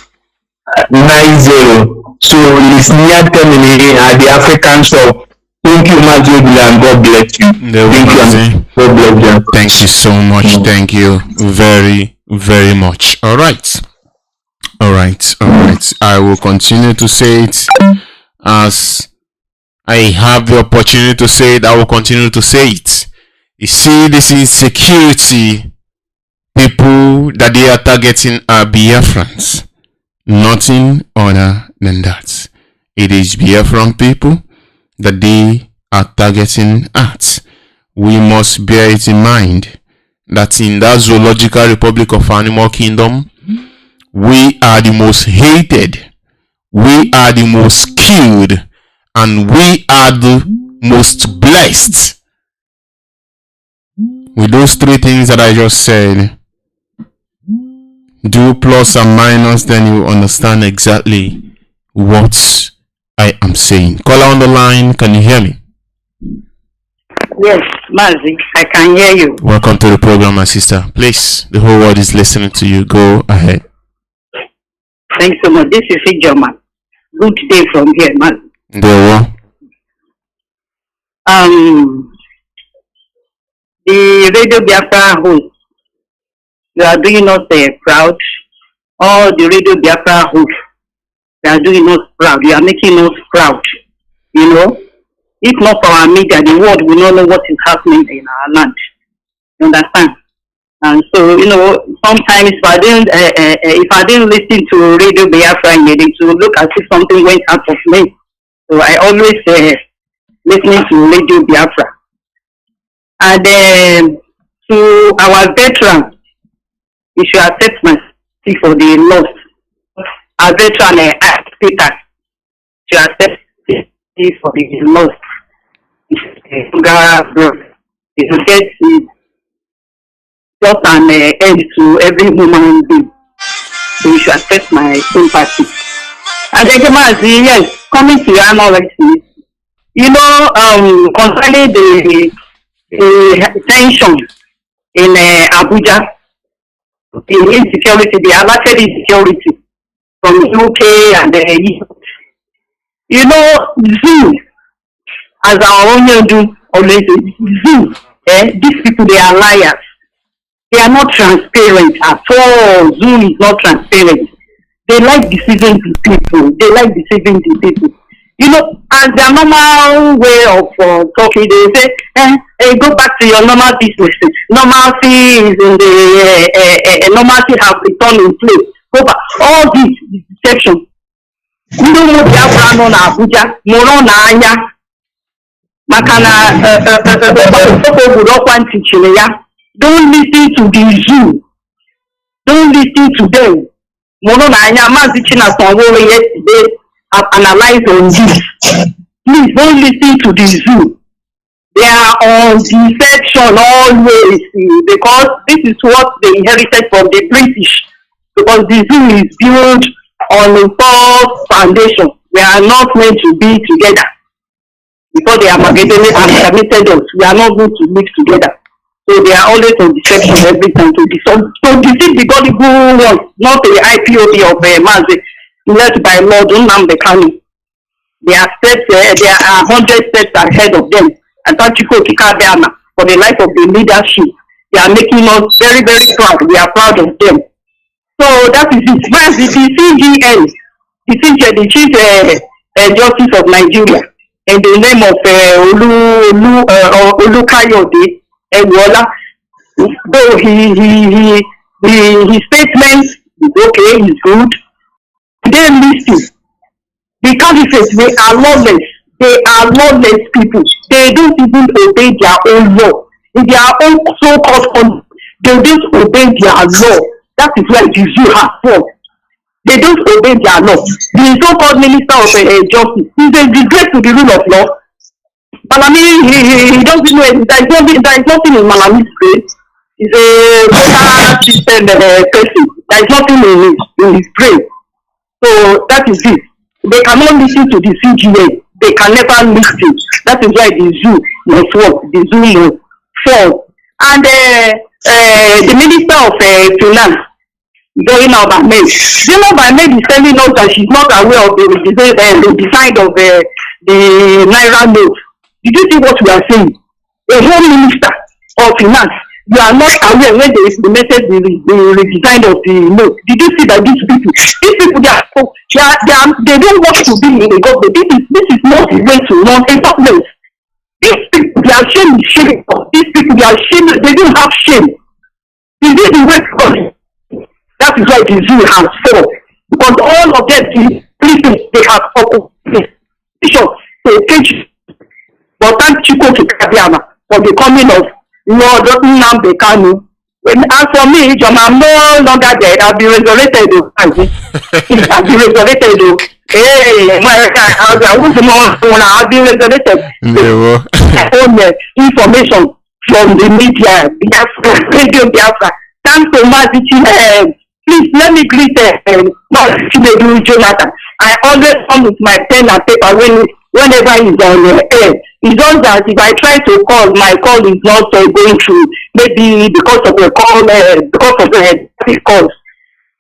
So it's near Termini at the African shop. Thank you, Mazi, and God bless you. Thank you. God bless you. Thank you so much. Thank you very, very much. All right. I will continue to say it as I have the opportunity to say it. I will continue to say it. You see, this insecurity, people that they are targeting are Biafrans. Nothing other than that. It is Biafran people that they are targeting at. We must bear it in mind that in that zoological republic of animal kingdom, we are the most hated, we are the most killed, and we are the most blessed. With those three things that I just said, do plus and minus, then you understand exactly what I am saying. Caller on the line, can you hear me? Yes, Mazi, I can hear you. Welcome to the program, my sister. Please, the whole world is listening to you. Go ahead. Thanks so much. This is Ijoma. Good day from here, Mazi. The Radio Biafra host, you are doing us proud. All the Radio Biafra hosts, they are doing us proud. You are making us proud. You know, if not for our media, the world will not know what is happening in our land. You understand? And so, you know, sometimes if I didn't listen to Radio Biafra, it will look as if something went out of me. So I always listening to Radio Biafra. And to our veterans, you should accept my plea for the loss. Our veteran speaker should accept plea for the loss. You get just an end to every human being. So you should accept my sympathy. And then, yes, coming to your analysis, you know, concerning the tension in Abuja, in insecurity, the alerted insecurity from UK and the EU. You know, zoo, as our own do always say, zoo, these people, they are liars. They are not transparent at all. Zoo is not transparent. They like deceiving the people. You know, as their normal way of talking, they say, hey, go back to your normal business. Normalcy is in the normalcy have returned in place. Go back. All this is deception. You don't know Biafra no na Abuja, moro na anya. Makana don't listen to the zoo. Don't listen to them. Moro na anya Mazi Nwwachineke yesterday have analyzed on this. Please don't listen to the zoo. They are on deception always, because this is what they inherited from the British. Because the zoo is built on a false foundation. We are not meant to be together. Because they are permitted us, we are not going to live together. So they are always on deception every time to deceive the gullible ones, not the IPOB of Mazi, led by Lord Nnamdi Kanu. They are 100 steps ahead of them. And Tachiko Kikabeana, for the life of the leadership, they are making us very, very proud. We are proud of them. So that is it. First, the CGN, the Chief Justice of Nigeria, in the name of Olukayode Ewola, though his statement is okay, is good. They listen. The candidates, they are lawless. They are lawless people. They don't even obey their own law. In their own so-called country, they don't obey their law. That is why the zoo has fought. They don't obey their law. The so-called Minister of Justice is a disgrace to the rule of law. Malami, he doesn't know it. There is nothing in Malami's brain. He's a better system person. There is nothing in his brain. So that is it. They cannot listen to the CGA. They can never listen. That is why the zoo must work. The zoo must fall. And the Minister of Finance, going out by mail. Zainab Ahmed is telling us that she's not aware of the design of the Naira note. Did you see what we are saying? A whole Minister of Finance, you are not aware when they implemented the redesign of the note. Did you see that these people they don't want to be in the government? This is not the way to run a government. These people, they are shame. These people, they are shame. They don't have shame. Is this the way to go? That is why the zoo has failed. Because all of them, they have opposition to teach. But thank Chico to Kabiama for the coming of Lord Nnamdi Kanu. As for me, John, I'm no longer dead. I'll be resurrected. I'll be resurrected. Hey, I'll be resurrected. Own information from the media, Biafra, Radio Biafra. Thanks to Mazi. Please let me greet Jonathan. I always come with my pen and paper whenever he's on air. It's just that if I try to call, my call is not going through. Maybe because of the call, because of the calls.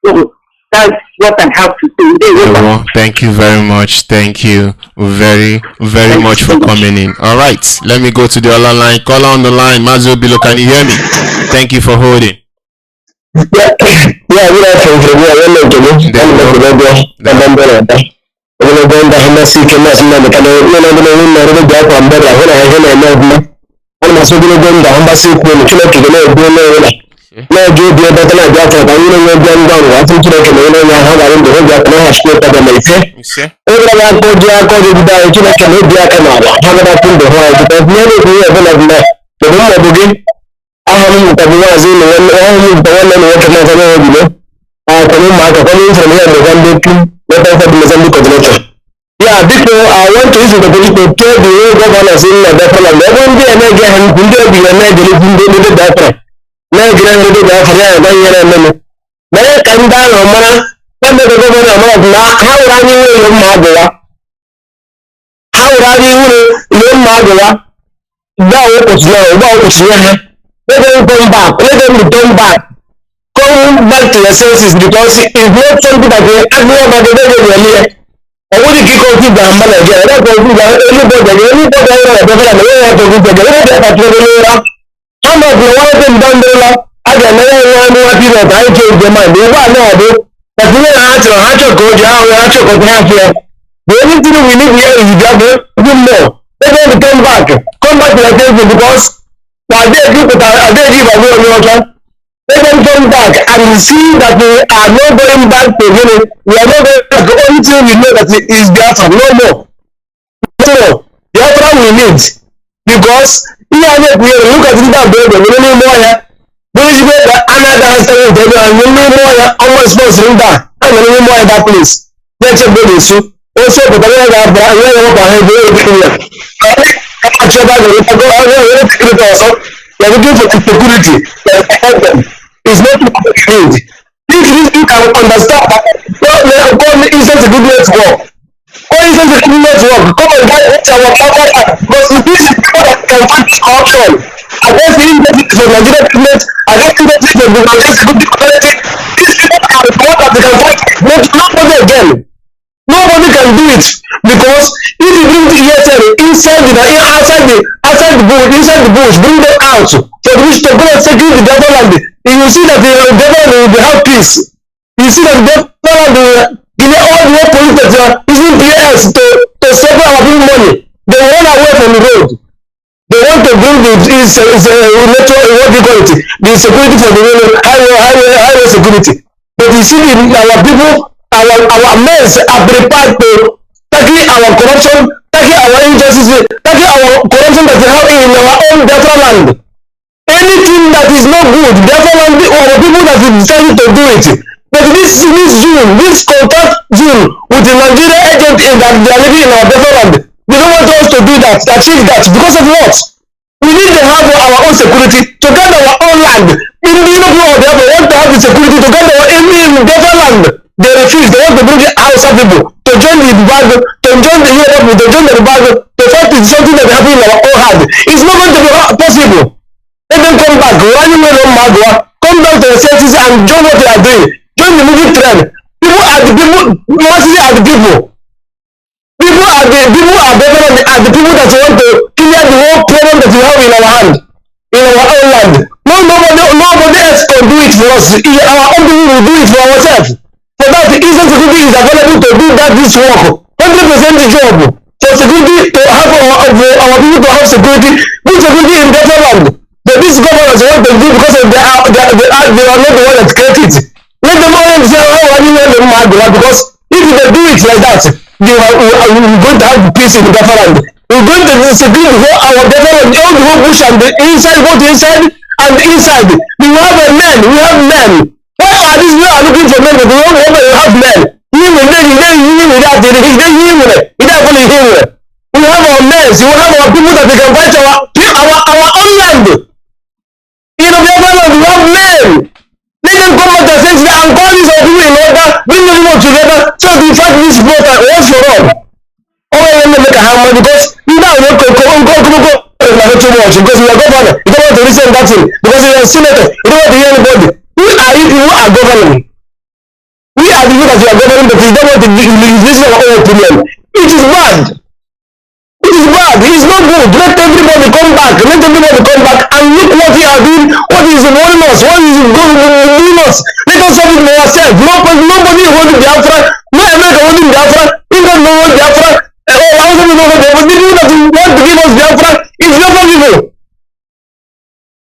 So that's what I have to say. Thank you very much. Thank you very much for coming in. All right, let me go to the other line. Caller on the line, Mazi Obilo, can you hear me? Thank you for holding. Yeah, people, I want to use the police to tell the whole governors in the Biafra. Everyone be an again and be a negative in the Biafra. Nigerian the Biafra, Maya can down on Mana, when the governor of how are you, Magua? How are you, Magua? Thou was now about to let them come back, let them return back. Come back to your senses because it's not something that we have ever. I want to kick off the Bamba again. I don't know anybody some of the ones in Bandela, I don't know what people I change their mind. They want to but we have to go down, we have to go down here. The only thing we need here is just do more. Let them come back to the table because now they people are they give away water. Let them come back and see that we are not going back to unit. We are not going back. The only thing we know that is Biafra, no more. So, Biafra we need. Because, here we look at it that building, we need more here. There is where the another answer is there, and we need more here, almost supposed to that. And we need more in that place. Let's check the issue. Also, but I know that we are not going to have it's not what we need. If you can understand that God isn't a good network. God isn't a good network. Come and get our power. Because this is people that can find corruption. I guess the industry for Nigerian government, I guess the industry for the good quality. These people are the one that they can fight. Nobody again. Nobody can do it. Because if you bring the ESL inside the bush, bring them out for which to go and secure the government. You will see that the government will have peace. You see that the government will give all the police that are using PS to save our people money. They run away from the road. They want to bring the the security for the highway security. But you see our people, our men are prepared to tackle our corruption, tackle our injustice, tackle our corruption that we have in our own Biafra land. Anything that is not good, therefore, or people that is decided to do it, But this Zoom, this contact Zoom with the Nigerian agent in that they are living in our Biafra land, they don't want us to do that, to achieve that. Because of what? We need to have our own security to get our own land. Even the people of Biafra want to have the security to get our own Biafra land. They refuse. They want to bring the Hausa people to join the Bible, to join the Europe, to join the Bible, to fight is something that happened in our own hand. It's not going to be possible. Let them come back. Come back to the senses and join what they are doing. Join the movie trend. People are the people. Mostly are the people. People are the people are better than the people that want to clear the whole problem that we have in our hand, in our own land. Nobody else can do it for us. Our own people will do it for ourselves. For that, the instant security is available to do this work. 100% the job. For security to have our people to have security, good security in better land. But these governors want to do because they are not the one that created it. Let them all say, oh, I didn't know them mad, because if they do it like that, we're going to have peace in the Biafra. We're going to secure our Biafra, all the whole bush and the inside, both inside and the inside. We have men. Why are these men looking for men? But we don't have men. We have our men. We have our people that they can fight our own land. In the Biafra land, we have men. Let them come out and say, and call these people in order, bring everyone together, so we fight this water once for all. Oh, I want to make a hammer because now you go too much because you are governor. You don't want to listen to that thing because you are a senator. You don't want to hear anybody. Who are you people who are governing? We are the people that you are governing, but you don't want to listen to our own opinion. It is bad. It is bad. It is not good. Let everybody come back. Let everybody come back and look what we are doing. What is warning us? What is doing us? Let us have it for ourselves. Nobody is holding Biafra. No America holding Biafra. England no holding Biafra. Hausa people holding Biafra. The people that want to give us Biafra is Biafra people.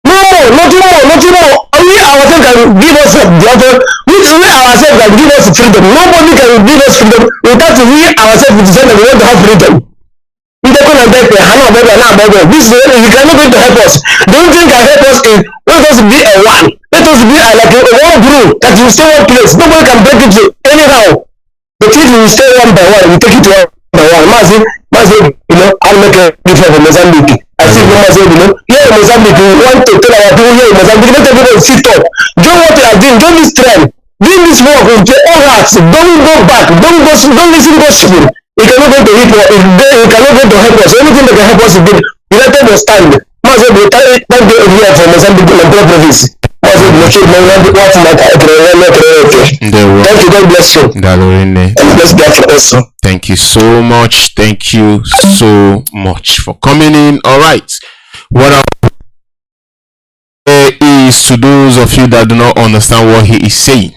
No, nothing more. We ourselves can give us Biafra. We ourselves can give us freedom. Nobody can give us freedom without we ourselves decide that we want to have freedom. This is you cannot going to help us. The only thing can help us is let us be a one. Let us be like a one group that will stay one place. Nobody can break it anyhow. But if we stay one by one, we take it one by one. Mazi, I'll make a difference for Mozambique. I think Mazi, here in Mozambique, we want to tell our people here in Mozambique, let everybody sit up. Do what they are doing, do this trend, do this work with your own hearts. Don't go back, don't listen to gospel. You cannot go to help us. You cannot go to help us. Anything that can help us is good. United will stand. Mazi, thank you here for Mozambique and province. Thank you, God bless you. And bless God also. Thank you so much. Thank you so much for coming in. All right. What is to those of you that do not understand what he is saying?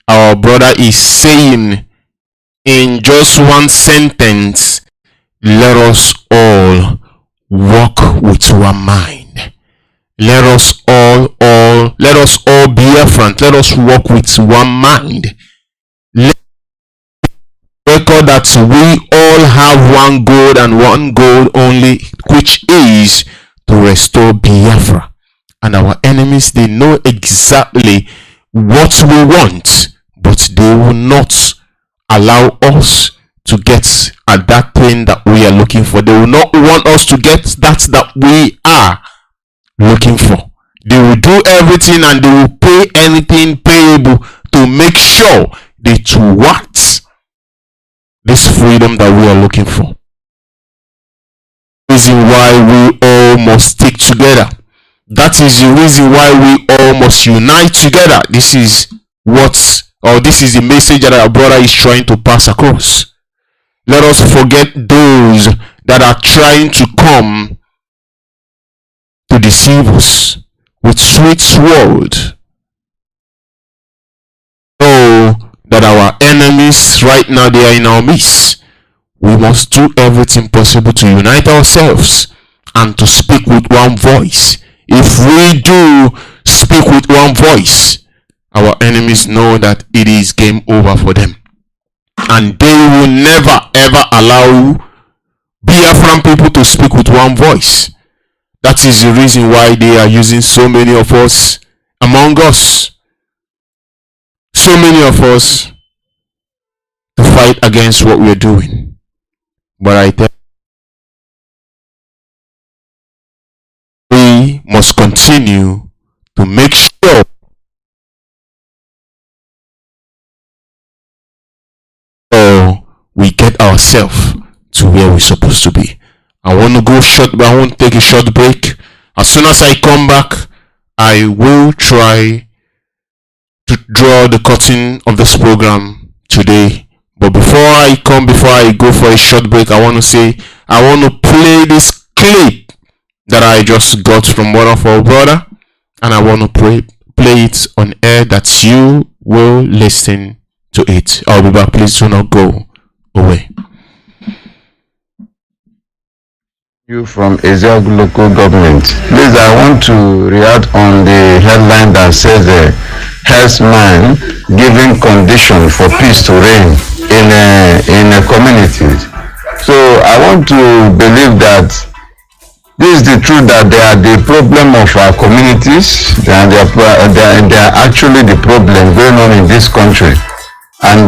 Our brother is saying in just one sentence, let us all walk with one mind. Let us all be Biafrans. Let us walk with one mind. Let us record that we all have one goal and one goal only, which is to restore Biafra. And our enemies, they know exactly what we want, but they will not allow us to get at that thing that we are looking for. They will not want us to get that we are looking for. They will do everything and they will pay anything payable to make sure they thwart this freedom that we are looking for. Reason why we all must stick together. That is the reason why we all must unite together. This is the message that our brother is trying to pass across. Let us forget those that are trying to come to deceive us with sweet words. Know that our enemies right now, they are in our midst. We must do everything possible to unite ourselves and to speak with one voice. If we do speak with one voice, our enemies know that it is game over for them. And they will never ever allow Biafran people to speak with one voice. That is the reason why they are using so many of us among us. So many many of us to fight against what we're doing. But I tell you, we must continue to make sure we get ourselves to where we're supposed to be. I want to go short, but I want to take a short break. As soon as I come back, I will try to draw the curtain of this program today. But before I go for a short break, I want to say, I want to play this clip that I just got from one of our brother, and I want to play it on air that you will listen to it. I'll be back. Please do not go away. You from Eziagu local government. Please, I want to react on the headline that says herdsman giving condition for peace to reign in a community. So I want to believe that this is the truth, that they are the problem of our communities, and they are actually the problem going on in this country. And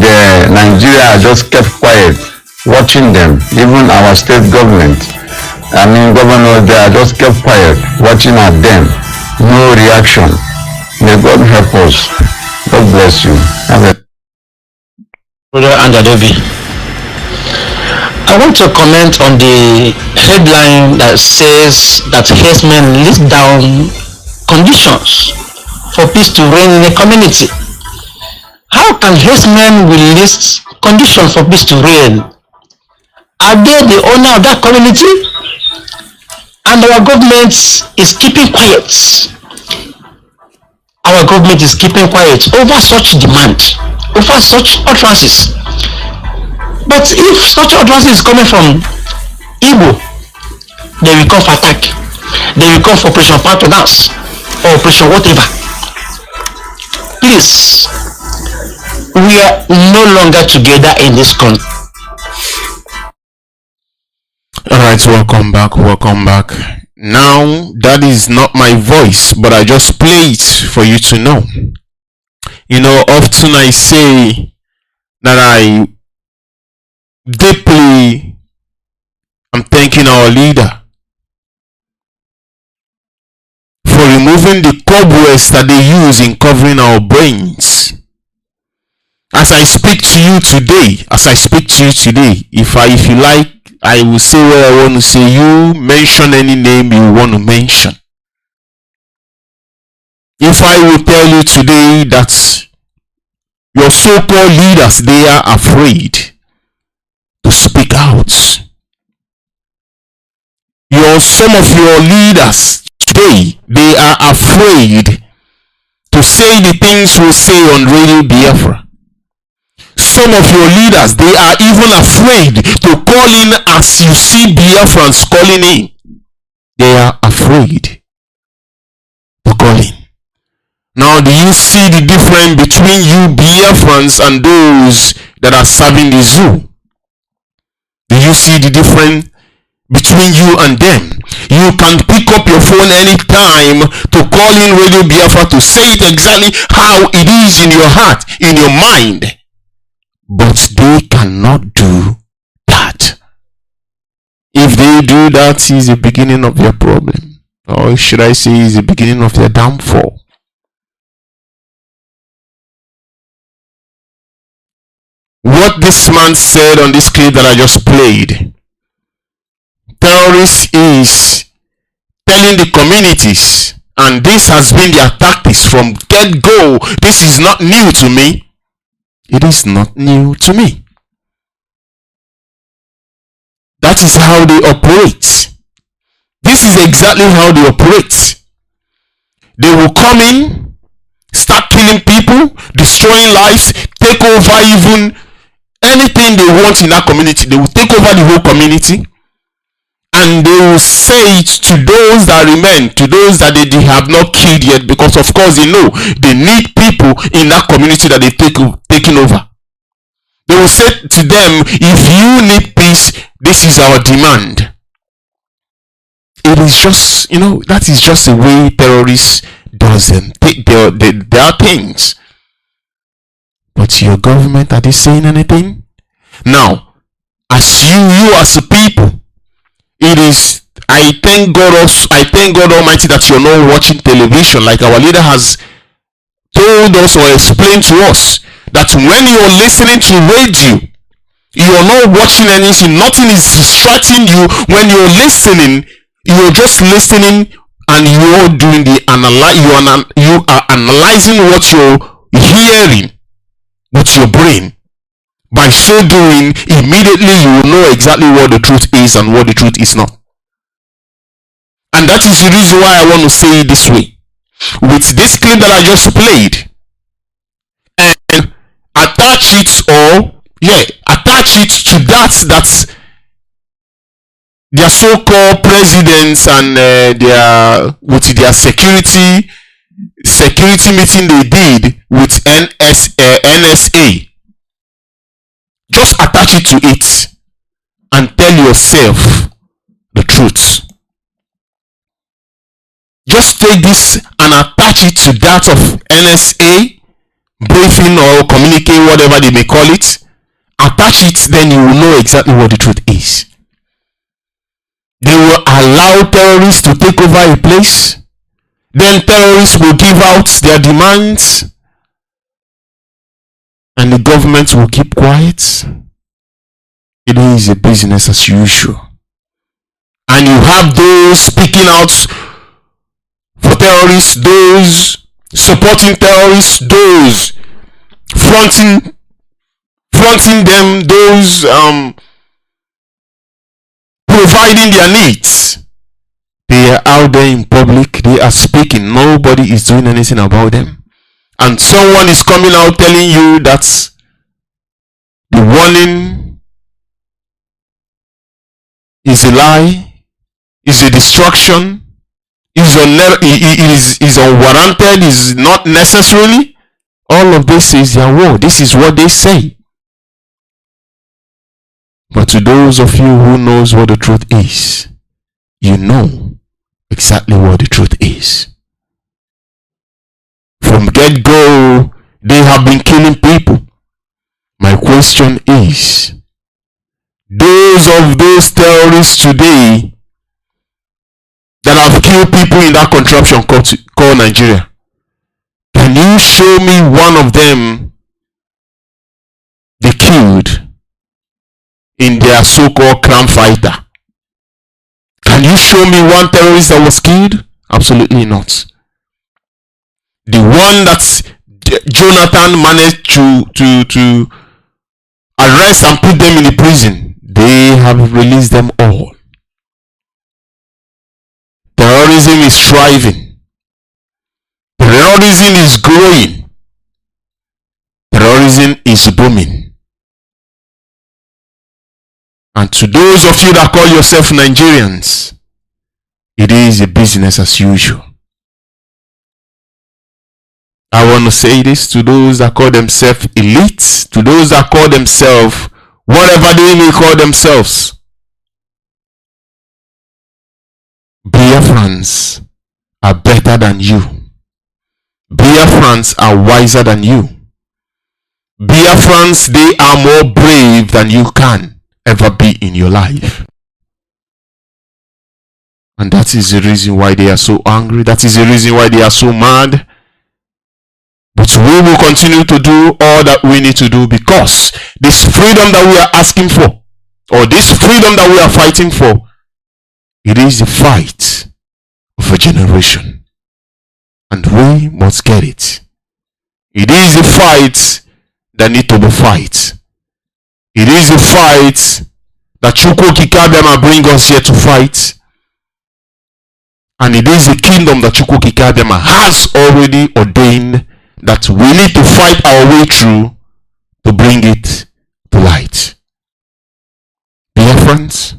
Nigeria just kept quiet, watching them. Even our state government, governors, they are just kept quiet, watching at them. No reaction. May God help us. God bless you. Brother Andadobi, I want to comment on the headline that says that herdsmen list down conditions for peace to reign in a community. How can herdsmen will list conditions for peace to reign? Are they the owner of that community? And our government is keeping quiet. Our government is keeping quiet over such demand, over such utterances. But if such utterances is coming from Igbo, they will come for attack. They will come for operation partners or operation whatever. Please, we are no longer together in this country. Alright, welcome back. Now, that is not my voice, but I just play it for you to know. You know, often I say that I deeply am thanking our leader for removing the cobwebs that they use in covering our brains. As I speak to you today, if you like, I will say what I want to say. You mention any name you want to mention. If I will tell you today that your so-called leaders, they are afraid to speak out. Some of your leaders today, they are afraid to say the things we say on Radio Biafra. Some of your leaders, they are even afraid to call in as you see Biafrans calling in. They are afraid to call in. Now, do you see the difference between you Biafrans and those that are serving the zoo? Do you see the difference between you and them? You can pick up your phone anytime to call in Radio Biafra to say it exactly how it is in your heart, in your mind. But they cannot do that. If they do that, is the beginning of their problem. Or should I say, is the beginning of their downfall. What this man said on this clip that I just played, terrorists is telling the communities, and this has been their tactics from get-go. This is not new to me. It is not new to me. That is how they operate. This is exactly how they operate. They will come in, start killing people, destroying lives, take over even anything they want in that community. They will take over the whole community, and they will say it to those that remain, to those that they have not killed yet, because of course they know they need people in that community that they taking over. They will say to them, if you need peace, this is our demand. It is just, that is just the way terrorists does them. There are things. But your government, are they saying anything? Now, as you as a people, it is, I thank God Almighty that you're not watching television, like our leader has told us or explained to us, that when you're listening to radio, you're not watching anything, nothing is distracting you. When you're listening, you're just listening, and you're doing the you are analyzing what you're hearing with your brain. By so doing, immediately you will know exactly what the truth is and what the truth is not. And that is the reason why I want to say it this way. With this clip that I just played, and attach it to that their so-called presidents and their security meeting they did with NSA. Just attach it to it and tell yourself the truth. Just take this and attach it to that of NSA briefing or communique, whatever they may call it. Attach it, then you will know exactly what the truth is. They will allow terrorists to take over a place. Then terrorists will give out their demands, and the government will keep quiet. It is a business as usual. And you have those speaking out for terrorists, those supporting terrorists, those fronting them, those providing their needs. They are out there in public, they are speaking, nobody is doing anything about them. And someone is coming out telling you that the warning is a lie, is a distraction, is unwarranted, is not necessarily. All of this is their word. This is what they say. But to those of you who knows what the truth is, you know exactly what the truth is. From get-go, they have been killing people. My question is, those terrorists today that have killed people in that contraption called Nigeria, can you show me one of them they killed in their so-called crime fighter? Can you show me one terrorist that was killed? Absolutely not. The one that Jonathan managed to arrest and put them in the prison, they have released them all. Terrorism is thriving. Terrorism is growing. Terrorism is booming. And to those of you that call yourself Nigerians, it is a business as usual. I want to say this to those that call themselves elite, to those that call themselves whatever they may call themselves. Biafrans are better than you. Biafrans are wiser than you. Biafrans, they are more brave than you can ever be in your life. And that is the reason why they are so angry. That is the reason why they are so mad. But we will continue to do all that we need to do, because this freedom that we are asking for, or this freedom that we are fighting for, it is the fight of a generation. And we must get it. It is a fight that needs to be fight. It is a fight that Chukwu Kikabema bring us here to fight. And it is a kingdom that Chukwu Kikabema has already ordained that we need to fight our way through to bring it to light. Biafrans,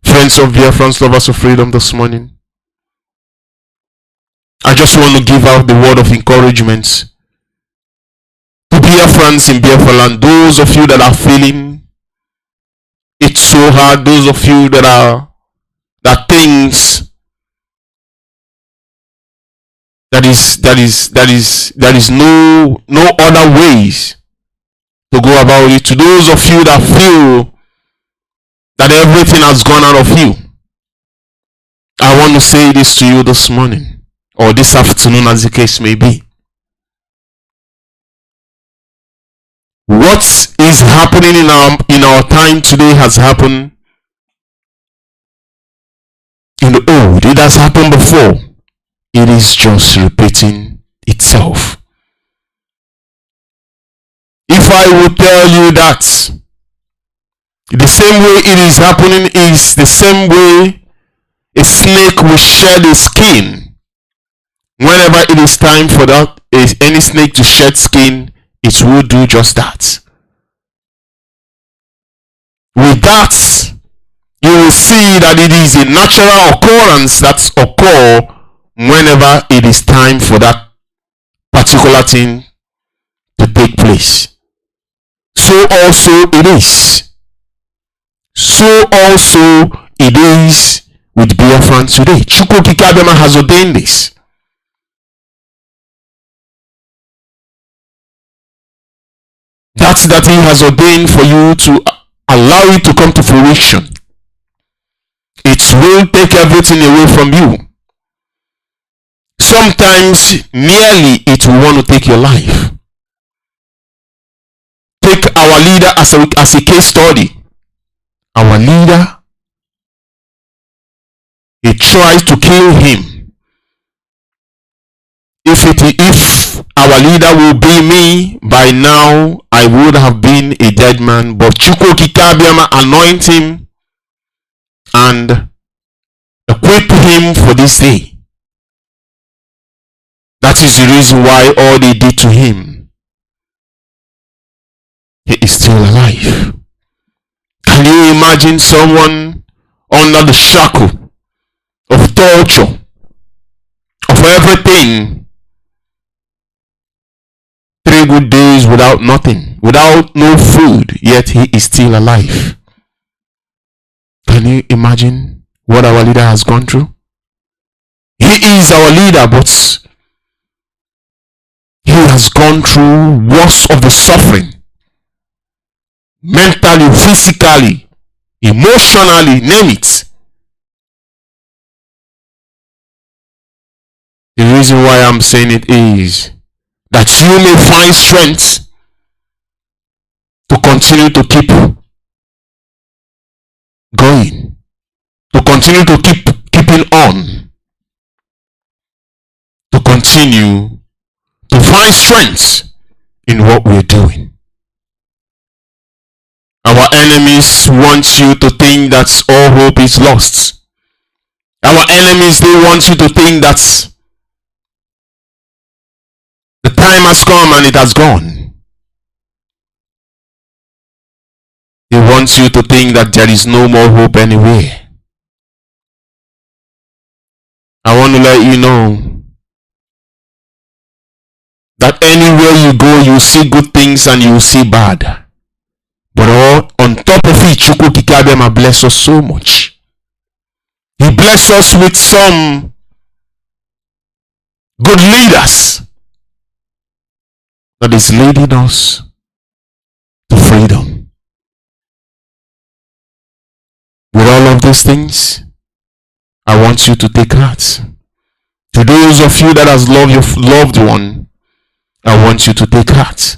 friends of Biafrans, lovers of freedom, this morning, I just want to give out the word of encouragement to Biafrans in Biafra land. Those of you that are feeling it so hard, those of you that things There is no other ways to go about it. To those of you that feel that everything has gone out of you, I want to say this to you this morning, or this afternoon as the case may be. What is happening in our time today has happened in the old. It has happened before. It is just repeating itself. If I would tell you that the same way it is happening is the same way a snake will shed its skin, whenever it is time for that any snake to shed skin, it will do just that. With that, you will see that it is a natural occurrence that occurs whenever it is time for that particular thing to take place. So also it is. So also it is with Biafrans today. Chukwu Okike Abiama has ordained this. That's that he has ordained for you to allow it to come to fruition. It will take everything away from you. Sometimes nearly it will want to take your life. Take our leader as a case study. Our leader, he tries to kill him. If our leader will be me, by now I would have been a dead man. But Chukwu Okike Abiama anoint him and equip him for this day. That is the reason why all they did to him, he is still alive. Can you imagine someone under the shackle of torture, of everything, 3 good days without nothing, without no food, yet he is still alive? Can you imagine what our leader has gone through? He is our leader, but he has gone through worst of the suffering. Mentally, physically, emotionally, name it. The reason why I'm saying it is that you may find strength to continue to keep going, to continue to keeping on, to continue to find strength in what we're doing. Our enemies want you to think that all hope is lost. Our enemies, they want you to think that the time has come and it has gone. They want you to think that there is no more hope anywhere. I want to let you know that anywhere you go, you see good things and you see bad. But on top of it, Chukwu Okike Abiama bless us so much. He bless us with some good leaders that is leading us to freedom. With all of these things, I want you to take heart. To those of you that has loved your loved one, I want you to take heart.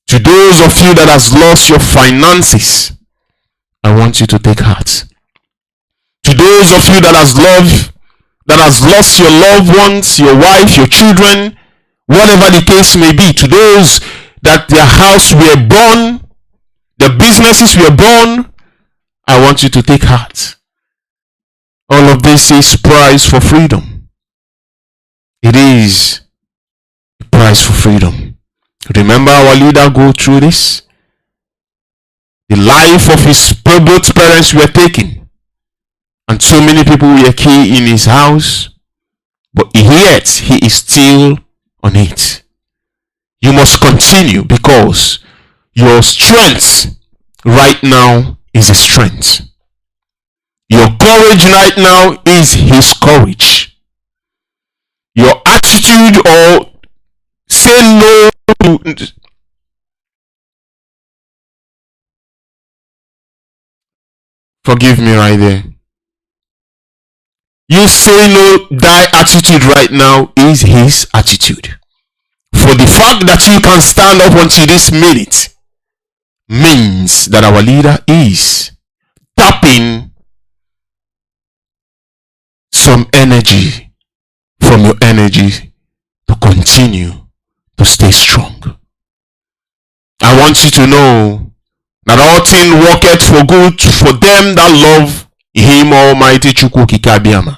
To those of you that has lost your finances, I want you to take heart. To those of you that has lost your loved ones, your wife, your children, whatever the case may be, to those that their house were burned, their businesses were burned, I want you to take heart. All of this is price for freedom. It is a price for freedom. Remember our leader go through this. The life of his both parents were taken, and so many people were killed in his house, but yet he is still on it. You must continue, because your strength right now is his strength. Your courage right now is his courage. Your attitude or say no to. Forgive me right there. You say no, thy attitude right now is his attitude. For the fact that you can stand up until this minute means that our leader is tapping some energy from your energy to continue to stay strong. I want you to know that all things worketh for good for them that love him, Almighty Chukwu Kike Abiyama.